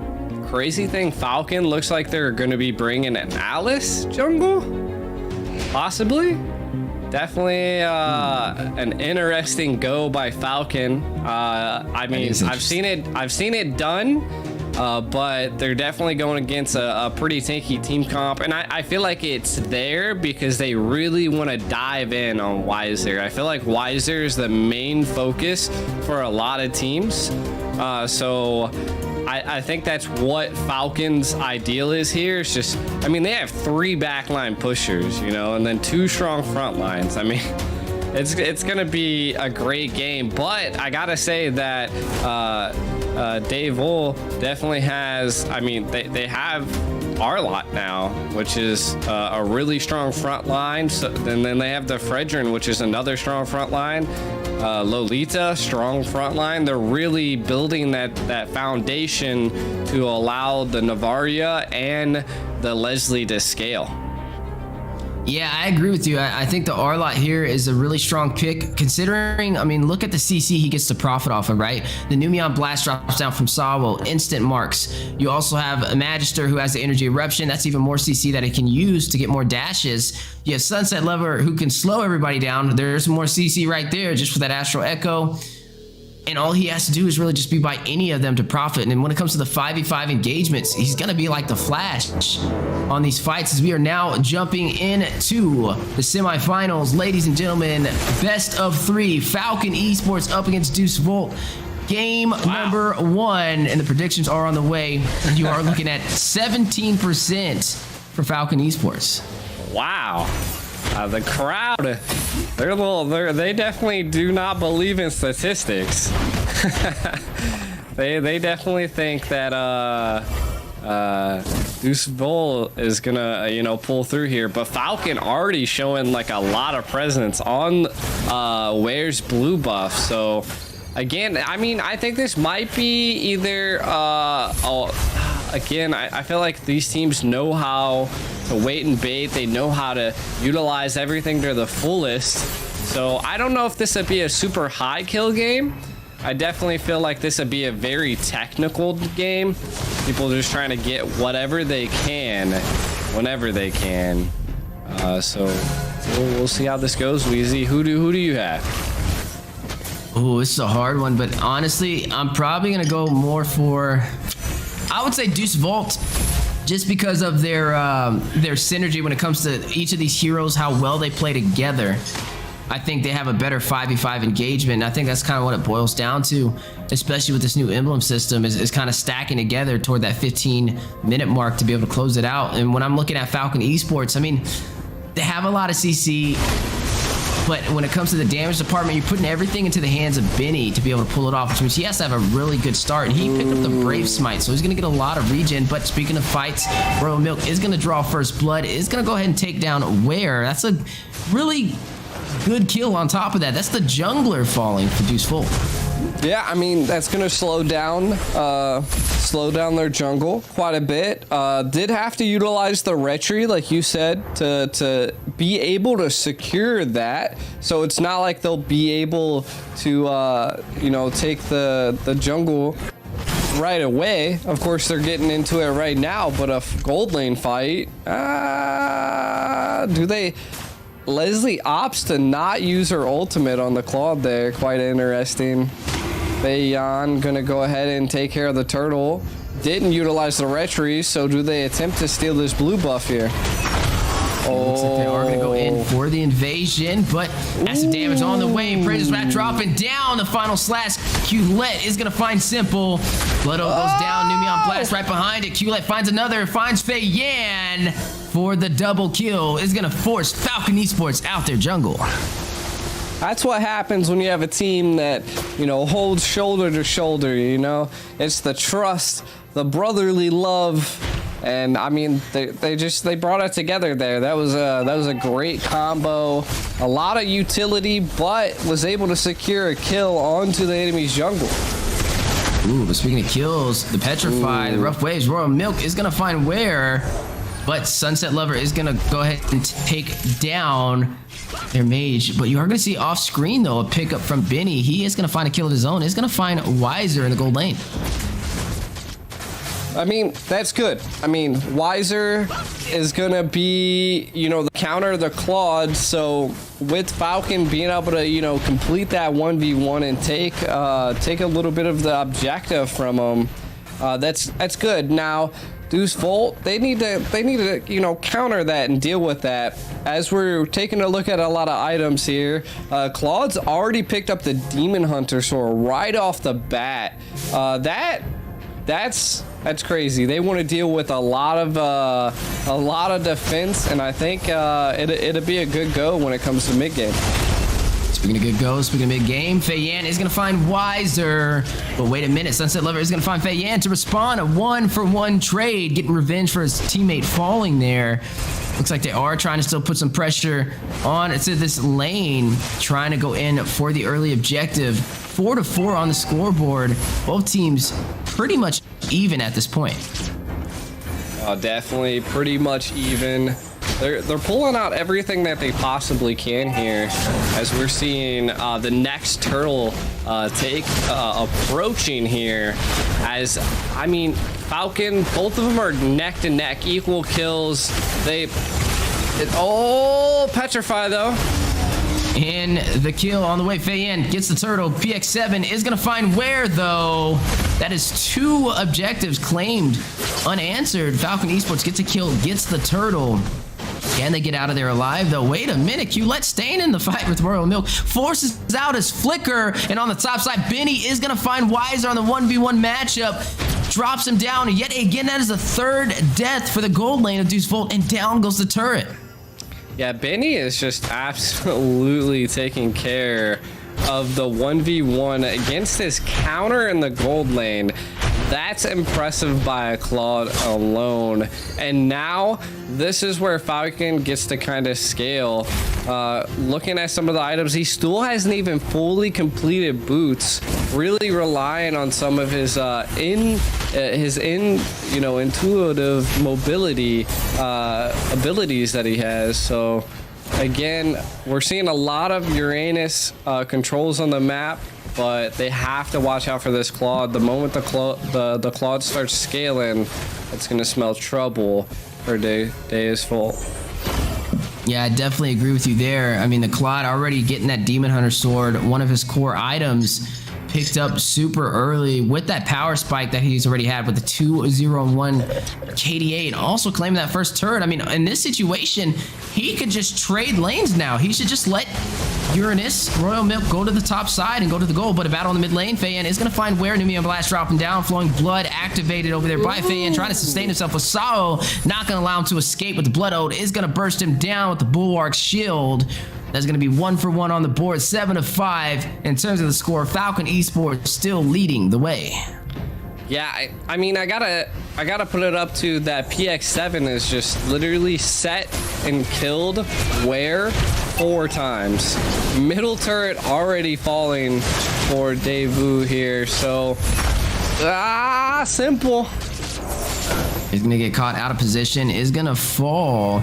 crazy thing, Falcon looks like they're going to be bringing an Alice jungle, possibly. Definitely an interesting go by Falcon. I mean, I've seen it done, but they're definitely going against a pretty tanky team comp, and I feel like it's there because they really want to dive in on Wiser. I feel like Wiser is the main focus for a lot of teams, so I think that's what Falcon's ideal is here. It's just, I mean, they have 3 backline pushers, you know, and then 2 strong front lines. I mean, it's gonna be a great game, but I gotta say that Dave Vult definitely has, I mean, they have Arlott now, which is a really strong front line. So, and then they have the Fredrin, which is another strong front line. Lolita, strong front line. They're really building that foundation to allow the Navaria and the Leslie to scale. Yeah, I agree with you. I think the Arlott here is a really strong pick, considering, I mean, look at the CC he gets to profit off of, right? The Numion Blast drops down from Sawo, instant marks. You also have a Magister who has the Energy Eruption. That's even more CC that it can use to get more dashes. You have Sunset Lover who can slow everybody down. There's more CC right there just for that Astral Echo. And all he has to do is really just be by any of them to profit. And when it comes to the 5v5 engagements, he's going to be like the Flash on these fights, as we are now jumping into the semifinals. Ladies and gentlemen, best of 3. Falcon Esports up against Deus Vult. Game number 1. And the predictions are on the way. You are looking at 17% for Falcon Esports. Wow. The crowd, they definitely do not believe in statistics. they definitely think that Deus Vult is gonna, you know, pull through here. But Falcon already showing like a lot of presence on Ware's blue buff. So again, I mean, I think this might be either again, I feel like these teams know how to wait and bait. They know how to utilize everything to the fullest. So I don't know if this would be a super high kill game. I definitely feel like this would be a very technical game. People just trying to get whatever they can, whenever they can. So we'll see how this goes. Weezy, who do you have? Oh, this is a hard one, but honestly, I'm probably gonna go more for, I would say Deus Vult, just because of their synergy when it comes to each of these heroes, how well they play together. I think they have a better 5v5 engagement, and I think that's kind of what it boils down to, especially with this new emblem system, is kind of stacking together toward that 15-minute mark to be able to close it out. And when I'm looking at Falcon Esports, I mean, they have a lot of CC, but when it comes to the damage department, you're putting everything into the hands of Benny to be able to pull it off, which means he has to have a really good start. And he picked up the Brave Smite, so he's going to get a lot of regen. But speaking of fights, Royal Milk is going to draw first blood, is going to go ahead and take down Ware. That's a really good kill on top of that. That's the jungler falling for Deus Vult. Yeah, I mean, that's going to slow down their jungle quite a bit. Did have to utilize the retry, like you said, to be able to secure that. So it's not like they'll be able to, you know, take the jungle right away. Of course, they're getting into it right now, but a gold lane fight, do they... Leslie opts to not use her ultimate on the Claude there. Quite interesting. Bayan gonna go ahead and take care of the turtle. Didn't utilize the retry, so do they attempt to steal this blue buff here? Looks like they are going to go in for the invasion, but massive damage on the way. Praises Rat dropping down. The final slash. Khaled is going to find Simple. Blood goes down. Numion Blast right behind it. Khaled finds another. Finds Fei Yan for the double kill. Is going to force Falcon Esports out their jungle. That's what happens when you have a team that, you know, holds shoulder to shoulder, you know? It's the trust, the brotherly love. And I mean, they brought it together there. That was a great combo, a lot of utility, but was able to secure a kill onto the enemy's jungle. Ooh, but speaking of kills, the Petrify, the Rough Waves, Royal Milk is gonna find Ware, but Sunset Lover is gonna go ahead and take down their mage. But you are gonna see off screen though a pickup from Benny. He is gonna find a kill of his own. He's gonna find Wiser in the gold lane. I mean, that's good. I mean, Wiser is gonna be, you know, the counter the Claude. So with Falcon being able to, you know, complete that 1v1 and take a little bit of the objective from him, that's good. Now, Deus Vult, they need to, you know, counter that and deal with that. As we're taking a look at a lot of items here, Claude's already picked up the Demon Hunter Sword right off the bat. That's crazy. They want to deal with a lot of defense, and I think it'll be a good go when it comes to mid game. Speaking of good goals, speaking of mid-game, Fei Yan is going to find Wiser. But wait a minute, Sunset Lover is going to find Fei Yan to respond. A 1-for-1 trade, getting revenge for his teammate falling there. Looks like they are trying to still put some pressure on to this lane, trying to go in for the early objective. 4-4 on the scoreboard. Both teams pretty much even at this point. Definitely pretty much even. They're pulling out everything that they possibly can here, as we're seeing the next turtle approaching here. As I mean, Falcon, both of them are neck to neck, equal kills. Petrify though. And the kill on the way, Fei Yan gets the turtle. PX7 is going to find where, though. That is 2 objectives claimed unanswered. Falcon Esports gets a kill, gets the turtle. Can they get out of there alive, though? Wait a minute. Khaled staying in the fight with Royal Milk. Forces out his Flicker. And on the top side, Benny is going to find Wiser on the 1v1 matchup. Drops him down. And yet again, that is the 3rd death for the gold lane of Deus Vult. And down goes the turret. Yeah, Benny is just absolutely taking care of the 1v1 against his counter in the gold lane. That's impressive by a Claude alone. And now this is where Falcon gets to kind of scale. Looking at some of the items, he still hasn't even fully completed boots, really relying on some of his intuitive mobility abilities that he has. So again, we're seeing a lot of Uranus controls on the map, but they have to watch out for this Claude. The moment the Claude starts scaling, it's gonna smell trouble for Deus Vult. Yeah, I definitely agree with you there. I mean, the Claude already getting that Demon Hunter Sword, one of his core items, picked up super early with that power spike that he's already had with the 2-0-1 KDA, and also claiming that first turret. I mean, in this situation, he could just trade lanes now. He should just let Uranus, Royal Milk go to the top side and go to the goal, but a battle in the mid lane. Fei Yan is going to find where Numian Blast dropping down, flowing blood activated over there by Fei Yan, trying to sustain himself with Sao, not going to allow him to escape with the Blood Ode, is going to burst him down with the Bulwark Shield. That's going to be 1-for-1 on the board, 7-5 in terms of the score. Falcon Esports still leading the way. Yeah, I mean, I gotta put it up to that. PX7 is just literally set and killed where 4 times. Middle turret already falling for Devu here, so simple. He's gonna get caught out of position, is gonna fall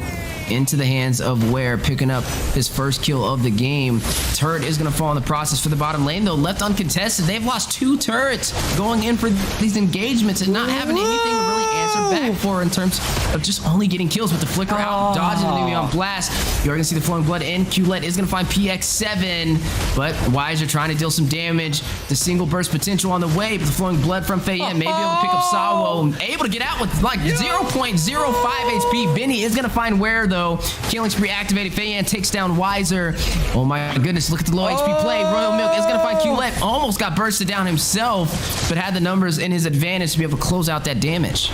into the hands of Ware, picking up his first kill of the game. Turret is going to fall in the process for the bottom lane, though. Left uncontested. They've lost 2 turrets going in for these engagements and not having anything to really answer back for in terms of just only getting kills with the Flicker out, dodging the Numian Blast. You're going to see the flowing blood in. Khaled is going to find PX7, but Wiser trying to deal some damage. The single burst potential on the way, but the flowing blood from Fei Yan may be able to pick up Sawo. Able to get out with like 0.05 HP. Benny is going to find Ware, though. Killing spree activated. Fei Yan takes down Wiser. Oh my goodness, look at the low HP play. Royal Milk is going to find Khaled. Almost got bursted down himself, but had the numbers in his advantage to be able to close out that damage.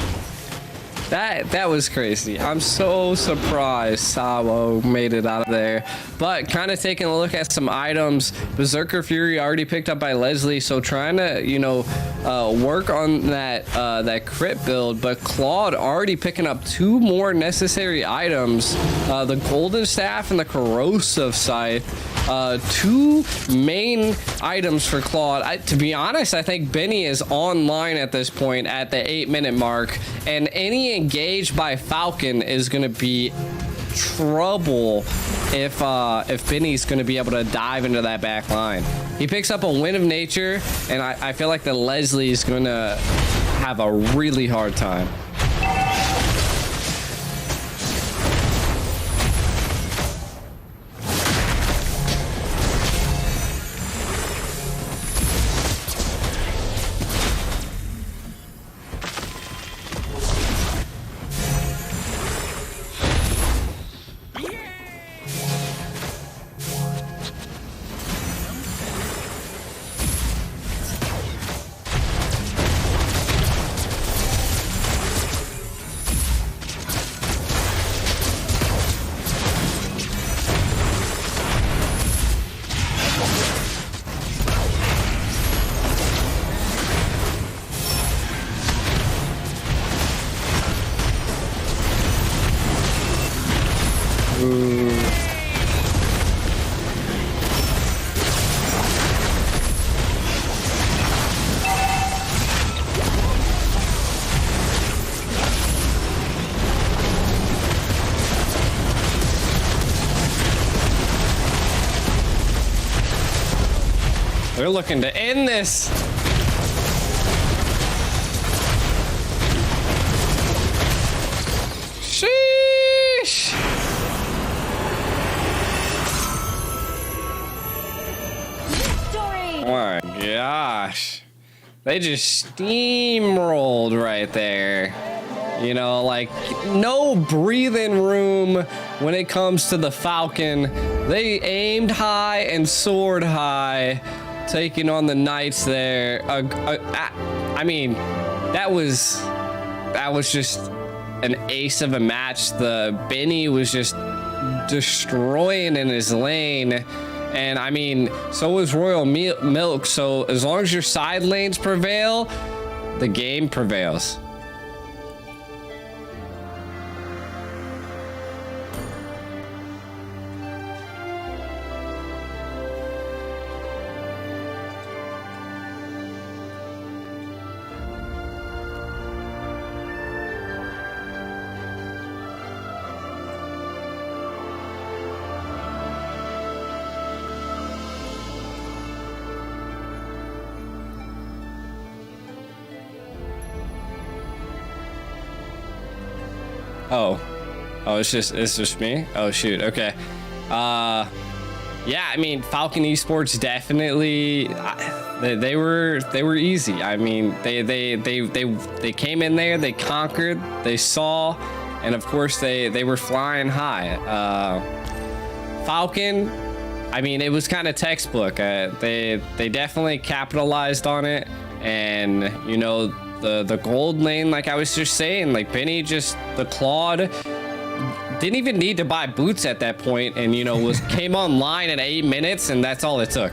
That was crazy. I'm so surprised Sawo made it out of there. But kind of taking a look at some items, Berserker Fury already picked up by Leslie, so trying to, you know, work on that crit build. But Claude already picking up 2 more necessary items, the Golden Staff and the Corrosive Scythe. 2 main items for Claude. To be honest, I think Benny is online at this point at the 8-minute mark, and any engage by Falcon is going to be trouble if Benny's going to be able to dive into that back line. He picks up a Wind of Nature, and I feel like the Leslie is going to have a really hard time. They're looking to end this. Sheesh. Oh my gosh. They just steamrolled right there. You know, like no breathing room when it comes to the Falcon. They aimed high and soared high, taking on the Knights there. I mean, that was just an ace of a match. The Benny was just destroying in his lane. And I mean, so was Royal Milk. So as long as your side lanes prevail, the game prevails. Oh, it's just me? Oh shoot, okay. Yeah, I mean, Falcon Esports definitely they were easy. I mean, they came in there, they conquered, they saw, and of course they were flying high. Falcon, I mean, it was kind of textbook. They definitely capitalized on it, and you know, the gold lane, like I was just saying, like Benny just the Claude didn't even need to buy boots at that point, and you know, came online in 8 minutes, and that's all it took.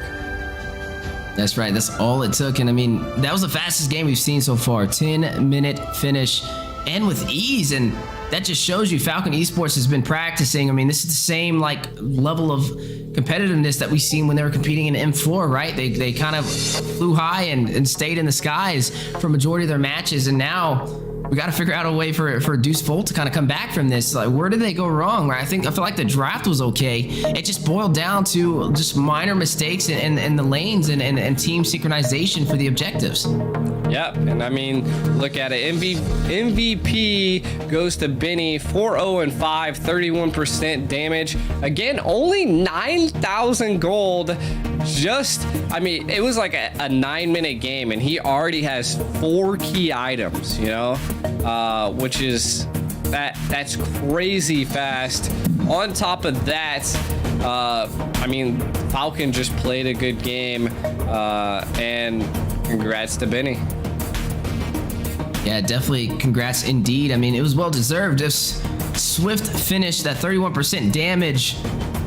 That's right, that's all it took. And I mean, that was the fastest game we've seen so far. 10-minute finish, and with ease. And that just shows you Falcon Esports has been practicing. I mean, this is the same like level of competitiveness that we've seen when they were competing in M4, right? They kind of flew high and stayed in the skies for a majority of their matches, and now we got to figure out a way for Deus Vult to kind of come back from this. Like, where did they go wrong? Right? I feel like the draft was okay. It just boiled down to just minor mistakes in the lanes and team synchronization for the objectives. Yep, and I mean, look at it. MVP goes to Benny, 4-0-5, 31% damage. Again, only 9,000 gold. Just, I mean, it was like a 9-minute game, and he already has 4 key items, you know, which is that's crazy fast. On top of that, I mean, Falcon just played a good game, and congrats to Benny. Yeah, definitely congrats indeed. I mean, it was well deserved. Just swift finish, that 31% damage,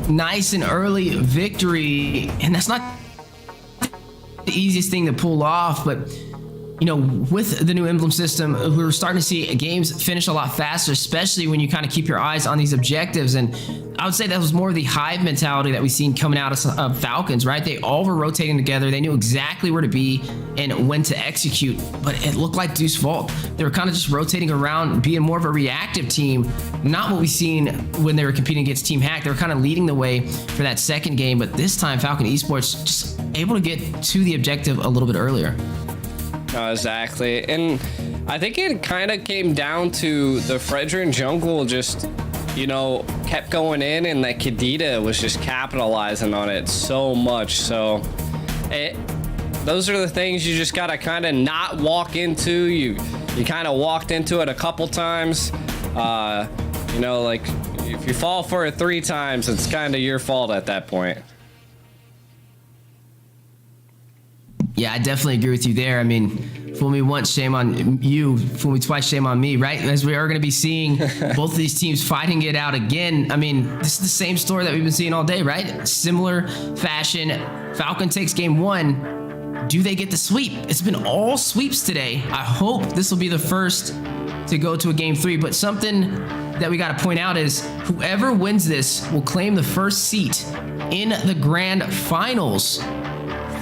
nice and early victory, and that's not the easiest thing to pull off, but you know, with the new emblem system, we're starting to see games finish a lot faster, especially when you kind of keep your eyes on these objectives. And I would say that was more of the hive mentality that we've seen coming out of Falcons, right? They all were rotating together. They knew exactly where to be and when to execute, but it looked like Deus Vult. They were kind of just rotating around, being more of a reactive team, not what we've seen when they were competing against Team Hack. They were kind of leading the way for that second game, but this time Falcon Esports just able to get to the objective a little bit earlier. Exactly. And I think it kind of came down to the Fredrin jungle just, you know, kept going in, and that Kadita was just capitalizing on it so much. So those are the things you just gotta kind of not walk into. You kind of walked into it a couple times. You know, like if you fall for it 3 times, it's kind of your fault at that point. Yeah, I definitely agree with you there. I mean, fool me once, shame on you. Fool me twice, shame on me, right? As we are going to be seeing both of these teams fighting it out again. I mean, this is the same story that we've been seeing all day, right? Similar fashion. Falcon takes game 1. Do they get the sweep? It's been all sweeps today. I hope this will be the first to go to a game 3. But something that we got to point out is whoever wins this will claim the first seat in the grand finals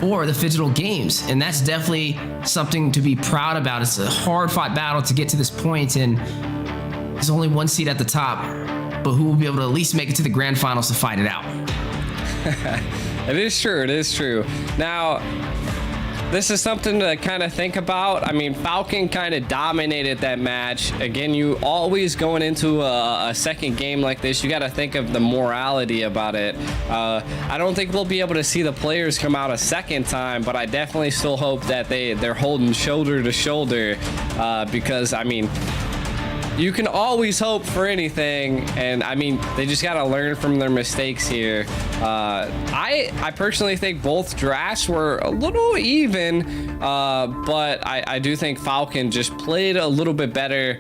for the Phygital Games, and that's definitely something to be proud about. It's a hard-fought battle to get to this point, and there's only 1 seat at the top, but who will be able to at least make it to the grand finals to fight it out? It is true. It is true. Now, this is something to kind of think about. I mean, Falcon kind of dominated that match. Again, you always going into a second game like this, you got to think of the morality about it. I don't think we'll be able to see the players come out a second time, but I definitely still hope that they're holding shoulder to shoulder, because, I mean, you can always hope for anything, and I mean, they just got to learn from their mistakes here. I personally think both drafts were a little even, but I do think Falcon just played a little bit better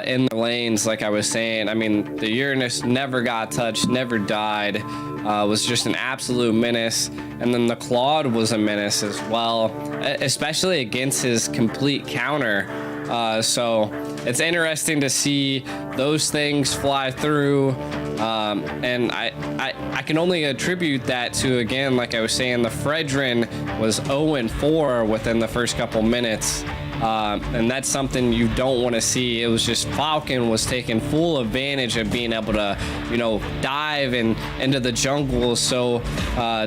in the lanes, like I was saying. I mean, the Uranus never got touched, never died, was just an absolute menace, and then the Claude was a menace as well, especially against his complete counter. So it's interesting to see those things fly through, and I can only attribute that to, again, like I was saying, the Fredrin was 0-4 within the first couple minutes, and that's something you don't want to see. It was just Falcon was taking full advantage of being able to, you know, dive into the jungle. So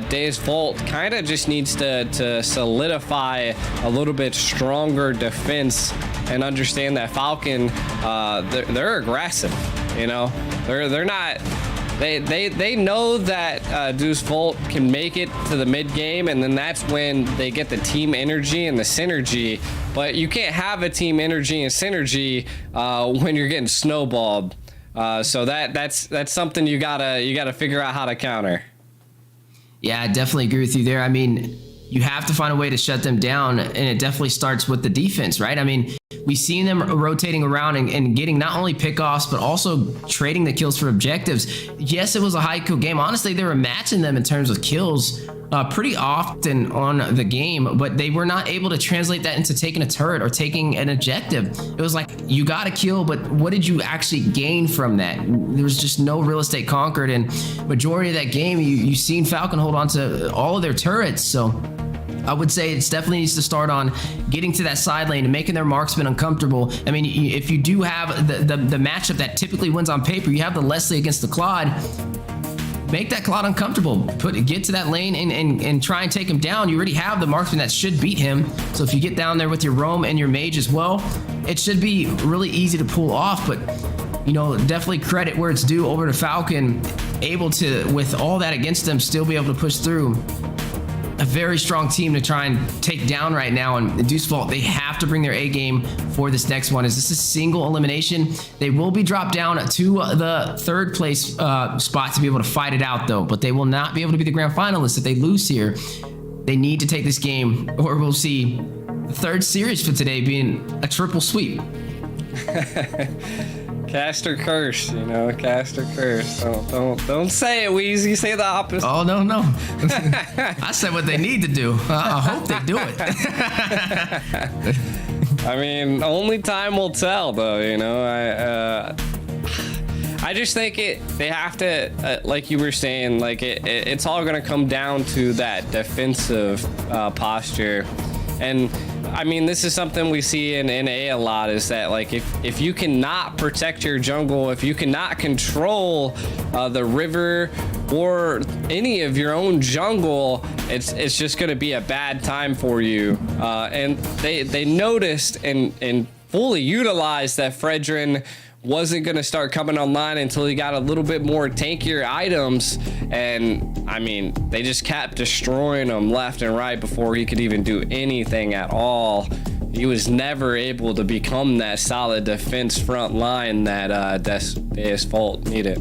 Deus Vult kind of just needs to solidify a little bit stronger defense and understand that Falcon, they're aggressive. You know, they're not. They know that Deus Vult can make it to the mid game, and then that's when they get the team energy and the synergy. But you can't have a team energy and synergy when you're getting snowballed. So that's something you gotta figure out how to counter. Yeah, I definitely agree with you there. I mean, you have to find a way to shut them down, and it definitely starts with the defense, right? I mean, we've seen them rotating around and getting not only pickoffs, but also trading the kills for objectives. Yes, it was a high kill game. Honestly, they were matching them in terms of kills pretty often on the game, but they were not able to translate that into taking a turret or taking an objective. It was like, you got a kill, but what did you actually gain from that? There was just no real estate conquered, and majority of that game, you've seen Falcon hold on to all of their turrets. So I would say it's definitely needs to start on getting to that side lane and making their marksmen uncomfortable. I mean, if you do have the matchup that typically wins on paper, you have the Leslie against the Claude, make that Claude uncomfortable. Get to that lane and try and take him down. You already have the marksman that should beat him. So if you get down there with your roam and your mage as well, it should be really easy to pull off. But, you know, definitely credit where it's due over to Falcon, able to, with all that against them, still be able to push through. A very strong team to try and take down right now, and Deus Vult, they have to bring their A game for this next one. Is this a single elimination? They will be dropped down to the 3rd place spot to be able to fight it out, though, but they will not be able to be the grand finalists if they lose here. They need to take this game, or we'll see the 3rd series for today being a triple sweep. Cast or curse, you know, cast or curse. Don't say it, Weezy. Say the opposite. Oh, no. I said what they need to do. I hope they do it. I mean, only time will tell, though, you know. I just think they have to, like you were saying, like it's all going to come down to that defensive posture. And I mean, this is something we see in NA a lot, is that, like, if you cannot protect your jungle, if you cannot control the river or any of your own jungle, it's just going to be a bad time for you. And they noticed in fully utilized that Fredrin wasn't going to start coming online until he got a little bit more tankier items. And I mean, they just kept destroying him left and right before he could even do anything at all. He was never able to become that solid defense front line that Deus Vult needed.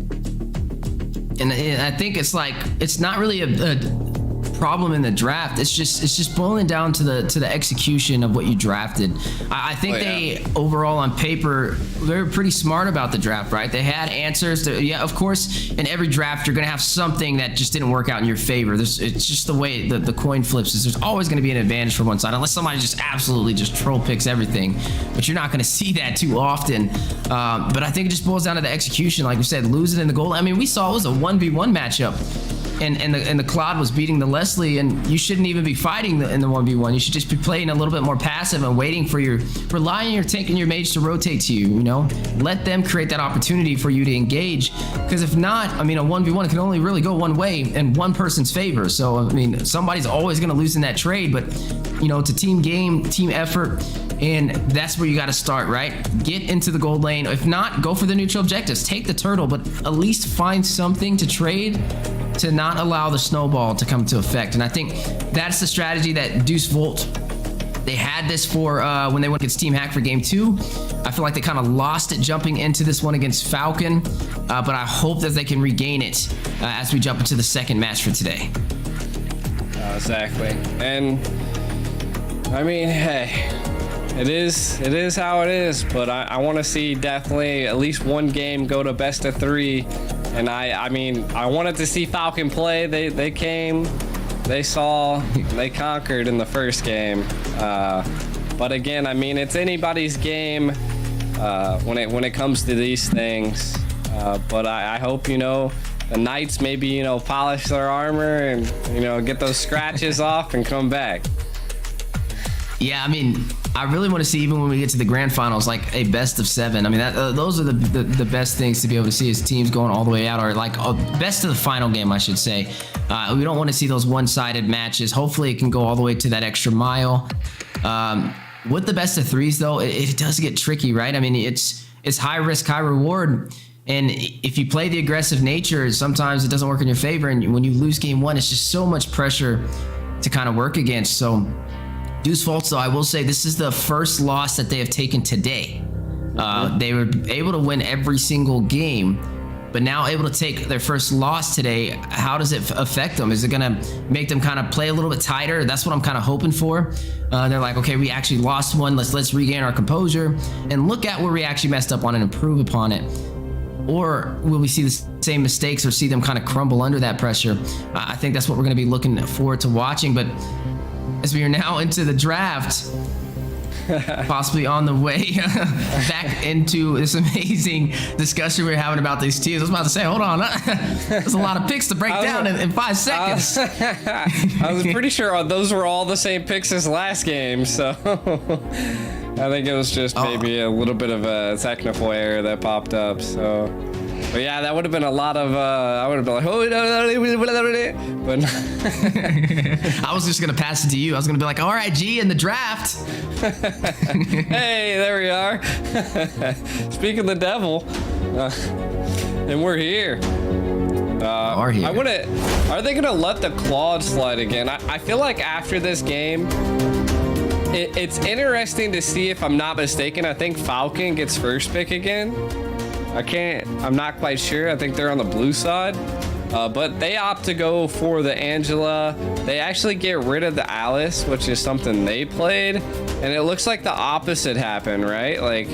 And I think it's like, it's not really a problem in the draft. It's just boiling down to the execution of what you drafted. I think they overall on paper, they were pretty smart about the draft, right? They had answers to, yeah, of course, in every draft, you're going to have something that just didn't work out in your favor. It's just the way the coin flips is there's always going to be an advantage for one side, unless somebody just absolutely just troll picks everything, but you're not going to see that too often. But I think it just boils down to the execution. Like we said, losing in the goal. I mean, we saw it was a 1v1 matchup. And the Claude was beating the Leslie, and you shouldn't even be fighting in the 1v1. You should just be playing a little bit more passive and waiting for rely on your tank and your mage to rotate to you, you know? Let them create that opportunity for you to engage, because if not, I mean, a 1v1 can only really go one way in one person's favor. So, I mean, somebody's always going to lose in that trade, but, you know, it's a team game, team effort, and that's where you got to start, right? Get into the gold lane. If not, go for the neutral objectives. Take the turtle, but at least find something to trade to not allow the snowball to come to effect. And I think that's the strategy that Deus Vult, they had this for when they went against Team Hack for game 2. I feel like they kind of lost it jumping into this one against Falcon, but I hope that they can regain it as we jump into the second match for today. Exactly. And I mean, hey, it is how it is, but I want to see definitely at least one game go to best of 3. And I mean, I wanted to see Falcon play. They came, they saw, they conquered in the first game. But again, I mean, it's anybody's game when it comes to these things. But I hope, you know, the Knights maybe, you know, polish their armor and, you know, get those scratches off and come back. Yeah, I mean, I really want to see, even when we get to the grand finals, like a best of 7. I mean, those are the best things to be able to see, is teams going all the way out, or like best of the final game, I should say. We don't want to see those one-sided matches. Hopefully it can go all the way to that extra mile. With the best of 3s though, it does get tricky, right? I mean, it's high risk, high reward. And if you play the aggressive nature, sometimes it doesn't work in your favor. And when you lose game 1, it's just so much pressure to kind of work against. So Deus Vult, though, I will say this is the first loss that they have taken today. They were able to win every single game, but now able to take their first loss today. How does it affect them? Is it going to make them kind of play a little bit tighter? That's what I'm kind of hoping for. They're like, okay, we actually lost one. Let's regain our composure and look at where we actually messed up on and improve upon it. Or will we see the same mistakes or see them kind of crumble under that pressure? I think that's what we're going to be looking forward to watching. But as we are now into the draft, possibly on the way back into this amazing discussion we're having about these teams. I was about to say, hold on, there's a lot of picks to break down in 5 seconds. I was pretty sure those were all the same picks as last game, so I think it was just maybe a little bit of a technical error that popped up. So, but yeah, that would have been a lot of. I would have been like, but I was just gonna pass it to you. I was gonna be like, all right, G, in the draft. Hey, there we are. Speaking of the devil, and we're here. Are here. Are they gonna let the Claude slide again? I feel like after this game, it's interesting to see. If I'm not mistaken, I think Falcon gets first pick again. I'm not quite sure. I think they're on the blue side. But they opt to go for the Angela. They actually get rid of the Alice, which is something they played. And it looks like the opposite happened, right? Like,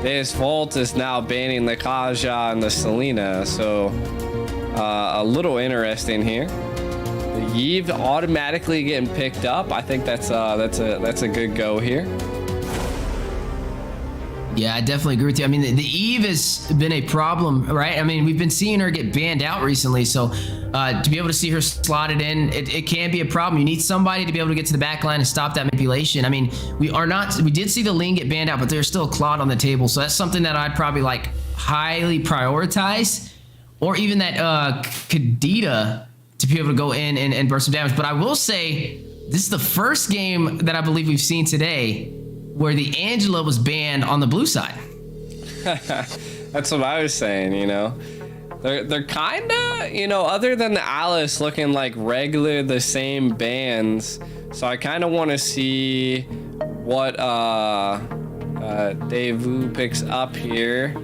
Deus Vult is now banning the Kazan and the Selena. So, a little interesting here. The Yves automatically getting picked up. I think that's a good go here. Yeah, I definitely agree with you. I mean, the Eve has been a problem, right? I mean, we've been seeing her get banned out recently, so to be able to see her slotted in, it can be a problem. You need somebody to be able to get to the back line and stop that manipulation. I mean, we did see the Ling get banned out, but there's still a Claude on the table, so that's something that I'd probably like highly prioritize, or even that Kadita to be able to go in and burst some damage. But I will say, this is the first game that I believe we've seen today where the Angela was banned on the blue side. That's what I was saying, you know. They're kinda, you know, other than the Alice looking like regular the same bands. So I kinda wanna see what Devu picks up here.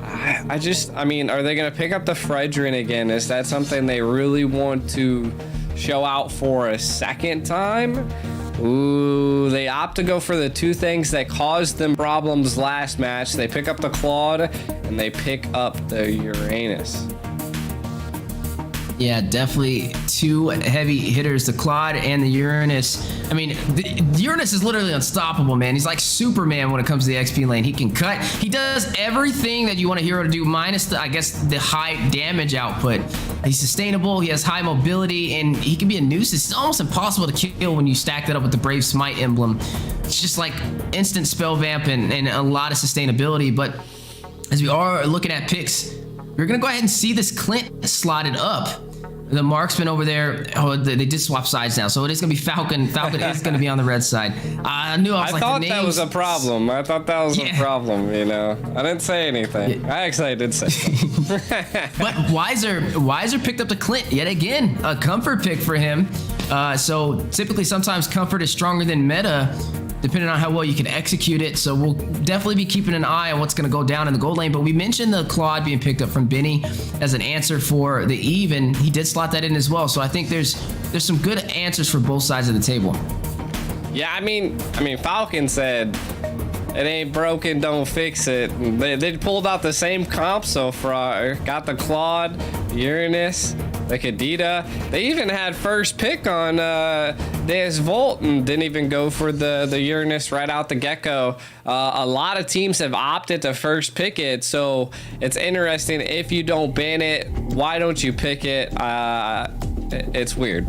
I mean, are they gonna pick up the Fredrin again? Is that something they really want to show out for a second time? Ooh, they opt to go for the two things that caused them problems last match. They pick up the Claude and they pick up the Uranus. Yeah, definitely two heavy hitters, the Claude and the Uranus. I mean, the Uranus is literally unstoppable, man. He's like Superman when it comes to the XP lane. He can cut. He does everything that you want a hero to do, minus the, I guess, the high damage output. He's sustainable. He has high mobility, and he can be a nuisance. It's almost impossible to kill when you stack that up with the Brave Smite emblem. It's just like instant spell vamp and a lot of sustainability. But as we are looking at picks, we're gonna go ahead and see this Clint slotted up. The marksman over there, oh, they did swap sides now, so it is gonna be Falcon. Falcon is gonna be on the red side. I knew I was like, thought that was a problem. I thought that was a problem, you know. I didn't say anything. I actually did say something. But Wiser picked up the Clint yet again, a comfort pick for him. So typically sometimes comfort is stronger than meta, depending on how well you can execute it. So we'll definitely be keeping an eye on what's going to go down in the gold lane. But we mentioned the Claude being picked up from Benny as an answer for the Eve, and he did slot that in as well. So I think there's some good answers for both sides of the table. Yeah, I mean, Falcon said, it ain't broken, don't fix it. They pulled out the same comp so far. Got the Claude, the Uranus, the Kadita. They even had first pick on Deus Vult and didn't even go for the Uranus right out the get-go. A lot of teams have opted to first pick it, so it's interesting. If you don't ban it, why don't you pick it? It's weird.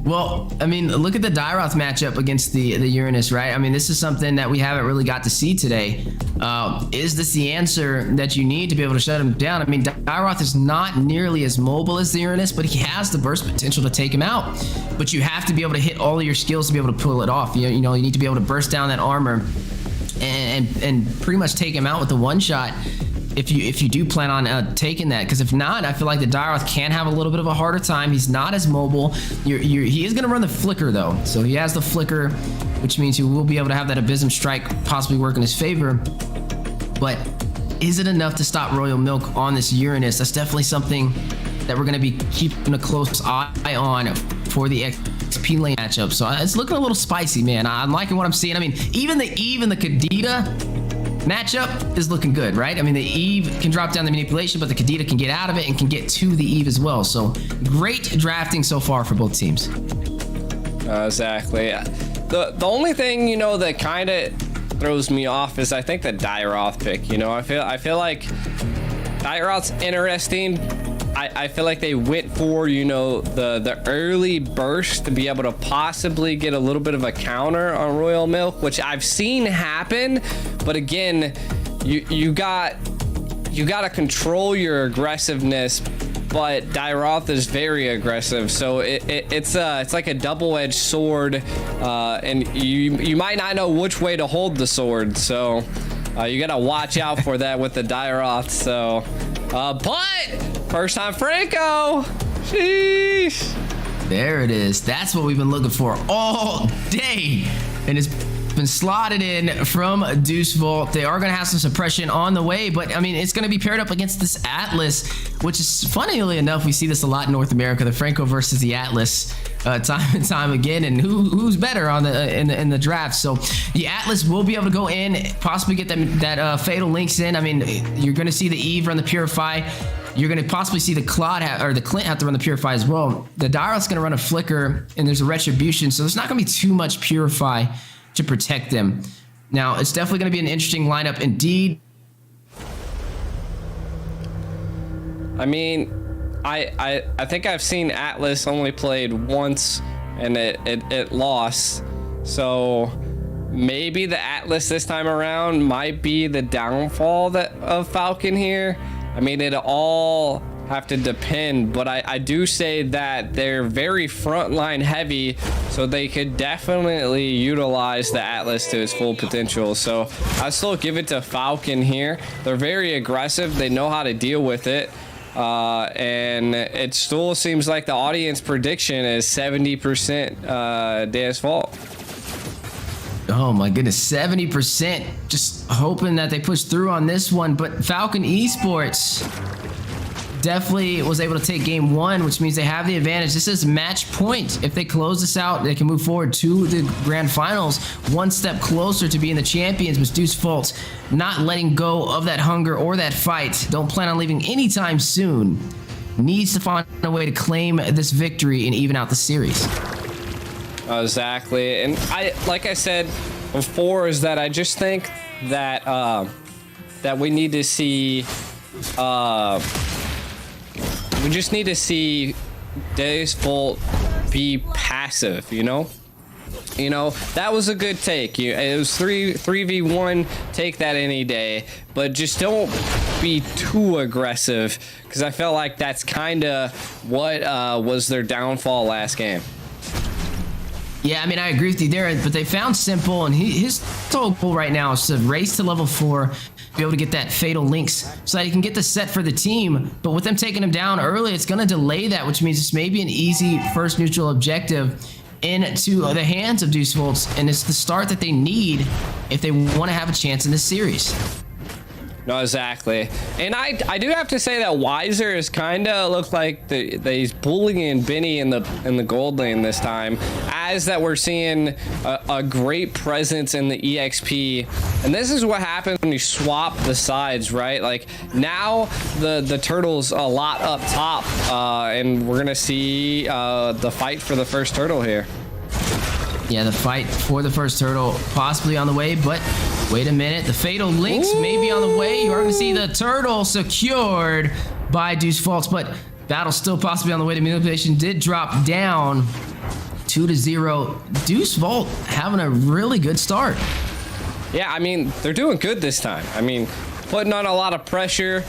Well, I mean, look at the Dairoth matchup against the Uranus, right? I mean, this is something that we haven't really got to see today. Is this the answer that you need to be able to shut him down? I mean, Dairoth is not nearly as mobile as the Uranus, but he has the burst potential to take him out. But you have to be able to hit all of your skills to be able to pull it off. You know, you need to be able to burst down that armor and pretty much take him out with the one shot. If you do plan on taking that, because if not, I feel like the Dairoth can have a little bit of a harder time. He's not as mobile. He is going to run the flicker though, so he has the flicker, which means he will be able to have that Abysm Strike possibly work in his favor. But is it enough to stop Royal Milk on this Uranus? That's definitely something that we're going to be keeping a close eye on for the XP lane matchup. So it's looking a little spicy, man. I'm liking what I'm seeing. I mean, even the Eve and the Kadita matchup is looking good, right? I mean, the Eve can drop down the manipulation, but the Kadita can get out of it and can get to the Eve as well. So great drafting so far for both teams. Exactly. The only thing, you know, that kind of throws me off is I think the Dairoth pick. You know, I feel like Dairoth's interesting. I feel like they went for, you know, the early burst to be able to possibly get a little bit of a counter on Royal Milk, which I've seen happen. But again, you got to control your aggressiveness. But Dairoth is very aggressive, so it's like a double-edged sword, and you might not know which way to hold the sword. So you gotta watch out for that with the Dairoth. So, but first time Franco, sheesh. There it is. That's what we've been looking for all day, and it's been slotted in from Deuce Vult. They are going to have some suppression on the way, but I mean, it's going to be paired up against this Atlas, which is, funnily enough, we see this a lot in North America, the Franco versus the Atlas, time and time again, and who's better on in the draft. So the Atlas will be able to go in, possibly get that Fatal Links in. I mean, you're going to see the Eve run the Purify. You're going to possibly see the Claude or the Clint have to run the Purify as well. The Dairoth's going to run a Flicker, and there's a Retribution, so there's not going to be too much Purify to protect them. Now, it's definitely going to be an interesting lineup indeed. I mean, I think I've seen Atlas only played once, and it lost. So maybe the Atlas this time around might be the downfall of Falcon here. I mean, it all have to depend, but I do say that they're very frontline heavy, so they could definitely utilize the Atlas to its full potential. So I still give it to Falcon here. They're very aggressive. They know how to deal with it. And it still seems like the audience prediction is 70% Deus Vult. Oh my goodness, 70%. Just hoping that they push through on this one. But Falcon Esports definitely was able to take game one, which means they have the advantage. This is match point. If they close this out, they can move forward to the grand finals, one step closer to being the champions. With Deus Vult not letting go of that hunger or that fight, don't plan on leaving anytime soon, needs to find a way to claim this victory and even out the series. Exactly. And like I said before, is that I just think that that we need to see we just need to see Deus Vult be passive, you know? That was a good take. It was 3v1, take that any day, but just don't be too aggressive, because I felt like that's kind of what was their downfall last game. Yeah, I mean, I agree with you there, but they found Simple, and his whole goal right now is to race to level 4, be able to get that Fatal Links so that he can get the set for the team. But with them taking him down early, it's going to delay that, which means it's maybe an easy first neutral objective into the hands of Deus Vult, and it's the start that they need if they want to have a chance in this series. No, exactly. And I do have to say that Weiser is kind of looked like he's bullying Benny in the gold lane this time, as that we're seeing a great presence in the EXP. And this is what happens when you swap the sides, right? Like, now the turtle's a lot up top, and we're gonna see the fight for the first turtle here. Yeah, the fight for the first turtle possibly on the way, but wait a minute. The Fatal Links may be on the way. You are going to see the turtle secured by Deus Vult, but battle still possibly on the way. The manipulation did drop down 2-0. Deus Vult having a really good start. Yeah, I mean, they're doing good this time. I mean, putting on a lot of pressure,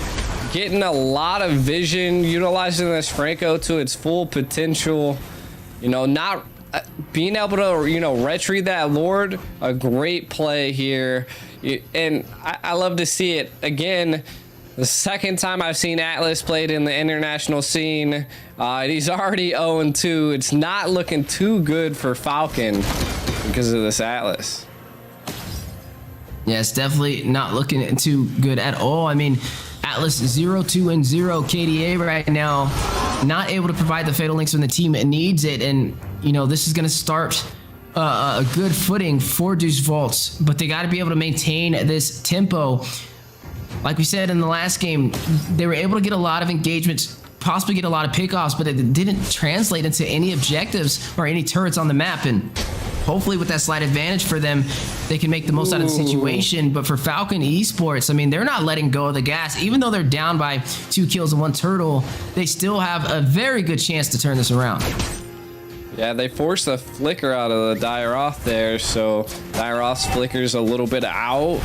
getting a lot of vision, utilizing this Franco to its full potential. Not being able to, retrieve that Lord, a great play here. And I love to see it. Again, the second time I've seen Atlas played in the international scene. He's already 0-2. It's not looking too good for Falcon because of this Atlas. Yeah, it's definitely not looking too good at all. I mean, Atlas 0-2-0 KDA right now, not able to provide the Fatal Links when the team needs it. And, this is going to start a good footing for Deus Vult, but they got to be able to maintain this tempo. Like we said in the last game, they were able to get a lot of engagements, possibly get a lot of pickoffs, but it didn't translate into any objectives or any turrets on the map. And hopefully with that slight advantage for them, they can make the most out of the situation. But for Falcon Esports, I mean, they're not letting go of the gas. Even though they're down by 2 kills and 1 turtle, they still have a very good chance to turn this around. Yeah, they forced the flicker out of the Dairoth there, so Dairoth's flicker's a little bit out.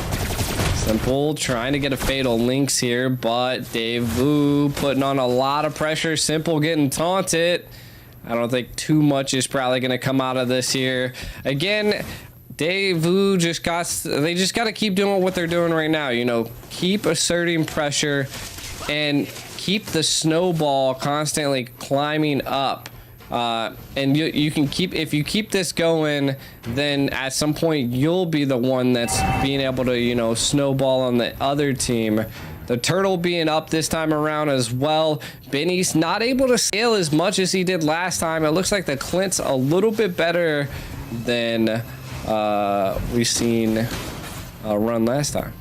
Simple trying to get a Fatal Links here, but Devu putting on a lot of pressure. Simple getting taunted. I don't think too much is probably going to come out of this here. Again, Devu they just got to keep doing what they're doing right now. Keep asserting pressure and keep the snowball constantly climbing up. And you can if you keep this going, then at some point you'll be the one that's being able to, snowball on the other team. The turtle being up this time around as well. Benny's not able to scale as much as he did last time. It looks like the Clint's a little bit better than we've seen run last time.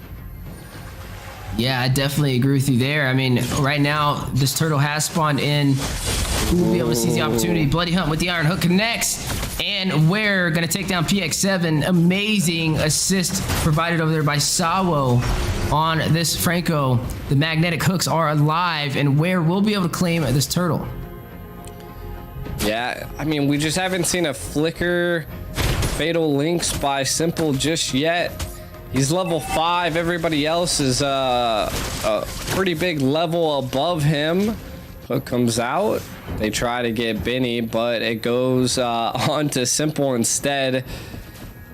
Yeah, I definitely agree with you there. I mean, right now, this turtle has spawned in. We'll be able to seize the opportunity. Bloody Hunt with the Iron Hook connects. And we're going to take down PX7. Amazing assist provided over there by Sawo on this Franco. The magnetic hooks are alive, and Where will be able to claim this turtle. Yeah, I mean, we just haven't seen a flicker Fatal Links by Simple just yet. He's level 5. Everybody else is a pretty big level above him. Hook comes out. They try to get Benny, but it goes on to Simple instead.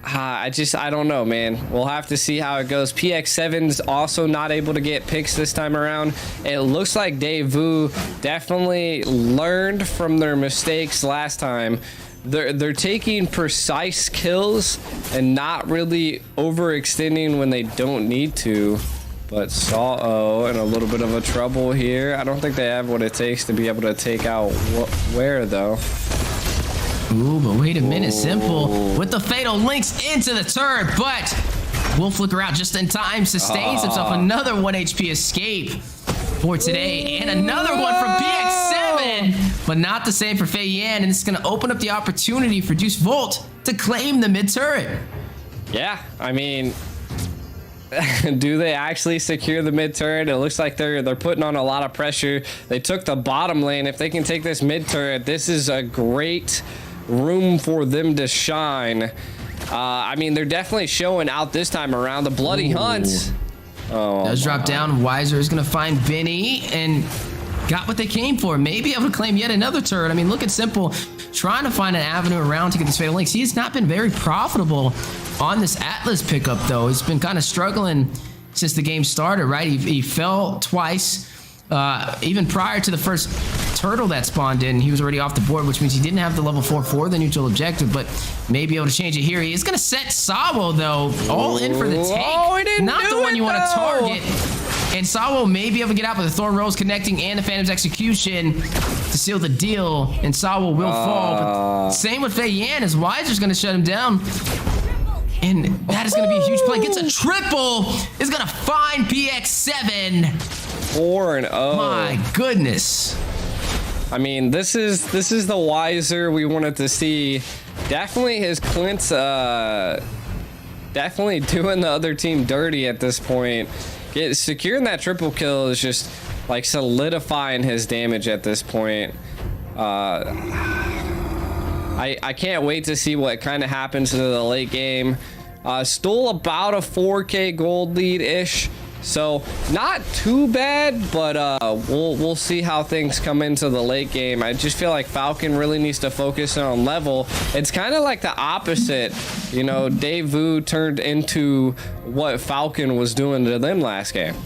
I don't know, man. We'll have to see how it goes. PX7's also not able to get picks this time around. It looks like Devu definitely learned from their mistakes last time. They're taking precise kills and not really overextending when they don't need to. But Saw-O in a little bit of a trouble here. I don't think they have what it takes to be able to take out where though. Ooh, but wait a minute, Simple with the fatal links into the turret, but will flicker out just in time, sustains himself another 1 HP escape for today, and another one from PX7, but not the same for Fei Yan, and it's going to open up the opportunity for Deuce Vult to claim the mid turret. Yeah, I mean, do they actually secure the mid turret? It looks like they're putting on a lot of pressure. They took the bottom lane. If they can take this mid turret, this is a great room for them to shine. I mean, they're definitely showing out this time around. The bloody hunt does drop down. Weiser is going to find Benny and got what they came for. Maybe able to claim yet another turret. I mean, look at Simple trying to find an avenue around to get this fatal links. He has not been very profitable on this Atlas pickup, though. He's been kind of struggling since the game started, right? He fell twice. Even prior to the first turtle that spawned in, he was already off the board, which means he didn't have the level 4 for the neutral objective, but may be able to change it here. He is going to set Sawo, though, all in for the take. Not the one you want to target. And Sawo may be able to get out, but the Thorn Rose connecting and the Phantom's execution to seal the deal, and Sawo will fall. But same with Fei Yan, as Weiser's going to shut him down. And that is going to be a huge play. Gets a triple. Is going to find PX7. 4-0. My goodness. I mean, this is the Weiser we wanted to see. Definitely his Clint's definitely doing the other team dirty at this point. Securing that triple kill is just like solidifying his damage at this point. I can't wait to see what kind of happens to the late game. Still about a 4K gold lead-ish. So not too bad, but we'll see how things come into the late game. I just feel like Falcon really needs to focus on level. It's kind of like the opposite. You know, Devu turned into what Falcon was doing to them last game.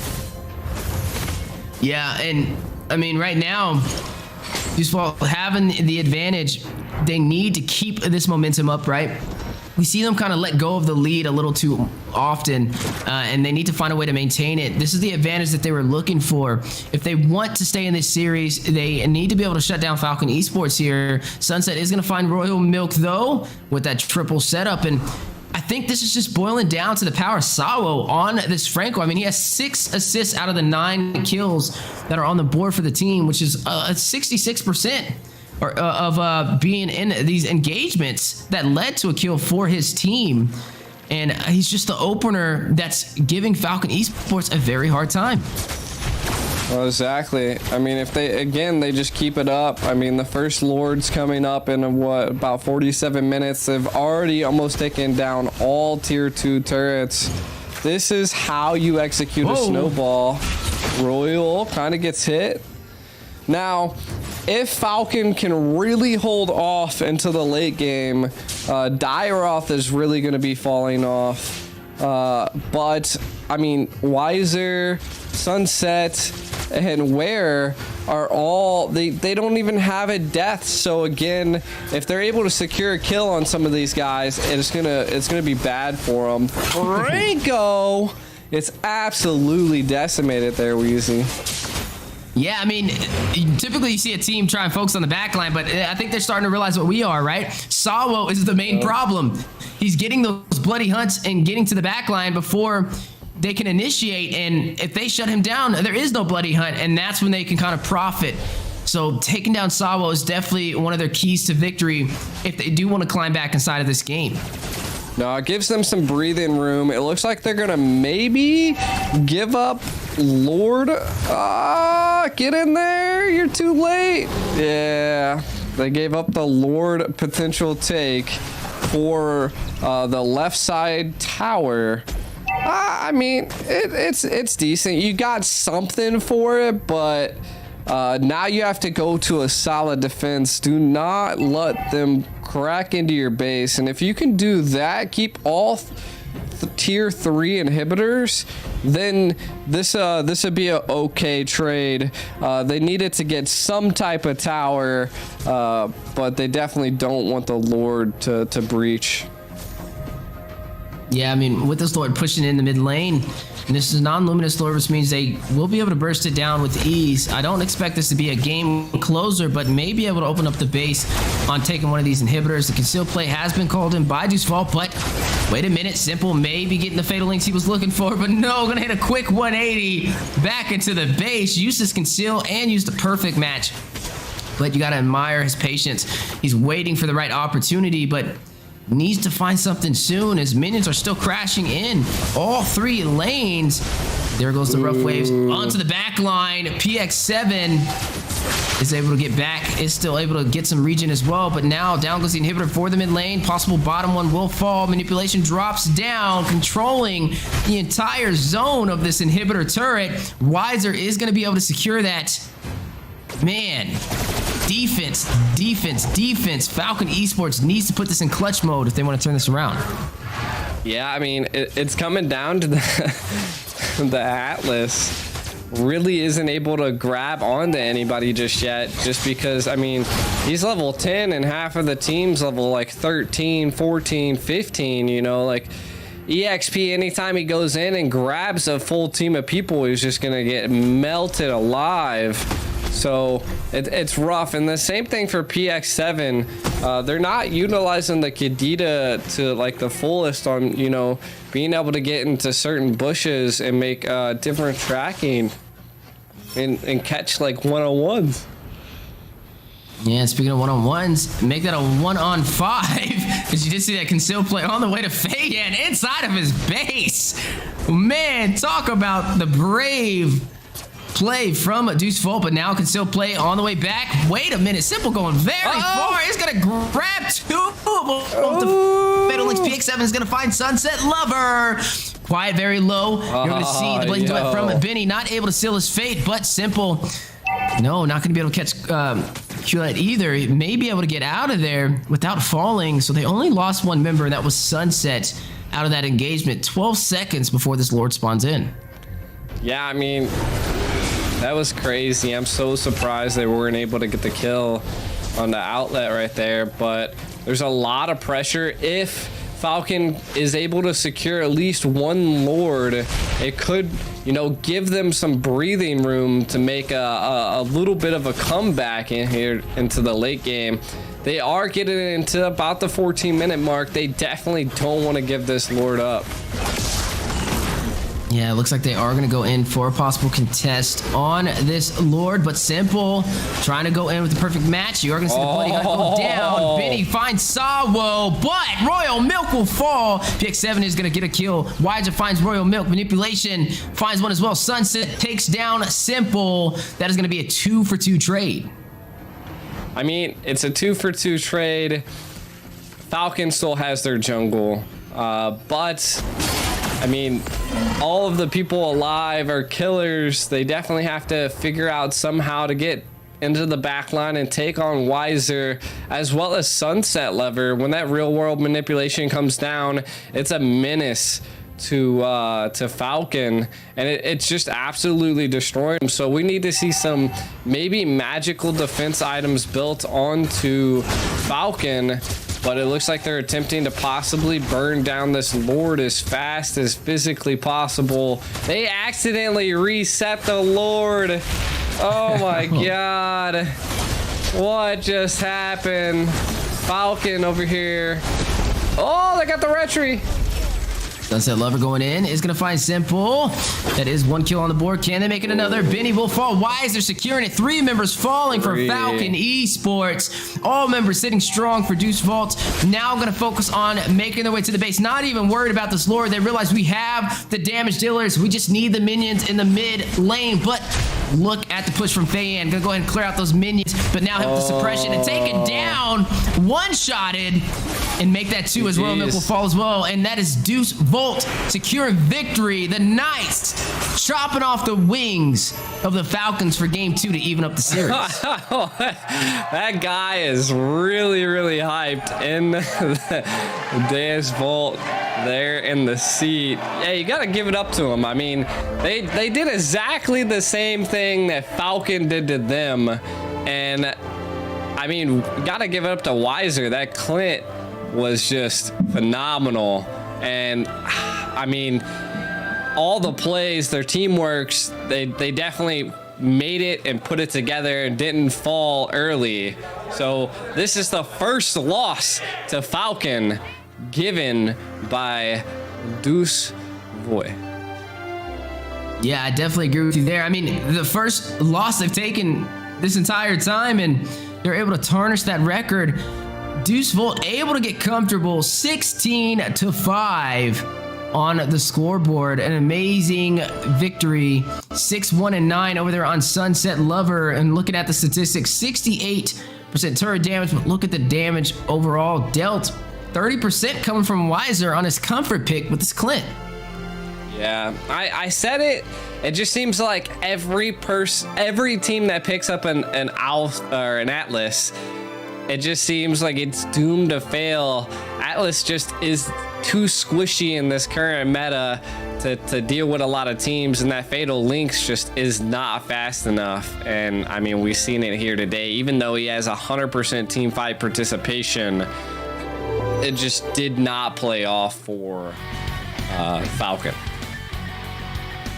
Yeah, and I mean, right now, just while having the advantage, they need to keep this momentum up, right? We see them kind of let go of the lead a little too often, and they need to find a way to maintain it. This is the advantage that they were looking for. If they want to stay in this series, they need to be able to shut down Falcon Esports here. Sunset is going to find Royal Milk, though, with that triple setup, and I think this is just boiling down to the power of Sawo on this Franco. I mean, he has 6 assists out of the 9 kills that are on the board for the team, which is 66%. Of being in these engagements that led to a kill for his team. And he's just the opener that's giving Falcon Esports a very hard time. Well, exactly. I mean, if they just keep it up. I mean, the first Lord's coming up in about 47 minutes. They've already almost taken down all tier 2 turrets. This is how you execute a snowball. Royal kind of gets hit. Now, if Falcon can really hold off into the late game, Dairoth is really going to be falling off. But, I mean, Weiser, Sunset, and Ware are all, they don't even have a death. So again, if they're able to secure a kill on some of these guys, it's gonna be bad for them. Franco, it's absolutely decimated there, Weezy. Yeah, I mean, typically you see a team try and focus on the back line, but I think they're starting to realize what we are, right? Sawo is the main problem. He's getting those bloody hunts and getting to the back line before they can initiate, and if they shut him down, there is no bloody hunt, and that's when they can kind of profit. So taking down Sawo is definitely one of their keys to victory if they do want to climb back inside of this game. No, it gives them some breathing room. It looks like they're gonna maybe give up Lord. Get in there, you're too late. Yeah, they gave up the Lord potential take for the left side tower. I mean, it's decent. You got something for it, but Now you have to go to a solid defense. Do not let them crack into your base. And if you can do that, keep all tier 3 inhibitors, then this would be a okay trade. They needed to get some type of tower, but they definitely don't want the Lord to breach. Yeah, I mean, with this Lord pushing in the mid lane, and this is a non-luminous Lord, which means they will be able to burst it down with ease. I don't expect this to be a game closer, but may be able to open up the base on taking one of these inhibitors. The concealed play has been called in by Deus Vult, but wait a minute, Simple may be getting the fatal links he was looking for, but no, gonna hit a quick 180 back into the base, use his conceal, and use the perfect match. But you gotta admire his patience. He's waiting for the right opportunity, but needs to find something soon as minions are still crashing in all 3 lanes. There goes the rough waves onto the back line. PX7 is able to get back, is still able to get some regen as well, but now down goes the inhibitor for the mid lane. Possible bottom one will fall. Manipulation drops down, controlling the entire zone of this inhibitor turret. Wiser is going to be able to secure that. Man, defense. Falcon Esports needs to put this in clutch mode if they want to turn this around. Yeah, I mean, it's coming down to the Atlas really isn't able to grab onto anybody just yet, just because, I mean, he's level 10 and half of the team's level like 13, 14, 15, you know, like EXP, anytime he goes in and grabs a full team of people, he's just gonna get melted alive. So it's rough. And the same thing for PX7. They're not utilizing the Kadita to like the fullest on, you know, being able to get into certain bushes and make different tracking and catch like 1-on-1s. Yeah, speaking of 1-on-1s, make that a 1-on-5, because you did see that concealed play on the way to Fagan inside of his base. Man, talk about the brave play from Deus Vult, but now concealed play on the way back. Wait a minute, Simple going very far. He's gonna grab 2 of them. Fatal Links. PX7 is gonna find Sunset Lover. Quiet very low. You're gonna see the blazing duet from Benny, not able to seal his fate, but Simple, no, not gonna be able to catch Khaled either. He may be able to get out of there without falling, so they only lost 1 member, and that was Sunset out of that engagement 12 seconds before this Lord spawns in. Yeah, I mean, that was crazy. I'm so surprised they weren't able to get the kill on the outlet right there, but there's a lot of pressure. If Falcon is able to secure at least 1 Lord, it could, you know, give them some breathing room to make a little bit of a comeback in here into the late game. They are getting into about the 14-minute mark. They definitely don't want to give this Lord up. Yeah, it looks like they are going to go in for a possible contest on this Lord, but Simple trying to go in with the perfect match. You are going to see the bloody gun go down. Benny finds Sawo, but Royal Milk will fall. PX7 is going to get a kill. Wiser finds Royal Milk. Manipulation finds one as well. Sunset takes down Simple. That is going to be a 2-for-2 trade. I mean, it's a 2-for-2 trade. Falcon still has their jungle, but I mean, all of the people alive are killers. They definitely have to figure out somehow to get into the back line and take on Wiser, as well as Sunset Lever. When that real world manipulation comes down, it's a menace to Falcon, and it's just absolutely destroying them. So we need to see some maybe magical defense items built onto Falcon. But it looks like they're attempting to possibly burn down this Lord as fast as physically possible. They accidentally reset the Lord. Oh my God. What just happened? Falcon over here. Oh, they got the retry. Sunset Lover going in is going to find Simple. That is 1 kill on the board. Can they make it another? Benny will fall. Wiser securing it. 3 members falling for Falcon Esports. All members sitting strong for Deus Vult. Now going to focus on making their way to the base. Not even worried about this Lord. They realize we have the damage dealers. We just need the minions in the mid lane. But look at the push from Fayan. Going to go ahead and clear out those minions. But now hit with the suppression and take it down. One-shotted. And make that 2 as well. Milk will fall as well. And that is Deus Vult securing victory. The nice chopping off the wings of the Falcons for game 2 to even up the series. That guy is really, really hyped in the Deus Vult there in the seat. Yeah, you got to give it up to him. I mean, they did exactly the same thing that Falcon did to them. And I mean, got to give it up to Weiser. That Clint was just phenomenal. And I mean, all the plays, their teamworks, they definitely made it and put it together and didn't fall early. So this is the first loss to Falcon given by Deus Vult. Yeah, I definitely agree with you there. I mean, the first loss they've taken this entire time, and they're able to tarnish that record. Deus Vult able to get comfortable 16-5 on the scoreboard. An amazing victory, 6-1-9 over there on Sunset Lover. And looking at the statistics, 68% turret damage, but look at the damage overall dealt. 30% coming from Weiser on his comfort pick with this Clint. Yeah, I said it. It just seems like every team that picks up an Alf or an Atlas, it just seems like it's doomed to fail. Atlas just is too squishy in this current meta to deal with a lot of teams, and that Fatal Lynx just is not fast enough. And I mean, we've seen it here today. Even though he has 100% team fight participation, it just did not play off for Falcon.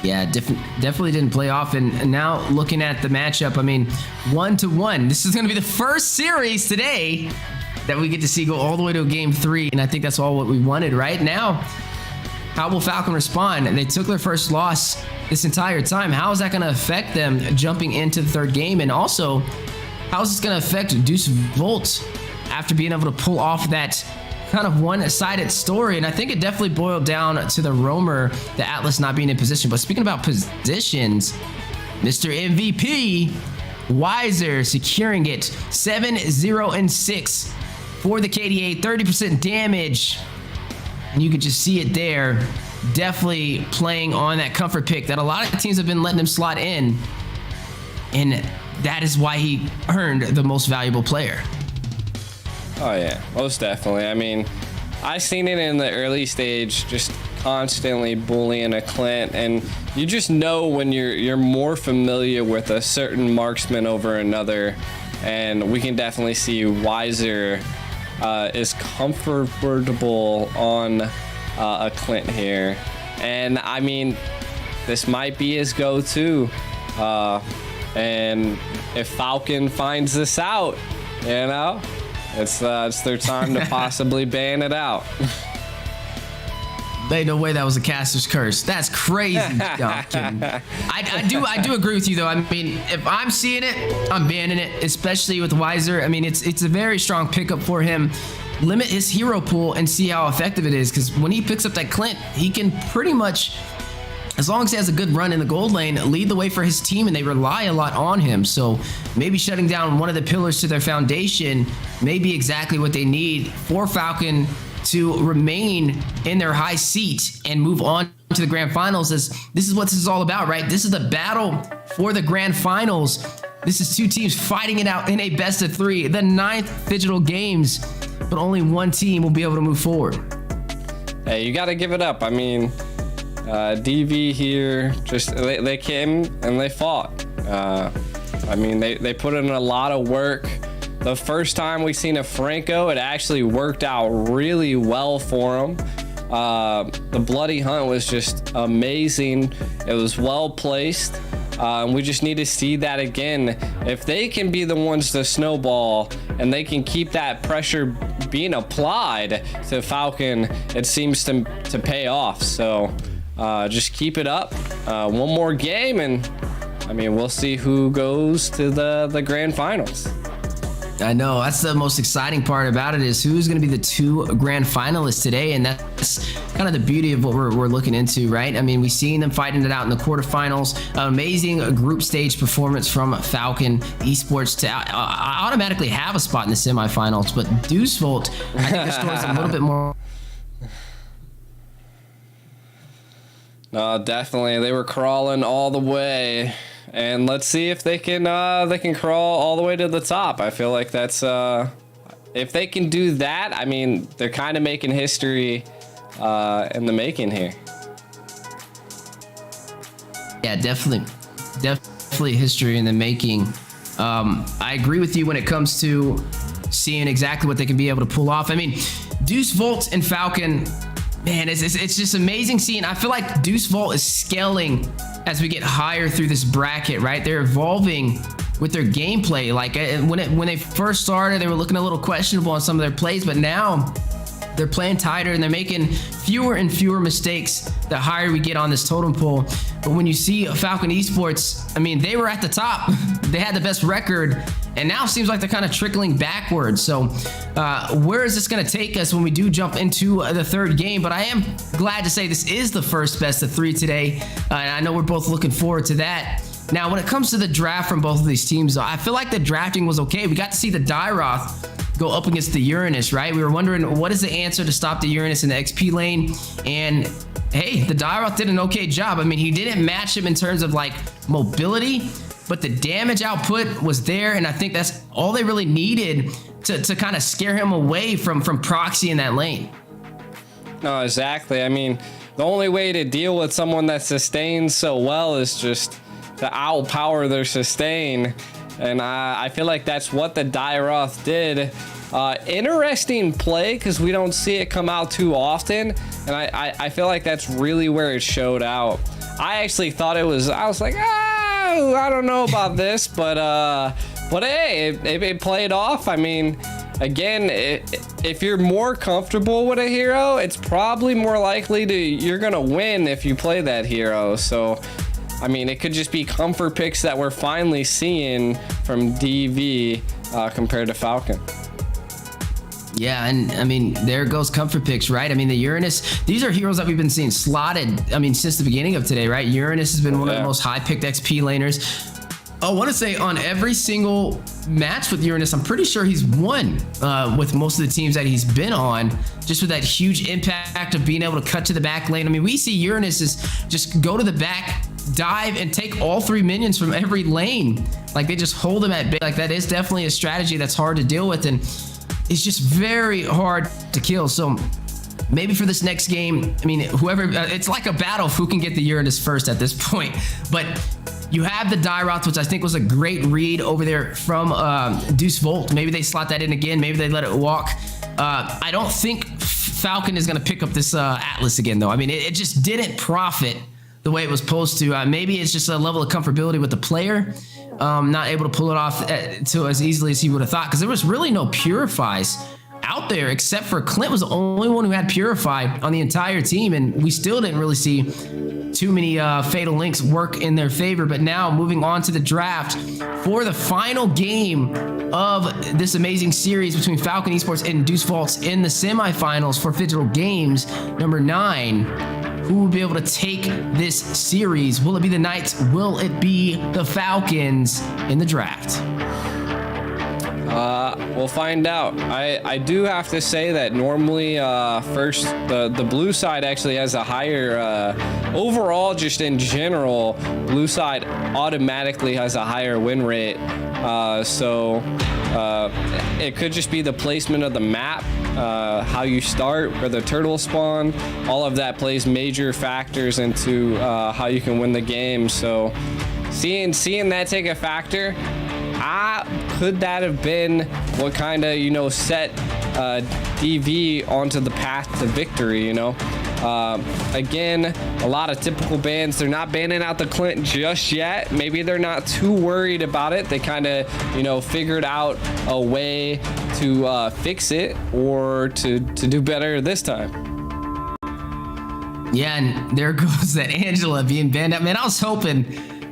Yeah, definitely didn't play off. And now looking at the matchup, I mean, 1-1. This is going to be the first series today that we get to see go all the way to game 3. And I think that's all what we wanted right now. How will Falcon respond? They took their first loss this entire time. How is that going to affect them jumping into the third game? And also, how is this going to affect Deus Vult after being able to pull off that kind of one-sided story? And I think it definitely boiled down to the roamer, the Atlas not being in position. But speaking about positions, Mr. MVP, Weiser securing it 7-0-6 for the KDA, 30% damage. And you could just see it there, definitely playing on that comfort pick that a lot of teams have been letting him slot in. And that is why he earned the most valuable player. Oh yeah, most definitely. I mean, I seen it in the early stage, just constantly bullying a Clint, and you just know when you're more familiar with a certain marksman over another. And we can definitely see Weiser is comfortable on a Clint here. And I mean, this might be his go-to. And if Falcon finds this out, you know, it's their time to possibly ban it out. Ain't no way that was a caster's curse. That's crazy. No, I'm kidding. I do agree with you though. I mean, if I'm seeing it, I'm banning it, especially with Weiser. I mean, it's a very strong pickup for him. Limit his hero pool and see how effective it is, because when he picks up that Clint, he can pretty much, as long as he has a good run in the gold lane, lead the way for his team, and they rely a lot on him. So maybe shutting down one of the pillars to their foundation may be exactly what they need for Falcon to remain in their high seat and move on to the grand finals. As this is what this is all about, right? This is the battle for the grand finals. This is two teams fighting it out in a best of 3, the 9th Phygital Games, but only one team will be able to move forward. Hey, you got to give it up. I mean, DV here, just they came and they fought. I mean, they put in a lot of work. The first time we seen a Franco, it actually worked out really well for him. The Bloody Hunt was just amazing. It was well placed. We just need to see that again. If they can be the ones to snowball and they can keep that pressure being applied to Falcon, it seems to pay off. So just keep it up. One more game, and I mean, we'll see who goes to the grand finals. I know, that's the most exciting part about it, is who's going to be the 2 grand finalists today. And that's kind of the beauty of what we're looking into, right? I mean, we've seen them fighting it out in the quarterfinals. Amazing group stage performance from Falcon Esports to automatically have a spot in the semifinals. But Deus Vult, I think their story's a little bit more. Definitely. They were crawling all the way. And let's see if they can crawl all the way to the top. I feel like that's if they can do that, I mean, they're kind of making history in the making here. Yeah, definitely history in the making. I agree with you when it comes to seeing exactly what they can be able to pull off. I mean, Deus, Vult, and Falcon, man, it's just amazing seeing. I feel like Deus, Vult is scaling as we get higher through this bracket, right? They're evolving with their gameplay. Like when they first started, they were looking a little questionable on some of their plays, but now they're playing tighter and they're making fewer and fewer mistakes the higher we get on this totem pole. But when you see Falcon Esports, I mean, they were at the top. They had the best record, and now it seems like they're kind of trickling backwards. So where is this going to take us when we do jump into the third game? But I am glad to say this is the first best of 3 today, and I know we're both looking forward to that. Now, when it comes to the draft from both of these teams, though, I feel like the drafting was okay. We got to see the Dairoth go up against the Uranus, right? We were wondering what is the answer to stop the Uranus in the XP lane, and hey, the Dairoth did an okay job. I mean, he didn't match him in terms of like mobility, but the damage output was there, and I think that's all they really needed to kind of scare him away from proxy in that lane. No, exactly. I mean, the only way to deal with someone that sustains so well is just to outpower their sustain. And I feel like that's what the Dairoth did. Interesting play because we don't see it come out too often. And I feel like that's really where it showed out. I actually thought I was like, I don't know about this, but hey, it played off. I mean, again, if you're more comfortable with a hero, it's probably more likely you're gonna win if you play that hero. So I mean, it could just be comfort picks that we're finally seeing from DV compared to Falcon. Yeah, and I mean, there goes comfort picks, right? I mean, the Uranus, these are heroes that we've been seeing slotted, I mean, since the beginning of today, right? Uranus has been one of the most high-picked XP laners. I want to say on every single match with Uranus, I'm pretty sure he's won with most of the teams that he's been on, just with that huge impact of being able to cut to the back lane. I mean, we see Uranus is just go to the back, dive, and take all 3 minions from every lane. Like, they just hold them at bay. Like, that is definitely a strategy that's hard to deal with, and it's just very hard to kill. So maybe for this next game, I mean, whoever, it's like a battle of who can get the Uranus first at this point. But you have the Dairoth, which I think was a great read over there from Deus, Vult. Maybe they slot that in again. Maybe they let it walk. I don't think Falcon is going to pick up this Atlas again, though. I mean, it just didn't profit the way it was supposed to. Maybe it's just a level of comfortability with the player, not able to pull it off to as easily as he would have thought, because there was really no Purifies out there except for Clint was the only one who had Purify on the entire team, and we still didn't really see too many Fatal Links work in their favor. But now moving on to the draft for the final game of this amazing series between Falcon Esports and Deus Vult in the semifinals for Phygital Games number 9. Who will be able to take this series? Will it be the Knights? Will it be the Falcons in the draft? We'll find out. I do have to say that normally first the blue side actually has a higher overall, just in general, blue side automatically has a higher win rate. So it could just be the placement of the map, how you start, where the turtle spawn, all of that plays major factors into how you can win the game. So seeing that take a factor, could that have been what kind of, set DV onto the path to victory, Again, a lot of typical bans. They're not banning out the Clint just yet. Maybe they're not too worried about it. They kind of, figured out a way to fix it or to do better this time. Yeah, and there goes that Angela being banned out. Man, I was hoping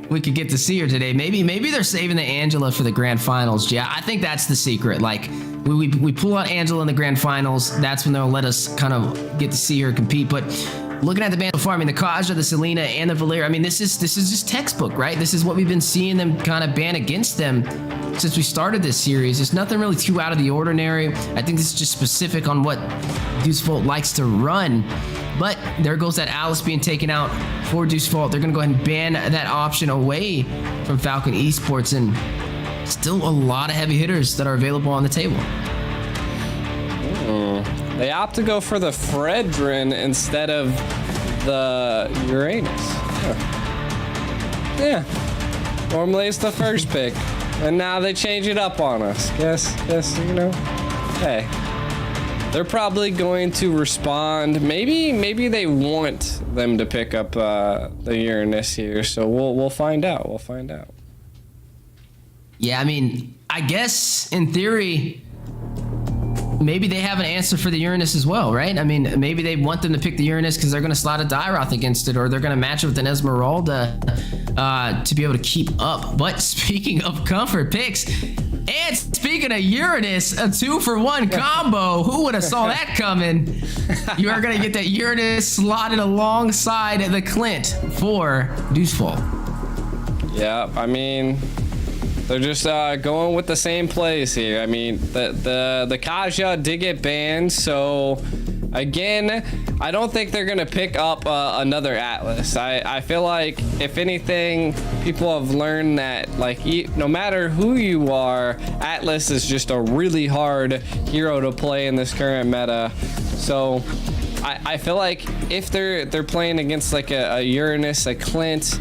we could get to see her today. Maybe they're saving the Angela for the grand finals. Yeah, I think that's the secret. Like, we pull out Angela in the grand finals. That's when they'll let us kind of get to see her compete. But looking at the ban so far, I mean, the Kaja, the Selena, and the Valeria, I mean, this is just textbook, right? This is what we've been seeing them kind of ban against them since we started this series. There's nothing really too out of the ordinary. I think this is just specific on what Deus Vult likes to run. But there goes that Alice being taken out for Deuce Vult. They're going to go ahead and ban that option away from Falcon Esports, and still a lot of heavy hitters that are available on the table. They opt to go for the Fredrin instead of the Uranus. Huh. Yeah. Normally it's the first pick, and now they change it up on us. Guess, you know, hey. They're probably going to respond. Maybe they want them to pick up the Uranus here, so we'll find out. We'll find out. Yeah, I mean, I guess in theory, maybe they have an answer for the Uranus as well, right? I mean, maybe they want them to pick the Uranus because they're going to slot a Dairoth against it, or they're going to match it with an Esmeralda to be able to keep up. But speaking of comfort picks, and speaking of Uranus, a 2-for-1 combo. Who would have saw that coming? You are going to get that Uranus slotted alongside the Clint for Deuce Vult. Yeah, I mean, they're just going with the same plays here. I mean, the Kaja did get banned, so again, I don't think they're gonna pick up another Atlas. I feel like, if anything, people have learned that, like, no matter who you are, Atlas is just a really hard hero to play in this current meta. So I feel like if they're playing against like a Uranus, a Clint,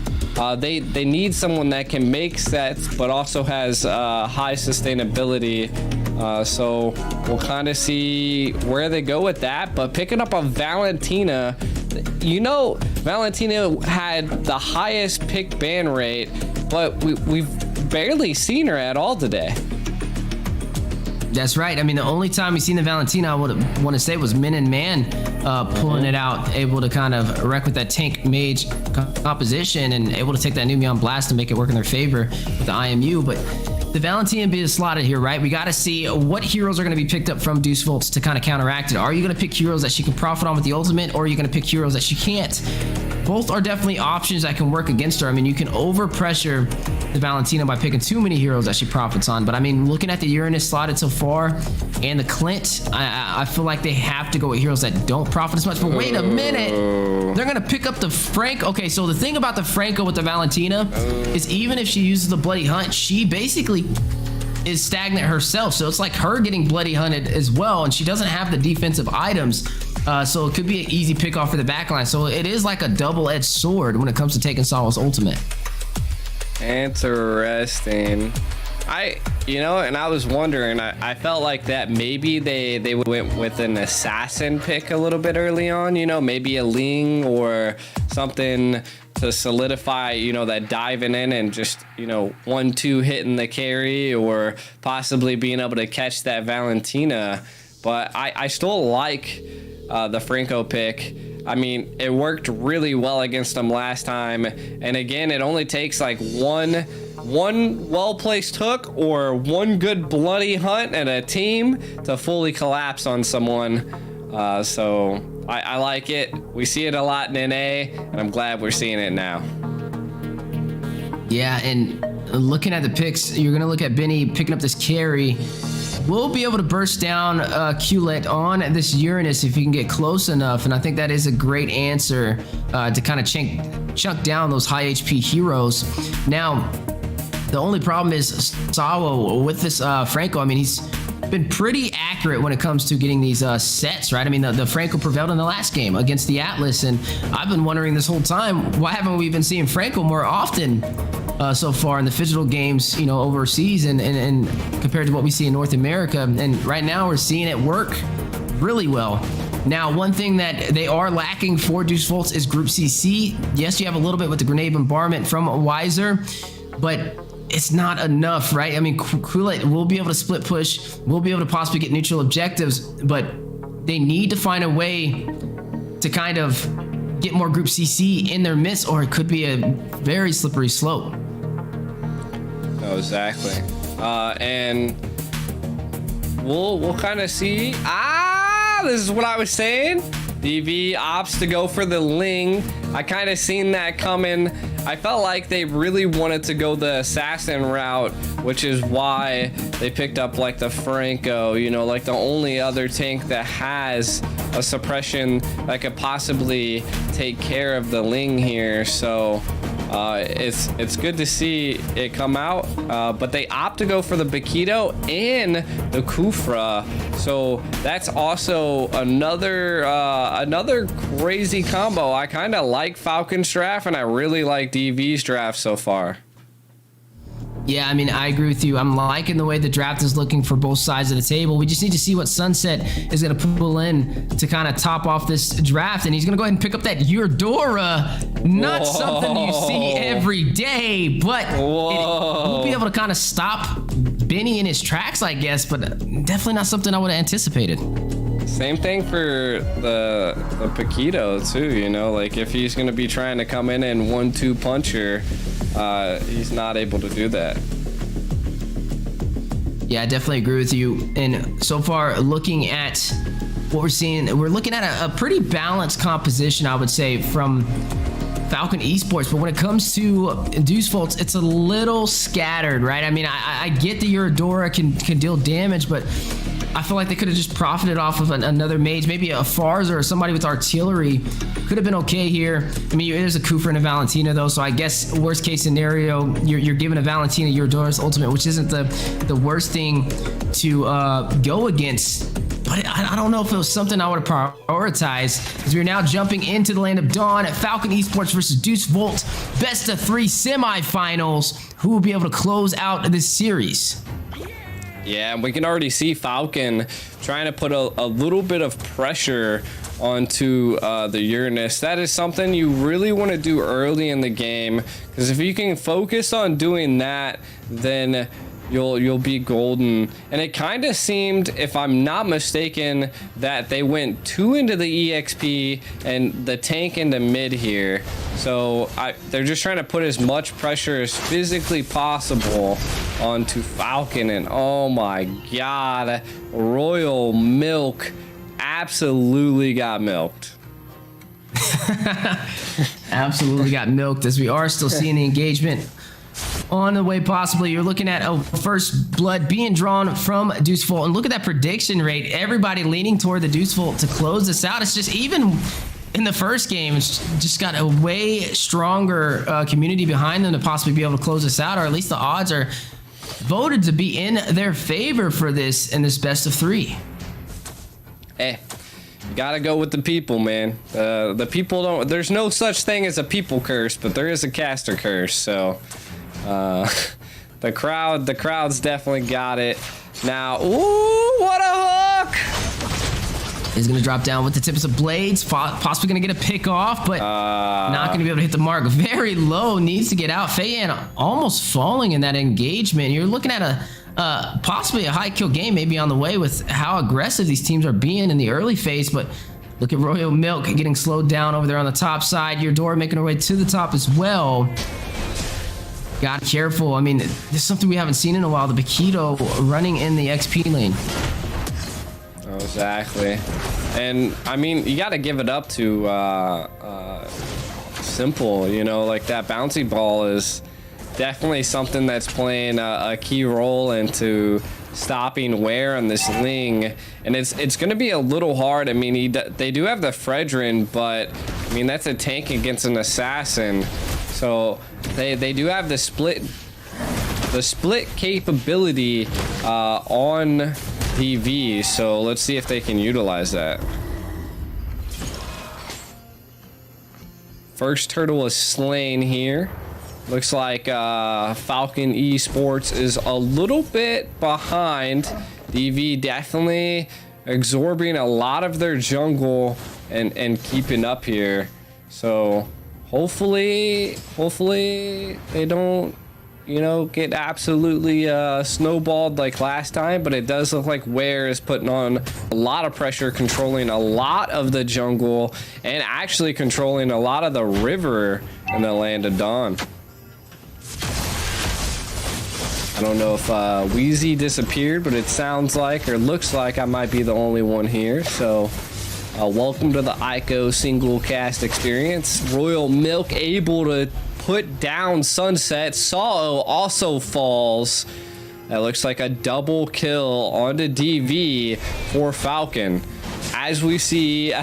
they need someone that can make sets but also has high sustainability. So we'll kind of see where they go with that. But picking up a Valentina, you know, Valentina had the highest pick ban rate, but we've barely seen her at all today. That's right. I mean, the only time we've seen the Valentina, I would want to say, was Min and Man pulling it out, able to kind of wreck with that tank mage composition and able to take that Numeon Blast and make it work in their favor with the IMU. But the Valentina being slotted here, right? We got to see what heroes are going to be picked up from Deuce Vult to kind of counteract it. Are you going to pick heroes that she can profit on with the ultimate, or are you going to pick heroes that she can't? Both are definitely options that can work against her. I mean, you can overpressure the Valentina by picking too many heroes that she profits on. But I mean, looking at the Uranus slotted so far and the Clint, I feel like they have to go with heroes that don't profit as much. But wait a minute, they're gonna pick up the Franco. Okay, so the thing about the Franco with the Valentina is, even if she uses the Bloody Hunt, she basically is stagnant herself. So it's like her getting Bloody Hunted as well, and she doesn't have the defensive items. So it could be an easy pick off for the backline. So it is like a double-edged sword when it comes to taking Solo's ultimate. Interesting. You know, and I was wondering, I felt like that maybe they went with an assassin pick a little bit early on, you know, maybe a Ling or something to solidify, you know, that diving in and just, you know, 1-2 hitting the carry, or possibly being able to catch that Valentina. But I still like the Franco pick. I mean, it worked really well against them last time, and again, it only takes like one well-placed hook or one good Bloody Hunt and a team to fully collapse on someone. So I like it. We see it a lot in NA, and I'm glad we're seeing it now. Yeah, and looking at the picks, you're gonna look at Benny picking up this carry. We'll be able to burst down Khaled on this Uranus if you can get close enough, and I think that is a great answer to kind of chunk down those high HP heroes. Now, the only problem is Sawo with this Franco. I mean, he's been pretty accurate when it comes to getting these sets, right? I mean, the Franco prevailed in the last game against the Atlas, and I've been wondering this whole time, why haven't we been seeing Franco more often so far in the Phygital Games, you know, overseas and compared to what we see in North America? And right now we're seeing it work really well. Now, one thing that they are lacking for Deuce Vult is Group CC. Yes, you have a little bit with the grenade bombardment from Weiser, but it's not enough, right? I mean, Khaled will be able to split push, will be able to possibly get neutral objectives, but they need to find a way to kind of get more Group CC in their midst, or it could be a very slippery slope. Oh, exactly. And we'll kind of see. This is what I was saying. DV opts to go for the Ling. I kind of seen that coming. I felt like they really wanted to go the assassin route, which is why they picked up like the Franco, you know, like the only other tank that has a suppression that could possibly take care of the Ling here. So it's good to see it come out, but they opt to go for the Phygital and the Kufra. So that's also another crazy combo. I kind of like Falcon's draft, and I really like DV's draft so far. Yeah, I mean, I agree with you. I'm liking the way the draft is looking for both sides of the table. We just need to see what Sunset is going to pull in to kind of top off this draft. And he's going to go ahead and pick up that Eudora. Not something you see every day, but we'll be able to kind of stop Benny in his tracks, I guess, but definitely not something I would have anticipated. Same thing for the Phygital too, you know, like if he's going to be trying to come in and 1-2 puncher, he's not able to do that. Yeah, I definitely agree with you. And so far, looking at what we're seeing, we're looking at a pretty balanced composition, I would say, from Falcon Esports. But when it comes to Deus Vult, it's a little scattered, right? I mean, I get that your Eudora can deal damage, but I feel like they could have just profited off of another mage, maybe a Farza or somebody with artillery. Could have been okay here. I mean, there's a Kufra and a Valentina though, so I guess worst case scenario, you're giving a Valentina your Eudора's ultimate, which isn't the worst thing to go against. But I don't know if it was something I would have prioritized, as we're now jumping into the land of dawn at Falcon Esports versus Deus Vult, best of 3 semifinals. Who will be able to close out this series? Yeah, we can already see Falcon trying to put a little bit of pressure onto the Uranus. That is something you really want to do early in the game, because if you can focus on doing that, then you'll be golden. And it kind of seemed, if I'm not mistaken, that they went 2 into the EXP and the tank into mid here. So they're just trying to put as much pressure as physically possible onto Falcon. And oh my god, Royal Milk absolutely got milked. Absolutely got milked, as we are still seeing the engagement on the way. Possibly you're looking at a first blood being drawn from Deus Vult, and look at that prediction rate. Everybody leaning toward the Deus Vult to close this out. It's just, even in the first game, it's just got a way stronger community behind them to possibly be able to close this out, or at least the odds are voted to be in their favor for this in this best of 3. Hey, you gotta go with the people, man. The people don't, there's no such thing as a people curse, but there is a caster curse. So the crowd's definitely got it. Now, ooh, what a hook! He's gonna drop down with the tips of blades, possibly gonna get a pick off, but not gonna be able to hit the mark. Very low, needs to get out. Feiyan almost falling in that engagement. You're looking at possibly a high kill game maybe on the way with how aggressive these teams are being in the early phase, but look at Royal Milk getting slowed down over there on the top side. Eudora making her way to the top as well. Got careful. I mean, this is something we haven't seen in a while. The Phygital running in the XP lane. Exactly. And I mean, you got to give it up to Simple, you know, like that bouncy ball is definitely something that's playing a key role into stopping wear on this Ling. And it's going to be a little hard. I mean, they do have the Fredrin, but I mean, that's a tank against an assassin. So they do have the split capability on DV. So let's see if they can utilize that. First turtle is slain here. Looks like Falcon Esports is a little bit behind. DV definitely absorbing a lot of their jungle and keeping up here. So hopefully they don't, you know, get absolutely snowballed like last time. But it does look like Ware is putting on a lot of pressure, controlling a lot of the jungle and actually controlling a lot of the river in the Land of Dawn. I don't know if Wheezy disappeared, but it sounds like, or looks like, I might be the only one here. So welcome to the Ico single cast experience. Royal Milk able to put down Sunset. Sao also falls. That looks like a double kill onto DV for Falcon. as we see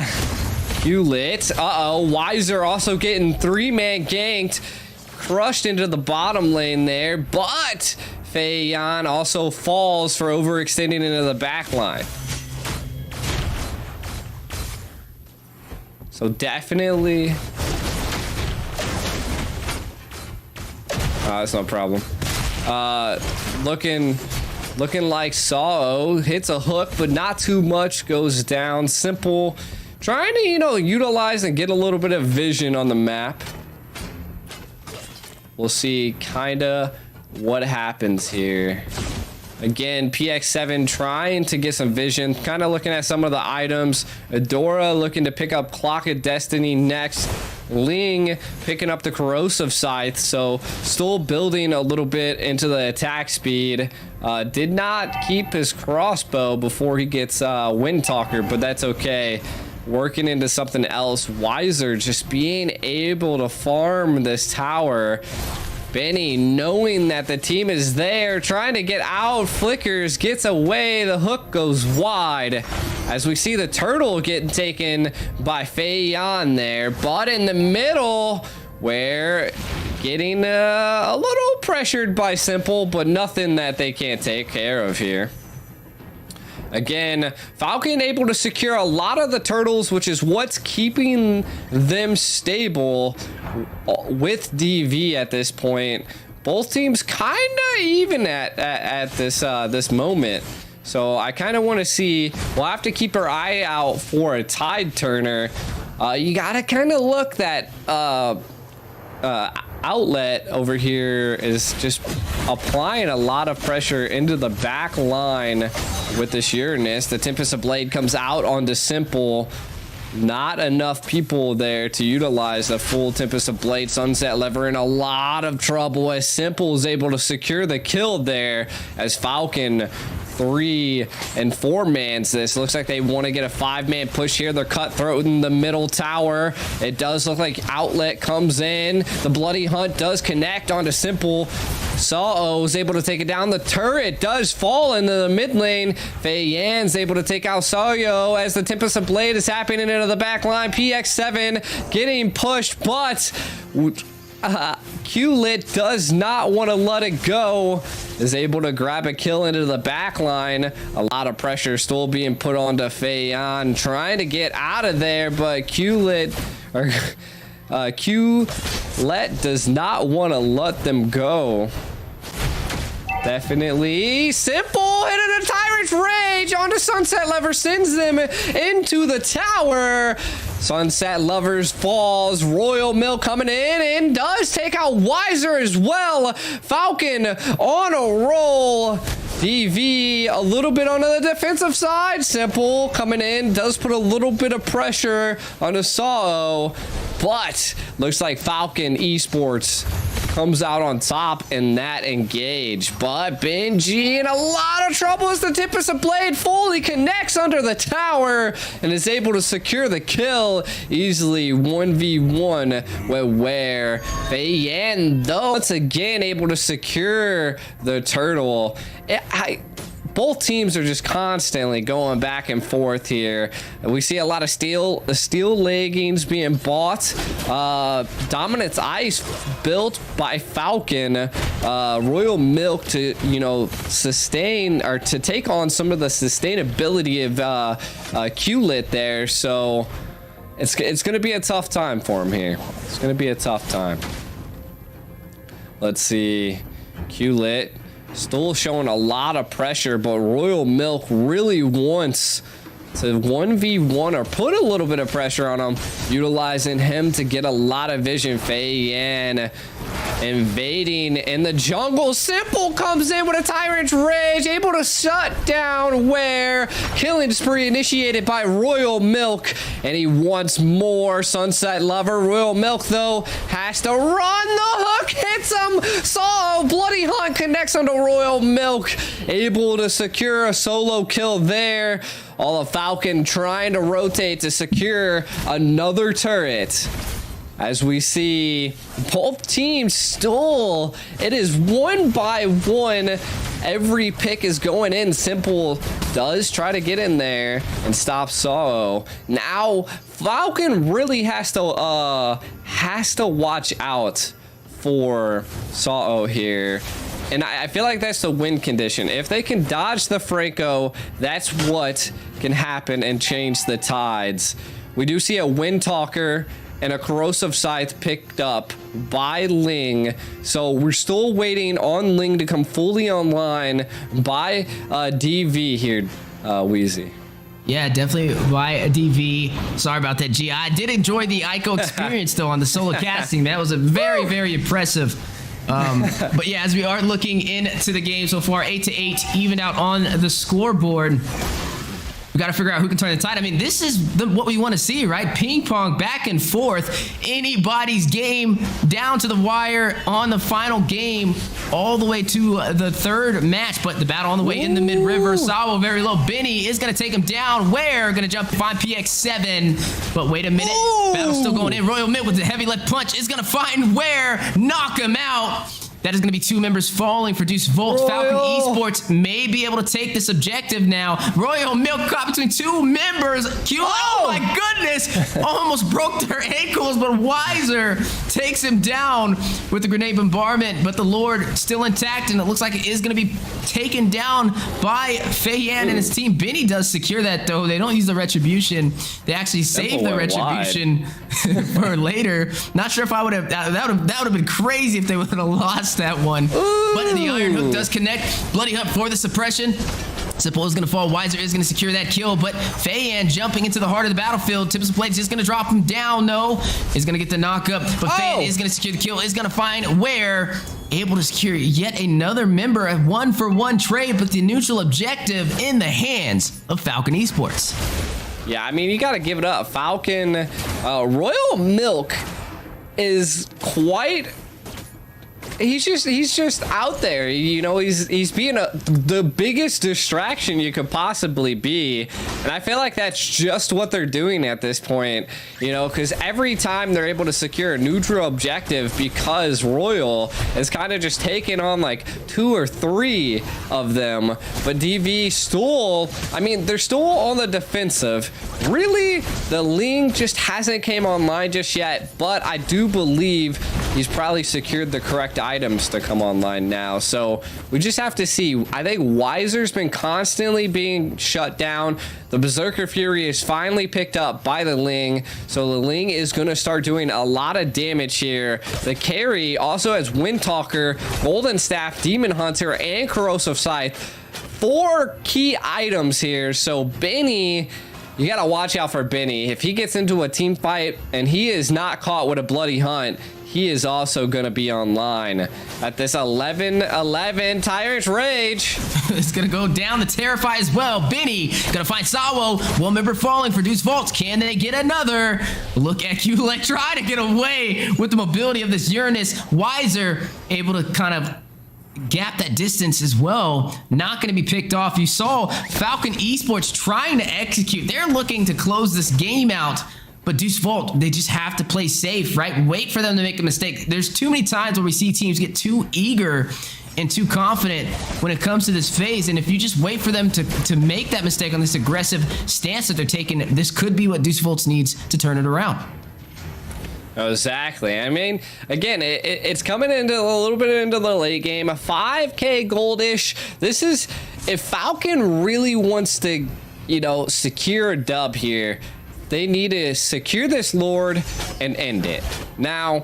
Q-Lit. Wiser also getting 3-man ganked, crushed into the bottom lane there, but Feiyan also falls for overextending into the back line. So definitely, that's no problem. Looking like Sao hits a hook, but not too much, goes down. Simple trying to, utilize and get a little bit of vision on the map. We'll see kinda what happens here. Again, PX7 trying to get some vision, kind of looking at some of the items. Adora looking to pick up Clock of Destiny next. Ling picking up the Corrosive Scythe, so still building a little bit into the attack speed. Did not keep his crossbow before he gets Wind Talker, but that's okay. Working into something else. Wiser just being able to farm this tower. Benny, knowing that the team is there, trying to get out, flickers, gets away, the hook goes wide. As we see the turtle getting taken by Feiyan there, but in the middle, where getting a little pressured by Simple, but nothing that they can't take care of here. Again, Falcon able to secure a lot of the turtles, which is what's keeping them stable with DV at this point. Both teams kind of even at this moment. So I kind of want to see, we'll have to keep our eye out for a tide turner. You got to kind of look that Outlet over here is just applying a lot of pressure into the back line with this Uranus. The Tempest of Blade comes out onto Simple. Not enough people there to utilize the full Tempest of Blade. Sunset Lever in a lot of trouble as Simple is able to secure the kill there as Falcon 3 and 4 mans this. Looks like they want to get a 5-man push here. They're cutthroat in the middle tower. It does look like Outlet comes in. The Bloody Hunt does connect onto Simple. Sao is able to take it down. The turret does fall into the mid lane. Feiyan's able to take out Sayo as the Tempest of Blade is happening into the back line. PX7 getting pushed, but Q-Lit does not want to let it go. Is able to grab a kill into the back line. A lot of pressure still being put onto Feiyan, trying to get out of there, but Q-Lit does not want to let them go. Definitely Simple hitting a Tyrant's Rage onto Sunset Lover, sends them into the tower. Sunset Lovers falls. Royal Milk coming in and does take out Wiser as well. Falcon on a roll. DV a little bit on the defensive side. Simple coming in, does put a little bit of pressure on Sao, but looks like Falcon Esports comes out on top in that engage. But Benji in a lot of trouble as the Tempest of Blade fully connects under the tower and is able to secure the kill easily. 1v1 where Feiyan though once again able to secure the turtle. Both teams are just constantly going back and forth here. We see a lot of steel leggings being bought. Dominance Ice built by Falcon. Royal Milk to, sustain or to take on some of the sustainability of Q-Lit there. So it's going to be a tough time for him here. It's going to be a tough time. Let's see. Q-Lit still showing a lot of pressure, but Royal Milk really wants to 1v1 or put a little bit of pressure on him, utilizing him to get a lot of vision. Feiyan invading in the jungle. Simple comes in with a Tyrant's Rage, able to shut down where killing spree initiated by Royal Milk, and he wants more. Sunset Lover. Royal Milk though has to run. The hook hits him. Saw Bloody Hunt connects onto Royal Milk, able to secure a solo kill there. All of Falcon trying to rotate to secure another turret. as we see both teams still, it is 1-by-1. Every pick is going in. Simple does try to get in there and stop Sao. Now Falcon really has to watch out for Sao here. And I feel like that's the win condition. If they can dodge the Franco, that's what can happen and change the tides. We do see a Wind Talker and a Corrosive Scythe picked up by Ling. So we're still waiting on Ling to come fully online by DV here, Wheezy. Yeah, definitely by DV. Sorry about that, G. I did enjoy the Ico experience, though, on the solo casting. That was a very, very impressive. But yeah, as we are looking into the game so far, 8-8, even out on the scoreboard. We got to figure out who can turn the tide. I mean, this is what we want to see, right? Ping pong back and forth. Anybody's game down to the wire on the final game, all the way to the third match. But the battle on the way in the mid-river. Sawa very low. Benny is going to take him down. Where? Going to jump to find PX7. But wait a minute. Battle's still going in. Royal Mint with the heavy left punch is going to find Where. Knock him out. That is going to be 2 members falling for Deuce Vult. Falcon Esports may be able to take this objective now. Royal Milk caught between 2 members. Oh my goodness. Almost broke their ankles, but Wiser takes him down with the grenade bombardment. But the Lord still intact, and it looks like it is going to be taken down by Feiyan and his team. Benny does secure that, though. They don't use the retribution. They actually save the retribution for later. Not sure if I would have. That would have been crazy if they would have lost that one. But the Iron Hook does connect. Bloody Hunt for the suppression. Simple is going to fall. Wiser is going to secure that kill, but Feiyan jumping into the heart of the battlefield. Tips of Blade is just going to drop him down, though. He's going to get the knockup, but Feiyan is going to secure the kill. Is going to find Where. Able to secure yet another member, a 1-for-1 trade, but the neutral objective in the hands of Falcon Esports. Yeah, I mean, you got to give it up. Falcon, Royal Milk is quite... He's just out there, you know. He's being the biggest distraction you could possibly be, and I feel like that's just what they're doing at this point, you know, because every time they're able to secure a neutral objective, because Royal is kind of just taking on like 2 or 3 of them, but DV still, I mean, they're still on the defensive. Really, the Ling just hasn't came online just yet, but I do believe he's probably secured the correct items to come online now. So we just have to see. I think Wiser's been constantly being shut down. The Berserker Fury is finally picked up by the Ling. So the Ling is going to start doing a lot of damage here. The carry also has Wind Talker, Golden Staff, Demon Hunter, and Corrosive Scythe. 4 key items here. So Benny... You got to watch out for Benny. If he gets into a team fight and he is not caught with a Bloody Hunt, he is also going to be online at this 11-11 Tyrant's Rage. It's going to go down the Terrify as well. Benny going to find Sawo. 1 member falling for Deuce Vault. Can they get another? Look at Kulek try to get away with the mobility of this Uranus. Wiser able to kind of gap that distance as well. Not going to be picked off. You saw Falcon Esports trying to execute. They're looking to close this game out, but Deuce Vault, they just have to play safe, right? Wait for them to make a mistake. There's too many times where we see teams get too eager and too confident when it comes to this phase, and if you just wait for them to make that mistake on this aggressive stance that they're taking, this could be what Deuce Vault needs to turn it around. Exactly. I mean, again, it's coming into a little bit into the late game. A 5K goldish. This is, if Falcon really wants to, you know, secure a dub here, they need to secure this Lord and end it. Now,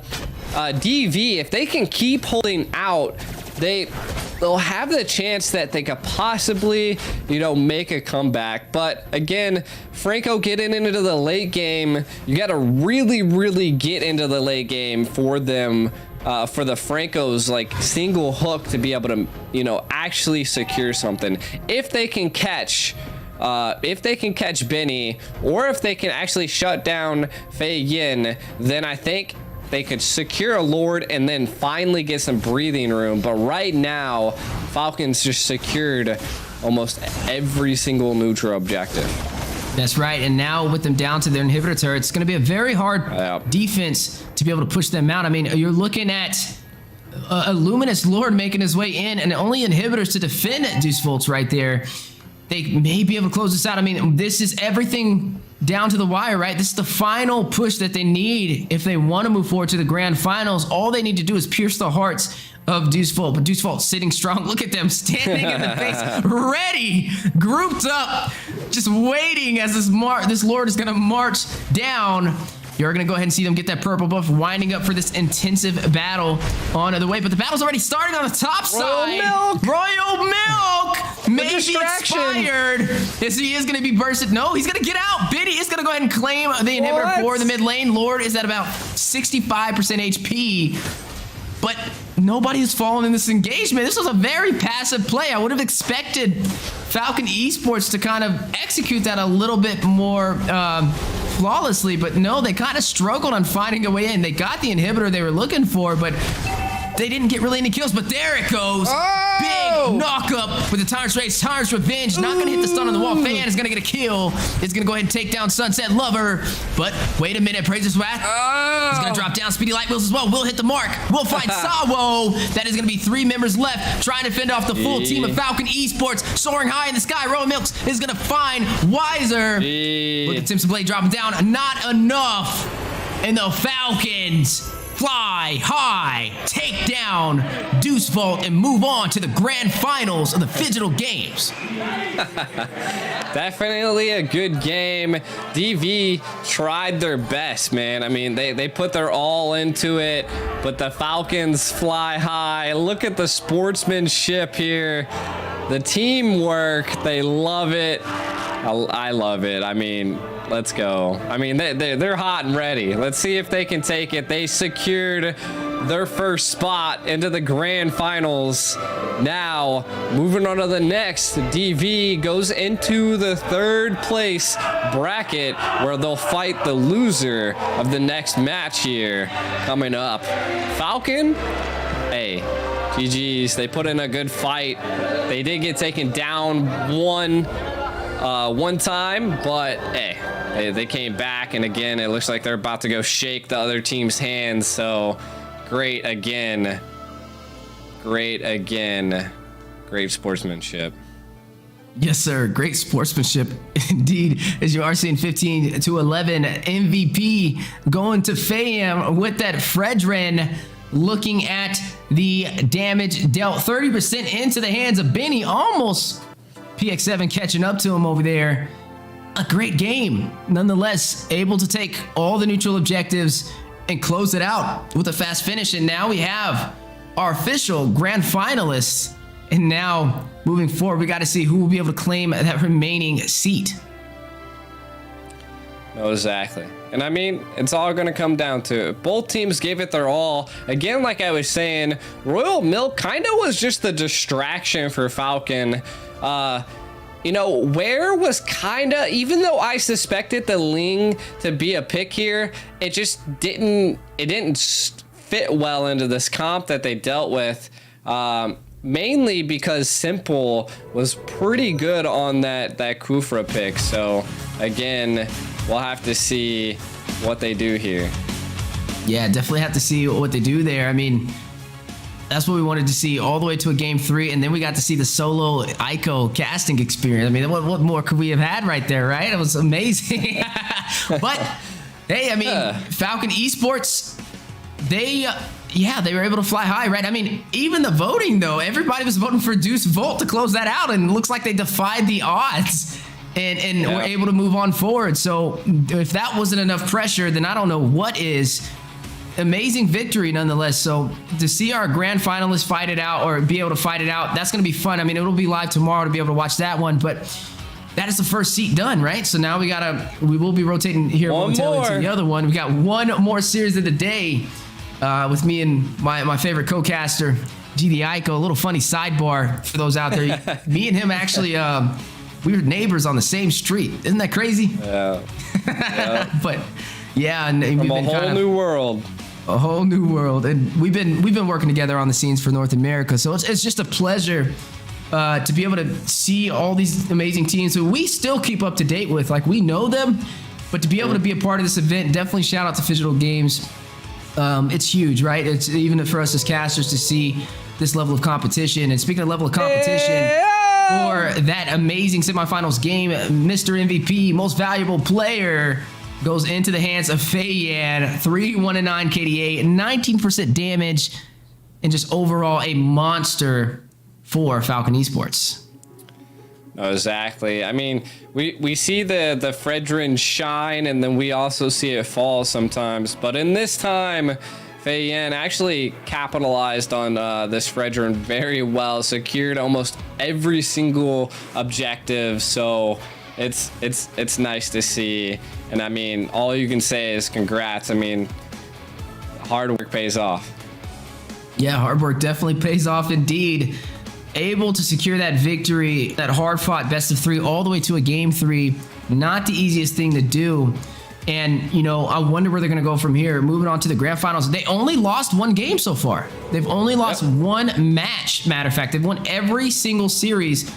DV, if they can keep holding out, they'll have the chance that they could possibly, you know, make a comeback. But again, Franco getting into the late game, you got to really, really get into the late game for them, for the Franco's like single hook to be able to, you know, actually secure something. If they can catch Benny, or if they can actually shut down Feiyan, then I think they could secure a Lord and then finally get some breathing room. But right now, Falcons just secured almost every single neutral objective. That's right, and now with them down to their inhibitor turret, it's going to be a very hard defense to be able to push them out. I mean, you're looking at a Luminous Lord making his way in, and only inhibitors to defend Deus Vult's right there. They may be able to close this out. I mean, this is everything down to the wire, right? This is the final push that they need if they want to move forward to the grand finals. All they need to do is pierce the hearts of Deus Vult, but Deus Vult sitting strong. Look at them standing in the face, ready, grouped up, just waiting as this Lord is going to march down. You're going to go ahead and see them get that purple buff, winding up for this intensive battle on the way. But the battle's already starting on the top side. Royal Milk! Maybe inspired. Yes, he is going to be bursted. No, he's going to get out. Biddy is going to go ahead and claim the inhibitor for the mid lane. Lord is at about 65% HP. But nobody has fallen in this engagement. This was a very passive play. I would have expected Falcon Esports to kind of execute that a little bit more flawlessly, but no, they kind of struggled on finding a way in. They got the inhibitor they were looking for, but they didn't get really any kills. But there it goes. Big knock up with the Tyrant's Rage, Tyrant's Revenge. Not going to hit the stun on the wall. Fan is going to get a kill. It's going to go ahead and take down Sunset Lover. But wait a minute. Praise's Wrath. He's going to drop down Speedy Light Wheels as well. Will hit the mark. We'll find Sawo. That is going to be 3 members left trying to fend off the full team of Falcon Esports. Soaring high in the sky. Rowan Milks is going to find Wiser. Look at Simpson Blade dropping down. Not enough. And the Falcons fly high, take down Deus Vult, and move on to the grand finals of the Phygital Games. Definitely a good game. DV tried their best, man. I mean, they put their all into it, but the Falcons fly high. Look at the sportsmanship here. The teamwork, they love it. I love it. I mean, let's go. I mean, they're hot and ready. Let's see if they can take it. They secured their first spot into the grand finals. Now, moving on to the next, DV goes into the 3rd place bracket where they'll fight the loser of the next match here coming up. Falcon, hey, GG's. They put in a good fight. They did get taken down one time, but hey, they came back, and again, it looks like they're about to go shake the other team's hands. So great again. Great sportsmanship. Yes, sir. Great sportsmanship indeed. As you are seeing 15-11 MVP going to Fayam with that Fredrin. Looking at the damage dealt, 30% into the hands of Benny. Almost PX7 catching up to him over there. A great game. Nonetheless, able to take all the neutral objectives and close it out with a fast finish. And now we have our official grand finalists. And now moving forward, we got to see who will be able to claim that remaining seat. No, exactly. And I mean, it's all going to come down to it. Both teams gave it their all. Again, like I was saying, Royal Milk kind of was just the distraction for Falcon. You know, Where was kind of, even though I suspected the Ling to be a pick here, it just didn't fit well into this comp that they dealt with. Mainly because Simple was pretty good on that Kufra pick. So again, we'll have to see what they do here. Yeah, definitely have to see what they do there. I mean, that's what we wanted to see all the way to a game 3, and then we got to see the solo Ico casting experience. I mean, what more could we have had right there, right? It was amazing. But hey, I mean, Falcon Esports, they were able to fly high, right? I mean, even the voting though, everybody was voting for Deus Vult to close that out, and it looks like they defied the odds and were able to move on forward. So if that wasn't enough pressure, then I don't know what is. Amazing victory nonetheless. So to see our grand finalists fight it out, or be able to fight it out, that's going to be fun. I mean, it'll be live tomorrow to be able to watch that one, but that is the first seat done, right? So now we will be rotating here momentarily to the other one. We got one more series of the day with me and my favorite co-caster, GD Ico. A little funny sidebar for those out there. Me and him actually, we were neighbors on the same street. Isn't that crazy? Yeah. But yeah, and from a whole new world. A whole new world, and we've been working together on the scenes for North America, so it's just a pleasure to be able to see all these amazing teams who we still keep up to date with. Like, we know them, but to be able to be a part of this event, definitely shout out to Phygital Games. It's huge, right? It's even for us as casters to see this level of competition. And speaking of level of competition, for that amazing semifinals game, Mr. MVP, most valuable player, goes into the hands of Fei Yan. 3-1-9 KDA, 19% damage, and just overall a monster for Falcon Esports. No, exactly. I mean, we see the Fredrin shine, and then we also see it fall sometimes. But in this time, Fei Yan actually capitalized on this Fredrin very well, secured almost every single objective. So it's nice to see. And I mean, all you can say is congrats. I mean, hard work pays off. Yeah, hard work definitely pays off indeed. Able to secure that victory, that hard-fought best of 3 all the way to a game 3. Not the easiest thing to do. And, you know, I wonder where they're going to go from here. Moving on to the grand finals. They only lost 1 game so far. They've only lost 1 match, matter of fact. They've won every single series,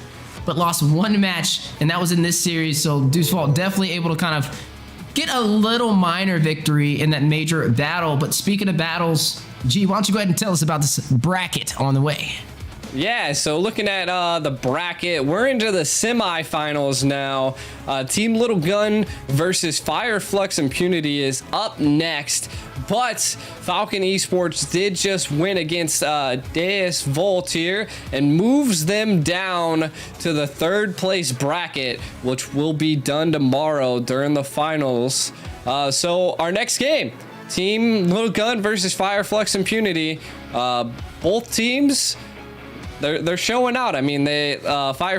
but lost 1 match, and that was in this series. So Deus Vult definitely able to kind of get a little minor victory in that major battle. But speaking of battles, G, why don't you go ahead and tell us about this bracket on the way? Yeah, so looking at the bracket, we're into the semifinals now. Team Lilgun versus Flux Impunity is up next. But Falcon Esports did just win against Deus Vult here and moves them down to the 3rd place bracket, which will be done tomorrow during the finals. So our next game, Team Lilgun versus Flux Impunity. Both teams, they're showing out. I mean,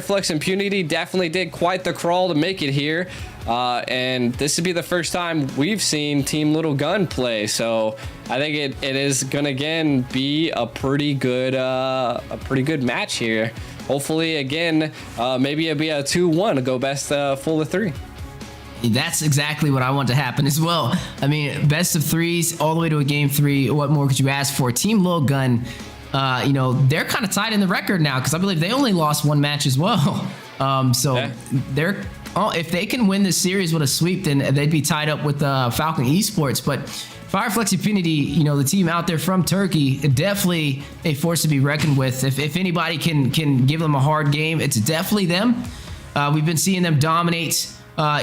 Flux Impunity definitely did quite the crawl to make it here. And this would be the first time we've seen Team Lilgun play. So I think it is going to again be a pretty good match here. Hopefully, again, maybe it'll be a 2-1 to go best full of 3. That's exactly what I want to happen as well. I mean, best of 3s all the way to a game 3. What more could you ask for? Team Lilgun, you know, they're kind of tied in the record now because I believe they only lost 1 match as well. They're if they can win this series with a sweep, then they'd be tied up with Falcon Esports. But Flux Impunity, you know, the team out there from Turkey, definitely a force to be reckoned with. If anybody can give them a hard game, it's definitely them. We've been seeing them dominate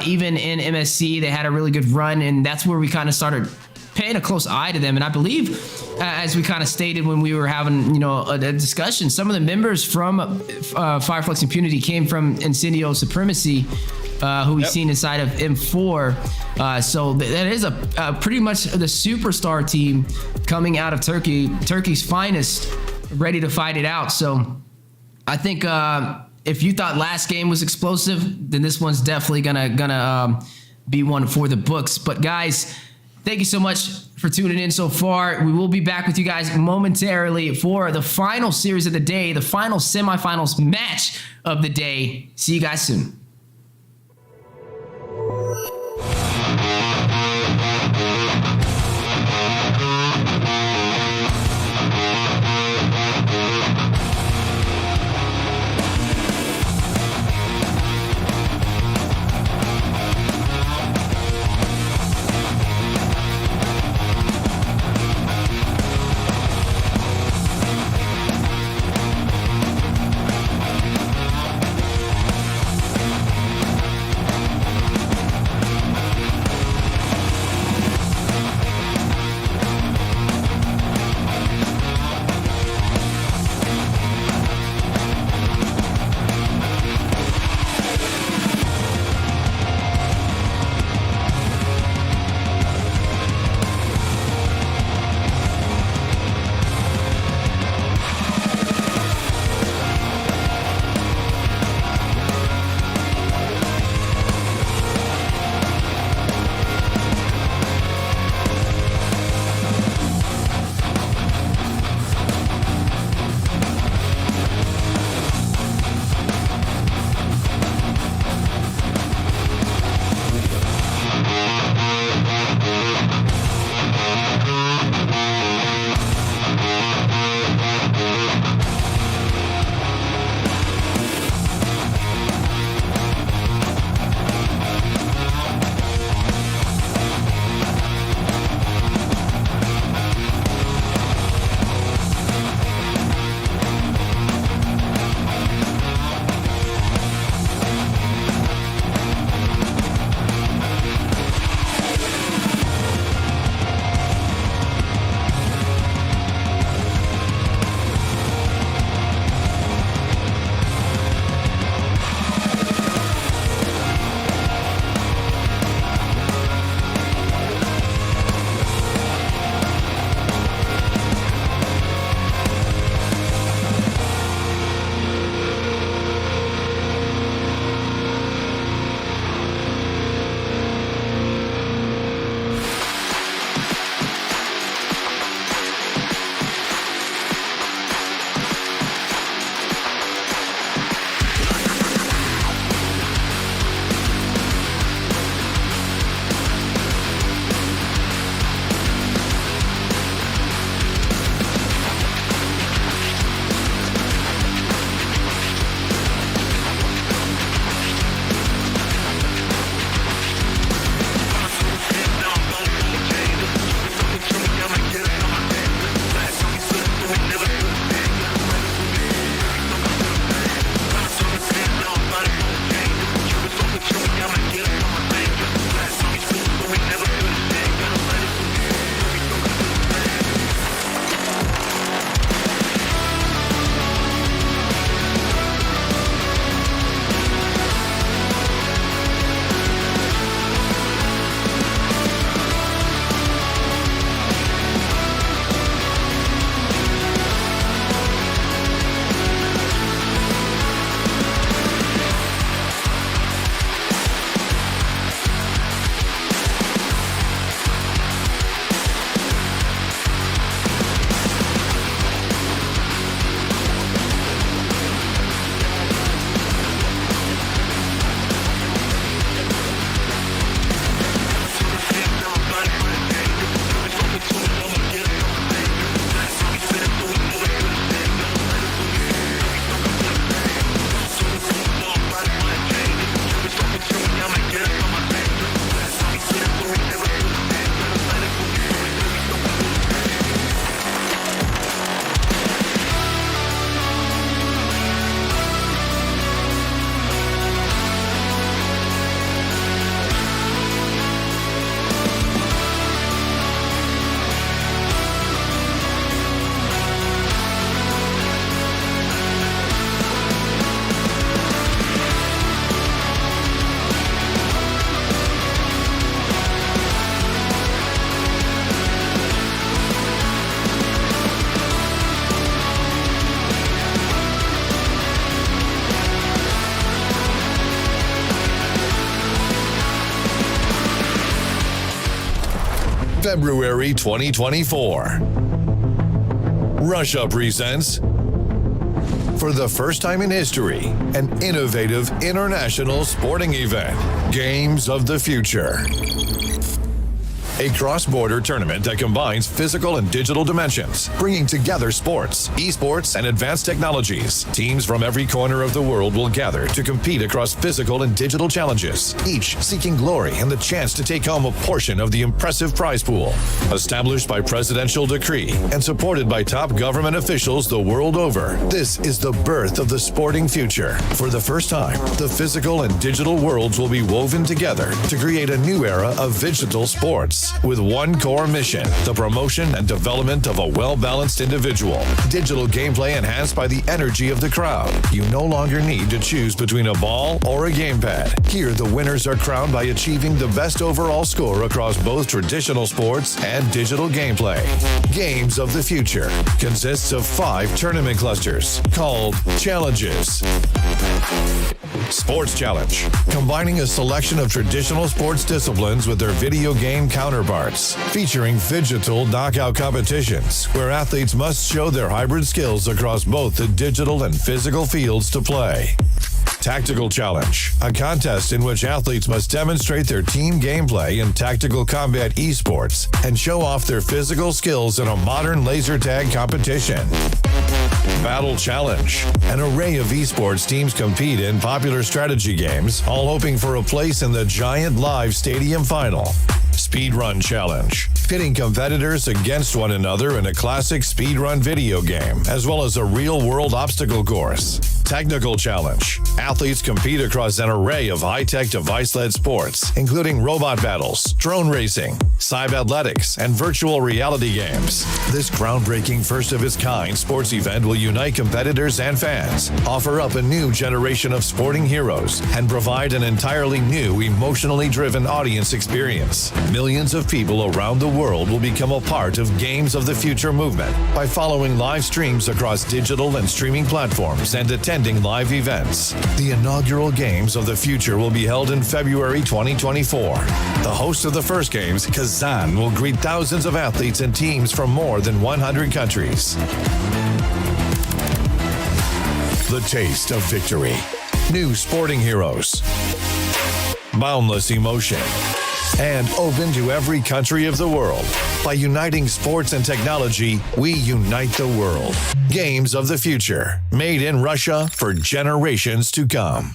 even in MSC. They had a really good run, and that's where we kind of started paying a close eye to them. And I believe, as we kind of stated when we were having, you know, a discussion, some of the members from Flux Impunity came from Incendio Supremacy, who we've seen inside of M4. So that is a pretty much the superstar team coming out of Turkey's finest, ready to fight it out. So I think if you thought last game was explosive, then this one's definitely gonna be one for the books. But guys, thank you so much for tuning in so far. We will be back with you guys momentarily for the final series of the day, the final semifinals match of the day. See you guys soon. February 2024. Russia presents, for the first time in history, an innovative international sporting event, Games of the Future. A cross-border tournament that combines physical and digital dimensions, bringing together sports, esports, and advanced technologies. Teams from every corner of the world will gather to compete across physical and digital challenges, each seeking glory and the chance to take home a portion of the impressive prize pool. Established by presidential decree and supported by top government officials the world over, this is the birth of the sporting future. For the first time, the physical and digital worlds will be woven together to create a new era of Phygital sports. With one core mission, the promotion and development of a well-balanced individual. Digital gameplay enhanced by the energy of the crowd. You no longer need to choose between a ball or a gamepad. Here, the winners are crowned by achieving the best overall score across both traditional sports and digital gameplay. Games of the Future consists of 5 tournament clusters called Challenges. Sports Challenge, combining a selection of traditional sports disciplines with their video game counterparts, featuring Phygital knockout competitions where athletes must show their hybrid skills across both the digital and physical fields to play. Tactical Challenge, a contest in which athletes must demonstrate their team gameplay in tactical combat esports and show off their physical skills in a modern laser tag competition. Battle Challenge, an array of esports teams compete in popular strategy games, all hoping for a place in the giant live stadium final. Speedrun Challenge, pitting competitors against one another in a classic speedrun video game, as well as a real-world obstacle course. Technical Challenge, athletes compete across an array of high-tech device-led sports, including robot battles, drone racing, cyber-athletics, and virtual reality games. This groundbreaking first-of-its-kind sports event will unite competitors and fans, offer up a new generation of sporting heroes, and provide an entirely new, emotionally driven audience experience. Millions of people around the world will become a part of Games of the Future movement by following live streams across digital and streaming platforms and attending live events. The inaugural Games of the Future will be held in February 2024. The host of the first Games, Kazan, will greet thousands of athletes and teams from more than 100 countries. The taste of victory. New sporting heroes. Boundless emotion. And open to every country of the world. By uniting sports and technology, we unite the world. Games of the Future, made in Russia for generations to come.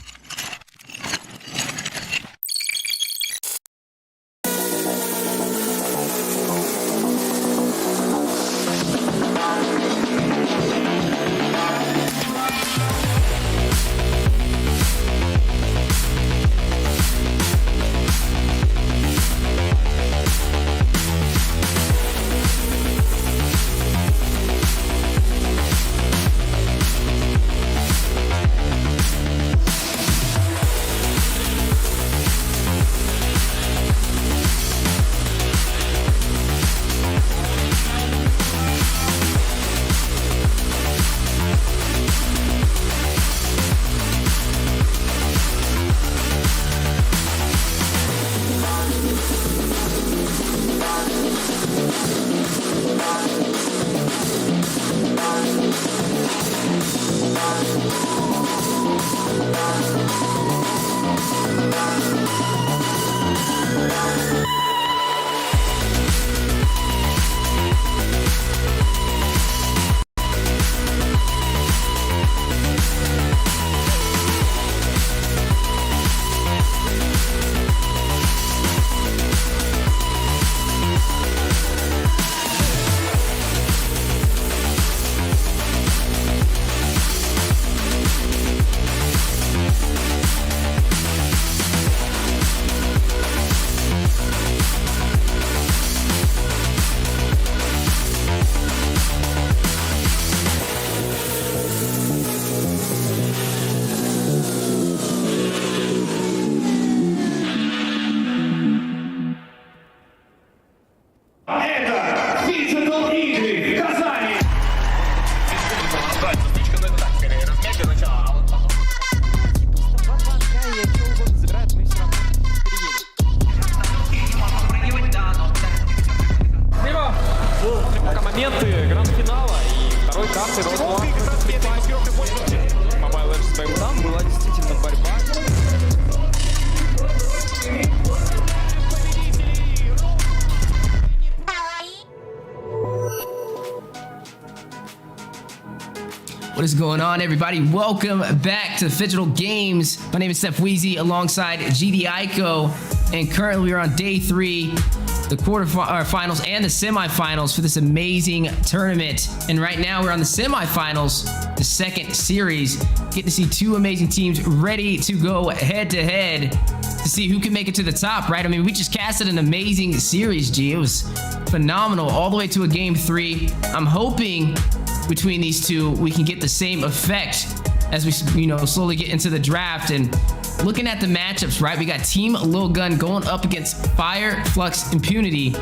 моменты гранд-финала и второй карты Mobile vs. BM там была действительно борьба. What is going on, everybody? Welcome back to Phygital Games. My name is Steph Weezy alongside GD Aiko, and currently we're on day 3, the quarterfinals and the semifinals for this amazing tournament. And right now we're on the semifinals, the second series. Get to see two amazing teams ready to go head-to-head to see who can make it to the top, right? I mean, we just casted an amazing series, G. It was phenomenal all the way to a game 3. I'm hoping between these two we can get the same effect as we slowly get into the draft. And looking at the matchups, right, we got Team Lilgun going up against Fire, Flux, Impunity,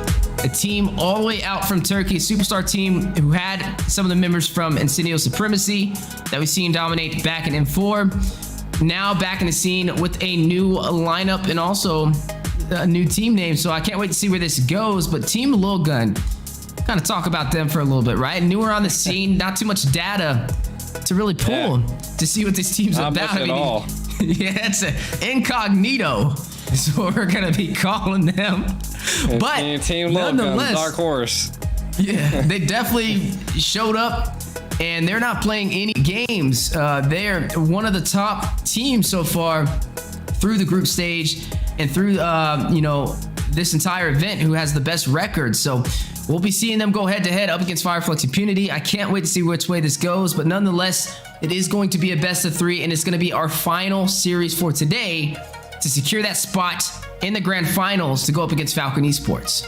a team all the way out from Turkey, a superstar team who had some of the members from Incendio Supremacy that we've seen dominate back in M4, now back in the scene with a new lineup and also a new team name. So I can't wait to see where this goes. But Team Lilgun, kind of talk about them for a little bit, right? Newer on the scene, not too much data to really pull to see what this team's not about. Much at all. Yeah, it's an incognito is what we're gonna be calling them. But Team Lilgun, dark horse. Yeah, they definitely showed up, and they're not playing any games. They're one of the top teams so far through the group stage and through this entire event who has the best record. So we'll be seeing them go head-to-head up against Fireflux Impunity. I can't wait to see which way this goes, but nonetheless, it is going to be a best of 3, and it's going to be our final series for today to secure that spot in the grand finals to go up against Falcon Esports.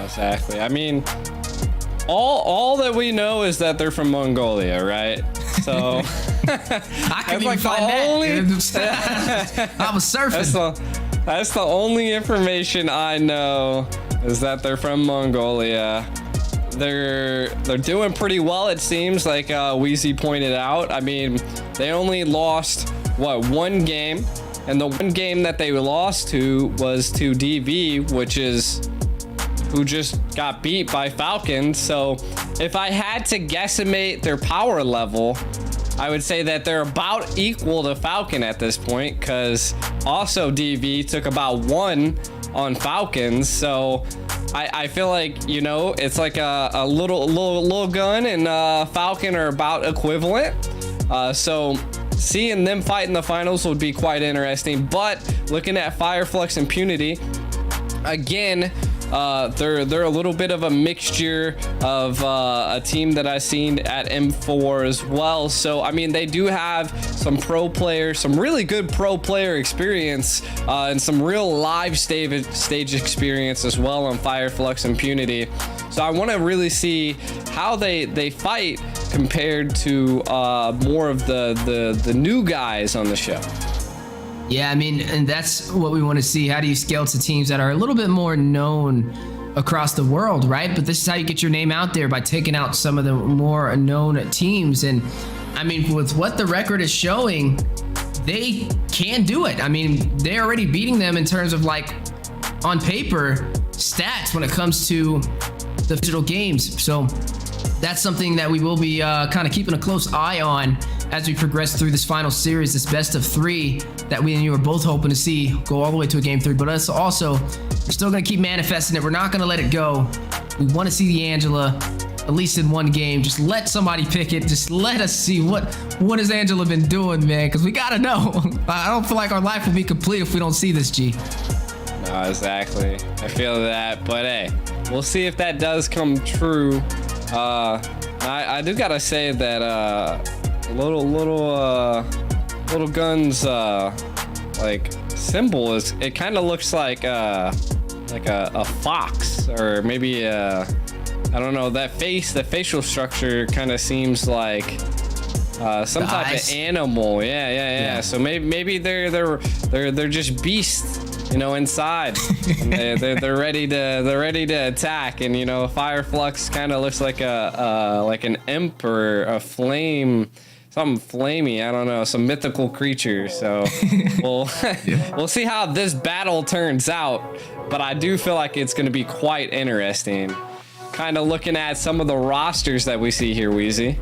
Exactly. I mean, all that we know is that they're from Mongolia, right? So I can even find that. I was surfing. That's the only information I know, is that they're from Mongolia. They're doing pretty well, it seems, like Weezy pointed out. I mean, they only lost one game, and the one game that they lost to was to DV, which is who just got beat by Falcon. So if I had to guesstimate their power level, I would say that they're about equal to Falcon at this point, because also DV took about 1 on Falcons. So I feel like, it's like a little gun and Falcon are about equivalent. So seeing them fight in the finals would be quite interesting. But looking at Fireflux Impunity, again, they're a little bit of a mixture of a team that I've seen at M4 as well. So I mean, they do have some pro players, some really good pro player experience, and some real live stage experience as well on Fireflux Impunity. So I want to really see how they fight compared to more of the new guys on the show. Yeah, I mean, and that's what we want to see. How do you scale to teams that are a little bit more known across the world, right? But this is how you get your name out there, by taking out some of the more known teams. And I mean, with what the record is showing, they can do it. I mean, they're already beating them in terms of, like, on paper stats when it comes to the Phygital Games. So that's something that we will be kind of keeping a close eye on as we progress through this final series, this best of 3 that we and you are both hoping to see go all the way to a game 3. But us also, we're still going to keep manifesting it. We're not going to let it go. We want to see the Angela at least in one game. Just let somebody pick it. Just let us see what has Angela been doing, man, because we got to know. I don't feel like our life will be complete if we don't see this, G. No, exactly. I feel that. But hey, we'll see if that does come true. I do got to say that little gun's like symbol it kind of looks like a fox, or maybe I don't know, the facial structure kind of seems like some type of animal. Yeah. So maybe they're just beasts, inside. they're ready to attack. And Fireflux kind of looks like an imp or a flame, something flamey, I don't know, some mythical creature. So we'll see how this battle turns out, but I do feel like it's going to be quite interesting. kind of looking at some of the rosters that we see here, Wheezy.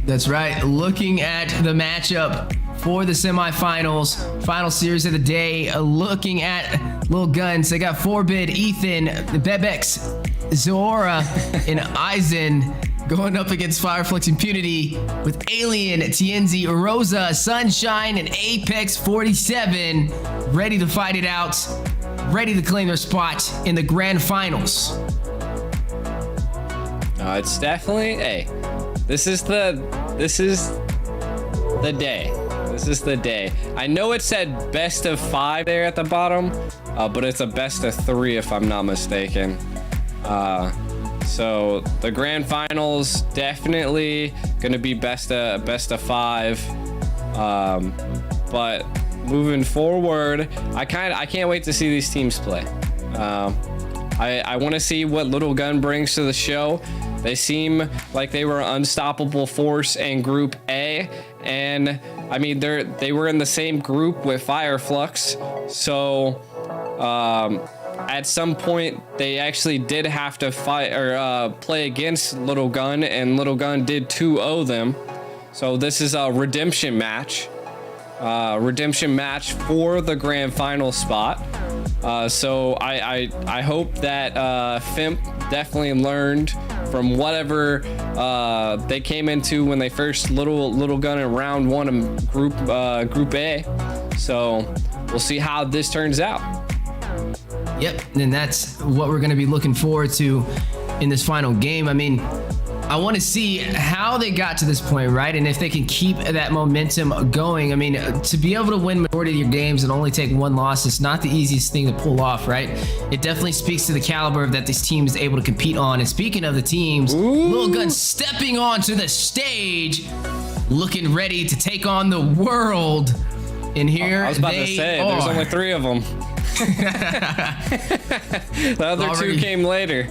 That's right. Looking at the matchup for the semifinals, final series of the day, looking at Lilgun. They got Forbid, Ethan, Bebex, Zora, and Aizen going up against Flux Impunity with Alien, TNZ, Rosa, Sunshine, and Apex 47 ready to fight it out, ready to claim their spot in the grand finals. It's definitely, hey, this is the day. This is the day. I know it said best of 5 there at the bottom, but it's a best of 3 if I'm not mistaken. So the grand finals definitely gonna be best of 5. But moving forward, I can't wait to see these teams play. I want to see what Lilgun brings to the show. They seem like they were an unstoppable force in Group A, and I mean they were in the same group with Flux, so at some point they actually did have to fight or play against Lilgun, and Lilgun did 2-0 them. So this is a redemption match for the grand final spot. So I hope that Fimp definitely learned from whatever they came into when they first Lilgun in round 1 of group A. So we'll see how this turns out. Yep, and that's what we're going to be looking forward to in this final game. I mean, I want to see how they got to this point, right? And if they can keep that momentum going. I mean, to be able to win majority of your games and only take 1 loss is not the easiest thing to pull off, right? It definitely speaks to the caliber that this team is able to compete on. And speaking of the teams, Lilgun stepping onto the stage, looking ready to take on the world. And here I was about to say, there's only 3 of them. The other 2 came later.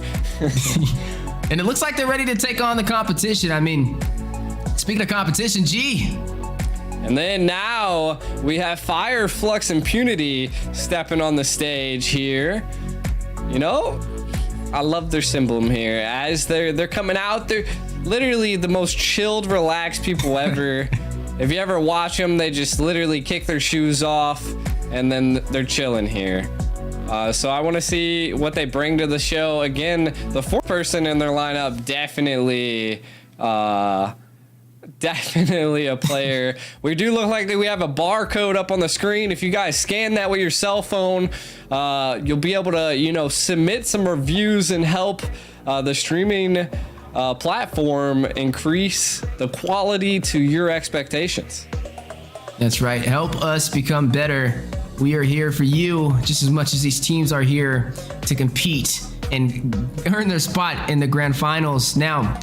And it looks like they're ready to take on the competition. I mean, speaking of competition, G. And then now we have Flux Impunity stepping on the stage here. You know, I love their emblem here. As they're coming out, they're literally the most chilled, relaxed people ever. If you ever watch them, they just literally kick their shoes off and then they're chilling here. So I want to see what they bring to the show. Again, the 4th person in their lineup, definitely a player. We do look like that we have a barcode up on the screen. If you guys scan that with your cell phone, you'll be able to, you know, submit some reviews and help the streaming platform increase the quality to your expectations. That's right. Help us become better. We are here for you just as much as these teams are here to compete and earn their spot in the grand finals. Now,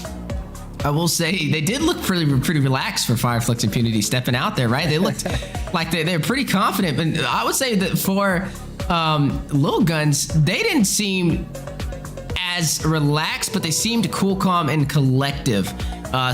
I will say they did look pretty relaxed for Flux Impunity stepping out there, right? They looked like they're pretty confident. But I would say that for Lilguns, they didn't seem as relaxed, but they seemed cool, calm, and collective.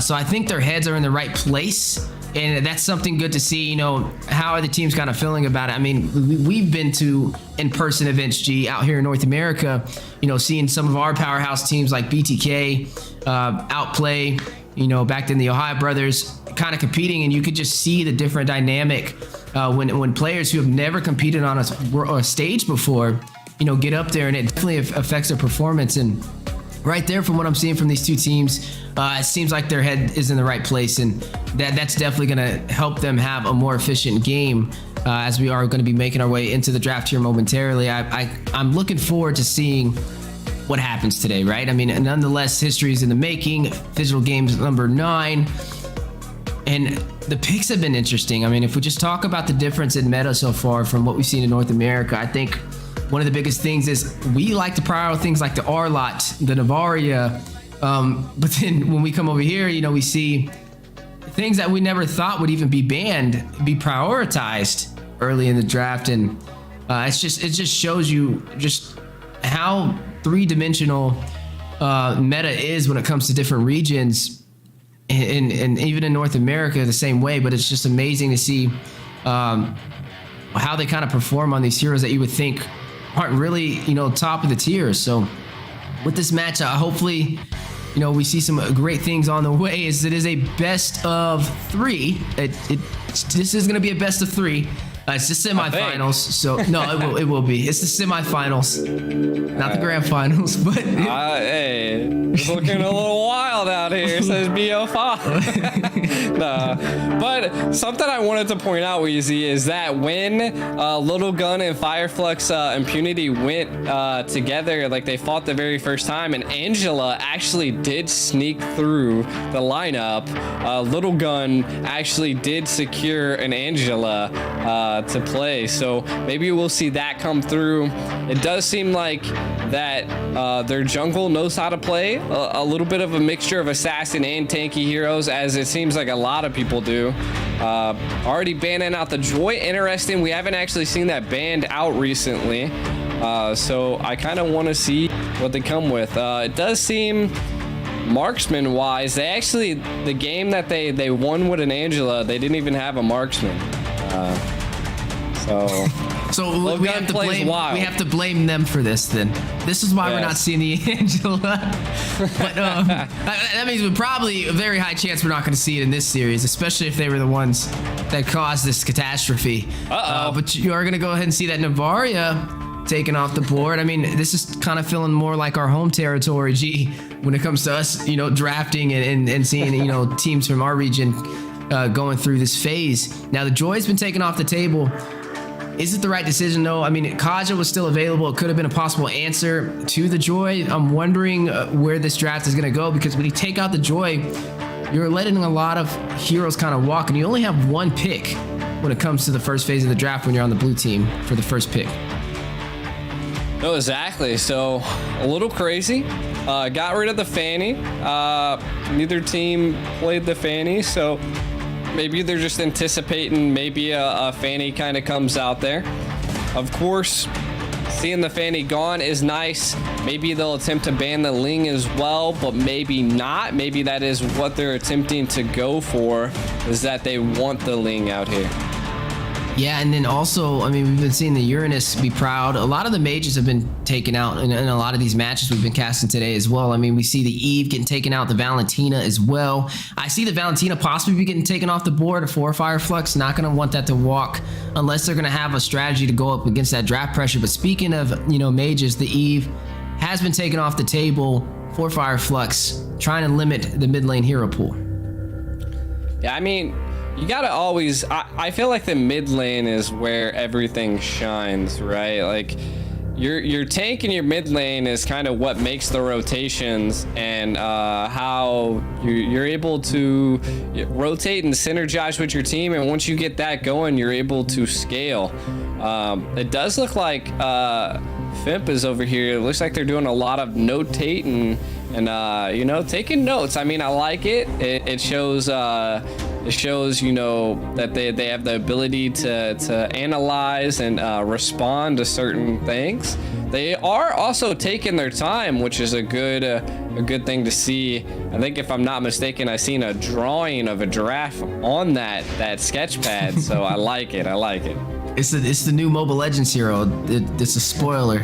So I think their heads are in the right place. And that's something good to see. You know, how are the teams kind of feeling about it? I mean, we've been to in-person events, G, out here in North America, you know, seeing some of our powerhouse teams like BTK outplay, you know, back then the Ohio brothers kind of competing, and you could just see the different dynamic when players who have never competed on a stage before, you know, get up there, and it definitely affects their performance. And right there, from what I'm seeing from these 2 teams, it seems like their head is in the right place, and that's definitely going to help them have a more efficient game as we are going to be making our way into the draft here momentarily. I'm looking forward to seeing what happens today, right? I mean, nonetheless, history is in the making. Phygital Games number 9. And the picks have been interesting. I mean, if we just talk about the difference in meta so far from what we've seen in North America, I think one of the biggest things is we like to prioritize things like the R-Lot, the Navaria, but then when we come over here, you know, we see things that we never thought would even be banned be prioritized early in the draft. And it just shows you just how 3-dimensional meta is when it comes to different regions, and even in North America the same way. But it's just amazing to see how they kind of perform on these heroes that you would think aren't really, you know, top of the tiers. So with this match, hopefully, you know, we see some great things on the way. It is a best of 3. This is going to be a best of 3. It's the semifinals, so no, it will be. It's the semifinals, not the grand finals. But hey, it's looking a little wild out here. It says BO5. No, but something I wanted to point out, Weezy, is that when Lilgun and Fireflux Impunity went together, like they fought the very first time, and Angela actually did sneak through the lineup. Lilgun actually did secure an Angela to play, so maybe we'll see that come through. It does seem like that their jungle knows how to play a little bit of a mixture of assassin and tanky heroes, as it seems like a lot of people do. Already banning out the Joy. Interesting, we haven't actually seen that banned out recently, so I kind of want to see what they come with. It does seem marksman wise, they actually, the game that they won with an Angela, they didn't even have a marksman. So we have to blame them for this. Then this is why we're not seeing the Angela. But that means we're probably a very high chance we're not going to see it in this series, especially if they were the ones that caused this catastrophe. But you are going to go ahead and see that Navaria taken off the board. I mean, this is kind of feeling more like our home territory, G, when it comes to us, you know, drafting and seeing, you know, teams from our region going through this phase. Now the Joy's been taken off the table. Is it the right decision though? I mean, Kaja was still available. It could have been a possible answer to the Joy. I'm wondering where this draft is going to go, because when you take out the Joy, you're letting a lot of heroes kind of walk, and you only have one pick when it comes to the first phase of the draft when you're on the blue team for the first pick. No, exactly. So a little crazy. Got rid of the Fanny. Neither team played the Fanny, so maybe they're just anticipating maybe a Fanny kind of comes out there. Of course, seeing the Fanny gone is nice. Maybe they'll attempt to ban the Ling as well, but maybe not. Maybe that is what they're attempting to go for, is that they want the Ling out here. Yeah, and then also, I mean, we've been seeing the Uranus be proud. A lot of the mages have been taken out in a lot of these matches we've been casting today as well. I mean, we see the Eve getting taken out, the Valentina as well. I see the Valentina possibly be getting taken off the board. A 4-Fire Flux, not going to want that to walk unless they're going to have a strategy to go up against that draft pressure. But speaking of, you know, mages, the Eve has been taken off the table. 4-Fire Flux, trying to limit the mid lane hero pool. Yeah, I mean, you gotta always, I feel like the mid lane is where everything shines, right? Like your tank and your mid lane is kind of what makes the rotations, and how you're able to rotate and synergize with your team, and once you get that going, you're able to scale. It does look like Fimp is over here. It looks like they're doing a lot of notating and you know, taking notes. I mean, I like it. It shows you know that they have the ability to analyze and respond to certain things. They are also taking their time, which is a good thing to see. I think, if I'm not mistaken, I seen a drawing of a giraffe on that sketch pad, so I like it. It's the new Mobile Legends hero. It's a spoiler.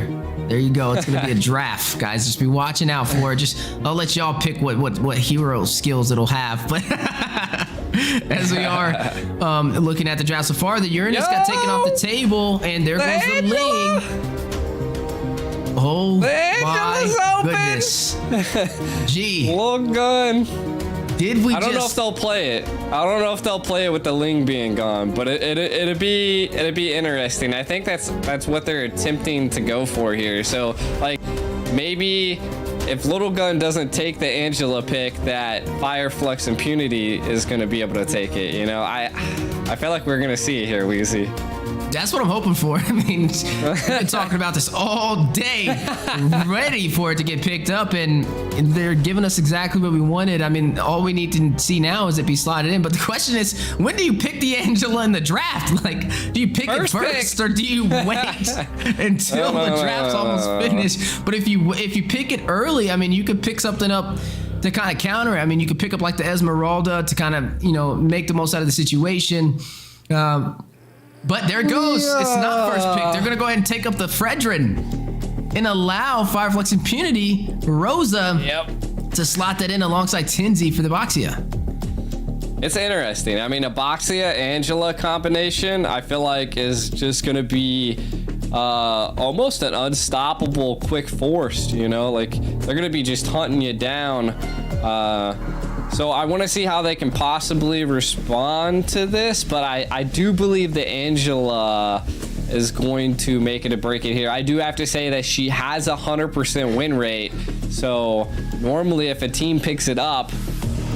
There you go. It's gonna be a draft, guys. Just be watching out for it. I'll let y'all pick what hero skills it'll have. But as we are looking at the draft so far, the Uranus got taken off the table, and there goes the Ling. Oh my goodness. Gee. Lilgun. I don't know if they'll play it. I don't know if they'll play it with the Ling being gone, but it'd be interesting. I think that's what they're attempting to go for here. So, like, maybe if Lilgun doesn't take the Angela pick, that Fireflux Impunity is going to be able to take it. You know, I feel like we're going to see it here, Weezy. That's what I'm hoping for. I mean, we've been talking about this all day, ready for it to get picked up, and they're giving us exactly what we wanted. I mean, all we need to see now is it be slotted in. But the question is, when do you pick the Angela in the draft? Like, do you pick it first, or do you wait until the draft's almost finished? But if you pick it early, I mean, you could pick something up to kind of counter it. I mean, you could pick up like the Esmeralda to kind of, you know, make the most out of the situation. But there it goes. It's not first pick. They're going to go ahead and take up the Fredrin. and allow Fireflux Impunity, Rosa, to slot that in alongside Tenzi for the Boxia. It's interesting. I mean, a Boxia-Angela combination, I feel like, is just going to be almost an unstoppable quick force, you know? Like, they're going to be just hunting you down. So I want to see how they can possibly respond to this, but I do believe that Angela is going to make it or break it here. I do have to say that she has a 100% win rate, so normally if a team picks it up,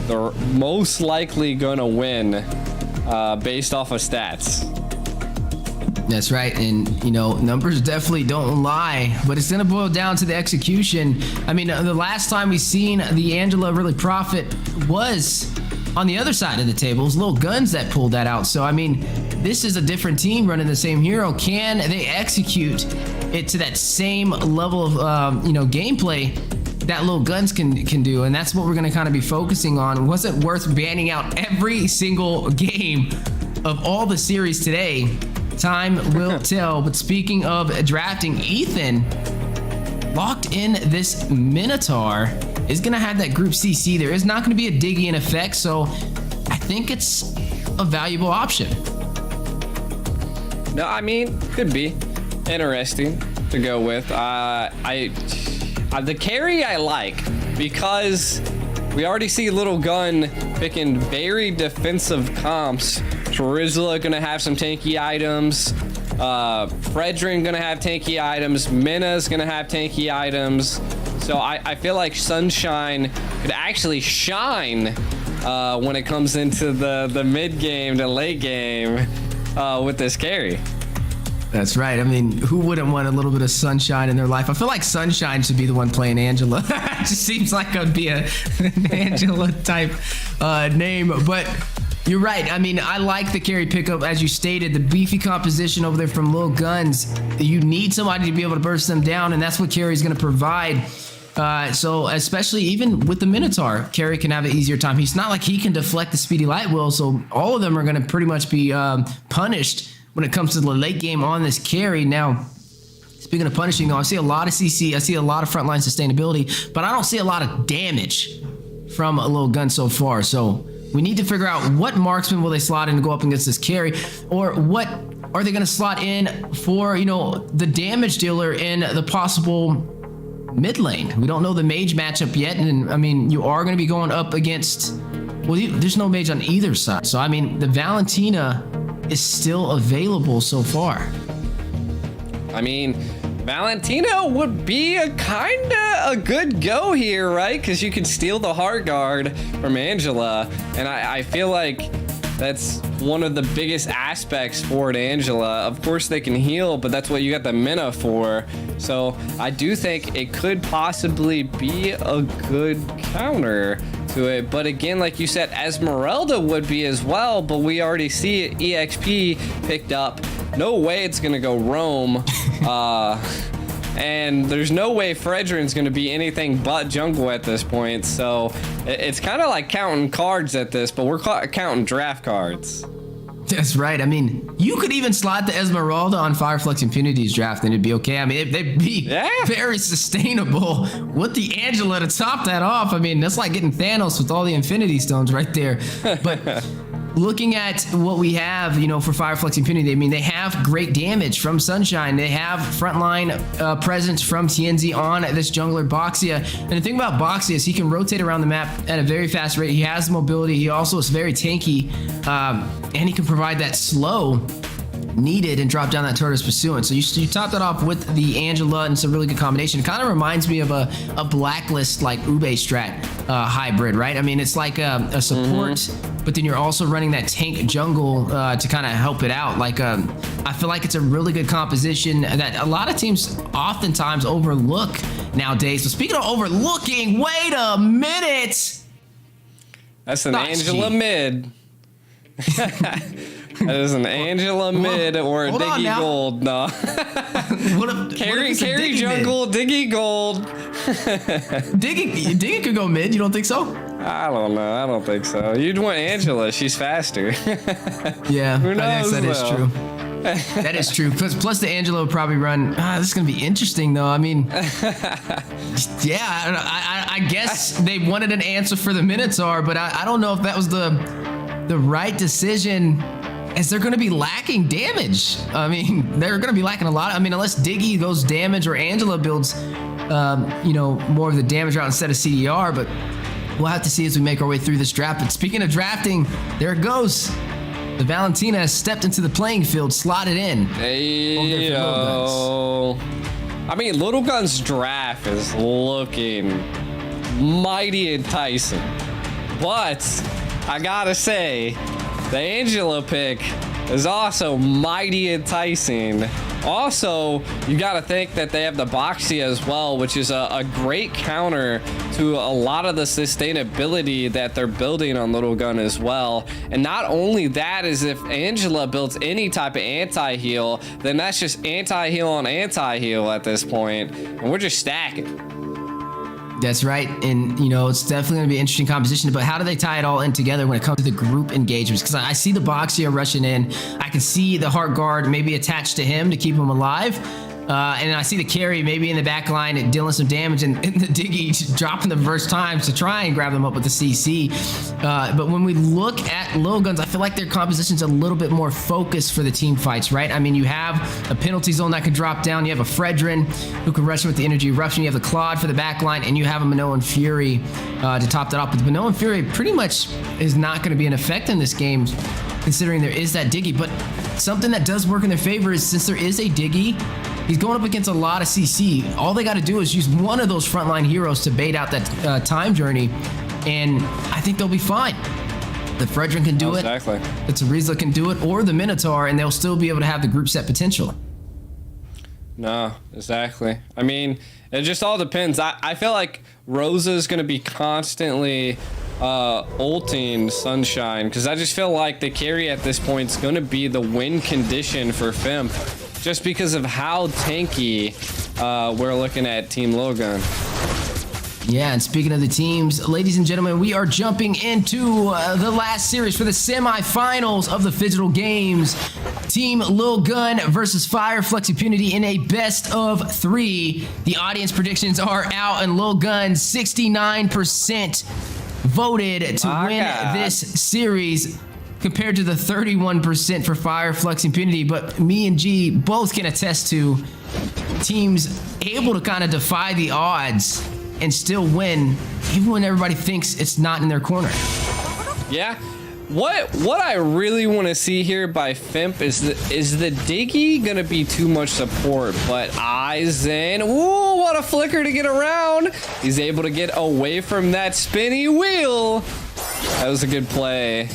they're most likely gonna win based off of stats. That's right, and you know, numbers definitely don't lie, but it's gonna boil down to the execution. I mean, the last time we seen the Angela really profit was on the other side of the table. It was Little Guns that pulled that out. So I mean, this is a different team running the same hero. Can they execute it to that same level of you know, gameplay that Little Guns can do? And that's what we're gonna kind of be focusing on. Was it worth banning out every single game of all the series today? Time will tell. But speaking of drafting, Ethan locked in this Minotaur, is gonna have that group CC. There is not gonna be a Diggy in effect, so I think it's a valuable option. No, I mean, could be interesting to go with. The carry I like, because we already see Little Gun picking very defensive comps. Charizla gonna have some tanky items. Fredrin gonna have tanky items. Mina's gonna have tanky items. So I feel like Sunshine could actually shine when it comes into the mid game to late game with this carry. That's right. I mean, who wouldn't want a little bit of sunshine in their life? I feel like Sunshine should be the one playing Angela. It just seems like it would be an Angela type name. But you're right. I mean, I like the carry pickup, as you stated, the beefy composition over there from Lil Guns. You need somebody to be able to burst them down, and that's what carry is going to provide. So especially even with the Minotaur, carry can have an easier time. He's not like he can deflect the speedy light wheel, so all of them are going to pretty much be punished when it comes to the late game on this carry. Now, speaking of punishing, though, I see a lot of CC, I see a lot of frontline sustainability, but I don't see a lot of damage from a Little Gun so far. So we need to figure out what marksman will they slot in to go up against this carry, or what are they going to slot in for, you know, the damage dealer in the possible mid lane. We don't know the mage matchup yet, and I mean, you are going to be going up against, well, there's no mage on either side. So I mean, the Valentina is still available so far. I mean, Valentina would be a good go here, right? Because you can steal the Heart Guard from Angela, and I feel like that's one of the biggest aspects for Angela. Of course they can heal, but that's what you got the Mina for. So I do think it could possibly be a good counter to it. But again, like you said, Esmeralda would be as well, but we already see it, EXP picked up. No way it's gonna go roam. And there's no way Fredrin's gonna be anything but jungle at this point. So it's kind of like counting cards at this, but we're counting draft cards. That's right. I mean, you could even slot the Esmeralda on Fireflux Impunity's draft and it'd be okay. I mean, they'd be very sustainable with the Angela to top that off. I mean, that's like getting Thanos with all the Infinity Stones right there. But looking at what we have, you know, for Fireflux Impunity, I mean, they have great damage from Sunshine. They have frontline presence from TNZ on this jungler Boxia. And the thing about Boxia is he can rotate around the map at a very fast rate. He has mobility. He also is very tanky, and he can provide that slow needed and drop down that Tortoise Pursuant. So you top that off with the Angela, and it's a really good combination. It kind of reminds me of a Blacklist like Ube strat hybrid, right? I mean, it's like a support, but then you're also running that tank jungle to kind of help it out. Like, I feel like it's a really good composition that a lot of teams oftentimes overlook nowadays. So speaking of overlooking, wait a minute. That's an Angela mid. That is an Angela mid or a Diggy Gold. No. Carry jungle, Diggy Gold. Diggy could go mid. You don't think so? I don't know. I don't think so. You'd want Angela. She's faster. Yeah, Who knows, I guess that is true. That is true. Plus the Angela will probably run. This is gonna be interesting, though. I mean, yeah, I guess they wanted an answer for the Minotaur, but I don't know if that was the right decision, as they're gonna be lacking damage. I mean, they're gonna be lacking a lot. I mean, unless Diggy goes damage or Angela builds, more of the damage route instead of CDR, but we'll have to see as we make our way through this draft. But speaking of drafting, there it goes. The Valentina has stepped into the playing field, slotted in. Hey, yo. I mean, Little Gun's draft is looking mighty enticing. But I gotta say, the Angela pick is also mighty enticing. Also, you got to think that they have the Boxia as well, which is a great counter to a lot of the sustainability that they're building on Little Gun as well. And not only that, is if Angela builds any type of anti-heal, then that's just anti-heal on anti-heal at this point, and we're just stacking. That's right, and it's definitely going to be an interesting composition, but how do they tie it all in together when it comes to the group engagements? Because I see the Boxia rushing in, I can see the Heart Guard maybe attached to him to keep him alive, and I see the carry maybe in the back line dealing some damage, and the Diggy dropping the first times to try and grab them up with the CC. But when we look at Lilgun's, I feel like their composition's a little bit more focused for the team fights, right? I mean, you have a penalty zone that can drop down, you have a Fredrin who can rush with the energy eruption, you have the Claude for the back line, and you have a Minoan Fury to top that off. But the Minoan Fury pretty much is not going to be an effect in this game, considering there is that Diggy. But something that does work in their favor is, since there is a Diggy, he's going up against a lot of CC. All they got to do is use one of those frontline heroes to bait out that time journey, and I think they'll be fine. The Fredrin can do it. Exactly. The Terizla can do it, or the Minotaur, and they'll still be able to have the group set potential. No, exactly. I mean, it just all depends. I feel like Rosa is going to be constantly ulting Sunshine, because I just feel like the carry at this point is going to be the win condition for Fimp, just because of how tanky we're looking at Team Lilgun. Yeah, and speaking of the teams, ladies and gentlemen, we are jumping into the last series for the semifinals of the Phygital Games. Team Lilgun versus Flux Impunity in a best of 3. The audience predictions are out, and Lilgun 69% voted to win this series, compared to the 31% for Flux Impunity. But me and G both can attest to teams able to kind of defy the odds and still win, even when everybody thinks it's not in their corner. Yeah. What I really want to see here by Fimp is the Diggy gonna be too much support? But Aizen, ooh, what a flicker to get around. He's able to get away from that spinny wheel. That was a good play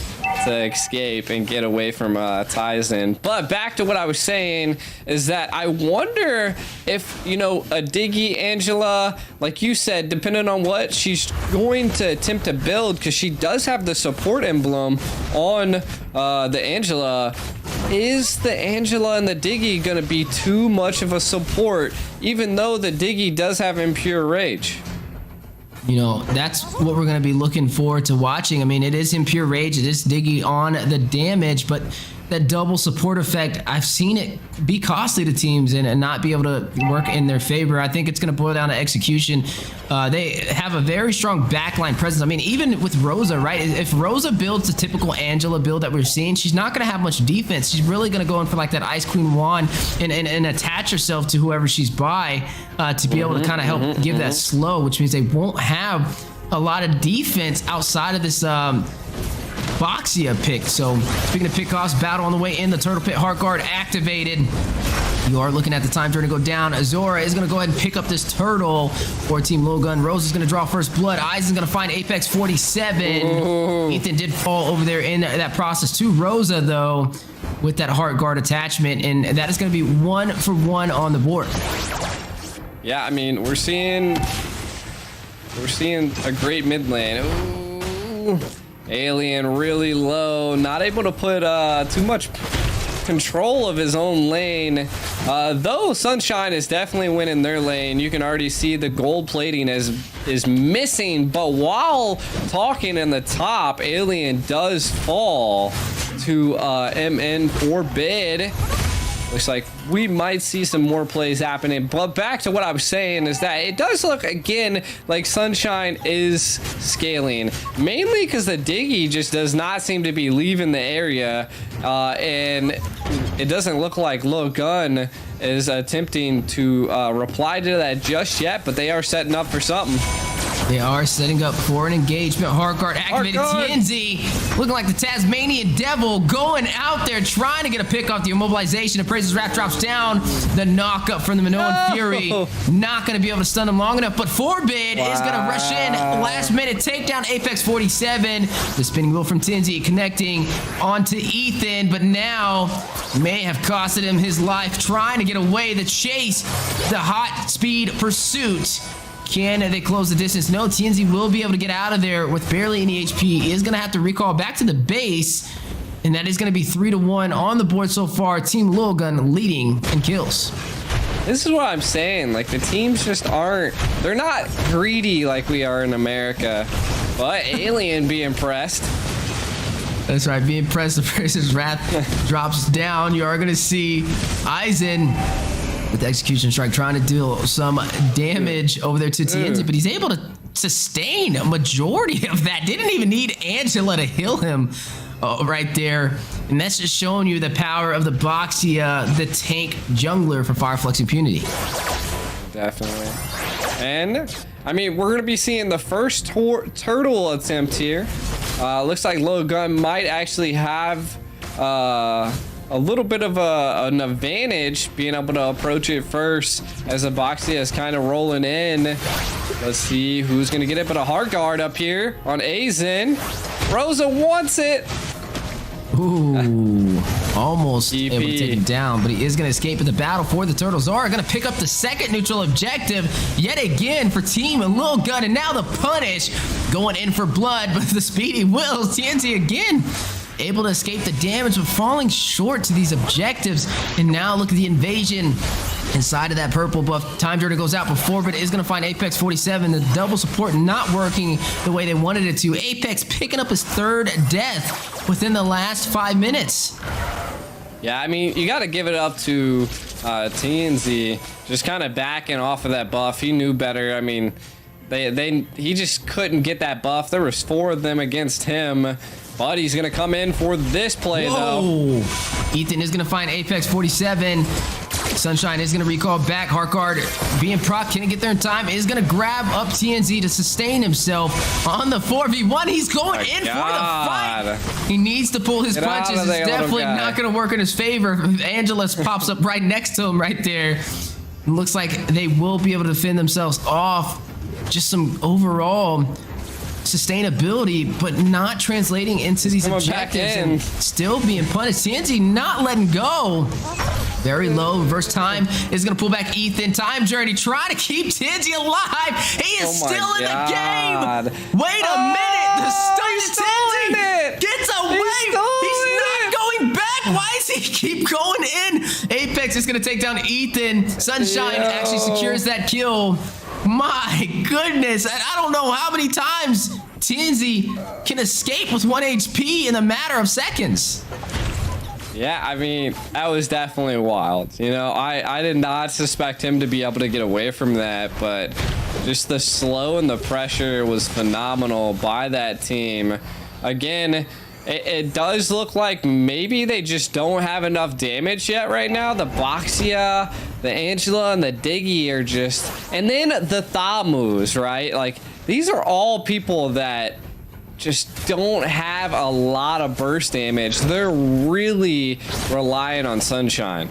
to escape and get away from Tyson. But back to what I was saying is that I wonder if, a Diggy Angela, like you said, depending on what she's going to attempt to build, because she does have the support emblem on the Angela. Is the Angela and the Diggy going to be too much of a support, even though the Diggy does have Impure Rage? That's what we're going to be looking forward to watching. I mean, it is Impure Rage, it is Diggy on the damage, but that double support effect, I've seen it be costly to teams and not be able to work in their favor. I think it's going to boil down to execution. They have a very strong backline presence. I mean, even with Rosa, right? If Rosa builds the typical Angela build that we're seeing, she's not going to have much defense. She's really going to go in for like that Ice Queen wand and attach herself to whoever she's by to be able to kind of help give that slow, which means they won't have a lot of defense outside of this Boxia pick. So speaking of pickoffs, battle on the way in, the Turtle Pit Heart Guard activated. You are looking at the time journey go down. Azora is going to go ahead and pick up this turtle for Team Lilgun. Rose is going to draw first blood. Aizen's going to find Apex 47. Ooh. Ethan did fall over there in that process too. Rosa, though, with that Heart Guard attachment, and that is going to be 1-for-1 on the board. Yeah, I mean, we're seeing a great mid lane. Ooh. Alien really low, not able to put too much control of his own lane. Though Sunshine is definitely winning their lane. You can already see the gold plating is missing, but while talking in the top, Alien does fall to MN Forbid. looks like we might see some more plays happening. But back to what I was saying is that it does look again like Sunshine is scaling, mainly because the Diggy just does not seem to be leaving the area, and it doesn't look like Lilgun is attempting to reply to that just yet, but they are setting up for something. They are setting up for an engagement. Hardguard activated. TNZ looking like the Tasmanian Devil going out there trying to get a pick off the immobilization. Appraiser's Wrath drops down. The knock up from the Minoan Fury. Not going to be able to stun him long enough, but Forbid is going to rush in. Last minute takedown. Apex 47. The spinning wheel from TNZ connecting onto Ethan, but now may have costed him his life trying to get away. The chase, the hot speed pursuit. Can they close the distance? No, TNZ will be able to get out of there with barely any HP. He is going to have to recall back to the base, and that is going to be 3-1 on the board so far. Team Lilgun leading in kills. This is what I'm saying. Like, the teams just aren't, they're not greedy like we are in America, but Alien be impressed. That's right, be impressed. The Appraiser's Wrath drops down. You are going to see Eisen with the execution strike trying to deal some damage over there to TNZ, but he's able to sustain a majority of that. Didn't even need Angela to heal him right there. And that's just showing you the power of the Boxia, the tank jungler for Fireflux Impunity. Definitely. And, I mean, we're going to be seeing the first turtle attempt here. Looks like Lilgun might actually have a little bit of an advantage being able to approach it first as the Boxia is kind of rolling in. Let's see who's going to get it, but a hard guard up here on Azen. Rosa wants it. Ooh, almost able to take him down, but he is going to escape in the battle for the Turtle. Zara going to pick up the second neutral objective yet again for Team Lilgun, and now the punish going in for blood, but the speedy wills. TNT again able to escape the damage, but falling short to these objectives. And now look at the invasion inside of that purple buff. Time Journey goes out, but Forbid is going to find Apex 47. The double support not working the way they wanted it to. Apex picking up his third death within the last 5 minutes. Yeah, I mean, you got to give it up to TNZ, just kind of backing off of that buff. He knew better. I mean, he just couldn't get that buff. There was 4 of them against him. But he's going to come in for this play, though. Ethan is going to find Apex 47. Sunshine is going to recall back. Heartguard being proc, can he get there in time? Is going to grab up TNZ to sustain himself on the 4v1. He's going in for the fight. He needs to pull his punches. It's definitely not going to work in his favor. Angelus pops up right next to him right there. It looks like they will be able to defend themselves off. Just some overall sustainability, but not translating into these objectives and still being punished. TNZ not letting go. Very low. Reverse time is going to pull back Ethan. Time Journey trying to keep TNZ alive. He is still in the game. Wait a minute. The stun TNZ gets away. He's not going back. Why does he keep going in? Apex is going to take down Ethan. Sunshine actually secures that kill. My goodness, I don't know how many times TNZ can escape with 1 HP in a matter of seconds. Yeah, I mean, that was definitely wild. You know, I did not suspect him to be able to get away from that, but just the slow and the pressure was phenomenal by that team. Again, it does look like maybe they just don't have enough damage yet right now. The Boxia, the Angela, and the Diggy are just... And then the Thamus, right? Like, these are all people that just don't have a lot of burst damage. They're really relying on Sunshine.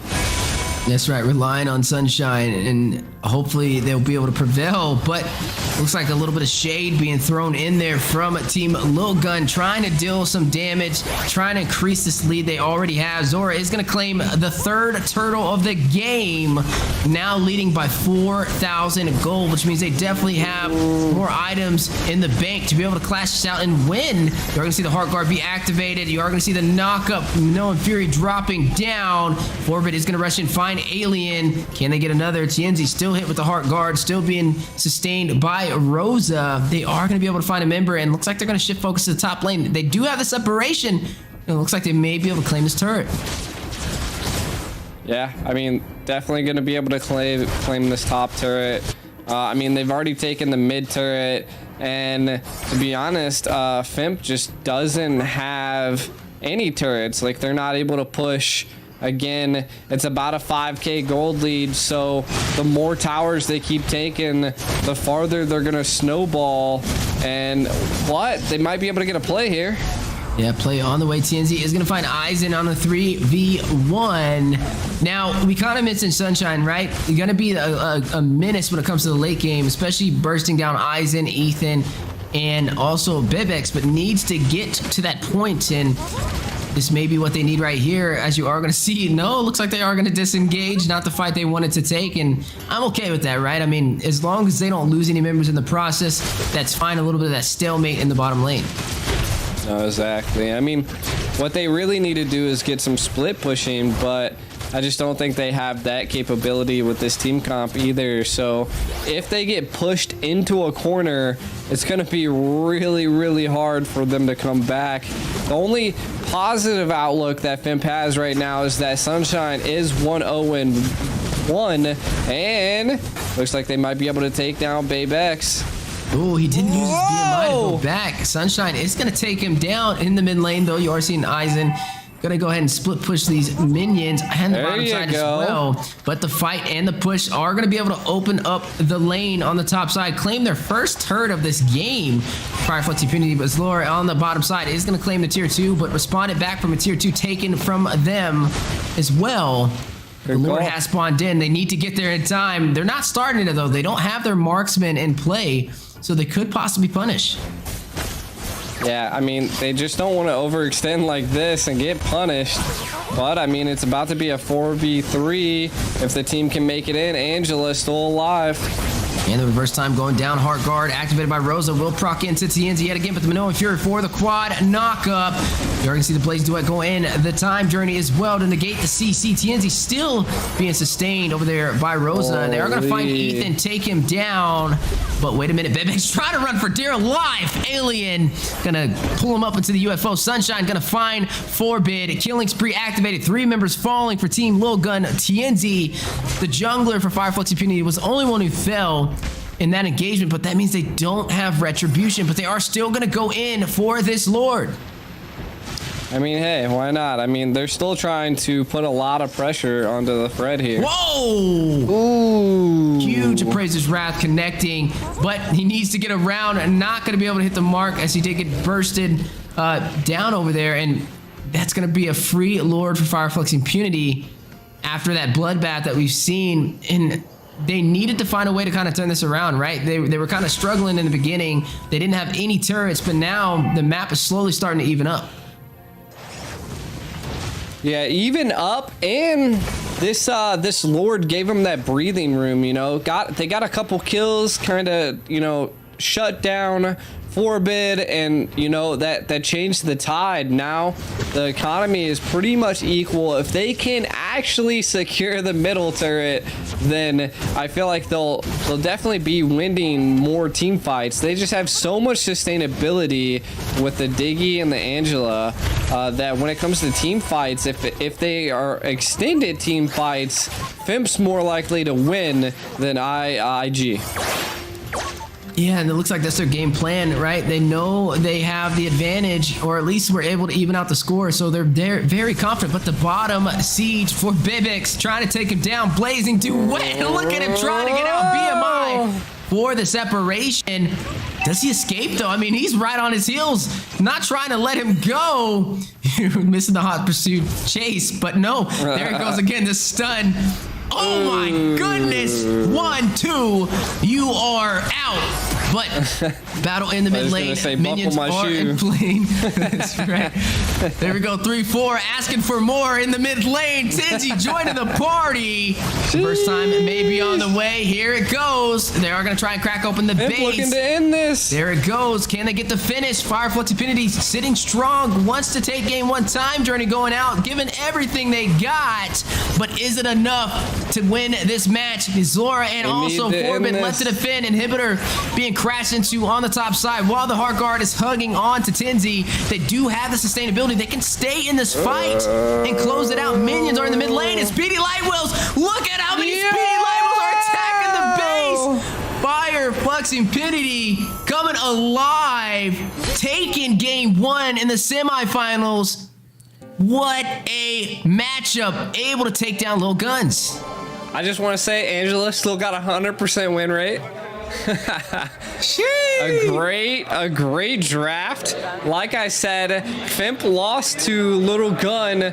That's right, relying on Sunshine, and hopefully they'll be able to prevail, but looks like a little bit of shade being thrown in there from Team Lilgun, trying to deal some damage, trying to increase this lead they already have. Zora is going to claim the third turtle of the game, now leading by 4,000 gold, which means they definitely have more items in the bank to be able to clash this out and win. You're going to see the Heart Guard be activated. You are going to see the knock-up, Minoan Fury dropping down. Forbid is going to rush in, find Alien. Can they get another? TNZ still hit with the Heart Guard, still being sustained by Rosa. They are going to be able to find a member, and looks like they're going to shift focus to the top lane. They do have the separation. It looks like they may be able to claim this turret. Yeah, I mean, definitely going to be able to claim this top turret. I mean, they've already taken the mid turret, and to be honest, Fimp just doesn't have any turrets. Like, they're not able to push. Again, it's about a 5k gold lead, so the more towers they keep taking, the farther they're going to snowball. And what? They might be able to get a play here. Yeah, play on the way. TNZ is going to find Eisen on the 3v1. Now, we kind of mentioned Sunshine, right? You're going to be a menace when it comes to the late game, especially bursting down Eisen, Ethan, and also Bibex, but needs to get to that point, and this may be what they need right here, as you are going to see. No, it looks like they are going to disengage, not the fight they wanted to take, and I'm okay with that, right? I mean, as long as they don't lose any members in the process, that's fine. A little bit of that stalemate in the bottom lane. No, exactly. I mean, what they really need to do is get some split pushing, but I just don't think they have that capability with this team comp either. So if they get pushed into a corner, it's going to be really, really hard for them to come back. The only positive outlook that Fimp has right now is that Sunshine is 1-0-1, and looks like they might be able to take down Babex. Oh, he didn't use his BMI to go back. Sunshine is going to take him down in the mid lane, though. You are seeing Eisen going to go ahead and split push these minions and the bottom side as well. But the fight and the push are going to be able to open up the lane on the top side, claim their first turret of this game. Prior Flux Impunity, but Zlora on the bottom side is going to claim the tier 2, but responded back from a tier 2 taken from them as well. The Lord has spawned in. They need to get there in time. They're not starting it, though. They don't have their marksman in play, so they could possibly punish. Yeah, I mean, they just don't want to overextend like this and get punished. But, I mean, it's about to be a 4v3 if the team can make it in. Angela's still alive. And the reverse time going down. Heart guard activated by Rosa. Will proc into TNZ yet again, but the Minoan Fury for the quad knockup. You're going to see the Blaze Duet go in the time journey as well to negate the CC. TNZ still being sustained over there by Rosa. They are going to find Ethan, take him down. But wait a minute, Bebex trying to run for dear life. Alien gonna pull him up into the UFO. Sunshine gonna find Forbid. Killing spree activated. 3 members falling for Team Lilgun. TNZ, the jungler for Flux Impunity, was the only one who fell in that engagement, but that means they don't have retribution, but they are still gonna go in for this Lord. I mean, hey, why not? I mean, they're still trying to put a lot of pressure onto the Fred here. Whoa! Ooh! Huge Appraiser's Wrath connecting, but he needs to get around and not going to be able to hit the mark as he did get bursted down over there, and that's going to be a free Lord for Flux Impunity after that bloodbath that we've seen. And they needed to find a way to kind of turn this around, right? They were kind of struggling in the beginning. They didn't have any turrets, but now the map is slowly starting to even up. Yeah, even up, and this Lord gave him that breathing room, you know. They got a couple kills, kind of, you know, shut down Forbid, and you know that changed the tide. Now the economy is pretty much equal. If they can actually secure the middle turret, then I feel like they'll definitely be winning more team fights. They just have so much sustainability with the Diggy and the Angela that when it comes to team fights, if they are extended team fights, Fimp's more likely to win than IG. Yeah, and it looks like that's their game plan, right? They know they have the advantage, or at least we're able to even out the score, so they're very confident. But the bottom siege for Bibex, trying to take him down, blazing duet. Look at him trying to get out BMI for the separation. Does he escape, though? I mean, he's right on his heels, not trying to let him go. Missing the hot pursuit chase, but no, there it goes again, the stun. Oh my goodness! 1-2, you are out. But battle in the mid lane. Minions are in plane. That's right. There we go. 3-4, asking for more in the mid lane. Tingy joining the party. First time it may be on the way. Here it goes. They are going to try and crack open the base. Looking to end this. There it goes. Can they get the finish? Flux Impunity sitting strong. Wants to take game 1. Time journey going out, giving everything they got. But is it enough to win this match? Zora and also Forbid left to defend. Inhibitor being crash into on the top side while the hard guard is hugging on to Tenzi. They do have the sustainability. They can stay in this fight and close it out. Minions are in the mid lane and Speedy Lightwells. Look at how many Speedy Lightwells are attacking the base. Fire, Flux, Impunity coming alive, taking game 1 in the semifinals. What a matchup, able to take down Lilgun. I just want to say Angela still got 100% win rate. a great draft. Like I said, Fimp lost to Lilgun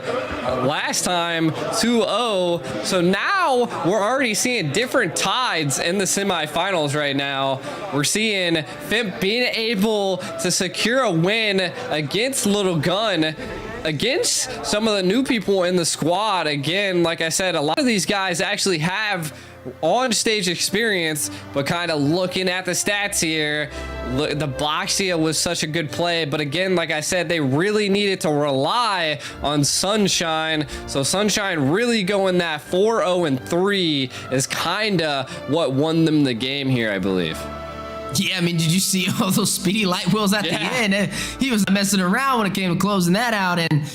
last time 2-0. So now we're already seeing different tides in the semifinals right now. We're seeing Fimp being able to secure a win against Lilgun, against some of the new people in the squad. Again, like I said, a lot of these guys actually have on stage experience, but kind of looking at the stats here, the Boxia was such a good play, but again, like I said, they really needed to rely on Sunshine. So Sunshine really going that 4-0-3 is kind of what won them the game here, I believe. Yeah, I mean, did you see all those Speedy Lightwells at the end? He was messing around when it came to closing that out. And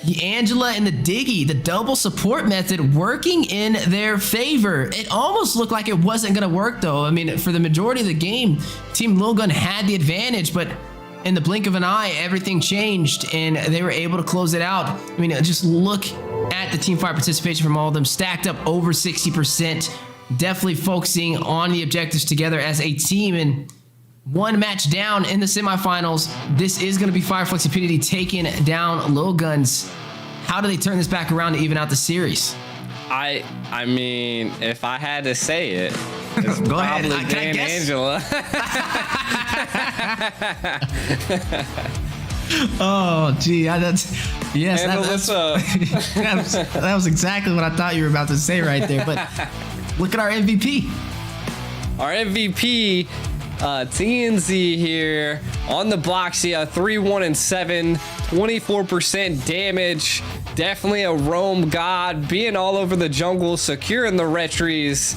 the Angela and the Diggy, the double support method working in their favor. It almost looked like it wasn't going to work, though. I mean, for the majority of the game, Team Lilgun had the advantage, but in the blink of an eye, everything changed, and they were able to close it out. I mean, just look at the teamfight participation from all of them, stacked up over 60%. Definitely focusing on the objectives together as a team, and one match down in the semifinals. This is going to be Fireflux Impunity taking down Lilgun. How do they turn this back around to even out the series? I mean, if I had to say it, it's Go probably ahead. Dan Angela. Oh, gee, that's yes. That was exactly what I thought you were about to say right there. But look at our MVP. Our MVP, TNZ here on the Boxia, 3-1-7, 24% damage. Definitely a roam god, being all over the jungle, securing the retries.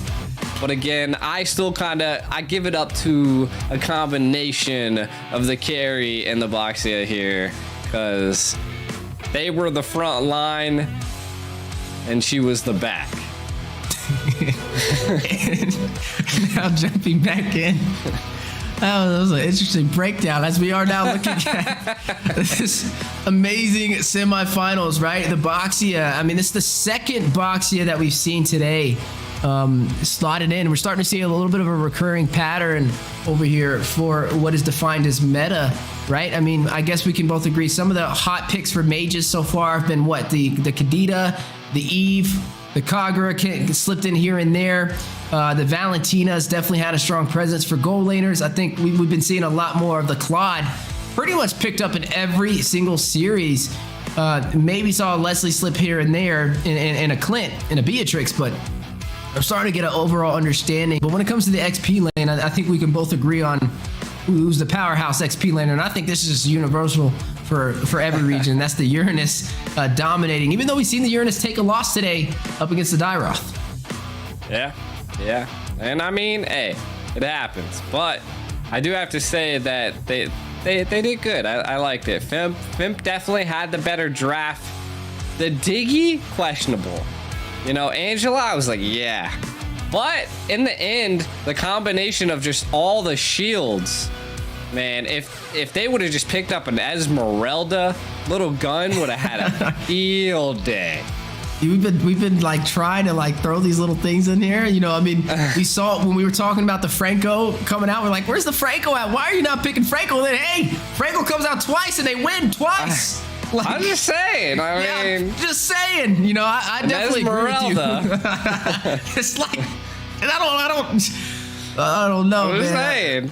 But again, I still I give it up to a combination of the carry and the Boxia here, because they were the front line and she was the back. Now jumping back in. That was an interesting breakdown as we are now looking at this amazing semifinals, right? The Boxia. I mean, this is the second Boxia that we've seen today slotted in. We're starting to see a little bit of a recurring pattern over here for what is defined as meta, right? I mean, I guess we can both agree some of the hot picks for mages so far have been what? The Kadita, the Eve, the Kagura slipped in here and there. The Valentina's definitely had a strong presence for goal laners. I think we've been seeing a lot more of the Claude. Pretty much picked up in every single series. Maybe saw a Leslie slip here and there in a Clint, in a Beatrix, but I'm starting to get an overall understanding. But when it comes to the XP lane, I think we can both agree on who's the powerhouse XP laner, and I think this is just universal for every region. That's the Uranus dominating, even though we've seen the Uranus take a loss today up against the Dyroth. Yeah. And I mean, hey, it happens. But I do have to say that they did good. I liked it. Fimp definitely had the better draft. The Diggy, questionable. You know, Angela, I was like, yeah. But in the end, the combination of just all the shields, man, if they would have just picked up an Esmeralda, Lilgun would have had a field day. We've been like trying to like throw these little things in here. You know, I mean, we saw when we were talking about the Franco coming out, we're like, where's the Franco at? Why are you not picking Franco? And then, hey, Franco comes out twice and they win twice. Like, I'm just saying. I mean, just saying. You know, I definitely agree with you. It's like, and I don't know. I'm just saying.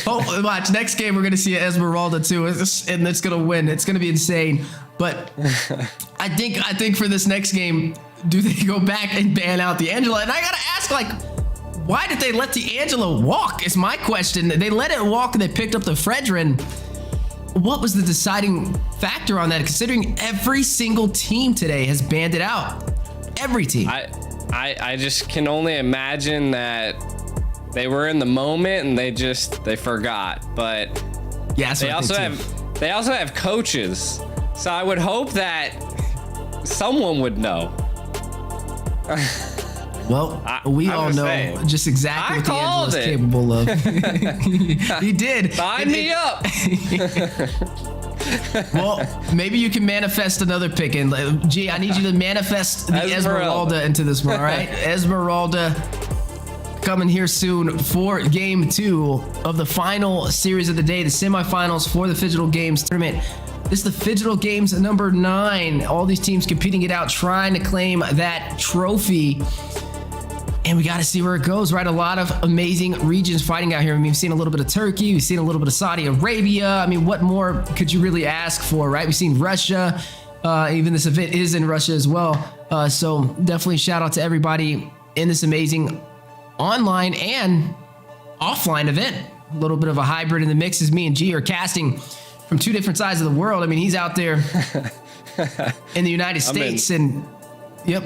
Hopefully, watch next game we're gonna see an Esmeralda too, and it's gonna win. It's gonna be insane. But I think for this next game, do they go back and ban out the Angela? And I gotta ask, like, why did they let the Angela walk? Is my question. They let it walk and they picked up the Fredrin. What was the deciding factor on that? Considering every single team today has banned it out. Every team. I just can only imagine that they were in the moment and they forgot. But yeah, they also have coaches. So I would hope that someone would know. Well, we all know just exactly what D'Angelo is capable of. He did. Sign me up. Well, maybe you can manifest another pick. And G, I need you to manifest the Esmeralda into this one, all right? Esmeralda coming here soon for game 2 of the final series of the day, the semifinals for the Phygital Games tournament. This is the Phygital Games number 9. All these teams competing it out, trying to claim that trophy. And we got to see where it goes, right? A lot of amazing regions fighting out here. I mean, we've seen a little bit of Turkey. We've seen a little bit of Saudi Arabia. I mean, what more could you really ask for, right? We've seen Russia. Even this event is in Russia as well. So definitely shout out to everybody in this amazing online and offline event. A little bit of a hybrid in the mix as me and G are casting from 2 different sides of the world. I mean, he's out there in the United States and yep.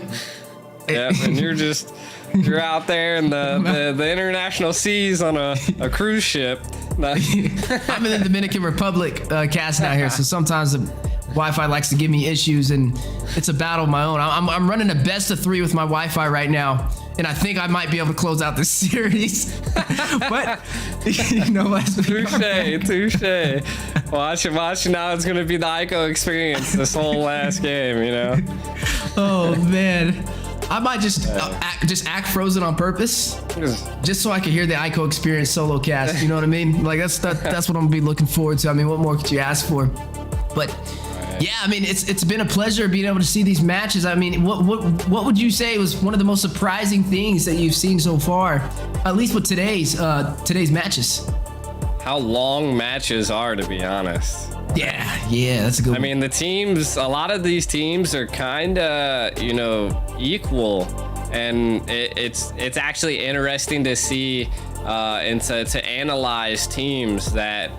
Yep, and you're out there in the international seas on a cruise ship. I'm in the Dominican Republic casting out here, so sometimes the Wi-Fi likes to give me issues, and it's a battle of my own. I'm running a best of 3 with my Wi-Fi right now, and I think I might be able to close out this series. But you know what? Touche. Watch now. It's gonna be the Ico experience this whole last game. You know. Oh man. I might just act frozen on purpose, just so I can hear the Ico experience solo cast. You know what I mean? Like that's what I'm gonna be looking forward to. I mean, what more could you ask for? But yeah, I mean, it's been a pleasure being able to see these matches. I mean, what would you say was one of the most surprising things that you've seen so far, at least with today's matches? How long matches are, to be honest. Yeah, that's a good one. I mean, a lot of these teams are kind of, equal, and it's actually interesting to see and to analyze teams that,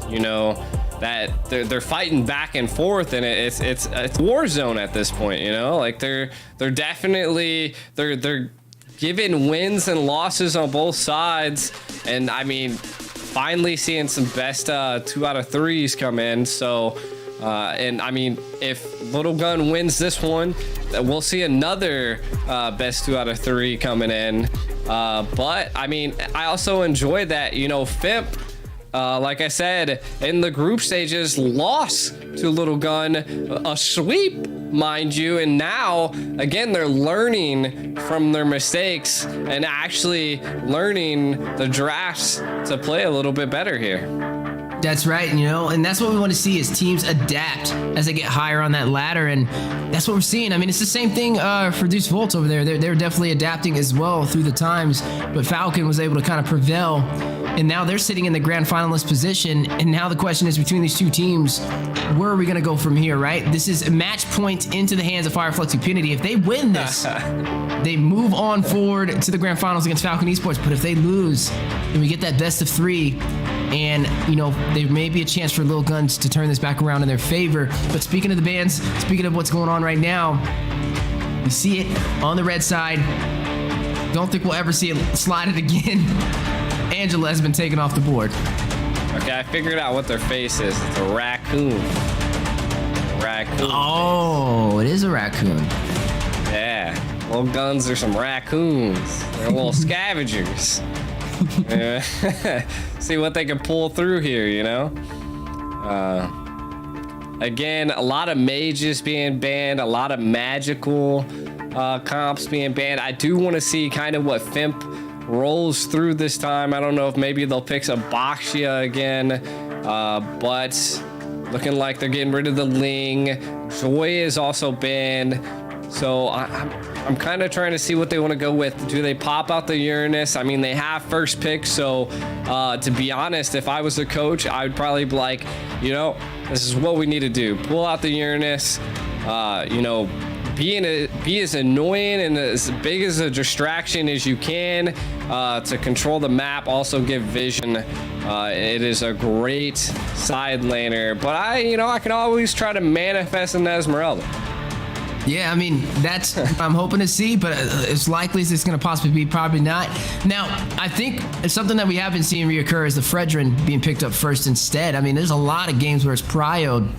that they're fighting back and forth, and it's war zone at this point, like they're definitely they're giving wins and losses on both sides, and I mean, finally seeing some best 2 out of 3s come in. So and I mean, if Lilgun wins this one, we'll see another best 2 out of 3 coming in. But I mean, I also enjoy that, FIMP, like I said, in the group stages, lost to Lilgun, a sweep, mind you, and now again they're learning from their mistakes and actually learning the drafts to play a little bit better here. That's right, and that's what we want to see is teams adapt as they get higher on that ladder, and that's what we're seeing. I mean, it's the same thing for Deus Vult over there. They're definitely adapting as well through the times, but Falcon was able to kind of prevail, and now they're sitting in the grand finalist position, and now the question is between these 2 teams, where are we going to go from here, right? This is a match point into the hands of Flux Impunity. If they win this, they move on forward to the grand finals against Falcon Esports, but if they lose, then we get that best of 3, and, there may be a chance for Lilgun to turn this back around in their favor. But speaking of the bans, speaking of what's going on right now, we see it on the red side. Don't think we'll ever see it slide it again. Angela has been taken off the board. Okay, I figured out what their face is. It's a raccoon. Oh, it is a raccoon. Yeah, Lilguns are some raccoons. They're little scavengers. See what they can pull through here, again, a lot of mages being banned, a lot of magical comps being banned. I do want to see kind of what FIMP rolls through this time. I don't know if maybe they'll pick some Baxia again, but looking like they're getting rid of the Ling. Joy is also banned, so I'm kind of trying to see what they want to go with. Do they pop out the Uranus? I mean, they have first pick, so to be honest, if I was a coach, I would probably be like, this is what we need to do. Pull out the Uranus, be as annoying and as big as a distraction as you can to control the map. Also give vision. It is a great side laner, but I can always try to manifest an Esmeralda. Yeah, I mean, that's what I'm hoping to see, but as likely as it's going to possibly be, probably not. Now, I think something that we have been seeing reoccur is the Fredrin being picked up first instead. I mean, there's a lot of games where it's Prio'd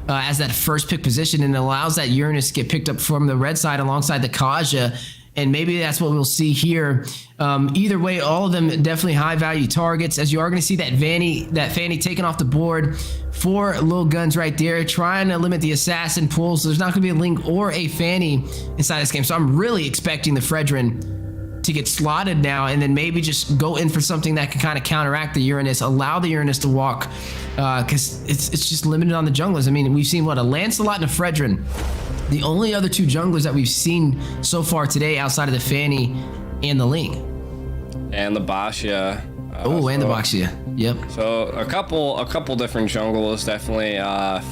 as that first pick position, and it allows that Uranus to get picked up from the red side alongside the Kaja, and maybe that's what we'll see here. Either way, all of them definitely high value targets, as you are going to see that Fanny taken off the board for Lilgun right there, trying to limit the assassin pool. So there's not going to be a Link or a Fanny inside this game. So I'm really expecting the Fredrin to get slotted now, and then maybe just go in for something that can kind of counteract the Uranus, allow the Uranus to walk, because it's just limited on the junglers. I mean, we've seen what, a Lancelot and a Fredrin. The only other two junglers that we've seen so far today outside of the Fanny and the Link. And the Basha. And the Baxia. Yep. So a couple different jungles definitely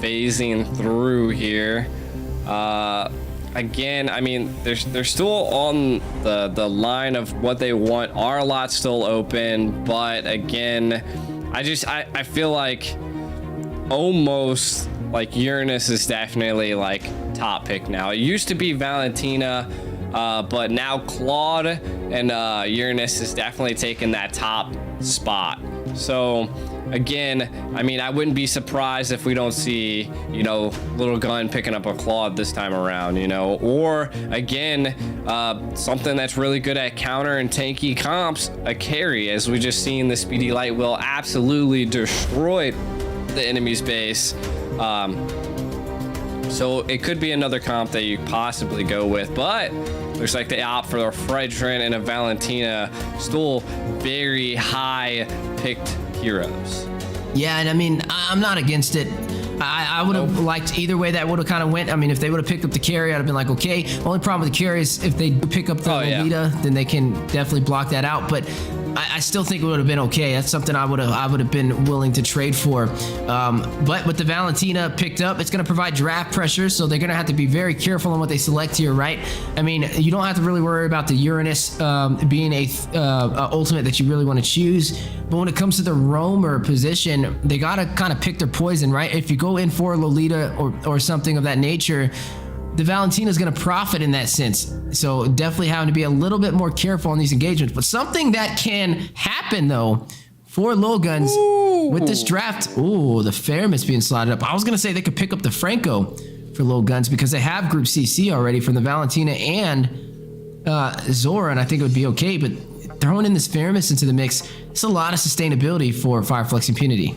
phasing through here. Again, I mean, they're still on the line of what they want. Our lot's still open, but again, I feel like almost like Uranus is definitely like top pick now. It used to be Valentina, but now Claude and Uranus is definitely taking that top spot. So again, I mean, I wouldn't be surprised if we don't see, Lilgun picking up a Claude this time around, or again, something that's really good at counter and tanky comps, a carry, as we just seen the Speedy Light will absolutely destroy the enemy's base. So it could be another comp that you possibly go with, but looks like they opt for a Fredrin and a Valentina, still very high picked heroes. Yeah, and I mean, I'm not against it. I would have liked either way that would have kind of went. I mean, if they would have picked up the carry, I'd have been like, okay. Only problem with the carry is if they pick up the Lolita, then they can definitely block that out. But I still think it would have been okay. That's something I would have been willing to trade for. But with the Valentina picked up, it's going to provide draft pressure, so they're going to have to be very careful on what they select here, right? I mean, you don't have to really worry about the Uranus being a ultimate that you really want to choose. But when it comes to the roamer position, they got to kind of pick their poison, right? If you go in for Lolita or something of that nature, the Valentina is going to profit in that sense. So definitely having to be a little bit more careful on these engagements. But something that can happen, though, for Lilguns with this draft. Ooh, the Faramis being slotted up. I was going to say they could pick up the Franco for Lilguns because they have Group CC already from the Valentina and Zora, and I think it would be okay. But throwing in this Faramis into the mix, it's a lot of sustainability for Fireflux Impunity.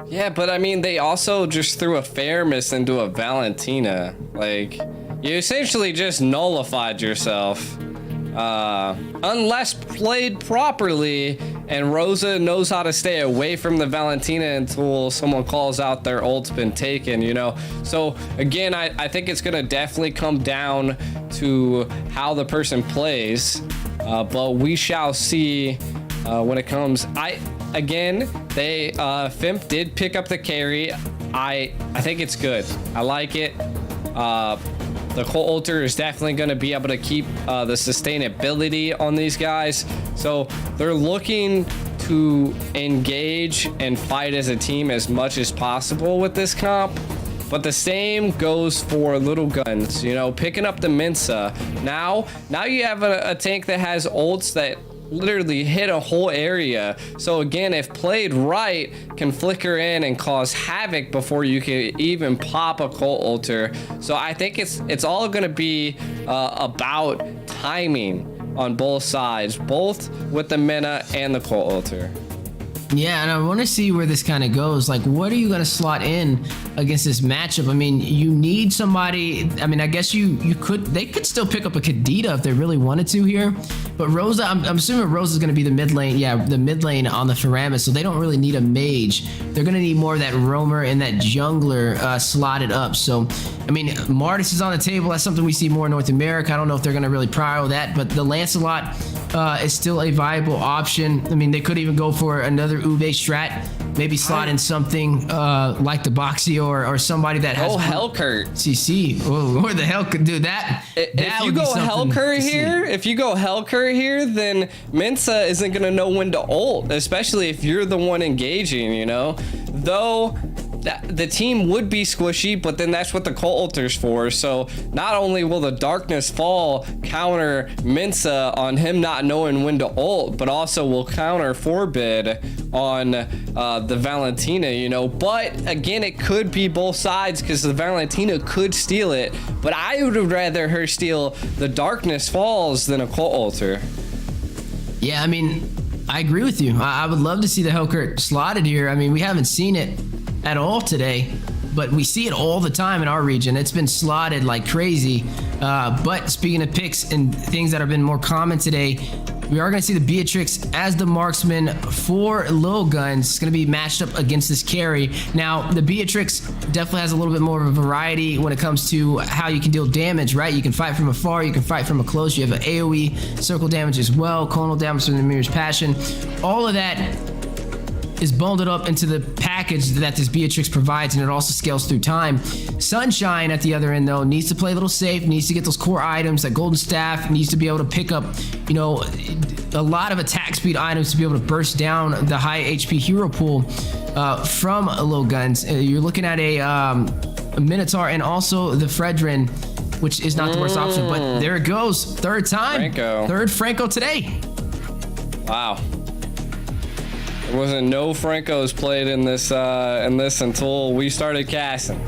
Yeah, but I mean, they also just threw a Faramis into a Valentina. Like, you essentially just nullified yourself. Unless played properly, and Rosa knows how to stay away from the Valentina until someone calls out their ult's been taken, So, again, I think it's going to definitely come down to how the person plays. But we shall see when it comes. Again, they Fimp did pick up the carry. I think it's good. I like it. The Colt Ulter is definitely going to be able to keep the sustainability on these guys. So they're looking to engage and fight as a team as much as possible with this comp. But the same goes for Lilguns, picking up the Mensa. Now you have a tank that has ults that literally hit a whole area. So again, if played right, can flicker in and cause havoc before you can even pop a Colt Ulter. So I think it's all going to be about timing on both sides, both with the Mena and the Colt Ulter. Yeah, and I want to see where this kind of goes. Like, what are you going to slot in against this matchup? I mean, you need somebody. I mean, I guess they could still pick up a Kadita if they really wanted to here. But Rosa, I'm assuming Rosa's going to be the mid lane. Yeah, the mid lane on the Faramis, so they don't really need a mage. They're going to need more of that roamer and that jungler slotted up. So, I mean, Martis is on the table. That's something we see more in North America. I don't know if they're going to really prio that, but the Lancelot is still a viable option. I mean, they could even go for another Ube strat, maybe slot in something like the Boxy or somebody that has Hellcurt CC. Oh, where the hell could do that? If you go Hellcurt here, then Mensa isn't gonna know when to ult, especially if you're the one engaging. Though the team would be squishy, but then that's what the culter's for. So not only will the darkness fall counter Mensa on him not knowing when to ult, but also will counter Forbid on the Valentina, you know. But again, it could be both sides because the Valentina could steal it, but I would rather her steal the darkness falls than a cult altar. Yeah, I mean, I agree with you. I would love to see the Hellcurt slotted here. I mean, we haven't seen it at all today, but we see it all the time in our region. It's been slotted like crazy. But speaking of picks and things that have been more common today, we are going to see the Beatrix as the marksman for Lilgun. It's going to be matched up against this carry. Now, the Beatrix definitely has a little bit more of a variety when it comes to how you can deal damage, right? You can fight from afar, you can fight from a close. You have an AoE, circle damage as well, conal damage from the Mirror's Passion. All of that is bundled up into the package that this Beatrix provides, and it also scales through time. Sunshine at the other end, though, needs to play a little safe, needs to get those core items. That golden staff needs to be able to pick up, you know, a lot of attack speed items to be able to burst down the high HP hero pool from Lilguns. You're looking at a Minotaur and also the Fredrin, which is not the worst option, but there it goes. Third time. Franco. Third Franco today. Wow. There wasn't no Francos played in this until we started casting.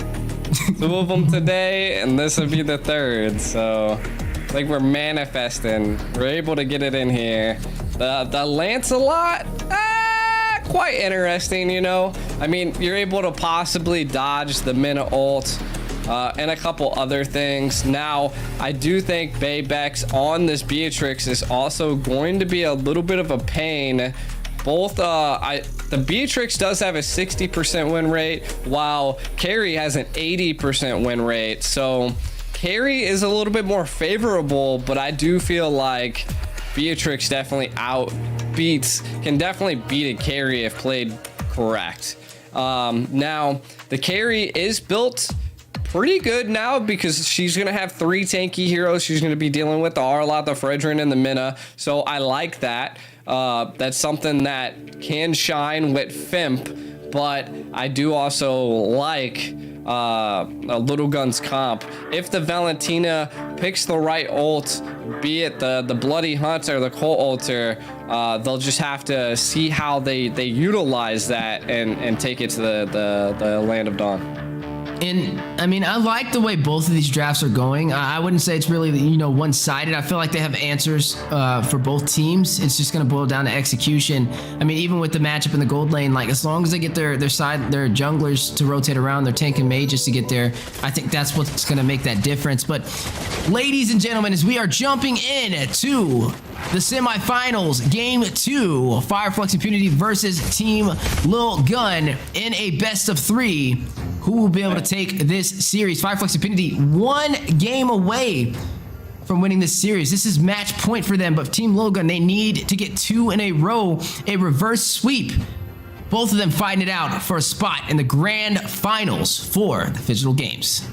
2 of them today, and this would be the third. So I think we're manifesting. We're able to get it in here. The Lancelot, quite interesting, you know. I mean, you're able to possibly dodge the Mina ult and a couple other things. Now, I do think Baybex on this Beatrix is also going to be a little bit of a pain. Both, the Beatrix does have a 60% win rate, while Carry has an 80% win rate. So Carry is a little bit more favorable, but I do feel like Beatrix definitely can definitely beat a Carry if played correct. Now, the Carry is built pretty good now because she's going to have 3 tanky heroes. She's going to be dealing with the Arlot, the Fredrin, and the Mina. So I like that. That's something that can shine with Fimp, but I do also like a Lilgun's comp. If the Valentina picks the right ult, be it the Bloody Hunt or the Cult Altar, they'll just have to see how they utilize that and take it to the Land of Dawn. And I mean, I like the way both of these drafts are going. I wouldn't say it's really, you know, one-sided. I feel like they have answers for both teams. It's just going to boil down to execution. I mean, even with the matchup in the gold lane, like as long as they get their junglers to rotate around, their tank and mages to get there, I think that's what's going to make that difference. But ladies and gentlemen, as we are jumping in to the semifinals, game 2, Flux Impunity versus Team Lilgun in a best of 3. Who will be able to take this series? Flux Impunity 1 game away from winning this series. This is match point for them, but Team Lilgun, they need to get 2 in a row, a reverse sweep. Both of them fighting it out for a spot in the grand finals for the Phygital Games.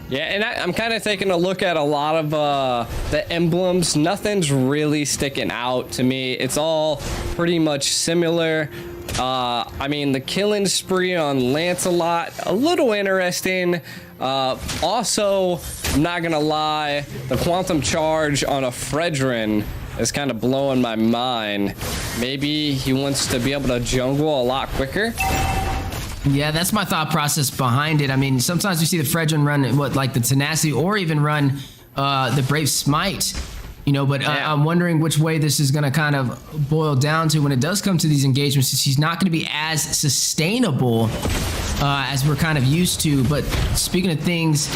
Yeah, and I'm kind of taking a look at a lot of the emblems. Nothing's really sticking out to me. It's all pretty much similar. I mean, the killing spree on Lancelot, a little interesting. Also, I'm not gonna lie, the quantum charge on a Fredrin is kind of blowing my mind. Maybe he wants to be able to jungle a lot quicker. Yeah, that's my thought process behind it. I mean, sometimes we see the Fredrin run like the Tenacity, or even run the Brave Smite. You know, but I'm wondering which way this is going to kind of boil down to when it does come to these engagements. He's not going to be as sustainable as we're kind of used to. But speaking of things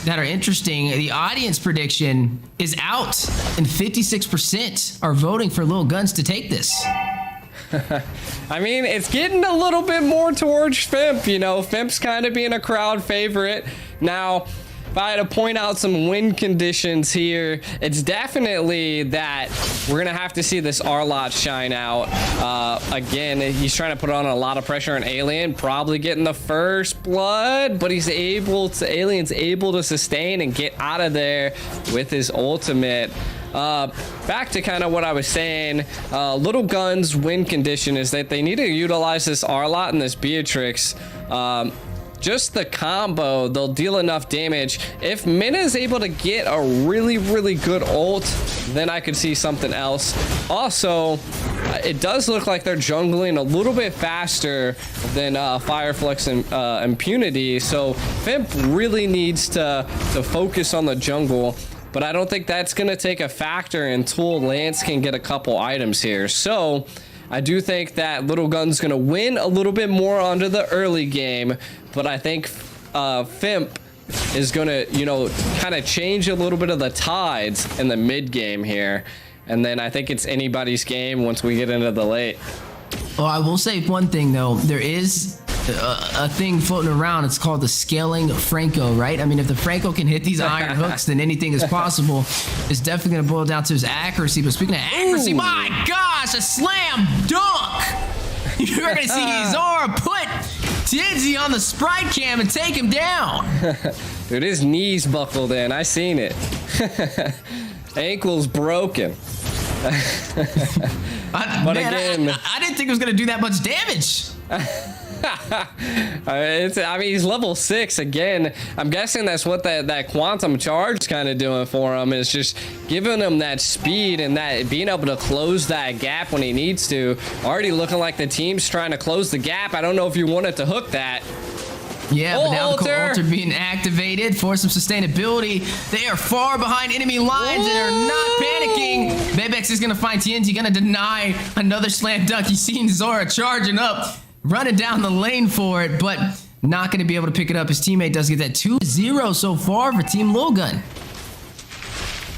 that are interesting, the audience prediction is out, and 56% are voting for Lilguns to take this. I mean, it's getting a little bit more towards Fimp. You know, Fimp's kind of being a crowd favorite. Now, if I had to point out some win conditions here, it's definitely that we're going to have to see this Arlot shine out. Again, he's trying to put on a lot of pressure on Alien, probably getting the first blood, but Alien's able to sustain and get out of there with his ultimate. Back to kind of what I was saying, Lilgun's win condition is that they need to utilize this Arlot and this Beatrix just the combo, they'll deal enough damage. If Min is able to get a really, really good ult, then I could see something else. Also, it does look like they're jungling a little bit faster than Flux and Impunity, so Fimp really needs to focus on the jungle. But I don't think that's going to take a factor until Lance can get a couple items here. So I do think that Lilgun's going to win a little bit more under the early game, but I think Fimp is going to, you know, kind of change a little bit of the tides in the mid game here. And then I think it's anybody's game once we get into the late. Well, I will say one thing, though. There is a thing floating around. It's called the scaling Franco, right? I mean, if the Franco can hit these iron hooks, then anything is possible. It's definitely going to boil down to his accuracy. But speaking of accuracy, my gosh, a slam dunk! You're going to see Zora put TNZ on the Sprite cam and take him down. Dude, his knees buckled in. I seen it. Ankle's broken. But again, I didn't think it was going to do that much damage. I mean, he's level 6 again. I'm guessing that's what that quantum charge is kind of doing for him, is just giving him that speed and that being able to close that gap when he needs to. Already looking like the team's trying to close the gap. I don't know if you wanted to hook that. Yeah, but now the altar being activated for some sustainability. They are far behind enemy lines and are not panicking. Bebex is going to find TNT, going to deny another slam dunk. You've seen Zora charging up, running down the lane for it, but not going to be able to pick it up. His teammate does get that 2-0 so far for Team Lilgun.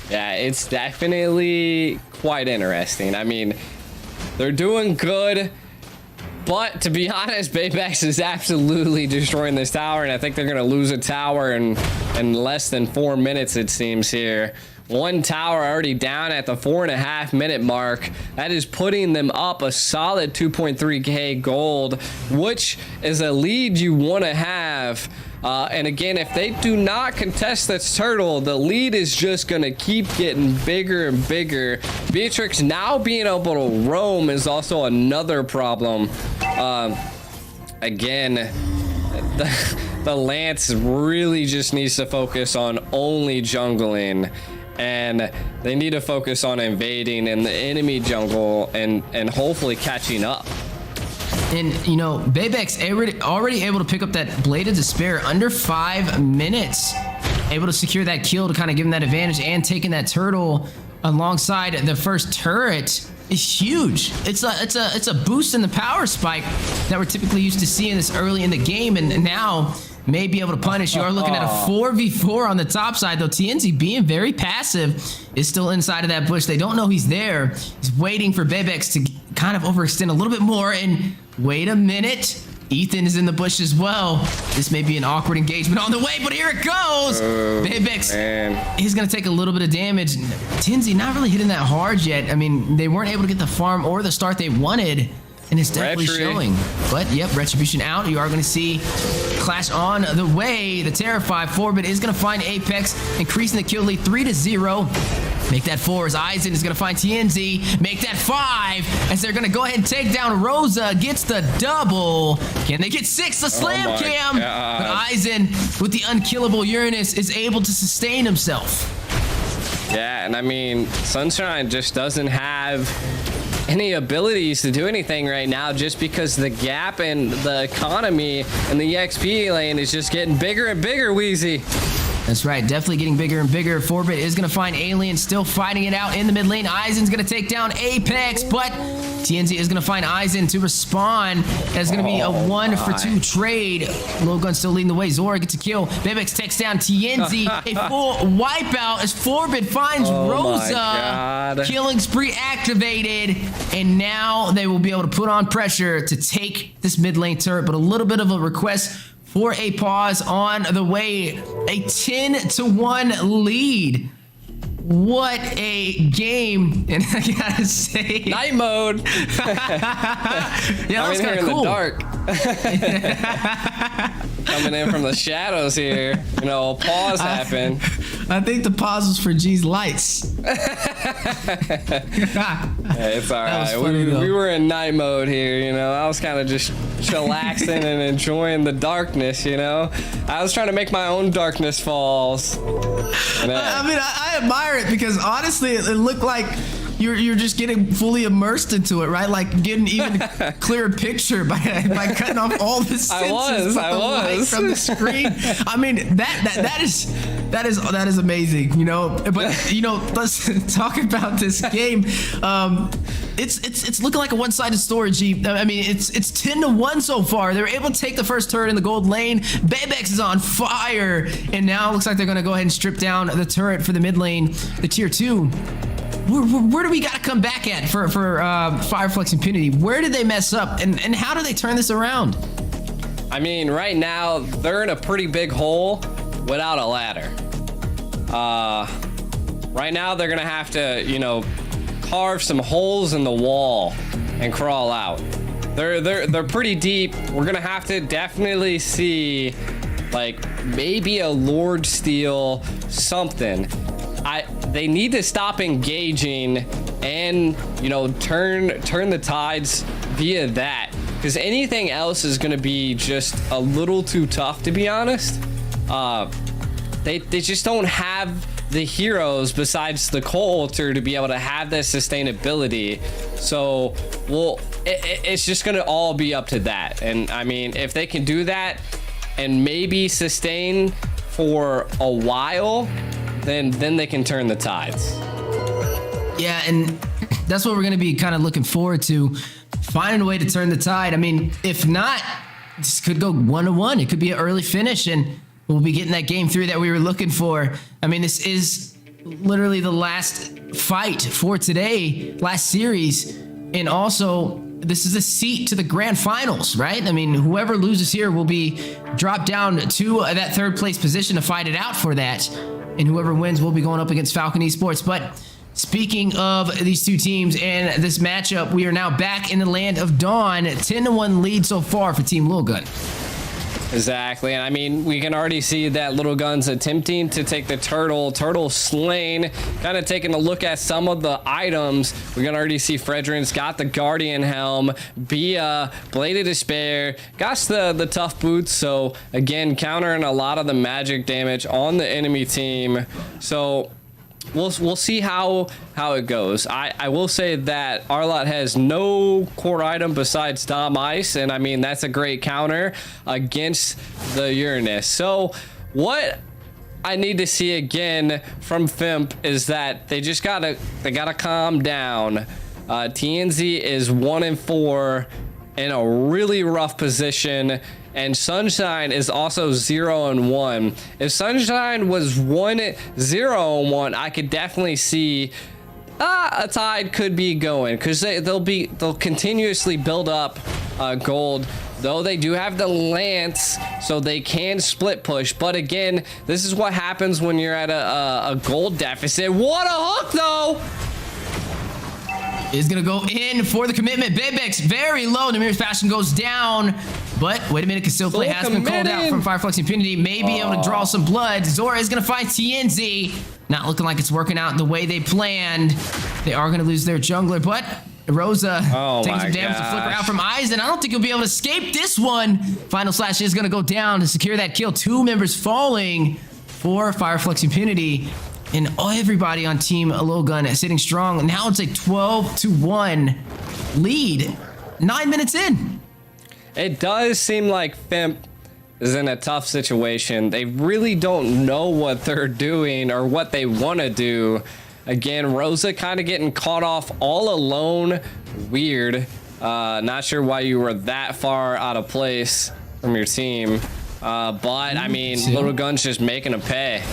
Yeah, it's definitely quite interesting. I mean, they're doing good. But to be honest, Baybex is absolutely destroying this tower, and I think they're going to lose a tower in less than 4 minutes, it seems here. One tower already down at the 4.5 minute mark. That is putting them up a solid 2.3k gold, which is a lead you want to have. And again, if they do not contest this turtle, the lead is just going to keep getting bigger and bigger. Beatrix now being able to roam is also another problem. Again, the Lance really just needs to focus on only jungling. And they need to focus on invading in the enemy jungle and hopefully catching up. And, you know, Baybex already able to pick up that Blade of Despair under 5 minutes. Able to secure that kill to kind of give him that advantage, and taking that turtle alongside the first turret is huge. It's a boost in the power spike that we're typically used to seeing this early in the game, and now may be able to punish. You are looking at a 4v4 on the top side, though. TNZ being very passive is still inside of that bush. They don't know he's there. He's waiting for Bebex to kind of overextend a little bit more, and wait a minute. Ethan is in the bush as well. This may be an awkward engagement on the way, but here it goes. Bebex is going to take a little bit of damage. TNZ not really hitting that hard yet. I mean, they weren't able to get the farm or the start they wanted, and it's definitely showing. But yep, Retribution out. You are going to see Clash on the way. The Terrify 4-bit is going to find Apex, increasing the kill lead 3-0. Make that 4 as Eisen is going to find TNZ. Make that 5 as they're going to go ahead and take down Rosa. Gets the double. Can they get 6? The slam cam. But Eisen, with the unkillable Uranus, is able to sustain himself. Yeah, and I mean, Sunshine just doesn't have any abilities to do anything right now, just because the gap in the economy and the EXP lane is just getting bigger and bigger, Wheezy. That's right, definitely getting bigger and bigger. 4-bit is going to find Alien, still fighting it out in the mid lane. Eisen's going to take down Apex, but TNZ is going to find Eisen to respawn. That's going to be a 1-for-2 trade. Lilgun still leading the way. Zora gets a kill. Bebex takes down TNZ. A full wipeout as 4-bit finds Rosa. Killing spree activated, and now they will be able to put on pressure to take this mid lane turret, but a little bit of a request for a pause on the way. A 10-1 lead. What a game. And I gotta say, night mode. Yeah, that was kind of in cool. the dark. Coming in from the shadows here. You know, a pause happened. I think the pause was for G's lights. It's all That was right. funny, though. We were in night mode here, you know. I was kind of just chillaxing and enjoying the darkness, you know. I was trying to make my own darkness falls. And, I mean, I admire it because honestly, it looked like you're just getting fully immersed into it, right? Like getting even clearer picture by cutting off all the senses, I light was. from the screen. I mean, that is amazing, you know. But you know, let's talk about this game. It's looking like a one-sided story, G. I mean, it's 10-1 so far. They were able to take the first turret in the gold lane. Bebex is on fire, and now it looks like they're gonna go ahead and strip down the turret for the mid lane, the tier 2. Where do we got to come back at for Flux Impunity? Where did they mess up, and how do they turn this around? I mean, right now they're in a pretty big hole without a ladder. Right now they're gonna have to, you know, carve some holes in the wall and crawl out. They're pretty deep. We're gonna have to definitely see, like, maybe a Lord Steal, something. They need to stop engaging and, you know, turn the tides via that, because anything else is going to be just a little too tough, to be honest. They just don't have the heroes besides the Coulter to be able to have that sustainability. So, well, it's just going to all be up to that. And I mean, if they can do that and maybe sustain for a while, then they can turn the tides. Yeah, and that's what we're going to be kind of looking forward to, finding a way to turn the tide. I mean, if not, this could go 1-1. It could be an early finish, and we'll be getting that game 3 that we were looking for. I mean, this is literally the last fight for today, last series, and also this is a seat to the grand finals, right? I mean, whoever loses here will be dropped down to that 3rd place position to fight it out for that. And whoever wins will be going up against Falcon Esports. But speaking of these two teams and this matchup, we are now back in the land of Dawn. 10-1 lead so far for Team Lilgun. Exactly, and I mean, we can already see that Lilgun's attempting to take the turtle slain, kind of taking a look at some of the items. We can already see Fredrin's got the Guardian Helm, Bia, Blade of Despair, got the tough boots, so again, countering a lot of the magic damage on the enemy team. So we'll see how it goes. I will say that Arlott has no core item besides Dom Ice, and I mean, that's a great counter against the Uranus. So what I need to see again from Fimp is that they gotta calm down. TNZ is 1-4 in a really rough position, and Sunshine is also 0-1. If Sunshine was 1-0-1, I could definitely see a tide could be going, because they'll continuously build up gold. Though they do have the Lance, so they can split push. But again, this is what happens when you're at a gold deficit. What a hook, though! Is gonna go in for the commitment. Bebex very low. Namir's Fashion goes down, but wait a minute, Concealed Play has been called out from Flux Impunity. May be able to draw some blood. Zora is gonna find TNZ. Not looking like it's working out the way they planned. They are gonna lose their jungler, but Rosa taking some damage to flicker out from Eisen. I don't think he'll be able to escape this one. Final Slash is gonna go down to secure that kill. 2 members falling for Flux Impunity. And everybody on Team Lilgun is sitting strong. Now it's a 12-1 lead. 9 minutes in. It does seem like Fimp is in a tough situation. They really don't know what they're doing or what they want to do. Again, Rosa kind of getting caught off all alone. Weird. Not sure why you were that far out of place from your team. But, I mean, Lilgun's just making a pay.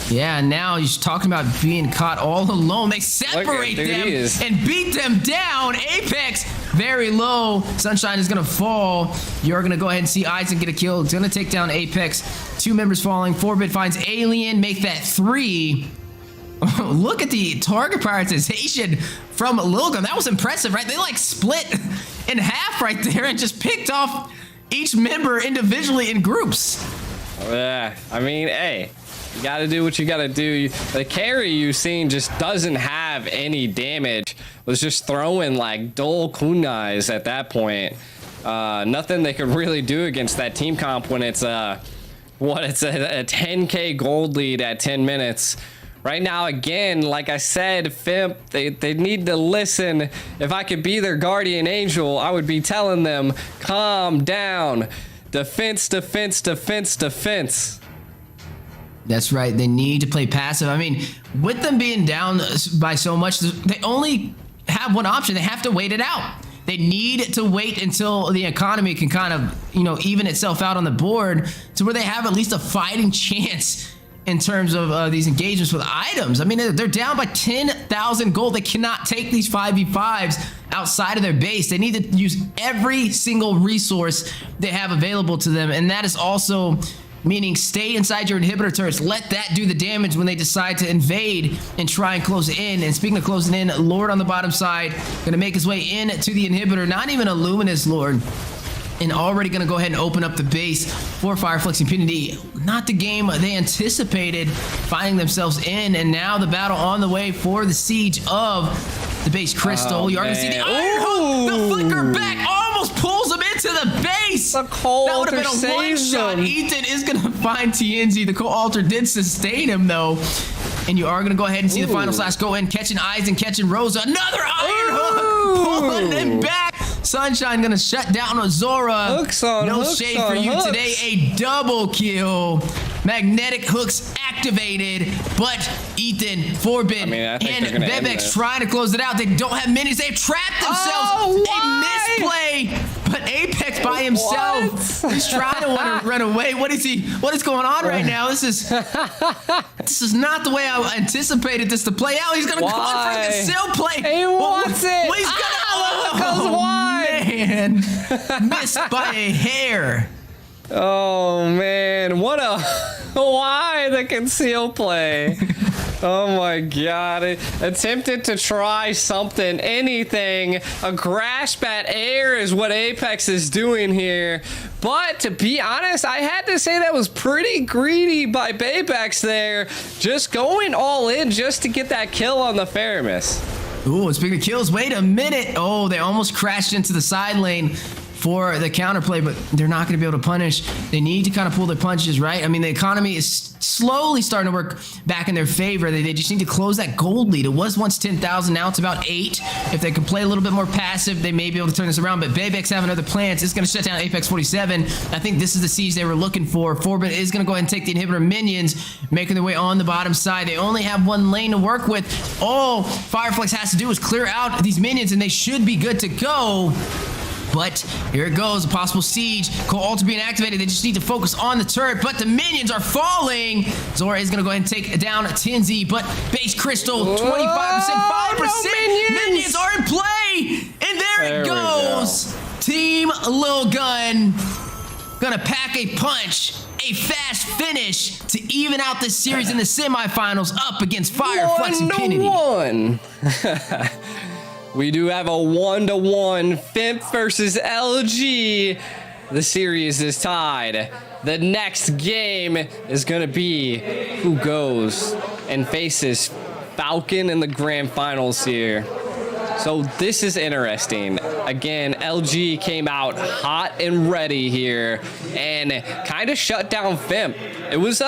Yeah, now he's talking about being caught all alone. They separate them and beat them down. Apex very low. Sunshine is going to fall. You're going to go ahead and see Eisen get a kill. It's going to take down Apex. 2 members falling. 4-bit finds Alien. Make that 3. Look at the target prioritization from Lilgun. That was impressive, right? They like split in half right there and just picked off each member individually in groups. Yeah, I mean, hey. You gotta do what you gotta do. The carry you've seen just doesn't have any damage. Was just throwing like dull kunais at that point. Nothing they could really do against that team comp when it's a 10k gold lead at 10 minutes. Right now, again, like I said, Fimp, they need to listen. If I could be their guardian angel, I would be telling them, calm down. Defense, defense, defense, defense. That's right. They need to play passive. I mean, with them being down by so much, they only have one option. They have to wait it out. They need to wait until the economy can kind of, even itself out on the board to where they have at least a fighting chance in terms of these engagements with items. I mean, they're down by 10,000 gold. They cannot take these 5v5s outside of their base. They need to use every single resource they have available to them. And that is also meaning stay inside your inhibitor turrets. Let that do the damage when they decide to invade and try and close in. And speaking of closing in, Lord on the bottom side, gonna make his way in to the inhibitor. Not even a Luminous Lord. And already going to go ahead and open up the base for Flux Impunity. Not the game they anticipated finding themselves in. And now the battle on the way for the siege of the base crystal. You already see the Iron Hook, the flicker back, almost pulls him into the base. That would have been a one-shot. Ethan is going to find TNZ. The co-alter did sustain him, though. And you are going to go ahead and see the final slash go in, catching eyes and catching Rosa. Another Iron Hook, pulling him back. Sunshine gonna shut down Azora. No shade for you today. A double kill. Magnetic hooks activated, but Ethan, Forbid, and Bebex trying to close it out. They don't have minis. They've trapped themselves. A misplay, but Apex by himself. He's trying to want to run away. What is going on right now? This is not the way I anticipated this to play out. He's gonna go in for a conceal play. He wants it. Well, he's gonna. Man, missed by a hair. Oh man, why the conceal play? Oh my god, attempted to try something, anything. A grasp at air is what Apex is doing here. But to be honest, I had to say that was pretty greedy by Baybex there. Just going all in just to get that kill on the Faramis. Ooh, speaking of kills, wait a minute. Oh, they almost crashed into the side lane for the counterplay, but they're not going to be able to punish. They need to kind of pull their punches, right? I mean, the economy is slowly starting to work back in their favor. They just need to close that gold lead. It was once 10,000, now it's about 8. If they can play a little bit more passive, they may be able to turn this around, but Baybex having other plans. It's going to shut down Apex 47. I think this is the siege they were looking for. Forbid is going to go ahead and take the inhibitor minions, making their way on the bottom side. They only have one lane to work with. All Fireflex has to do is clear out these minions, and they should be good to go. But here it goes, a possible siege. Co-alter being activated. They just need to focus on the turret, but the minions are falling. Zora is going to go ahead and take down Tinzy, but base crystal, 25%, 5%. Minions are in play, and there it goes. Team Lilgun gonna pack a punch, a fast finish to even out this series in the semifinals up against Flux Impunity. We do have a 1-1 Fimp versus LG. The series is tied. The next game is going to be who goes and faces Falcon in the grand finals here. So this is interesting. Again, LG came out hot and ready here and kind of shut down Fimp. It was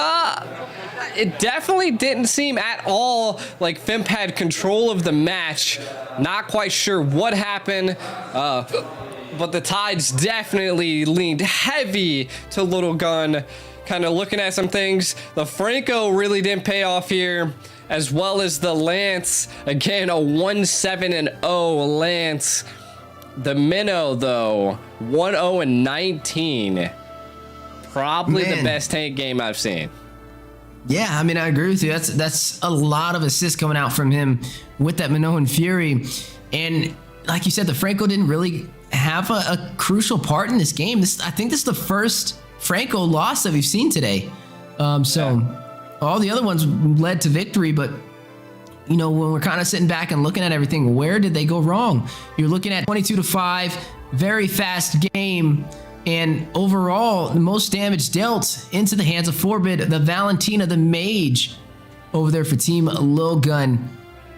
it definitely didn't seem at all like Fimp had control of the match. Not quite sure what happened, but the tides definitely leaned heavy to Lilgun. Kind of looking at some things, the Franco really didn't pay off here, as well as the Lance. Again, a 1-7-0 Lance. The Minnow, though, 1-0-19. Probably the best tank game I've seen. Yeah, I mean, I agree with you. That's a lot of assists coming out from him with that Minoan Fury. And like you said, the Franco didn't really have a crucial part in this game. I think this is the first Franco loss that we've seen today. All the other ones led to victory, but you know, when we're kind of sitting back and looking at everything, where did they go wrong? You're looking at 22-5, very fast game. And overall, the most damage dealt into the hands of Forbid, the Valentina, the mage over there for Team Lilgun.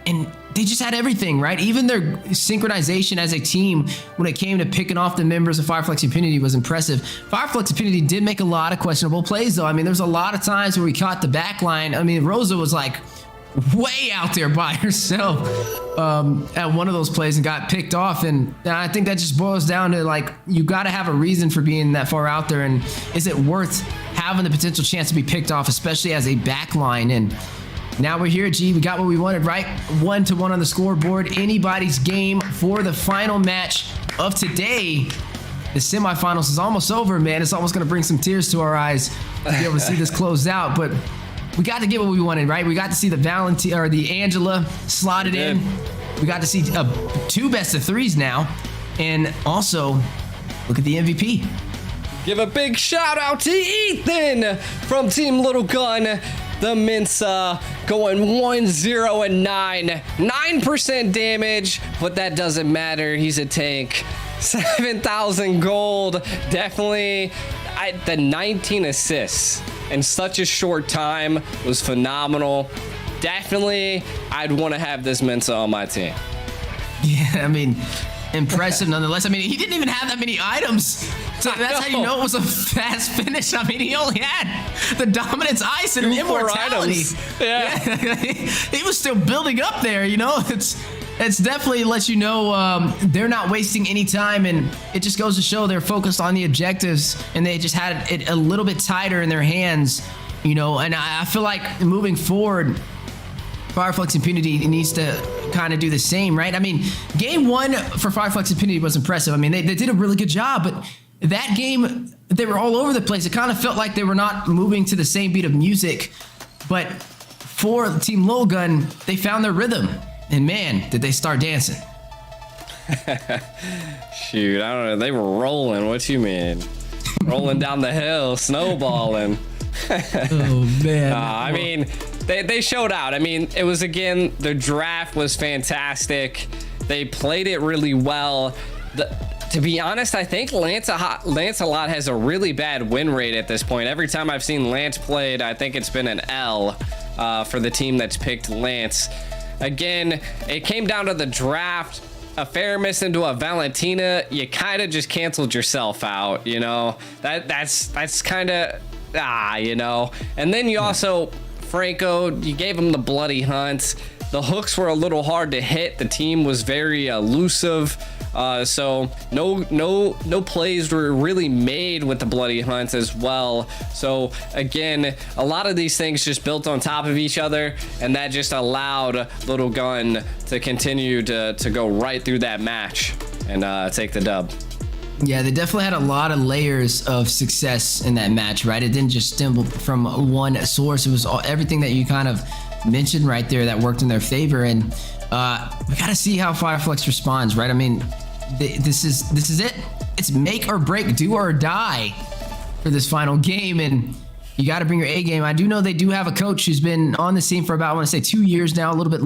And they just had everything, right? Even their synchronization as a team when it came to picking off the members of Fireflux Impunity was impressive. Fireflux Impunity did make a lot of questionable plays, though. I mean, there's a lot of times where we caught the back line. I mean, Rosa was like way out there by herself at one of those plays and got picked off. And I think that just boils down to, like, you got to have a reason for being that far out there. And is it worth having the potential chance to be picked off, especially as a back line? And now we're here, G. We got what we wanted, right? 1-1 on the scoreboard. Anybody's game for the final match of today. The semifinals is almost over, man. It's almost going to bring some tears to our eyes to be able to see this closed out. But we got to get what we wanted, right? We got to see the Valentina or the Angela slotted in. We got to see 2 best of 3s now. And also, look at the MVP. Give a big shout out to Ethan from Team Lilgun. The Mensa going 1-0-9. 9% damage, but that doesn't matter. He's a tank. 7,000 gold. Definitely the 19 assists in such a short time was phenomenal. Definitely, I'd want to have this Mensa on my team. Yeah, I mean, impressive nonetheless. I mean, he didn't even have that many items. So that's how you know it was a fast finish. I mean, he only had the Dominance Ice and Immortality. Yeah. He was still building up there, you know? It's definitely lets you know they're not wasting any time, and it just goes to show they're focused on the objectives, and they just had it a little bit tighter in their hands, you know? And I feel like moving forward, Fireflux Impunity needs to kind of do the same, right? I mean, game 1 for Fireflux Impunity was impressive. I mean, they did a really good job, but that game, they were all over the place. It kind of felt like they were not moving to the same beat of music. But for Team Lilgun, they found their rhythm. And man, did they start dancing. Shoot, I don't know. They were rolling. What you mean? Rolling down the hill, snowballing. Oh, man. I mean, they showed out. I mean, it was, again, the draft was fantastic. They played it really well. To be honest, I think Lancelot has a really bad win rate at this point. Every time I've seen Lance played, I think it's been an L for the team that's picked Lance. Again, it came down to the draft. A fair miss into a Valentina, you kind of just canceled yourself out, you know? That's kind of, you know? And then you also, Franco, you gave him the bloody hunt. The hooks were a little hard to hit. The team was very elusive. So no plays were really made with the bloody hunts as well. So again, a lot of these things just built on top of each other, and that just allowed Lilgun to continue to go right through that match and take the dub. Yeah, they definitely had a lot of layers of success in that match, right? It didn't just stem from one source. It was everything that you kind of mentioned right there that worked in their favor. And we got to see how Fireflux responds, right? I mean, this is it. It's make or break, do or die for this final game, and you got to bring your A game. I do know they do have a coach who's been on the scene for about, I want to say, 2 years now, a little bit.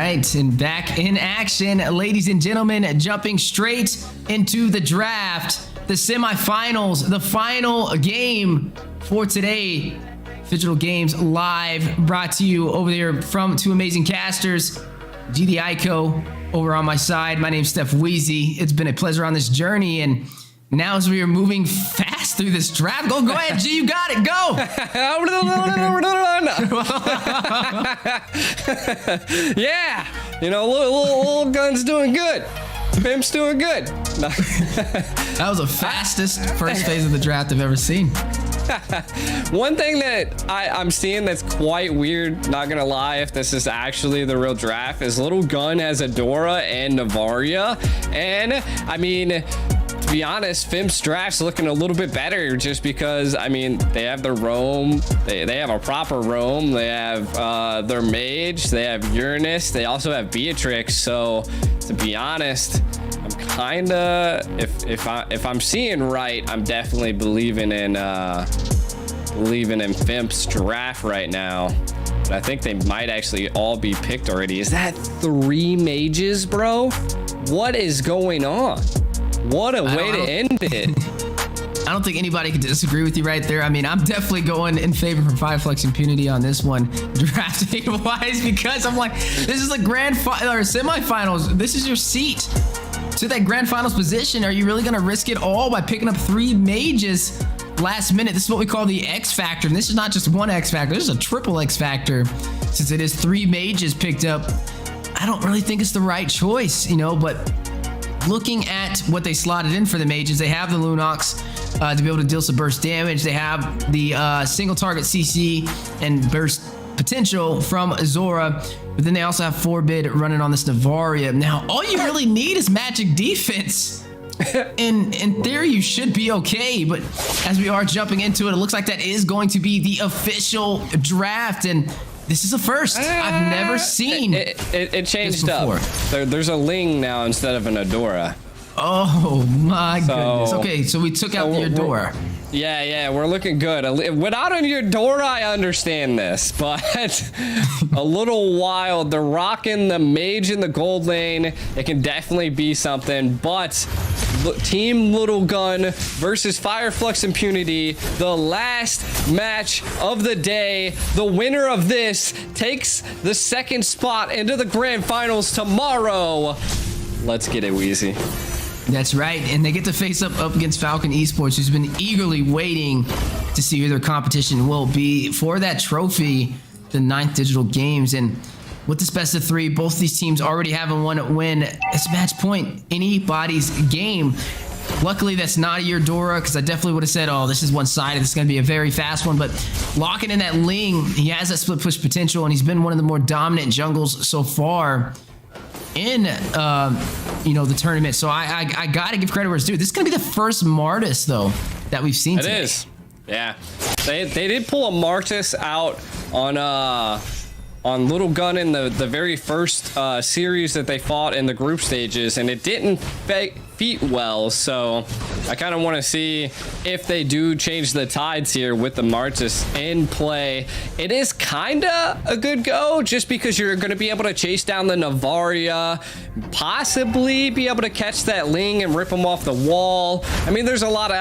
right, and back in action, ladies and gentlemen, jumping straight into the draft, the semifinals, the final game for today. Phygital Games live, brought to you over there from two amazing casters, G the Ico over on my side. My name's Steph Wheezy. It's been a pleasure on this journey, and now as we are moving fast through this draft, go ahead, G, you got it, go. Yeah, you know, little gun's doing good. Pimp's doing good. That was the fastest first phase of the draft I've ever seen. One thing that I'm seeing that's quite weird, not gonna lie, if this is actually the real draft, is Lilgun has Adora and Navaria. And I mean, to be honest, Fimp's draft's looking a little bit better just because, I mean, they have their roam, they have a proper roam, they have their mage, they have Uranus, they also have Beatrix. So to be honest, I'm kinda, if I'm seeing right, I'm definitely believing in Fimp's draft right now. But I think they might actually all be picked already. Is that 3 mages, bro? What is going on? What a way to end it. I don't think anybody could disagree with you right there. I mean, I'm definitely going in favor for Flux Impunity on this one, drafting wise, because I'm like, this is the semifinals. This is your seat to that grand finals position. Are you really going to risk it all by picking up 3 mages last minute? This is what we call the X Factor. And this is not just one X Factor. This is a triple X Factor. Since it is 3 mages picked up, I don't really think it's the right choice, you know, but looking at what they slotted in for the mages, they have the Lunox to be able to deal some burst damage. They have the single target CC and burst potential from Azora, but then they also have Forbid running on this Navaria. Now, all you really need is magic defense. In theory, you should be okay, but as we are jumping into it, it looks like that is going to be the official draft, and this is a first. I've never seen it changed up. There's a Ling now instead of an Adora. Oh my goodness. Okay, so we took out the Adora. Yeah, we're looking good. Without an Eudora, I understand this, but a little wild. They're rocking the mage in the gold lane. It can definitely be something, but Team Lilgun versus Flux Impunity, the last match of the day. The winner of this takes the 2nd spot into the grand finals tomorrow. Let's get it, Wheezy. That's right, and they get to face up against Falcon Esports, who's been eagerly waiting to see who their competition will be for that trophy, the 9th Digital Games. And with this best of 3, both these teams already having one win. It's match point, anybody's game. Luckily, that's not a Eudora, because I definitely would have said, oh, this is one-sided. This is going to be a very fast one. But locking in that Ling, he has that split push potential, and he's been one of the more dominant jungles so far in the tournament. So I gotta give credit where it's due. This is gonna be the first Martis though that we've seen today. It is. Yeah, they did pull a Martis out on Lilgun in the very first series that they fought in the group stages, and it didn't feat well. So I kind of want to see if they do change the tides here with the Martis in play. It is kind of a good go just because you're going to be able to chase down the Navaria, possibly be able to catch that Ling and rip him off the wall. I mean, there's a lot of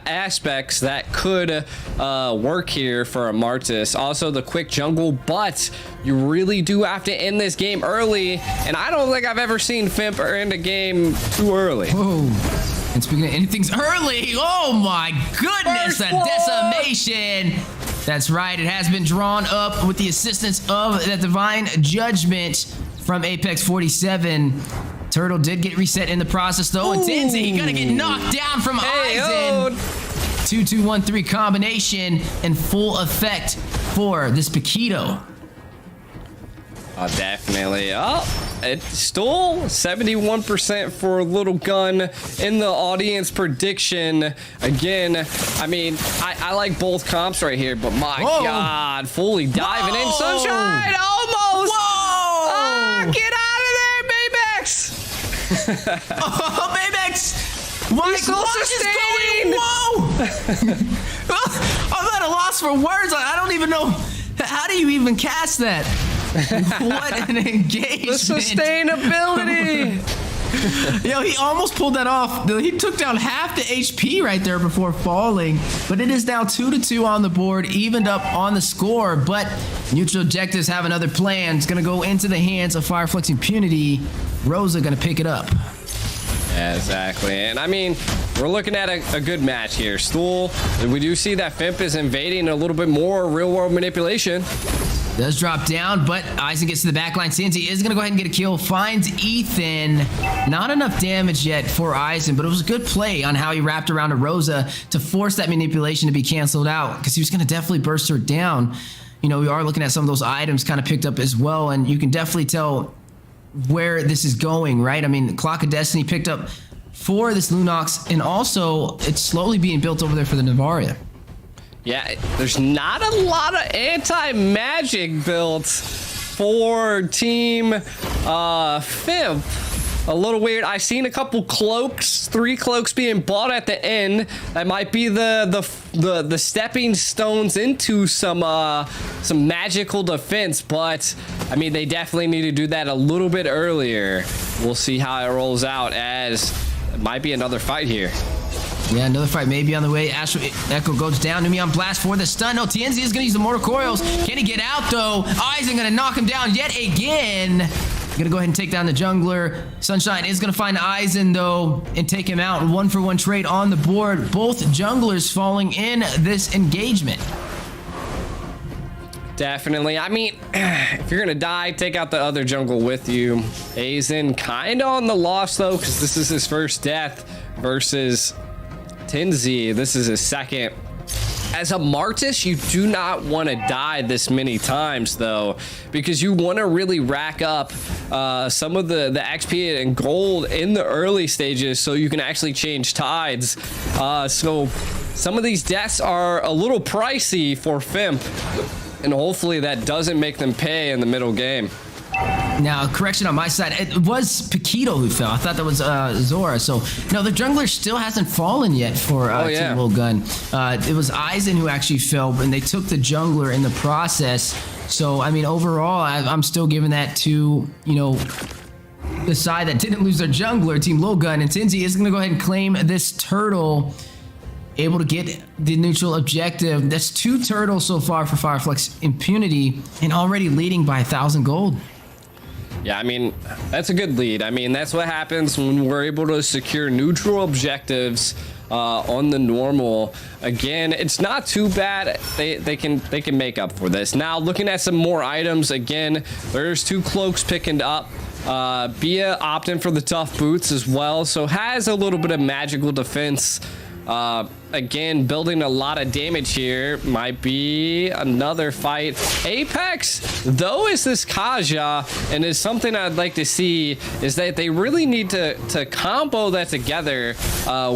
aspects that could work here for a Martis. Also the quick jungle, but you really do have to end this game early, and I don't think I've ever seen Fimp end a game too early. Whoa. And speaking of anything's early, oh my goodness, a decimation. That's right, it has been drawn up with the assistance of the Divine Judgment from Apex 47. Turtle did get reset in the process though, and Tenzi, he gonna get knocked down from Aizen. 2-2-1-3 combination in full effect for this Phygital. Oh, definitely. Oh, it's still 71% for Lilgun in the audience prediction. Again, I mean, I like both comps right here, but my God, fully diving in. Sunshine, almost. Whoa! Ah, get out of there, Baybex. Oh, Baybex. My so clock is going, whoa. I'm at a loss for words. I don't even know. How do you even cast that? What an engagement. The sustainability. Yo, he almost pulled that off. He took down half the HP right there before falling. But it is now 2-2 on the board, evened up on the score. But neutral objectives have another plan. It's going to go into the hands of Flux Impunity. Rosa going to pick it up. Yeah, exactly. And I mean, we're looking at a good match here. Stool, we do see that Fimp is invading a little bit more real-world manipulation. Does drop down, but Eisen gets to the back line. Cincy is going to go ahead and get a kill. Finds Ethan. Not enough damage yet for Eisen, but it was a good play on how he wrapped around a Rosa to force that manipulation to be canceled out, because he was going to definitely burst her down. You know, we are looking at some of those items kind of picked up as well, and you can definitely tell where this is going, right? I mean, the Clock of Destiny picked up for this Lunox, and also it's slowly being built over there for the Navaria. Yeah, there's not a lot of anti-magic built for Team Fimp. A little weird. I've seen a couple cloaks, 3 cloaks being bought at the end. That might be the stepping stones into some magical defense, but I mean, they definitely need to do that a little bit earlier. We'll see how it rolls out, as it might be another fight here. Yeah, another fight may be on the way. Astro Echo goes down. Numi on blast for the stun. No, TNZ is going to use the Mortal Coils. Can he get out, though? Eisen going to knock him down yet again. Going to go ahead and take down the jungler. Sunshine is going to find Eisen, though, and take him out. 1-for-1 trade on the board. Both junglers falling in this engagement. Definitely. I mean, if you're going to die, take out the other jungle with you. Eisen kind of on the loss, though, because this is his first death versus Tinzy. This is his second. As a Martis, you do not want to die this many times, though, because you want to really rack up some of the XP and gold in the early stages so you can actually change tides. So some of these deaths are a little pricey for Fimp, and hopefully that doesn't make them pay in the middle game. Now, correction on my side. It was Phygital who fell. I thought that was Zora. So, no, the jungler still hasn't fallen yet for Team Lilgun. It was Eisen who actually fell, and they took the jungler in the process. So, I mean, overall, I'm still giving that to, you know, the side that didn't lose their jungler, Team Lilgun. And Tinzy is going to go ahead and claim this turtle, able to get the neutral objective. That's 2 turtles so far for Flux Impunity, and already leading by 1,000 gold. Yeah, I mean, that's a good lead. I mean, that's what happens when we're able to secure neutral objectives on the normal. Again, it's not too bad. They can make up for this. Now, looking at some more items, again, there's 2 cloaks picking up. Bia opting for the tough boots as well, so has a little bit of magical defense. Again, building a lot of damage here. Might be another fight. Apex, though, is this Kaja, and is something I'd like to see is that they really need to combo that together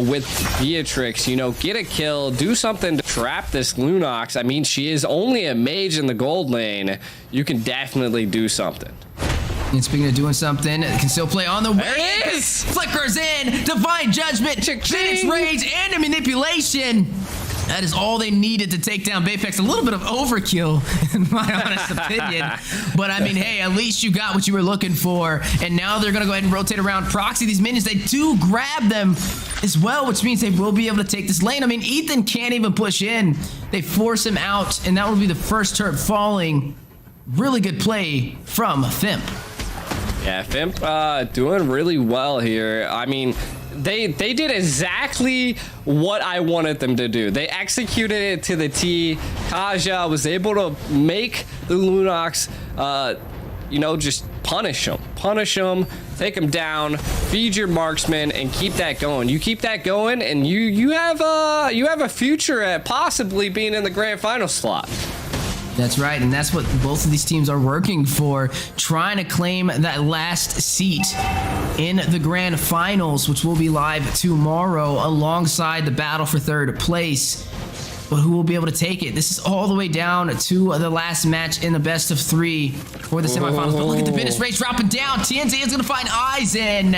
with Beatrix. You know, get a kill, do something to trap this Lunox. I mean, she is only a mage in the gold lane. You can definitely do something. And speaking of doing something, it can still play on the way. There it is! Flickers in, Divine Judgment, Phoenix Rage, and a manipulation. That is all they needed to take down Baypex. A little bit of overkill, in my honest opinion. But I mean, hey, at least you got what you were looking for. And now they're going to go ahead and rotate around. Proxy these minions. They do grab them as well, which means they will be able to take this lane. I mean, Ethan can't even push in. They force him out, and that will be the first turret falling. Really good play from Fimp. Yeah, Fimp doing really well here. I mean, they did exactly what I wanted them to do. They executed it to the T. Kaja was able to make the Lunox, you know, just punish them, take them down, feed your marksman, and keep that going. You keep that going, and you have a future at possibly being in the grand final slot. That's right, and that's what both of these teams are working for, trying to claim that last seat in the grand finals, which will be live tomorrow alongside the battle for third place. But who will be able to take it? This is all the way down to the last match in the best of 3 for the semifinals. But look at the finish race dropping down. TNZ is going to find Eisen.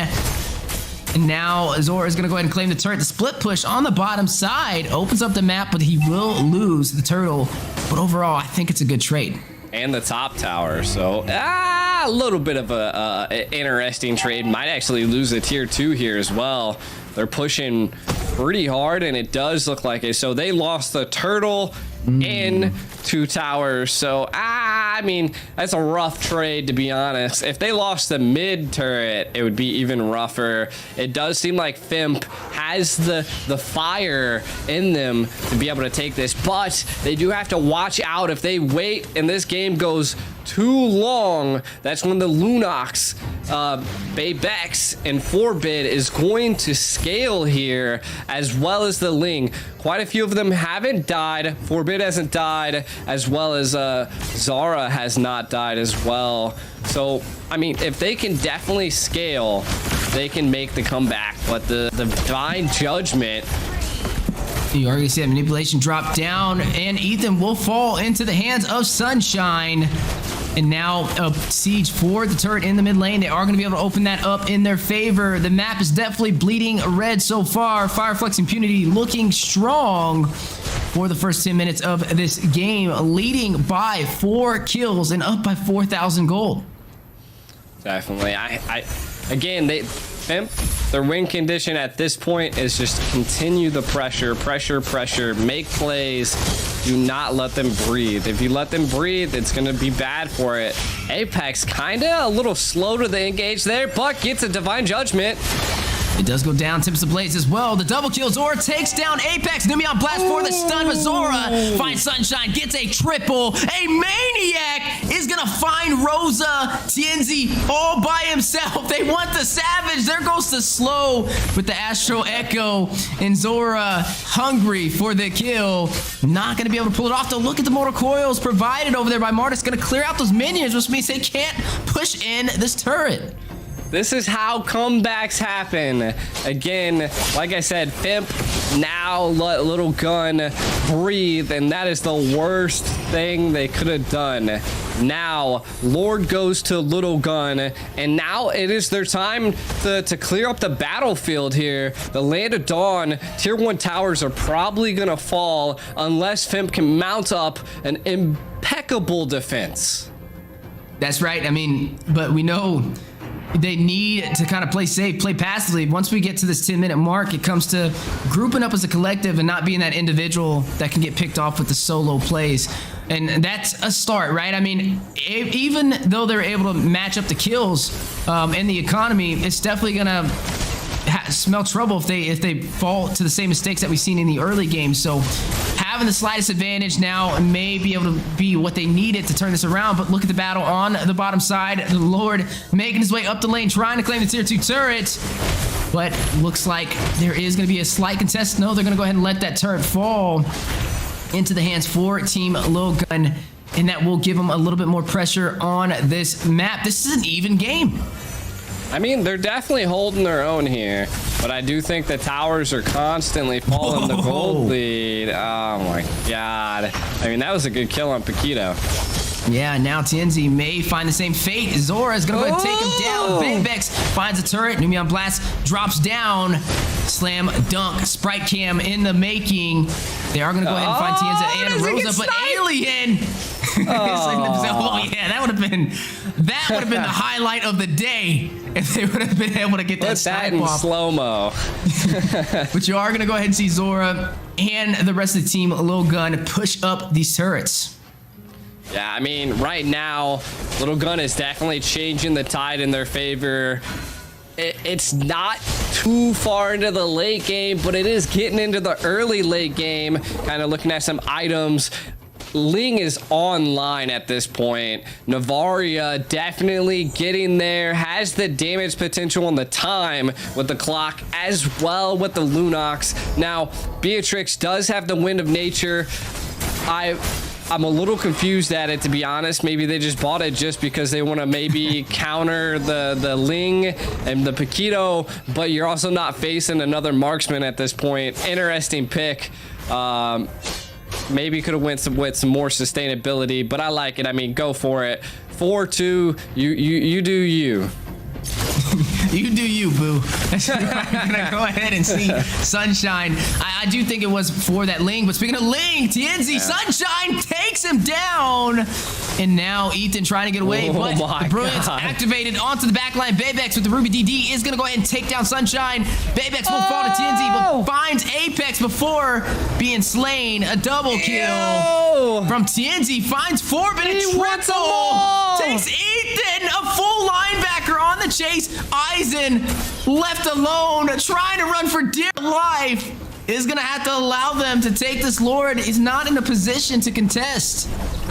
And now Zora is going to go ahead and claim the turret. The split push on the bottom side opens up the map, but he will lose the turtle. But overall, I think it's a good trade. and the top tower. So a little bit of a interesting trade. Might actually lose a tier 2 here as well. They're pushing pretty hard, and it does look like it. So they lost the turtle and 2 towers. So I mean, that's a rough trade, to be honest. If they lost the mid turret, it would be even rougher. It does seem like Fimp has the fire in them to be able to take this, but they do have to watch out. If they wait and this game goes too long, that's when the Lunox, Baybex, and Forbid is going to scale here, as well as the Ling. Quite a few of them haven't died. Forbid hasn't died, as well as Zara has not died as well. So, I mean, if they can definitely scale, they can make the comeback. But the Divine Judgment, you already see that manipulation drop down, and Ethan will fall into the hands of Sunshine. And now a siege for the turret in the mid lane. They are going to be able to open that up in their favor. The map is definitely bleeding red so far. Flux Impunity looking strong for the first 10 minutes of this game, leading by 4 kills and up by 4,000 gold. Definitely. Again, Fimp, their win condition at this point is just continue the pressure, make plays. Do not let them breathe. If you let them breathe, it's going to be bad for it. Apex kind of a little slow to the engage there, but gets a Divine Judgment. It does go down, tips the blades as well. The double kill. Zora takes down Apex. Numion Blast for the stun, but Zora finds Sunshine, gets a triple. A Maniac is gonna find Rosa Tienzi all by himself. They want the Savage. There goes the slow with the Astro Echo. And Zora hungry for the kill. Not gonna be able to pull it off though. Look at the mortal coils provided over there by Martis. Gonna clear out those minions, which means they can't push in this turret. This is how comebacks happen. Again, like I said, Fimp now let Little Gun breathe, and that is the worst thing they could have done. Now, Lord goes to Little Gun, and now it is their time to clear up the battlefield here. The Land of Dawn, tier 1 towers are probably gonna fall unless Fimp can mount up an impeccable defense. That's right. I mean, but we know they need to kind of play safe, play passively. Once we get to this 10-minute mark, it comes to grouping up as a collective and not being that individual that can get picked off with the solo plays. And that's a start, right? I mean, even though they're able to match up the kills and the economy, it's definitely gonna smell trouble if they fall to the same mistakes that we've seen in the early games. So having the slightest advantage now may be able to be what they needed to turn this around. But look at the battle on the bottom side. The Lord making his way up the lane, trying to claim the tier 2 turret. But looks like there is going to be a slight contest. No, they're going to go ahead and let that turret fall into the hands for Team Lilgun. And that will give them a little bit more pressure on this map. This is an even game. I mean, they're definitely holding their own here, but I do think the towers are constantly falling the gold lead. Oh my god. I mean, that was a good kill on Phygital. Yeah, now Tienzi may find the same fate. Zora is going to go ahead and take him down. Baybex finds a turret. Numion Blast drops down. Slam dunk. Sprite cam in the making. They are going to go ahead and find Tienzi and Rosa, but Alien. Oh yeah, that would have been the highlight of the day if they would have been able to get that snipe in slow-mo. But you are going to go ahead and see Zora and the rest of the team Lilgun push up these turrets. Yeah, I mean, right now, Little Gun is definitely changing the tide in their favor. It's not too far into the late game, but it is getting into the early late game. Kind of looking at some items. Ling is online at this point. Navaria definitely getting there, has the damage potential and the time with the clock, as well with the Lunox. Now, Beatrix does have the Wind of Nature. I'm a little confused at it, to be honest. Maybe they just bought it just because they want to maybe counter the Ling and the Phygital, but you're also not facing another marksman at this point. Interesting pick. Maybe could have went with some more sustainability, but I like it. I mean, go for it. 4-2, you do you. You do you, boo. I'm gonna go ahead and see Sunshine. I do think it was for that Ling, but speaking of Ling, TNZ, Sunshine takes him down. And now Ethan trying to get away, but the Brilliance activated onto the backline. Baybex with the Ruby DD is gonna go ahead and take down Sunshine. Baybex will fall to TNZ, but finds Apex before being slain. A double kill from TNZ, finds Forbin, a triple. Takes Ethan, a full linebacker on the chase. Eisen left alone, trying to run for dear life. Is gonna have to allow them to take this Lord. Is not in a position to contest.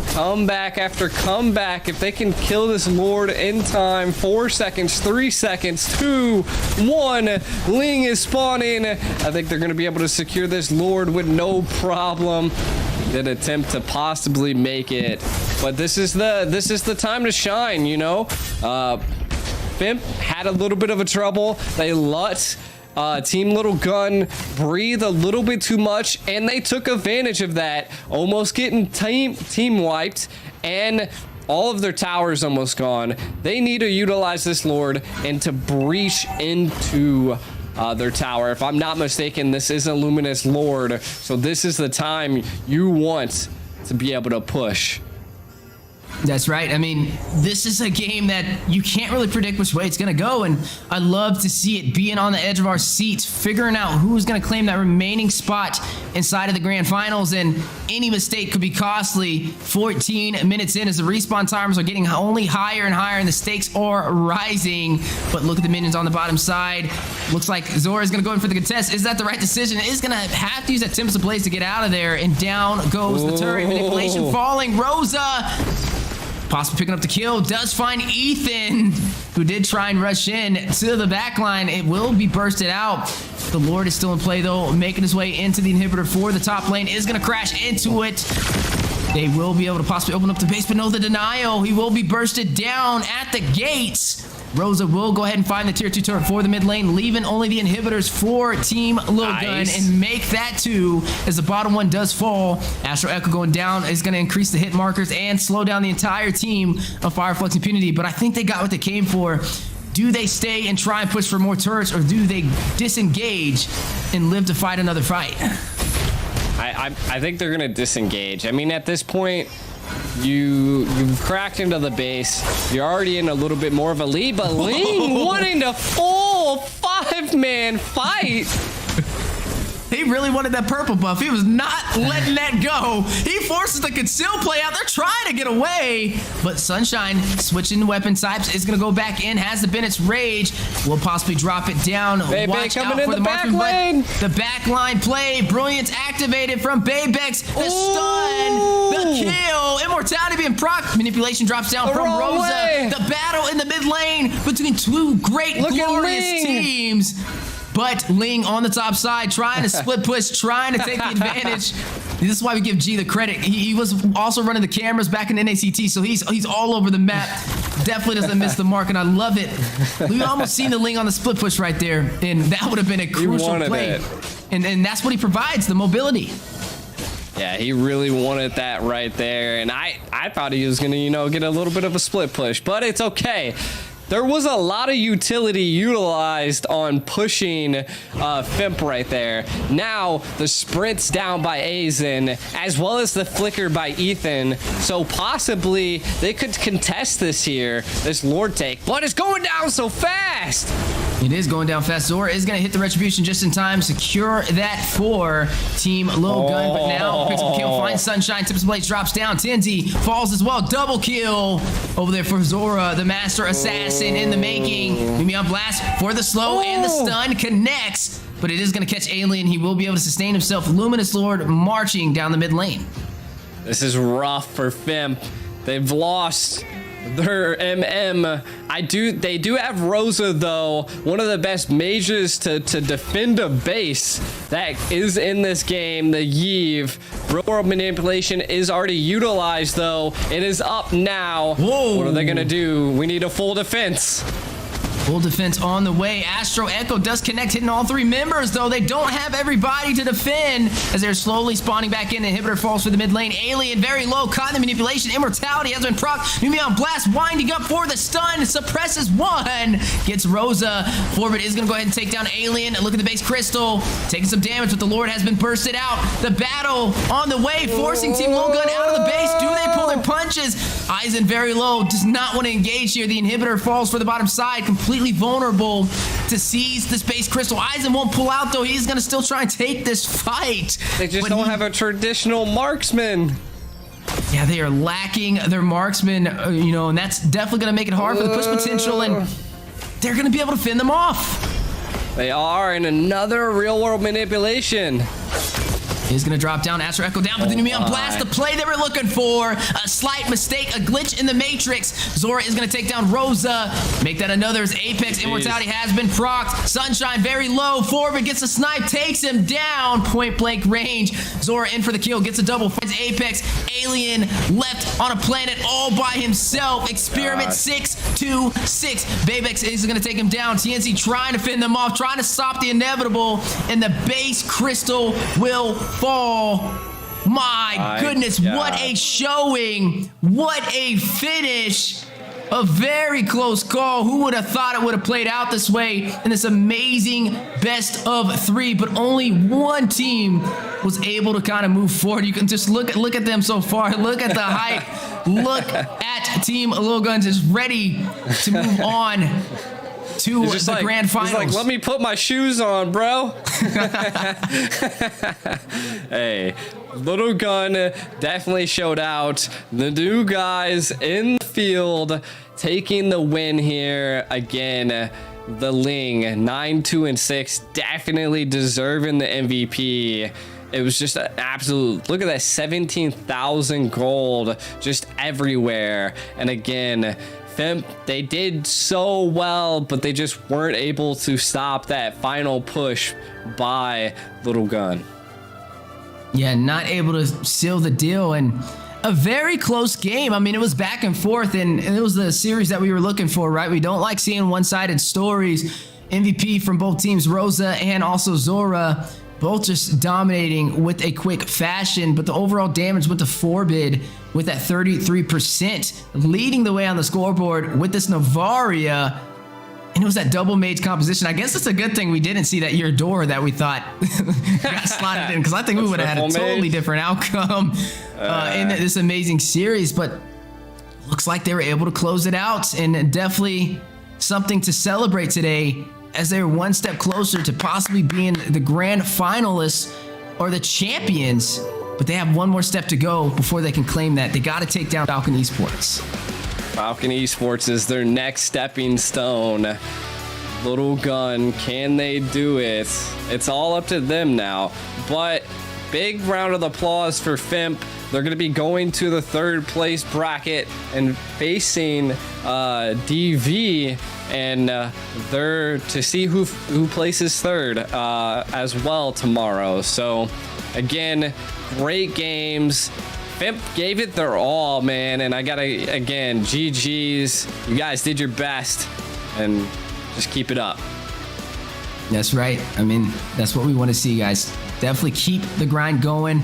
Comeback after comeback. If they can kill this Lord in time, 4 seconds, 3 seconds, 2, 1. Ling is spawning. I think they're going to be able to secure this Lord with no problem. Did attempt to possibly make it, but this is the time to shine. You know, Fimp had a little bit of a trouble. They let Team Little Gun breathe a little bit too much, and they took advantage of that, almost getting team wiped, and all of their towers almost gone. They need to utilize this Lord and to breach into their tower. If I'm not mistaken, this is a Luminous Lord, so this is the time you want to be able to push. That's right. I mean, this is a game that you can't really predict which way it's going to go, and I love to see it being on the edge of our seats, figuring out who's going to claim that remaining spot inside of the grand finals, and any mistake could be costly. 14 minutes in as the respawn timers are getting only higher and higher, and the stakes are rising. But look at the minions on the bottom side. Looks like Zora is going to go in for the contest. Is that the right decision? Is going to have to use that Tempest of Blaze to get out of there, and down goes the turret. Manipulation falling. Rosa possibly picking up the kill, does find Ethan, who did try and rush in to the backline. It will be bursted out. The Lord is still in play, though, making his way into the inhibitor for the top lane. Is going to crash into it. They will be able to possibly open up the base, but no, the denial. He will be bursted down at the gates. Rosa will go ahead and find the tier 2 turret for the mid lane, leaving only the inhibitors for Team Lilgun, and make that 2 as the bottom one does fall. Astro Echo going down is going to increase the hit markers and slow down the entire team of Fire, Flux, Impunity, but I think they got what they came for. Do they stay and try and push for more turrets, or do they disengage and live to fight another fight? I think they're going to disengage. I mean, at this point, you've cracked into the base. You're already in a little bit more of a lead, but Ling wanting to full 5-man fight. He really wanted that purple buff. He was not letting that go. He forces the conceal play out. They're trying to get away, but Sunshine switching weapon types is going to go back in. Has the Bennett's Rage. Will possibly drop it down. Watch out for the back lane. The back line play. Brilliance activated from Baybex. The stun. The kill. Immortality being proc. Manipulation drops down from Rosa. The battle in the mid lane between two great, glorious teams. But Ling on the top side, trying to split push, trying to take the advantage. This is why we give G the credit. He was also running the cameras back in NACT, so he's all over the map. Definitely doesn't miss the mark, and I love it. We almost seen the Ling on the split push right there, and that would have been a crucial play. And that's what he provides, the mobility. Yeah, he really wanted that right there, and I thought he was gonna, get a little bit of a split push, but it's okay. There was a lot of utility utilized on pushing Fimp right there. Now, the sprint's down by Aizen, as well as the flicker by Ethan. So possibly they could contest this here, this Lord take, but it's going down so fast. It is going down fast. Zora is going to hit the Retribution just in time. Secure that for Team Lilgun. But now picks up the kill. Finds Sunshine. Tips Blades drops down. Tenzi falls as well. Double kill over there for Zora. The Master Assassin in the making. Mimi on blast for the slow and the stun. Connects. But it is going to catch Alien. He will be able to sustain himself. Luminous Lord marching down the mid lane. This is rough for Fimp. They've lost their MM. They do have Rosa, though, one of the best mages to defend a base that is in this game. The Yeve real world manipulation is already utilized, though. It is up now. Whoa. What are they gonna do? We need a full defense. Full defense on the way. Astro Echo does connect, hitting all three members, though. They don't have everybody to defend as they're slowly spawning back in. The inhibitor falls for the mid lane. Alien very low, caught in the manipulation. Immortality has been procced. Numion Blast winding up for the stun. Suppresses one. Gets Rosa. Forbid is going to go ahead and take down Alien. Look at the base Crystal. Taking some damage, but the Lord has been bursted out. The battle on the way, forcing Team Lilgun out of the base. Do they pull their punches? Eisen very low. Does not want to engage here. The inhibitor falls for the bottom side. Completely vulnerable to seize the space Crystal. Eisen won't pull out, though. He's going to still try and take this fight. They just don't have a traditional marksman. Yeah, they are lacking their marksman, and that's definitely going to make it hard for the push potential, and they're going to be able to fend them off. They are in another real-world manipulation. He's going to drop down, Astro Echo down, but the Numion Blast, the play they were looking for. A slight mistake, a glitch in the Matrix. Zora is going to take down Rosa. Make that another as Apex Immortality has been procced. Sunshine very low. Forbid gets a snipe, takes him down. Point blank range. Zora in for the kill, gets a double. Finds Apex. Alien left on a planet all by himself. Experiment 626. Babex is going to take him down. TNC trying to fend them off, trying to stop the inevitable. And the base Crystal will fall. My goodness, God. what a showing. What a finish. A very close call. Who would have thought it would have played out this way in this amazing best of 3? But only one team was able to kind of move forward. You can just look at them so far. Look at the hype. Look at Team Lilgun just ready to move on to the grand finals. He's like, let me put my shoes on, bro. Hey, Lilgun definitely showed out. The new guys in the field taking the win here. Again, the Ling 9-2-6, definitely deserving the MVP. It was just an absolute, look at that, 17,000 gold just everywhere. And again, Fimp, they did so well, but they just weren't able to stop that final push by Lilgun. Yeah, not able to seal the deal, and a very close game. I mean, it was back and forth, and it was the series that we were looking for, right? We don't like seeing one-sided stories. MVP from both teams, Rosa and also Zora, both just dominating with a quick fashion, but the overall damage went to Forbid with that 33%, leading the way on the scoreboard with this Navaria. And it was that double mage composition. I guess it's a good thing we didn't see that Eudora that we thought got slotted in, because I think we would have had a totally different outcome in this amazing series. But looks like they were able to close it out, and definitely something to celebrate today, as they're one step closer to possibly being the grand finalists or the champions. But they have one more step to go before they can claim that. They got to take down Falcon Esports. Falcon Esports is their next stepping stone. Lilgun, can they do it? It's all up to them now. But big round of applause for Fimp. They're going to be going to the third place bracket and facing DV, and they're to see who places third as well tomorrow. So again, great games. Fimp gave it their all, man, and I gotta, again, GG's. You guys did your best, and just keep it up. That's right. I mean, that's what we want to see, guys. Definitely keep the grind going.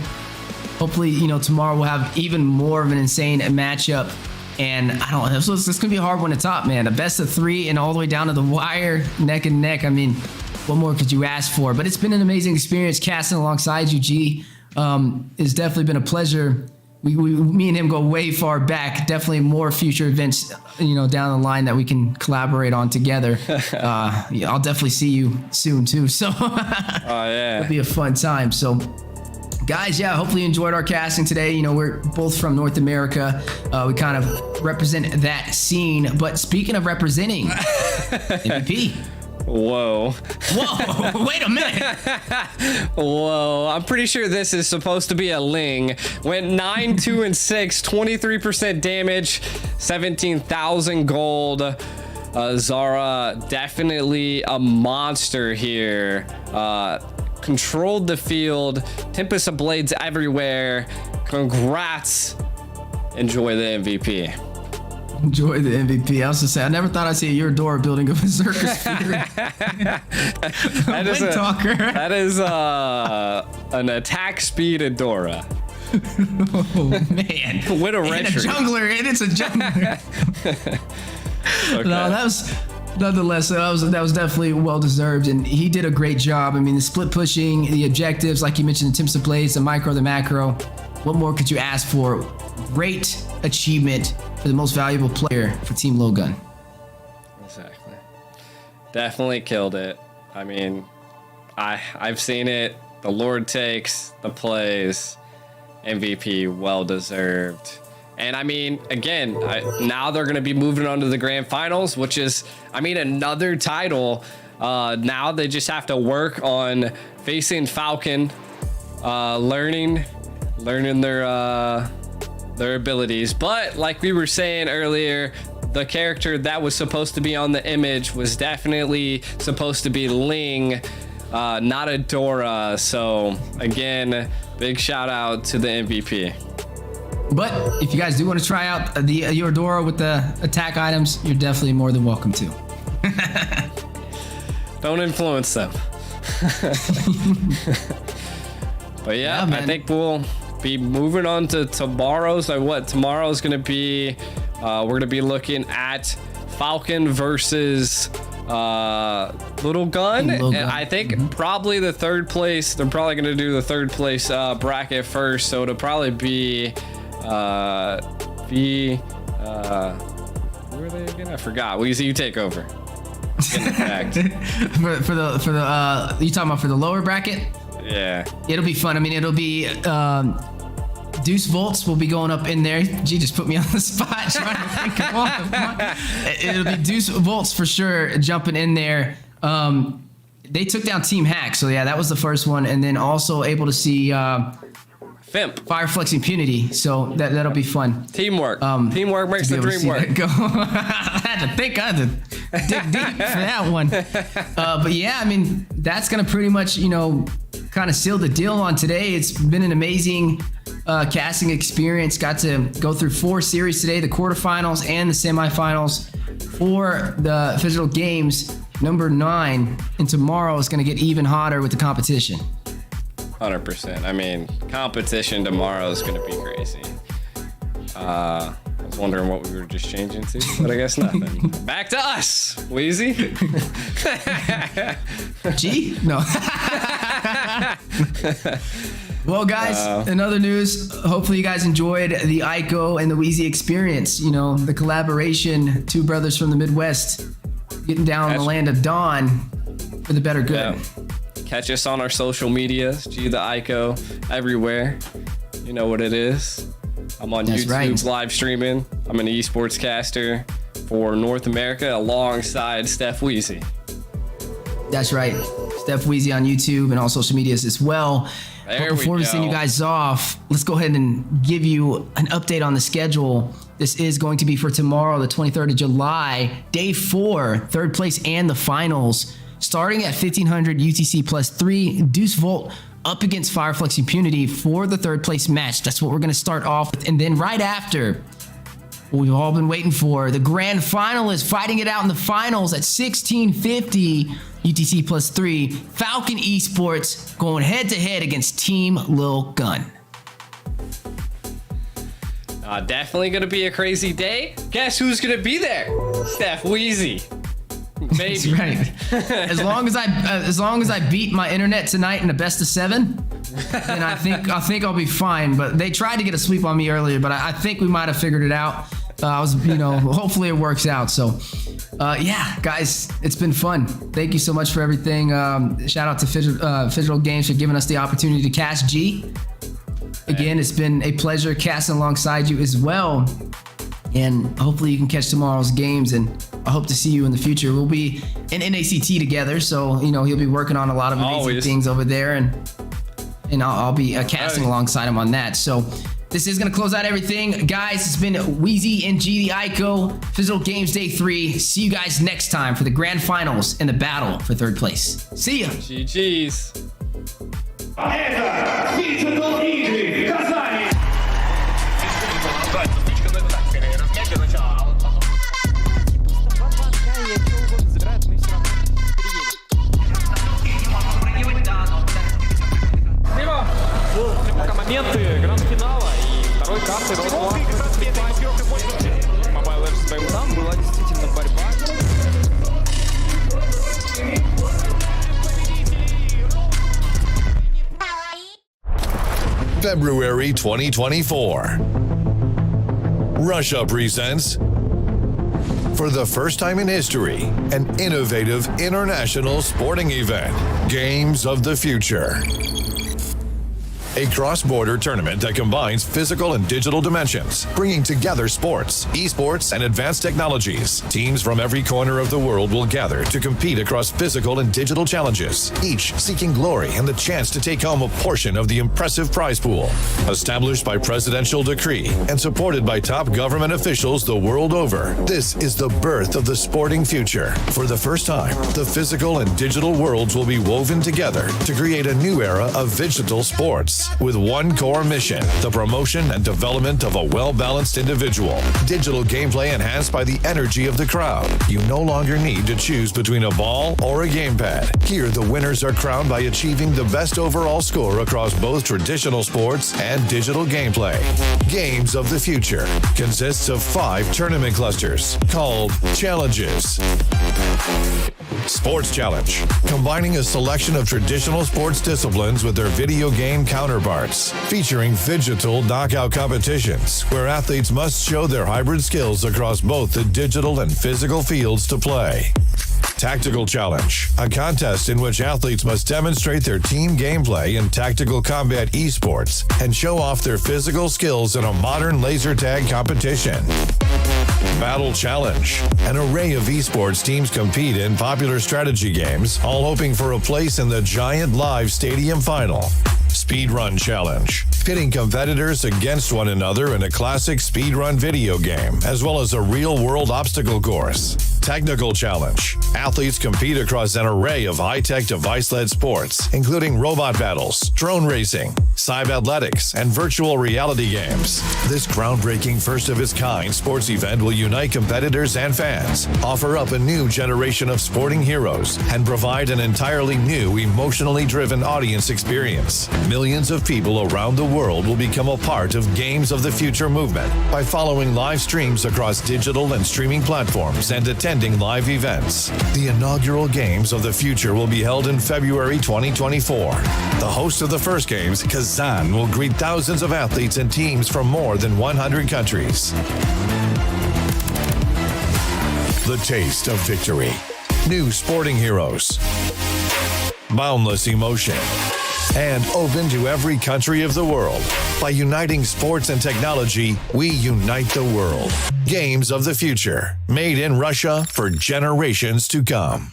Hopefully, tomorrow we'll have even more of an insane matchup. And I don't know, this is going to be a hard one to top, man. A best of 3 and all the way down to the wire, neck and neck. I mean, what more could you ask for? But it's been an amazing experience casting alongside you, G. It's definitely been a pleasure. Me and him go way far back. Definitely more future events, down the line that we can collaborate on together. I'll definitely see you soon too. So it'll be a fun time. So guys, yeah, hopefully you enjoyed our casting today. We're both from North America. We kind of represent that scene. But speaking of representing, MVP. Whoa. Wait a minute. Whoa, I'm pretty sure this is supposed to be a Ling. Went 9-2-6, 23% damage, 17,000 gold. Zara, definitely a monster here. Controlled the field. Tempest of Blades everywhere. Congrats. Enjoy the MVP. Enjoy the MVP. I was just saying, I never thought I'd see a Eurodora building a Berserker Sphere. That is an attack speed Adora. Oh man! With a and retreat. a jungler, and it's a jungler. Okay. No, that was nonetheless that was definitely well deserved, and he did a great job. I mean, the split pushing, the objectives, like you mentioned, the attempts to plays, the micro, the macro. What more could you ask for? Great achievement for the most valuable player for Team Lilgun. Exactly. Definitely killed it. I mean, I've seen it. The Lord takes the plays. MVP, well deserved. And I mean, again, now they're going to be moving on to the grand finals, which is, I mean, another title. Now they just have to work on facing Falcon, learning their abilities. But like we were saying earlier, the character that was supposed to be on the image was definitely supposed to be Ling, not Adora. So again, big shout out to the MVP. But if you guys do want to try out the Eurodora with the attack items, you're definitely more than welcome to. Don't influence them. But yeah, I think we'll be moving on to tomorrow's. Tomorrow's going to be, we're going to be looking at Falcon versus Lilgun. And I think probably the third place, they're probably going to do the third place bracket first. So it'll probably be, who are they again? I forgot. Weezy, you take over. for the you talking about for the lower bracket? Yeah. It'll be fun. I mean, it'll be Deuce Volts will be going up in there. Gee, just put me on the spot trying to think. Come on. It'll be Deuce Volts for sure jumping in there. They took down Team Hack, so yeah, that was the first one, and then also able to see Fimp. Fireflux Impunity, so that'll be fun. Teamwork. Teamwork makes the dream work. I had to think. I had to dig deep for that one. But yeah, I mean, that's gonna pretty much, kind of seal the deal on today. It's been an amazing casting experience. Got to go through 4 series today, the quarterfinals and the semifinals for the Phygital Games number 9. And tomorrow is going to get even hotter with the competition. 100%. I mean, competition tomorrow is going to be crazy. I was wondering what we were just changing to, but I guess not then. Back to us, Wheezy. G? No. Well, guys, in other news, hopefully you guys enjoyed the Aiko and the Wheezy experience. The collaboration, 2 brothers from the Midwest getting down in the land of Dawn for the better good. Yeah. Catch us on our social medias, G the Aiko, everywhere. You know what it is. I'm on YouTube live streaming. I'm an esports caster for North America alongside Steph Wheezy. That's right. Steph Wheezy on YouTube and all social medias as well. There but before we we send you guys off, let's go ahead and give you an update on the schedule. This is going to be for tomorrow, the 23rd of July, day 4, third place and the finals. Starting at 1500 UTC plus 3, Deuce Volt up against Fireflux Impunity for the third place match. That's what we're going to start off with. And then right after, what we've all been waiting for, the grand finalists fighting it out in the finals at 1650 UTC plus 3. Falcon Esports going head to head against Team Lilgun. Definitely going to be a crazy day. Guess who's going to be there? Steph Wheezy. Maybe. That's right. As long as I beat my internet tonight in a best of 7, then I think I'll be fine. But they tried to get a sweep on me earlier, but I think we might have figured it out. Hopefully it works out. So, yeah, guys, it's been fun. Thank you so much for everything. Shout out to Phygital Games for giving us the opportunity to cast G. Again, it's been a pleasure casting alongside you as well. And hopefully you can catch tomorrow's games, and I hope to see you in the future. We'll be in NACT together, so he'll be working on a lot of amazing things over there, and I'll be casting alongside him on that. So this is gonna close out everything, guys. It's been Wheezy and G the Aiko, Phygital Games Day 3. See you guys next time for the grand finals and the battle for third place. See ya. GG's. Это Phygital игры в Казани. Mobile Legends своим там была действительно борьба. February 2024. Russia presents, for the first time in history, an innovative international sporting event, Games of the Future. A cross-border tournament that combines physical and digital dimensions, bringing together sports, esports, and advanced technologies. Teams from every corner of the world will gather to compete across physical and digital challenges, each seeking glory and the chance to take home a portion of the impressive prize pool. Established by presidential decree and supported by top government officials the world over, this is the birth of the sporting future. For the first time, the physical and digital worlds will be woven together to create a new era of Phygital sports. With one core mission, the promotion and development of a well-balanced individual. Digital gameplay enhanced by the energy of the crowd. You no longer need to choose between a ball or a gamepad. Here, the winners are crowned by achieving the best overall score across both traditional sports and digital gameplay. Games of the Future consists of 5 tournament clusters called Challenges. Sports Challenge, combining a selection of traditional sports disciplines with their video game counterparts, featuring Phygital knockout competitions where athletes must show their hybrid skills across both the digital and physical fields to play. Tactical Challenge, a contest in which athletes must demonstrate their team gameplay in tactical combat esports and show off their physical skills in a modern laser tag competition. Battle Challenge, an array of esports teams compete in popular strategy games, all hoping for a place in the giant live stadium final. Speedrun Challenge, pitting competitors against one another in a classic speedrun video game, as well as a real-world obstacle course. Technical Challenge, athletes compete across an array of high-tech device-led sports, including robot battles, drone racing, cyber athletics, and virtual reality games. This groundbreaking first-of-its-kind sports event will unite competitors and fans, offer up a new generation of sporting heroes, and provide an entirely new, emotionally driven audience experience. Millions of people around the world will become a part of Games of the Future movement by following live streams across digital and streaming platforms and attending live events. The inaugural Games of the Future will be held in February 2024. The host of the first Games, Kazan, will greet thousands of athletes and teams from more than 100 countries. The taste of victory. New sporting heroes. Boundless emotion. And open to every country of the world. By uniting sports and technology, we unite the world. Games of the Future, made in Russia for generations to come.